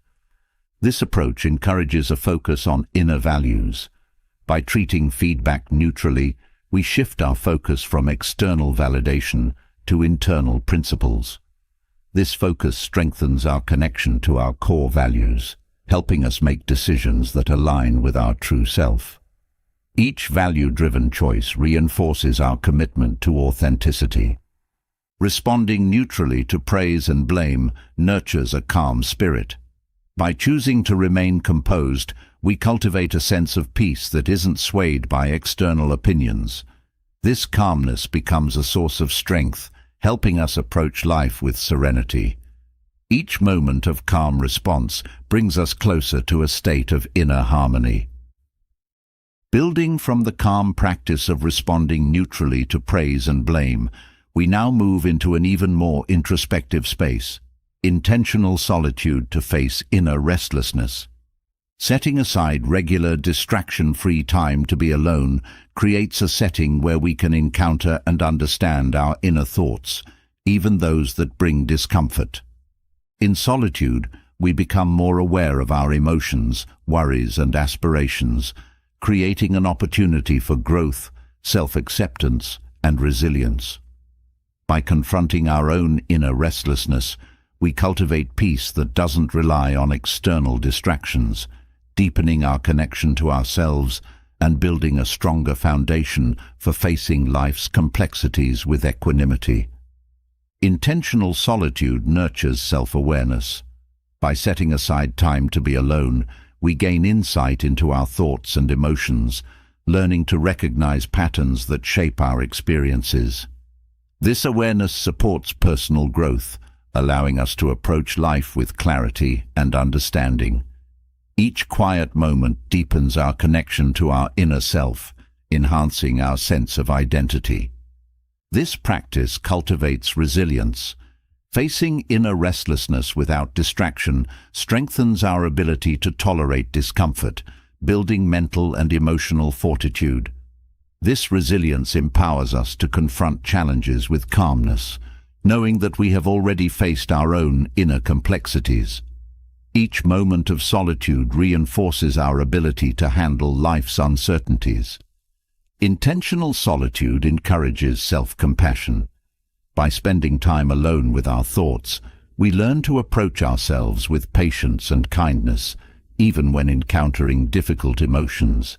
This approach encourages a focus on inner values. By treating feedback neutrally, we shift our focus from external validation to internal principles. This focus strengthens our connection to our core values, helping us make decisions that align with our true self. Each value-driven choice reinforces our commitment to authenticity. Responding neutrally to praise and blame nurtures a calm spirit. By choosing to remain composed, we cultivate a sense of peace that isn't swayed by external opinions. This calmness becomes a source of strength, helping us approach life with serenity. Each moment of calm response brings us closer to a state of inner harmony. Building from the calm practice of responding neutrally to praise and blame, we now move into an even more introspective space, intentional solitude to face inner restlessness. Setting aside regular, distraction-free time to be alone creates a setting where we can encounter and understand our inner thoughts, even those that bring discomfort. In solitude, we become more aware of our emotions, worries, and aspirations, creating an opportunity for growth, self-acceptance, and resilience. By confronting our own inner restlessness, we cultivate peace that doesn't rely on external distractions, deepening our connection to ourselves and building a stronger foundation for facing life's complexities with equanimity. Intentional solitude nurtures self-awareness. By setting aside time to be alone, we gain insight into our thoughts and emotions, learning to recognize patterns that shape our experiences. This awareness supports personal growth, allowing us to approach life with clarity and understanding. Each quiet moment deepens our connection to our inner self, enhancing our sense of identity. This practice cultivates resilience. Facing inner restlessness without distraction strengthens our ability to tolerate discomfort, building mental and emotional fortitude. This resilience empowers us to confront challenges with calmness, knowing that we have already faced our own inner complexities. Each moment of solitude reinforces our ability to handle life's uncertainties. Intentional solitude encourages self-compassion. By spending time alone with our thoughts, we learn to approach ourselves with patience and kindness, even when encountering difficult emotions.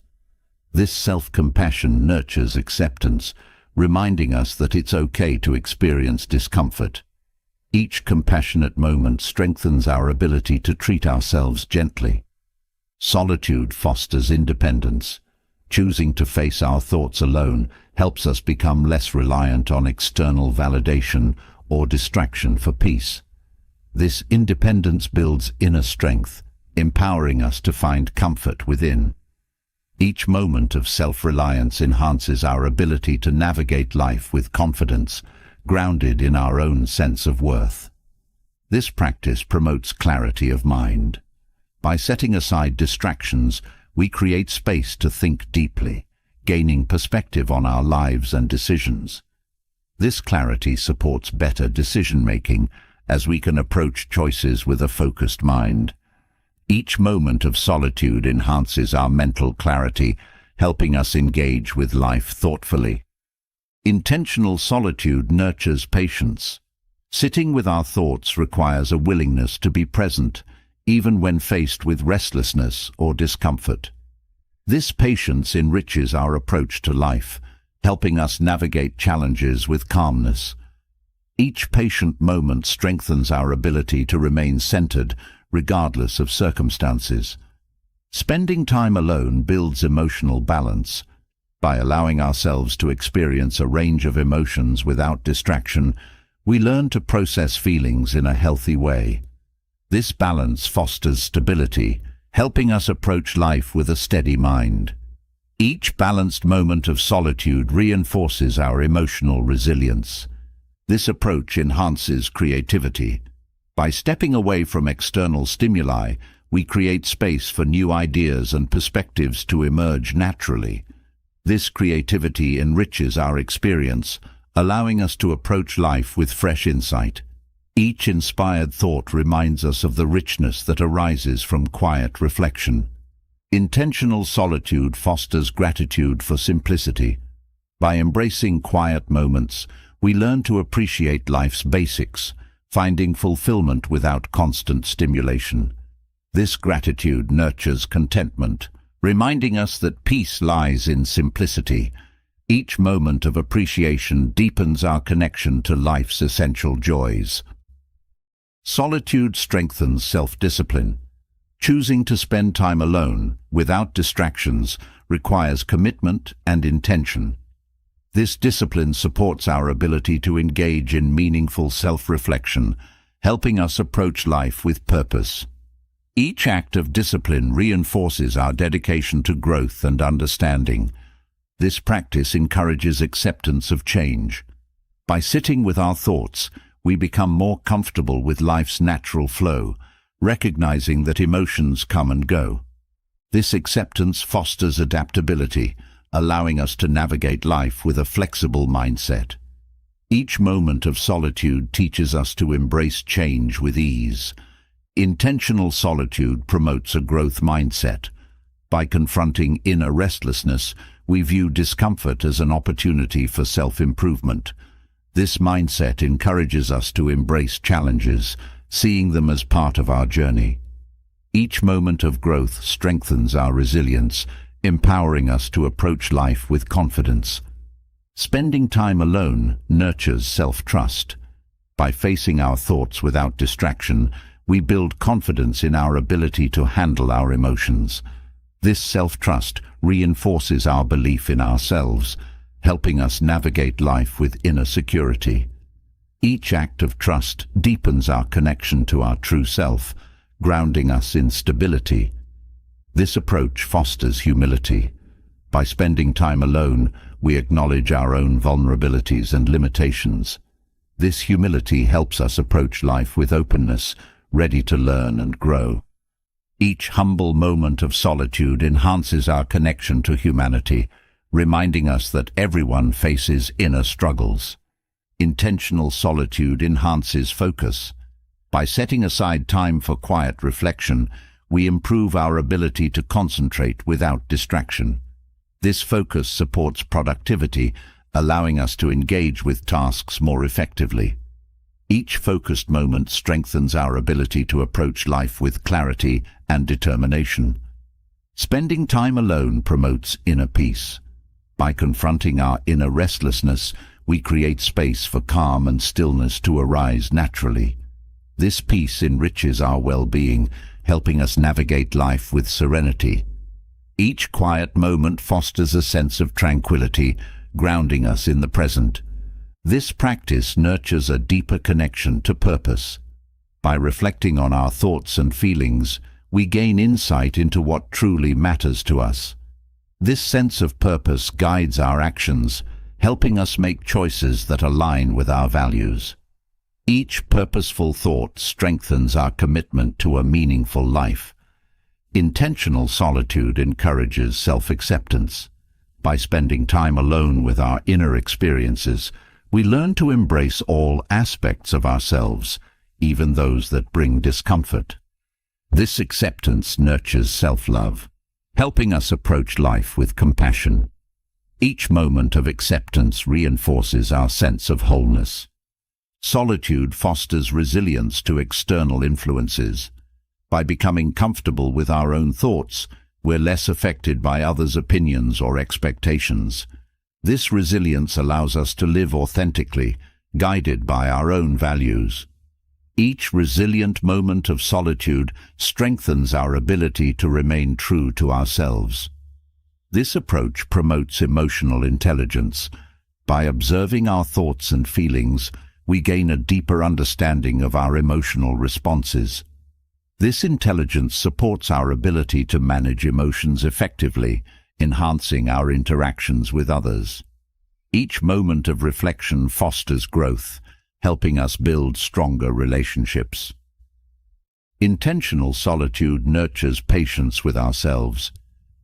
This self-compassion nurtures acceptance, reminding us that it's okay to experience discomfort. Each compassionate moment strengthens our ability to treat ourselves gently. Solitude fosters independence. Choosing to face our thoughts alone helps us become less reliant on external validation or distraction for peace. This independence builds inner strength, empowering us to find comfort within. Each moment of self-reliance enhances our ability to navigate life with confidence, grounded in our own sense of worth. This practice promotes clarity of mind. By setting aside distractions, we create space to think deeply, gaining perspective on our lives and decisions. This clarity supports better decision-making as we can approach choices with a focused mind. Each moment of solitude enhances our mental clarity, helping us engage with life thoughtfully. Intentional solitude nurtures patience. Sitting with our thoughts requires a willingness to be present, even when faced with restlessness or discomfort. This patience enriches our approach to life, helping us navigate challenges with calmness. Each patient moment strengthens our ability to remain centered, regardless of circumstances. Spending time alone builds emotional balance. By allowing ourselves to experience a range of emotions without distraction, we learn to process feelings in a healthy way. This balance fosters stability, helping us approach life with a steady mind. Each balanced moment of solitude reinforces our emotional resilience. This approach enhances creativity. By stepping away from external stimuli, we create space for new ideas and perspectives to emerge naturally. This creativity enriches our experience, allowing us to approach life with fresh insight. Each inspired thought reminds us of the richness that arises from quiet reflection. Intentional solitude fosters gratitude for simplicity. By embracing quiet moments, we learn to appreciate life's basics, finding fulfillment without constant stimulation. This gratitude nurtures contentment, reminding us that peace lies in simplicity. Each moment of appreciation deepens our connection to life's essential joys. Solitude strengthens self-discipline. Choosing to spend time alone, without distractions, requires commitment and intention. This discipline supports our ability to engage in meaningful self-reflection, helping us approach life with purpose. Each act of discipline reinforces our dedication to growth and understanding. This practice encourages acceptance of change. By sitting with our thoughts, we become more comfortable with life's natural flow, recognizing that emotions come and go. This acceptance fosters adaptability, allowing us to navigate life with a flexible mindset. Each moment of solitude teaches us to embrace change with ease. Intentional solitude promotes a growth mindset. By confronting inner restlessness, we view discomfort as an opportunity for self-improvement. This mindset encourages us to embrace challenges, seeing them as part of our journey. Each moment of growth strengthens our resilience, empowering us to approach life with confidence. Spending time alone nurtures self-trust. By facing our thoughts without distraction, we build confidence in our ability to handle our emotions. This self-trust reinforces our belief in ourselves, helping us navigate life with inner security. Each act of trust deepens our connection to our true self, grounding us in stability. This approach fosters humility. By spending time alone, we acknowledge our own vulnerabilities and limitations. This humility helps us approach life with openness, ready to learn and grow. Each humble moment of solitude enhances our connection to humanity, reminding us that everyone faces inner struggles. Intentional solitude enhances focus. By setting aside time for quiet reflection, we improve our ability to concentrate without distraction. This focus supports productivity, allowing us to engage with tasks more effectively. Each focused moment strengthens our ability to approach life with clarity and determination. Spending time alone promotes inner peace. By confronting our inner restlessness, we create space for calm and stillness to arise naturally. This peace enriches our well-being, helping us navigate life with serenity. Each quiet moment fosters a sense of tranquility, grounding us in the present. This practice nurtures a deeper connection to purpose. By reflecting on our thoughts and feelings, we gain insight into what truly matters to us. This sense of purpose guides our actions, helping us make choices that align with our values. Each purposeful thought strengthens our commitment to a meaningful life. Intentional solitude encourages self-acceptance. By spending time alone with our inner experiences, we learn to embrace all aspects of ourselves, even those that bring discomfort. This acceptance nurtures self-love, helping us approach life with compassion. Each moment of acceptance reinforces our sense of wholeness. Solitude fosters resilience to external influences. By becoming comfortable with our own thoughts, we're less affected by others' opinions or expectations. This resilience allows us to live authentically, guided by our own values. Each resilient moment of solitude strengthens our ability to remain true to ourselves. This approach promotes emotional intelligence. By observing our thoughts and feelings, we gain a deeper understanding of our emotional responses. This intelligence supports our ability to manage emotions effectively, enhancing our interactions with others. Each moment of reflection fosters growth, helping us build stronger relationships. Intentional solitude nurtures patience with ourselves.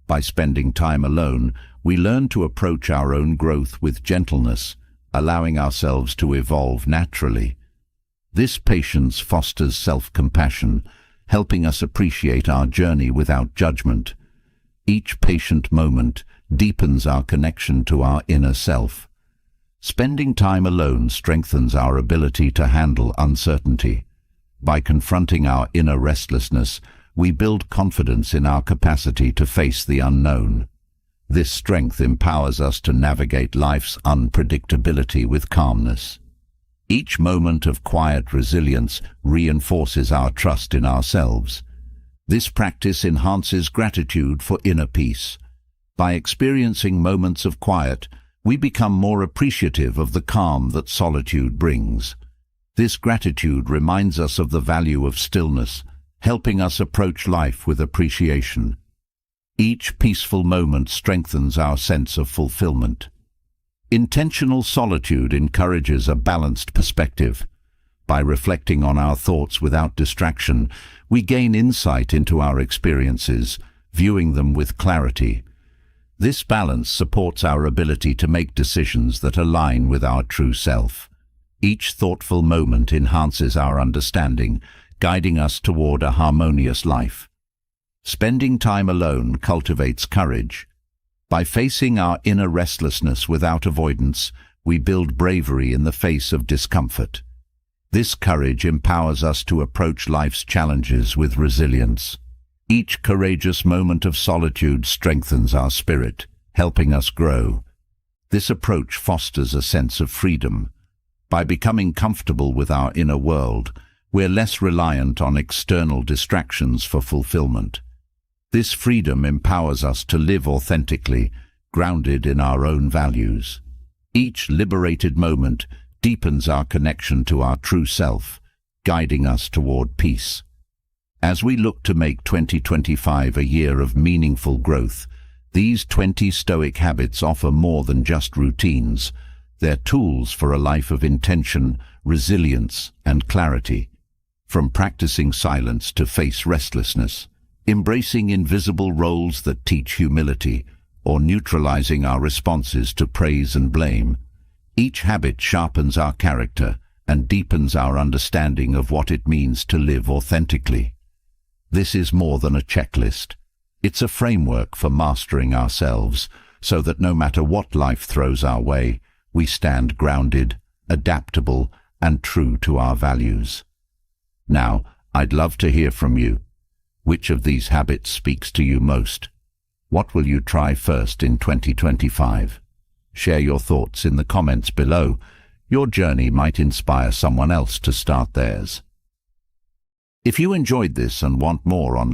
By spending time alone, we learn to approach our own growth with gentleness, allowing ourselves to evolve naturally. This patience fosters self-compassion, helping us appreciate our journey without judgment. Each patient moment deepens our connection to our inner self. Spending time alone strengthens our ability to handle uncertainty. By confronting our inner restlessness, we build confidence in our capacity to face the unknown. This strength empowers us to navigate life's unpredictability with calmness. Each moment of quiet resilience reinforces our trust in ourselves. This practice enhances gratitude for inner peace. By experiencing moments of quiet, we become more appreciative of the calm that solitude brings. This gratitude reminds us of the value of stillness, helping us approach life with appreciation. Each peaceful moment strengthens our sense of fulfillment. Intentional solitude encourages a balanced perspective. By reflecting on our thoughts without distraction, we gain insight into our experiences, viewing them with clarity. This balance supports our ability to make decisions that align with our true self. Each thoughtful moment enhances our understanding, guiding us toward a harmonious life. Spending time alone cultivates courage. By facing our inner restlessness without avoidance, we build bravery in the face of discomfort. This courage empowers us to approach life's challenges with resilience. Each courageous moment of solitude strengthens our spirit, helping us grow. This approach fosters a sense of freedom. By becoming comfortable with our inner world, we're less reliant on external distractions for fulfillment. This freedom empowers us to live authentically, grounded in our own values. Each liberated moment deepens our connection to our true self, guiding us toward peace. As we look to make 2025 a year of meaningful growth, these 20 Stoic habits offer more than just routines. They're tools for a life of intention, resilience, and clarity. From practicing silence to face restlessness, embracing invisible roles that teach humility, or neutralizing our responses to praise and blame, each habit sharpens our character and deepens our understanding of what it means to live authentically. This is more than a checklist. It's a framework for mastering ourselves, so that no matter what life throws our way, we stand grounded, adaptable, and true to our values. Now, I'd love to hear from you. Which of these habits speaks to you most? What will you try first in 2025? Share your thoughts in the comments below. Your journey might inspire someone else to start theirs. If you enjoyed this and want more on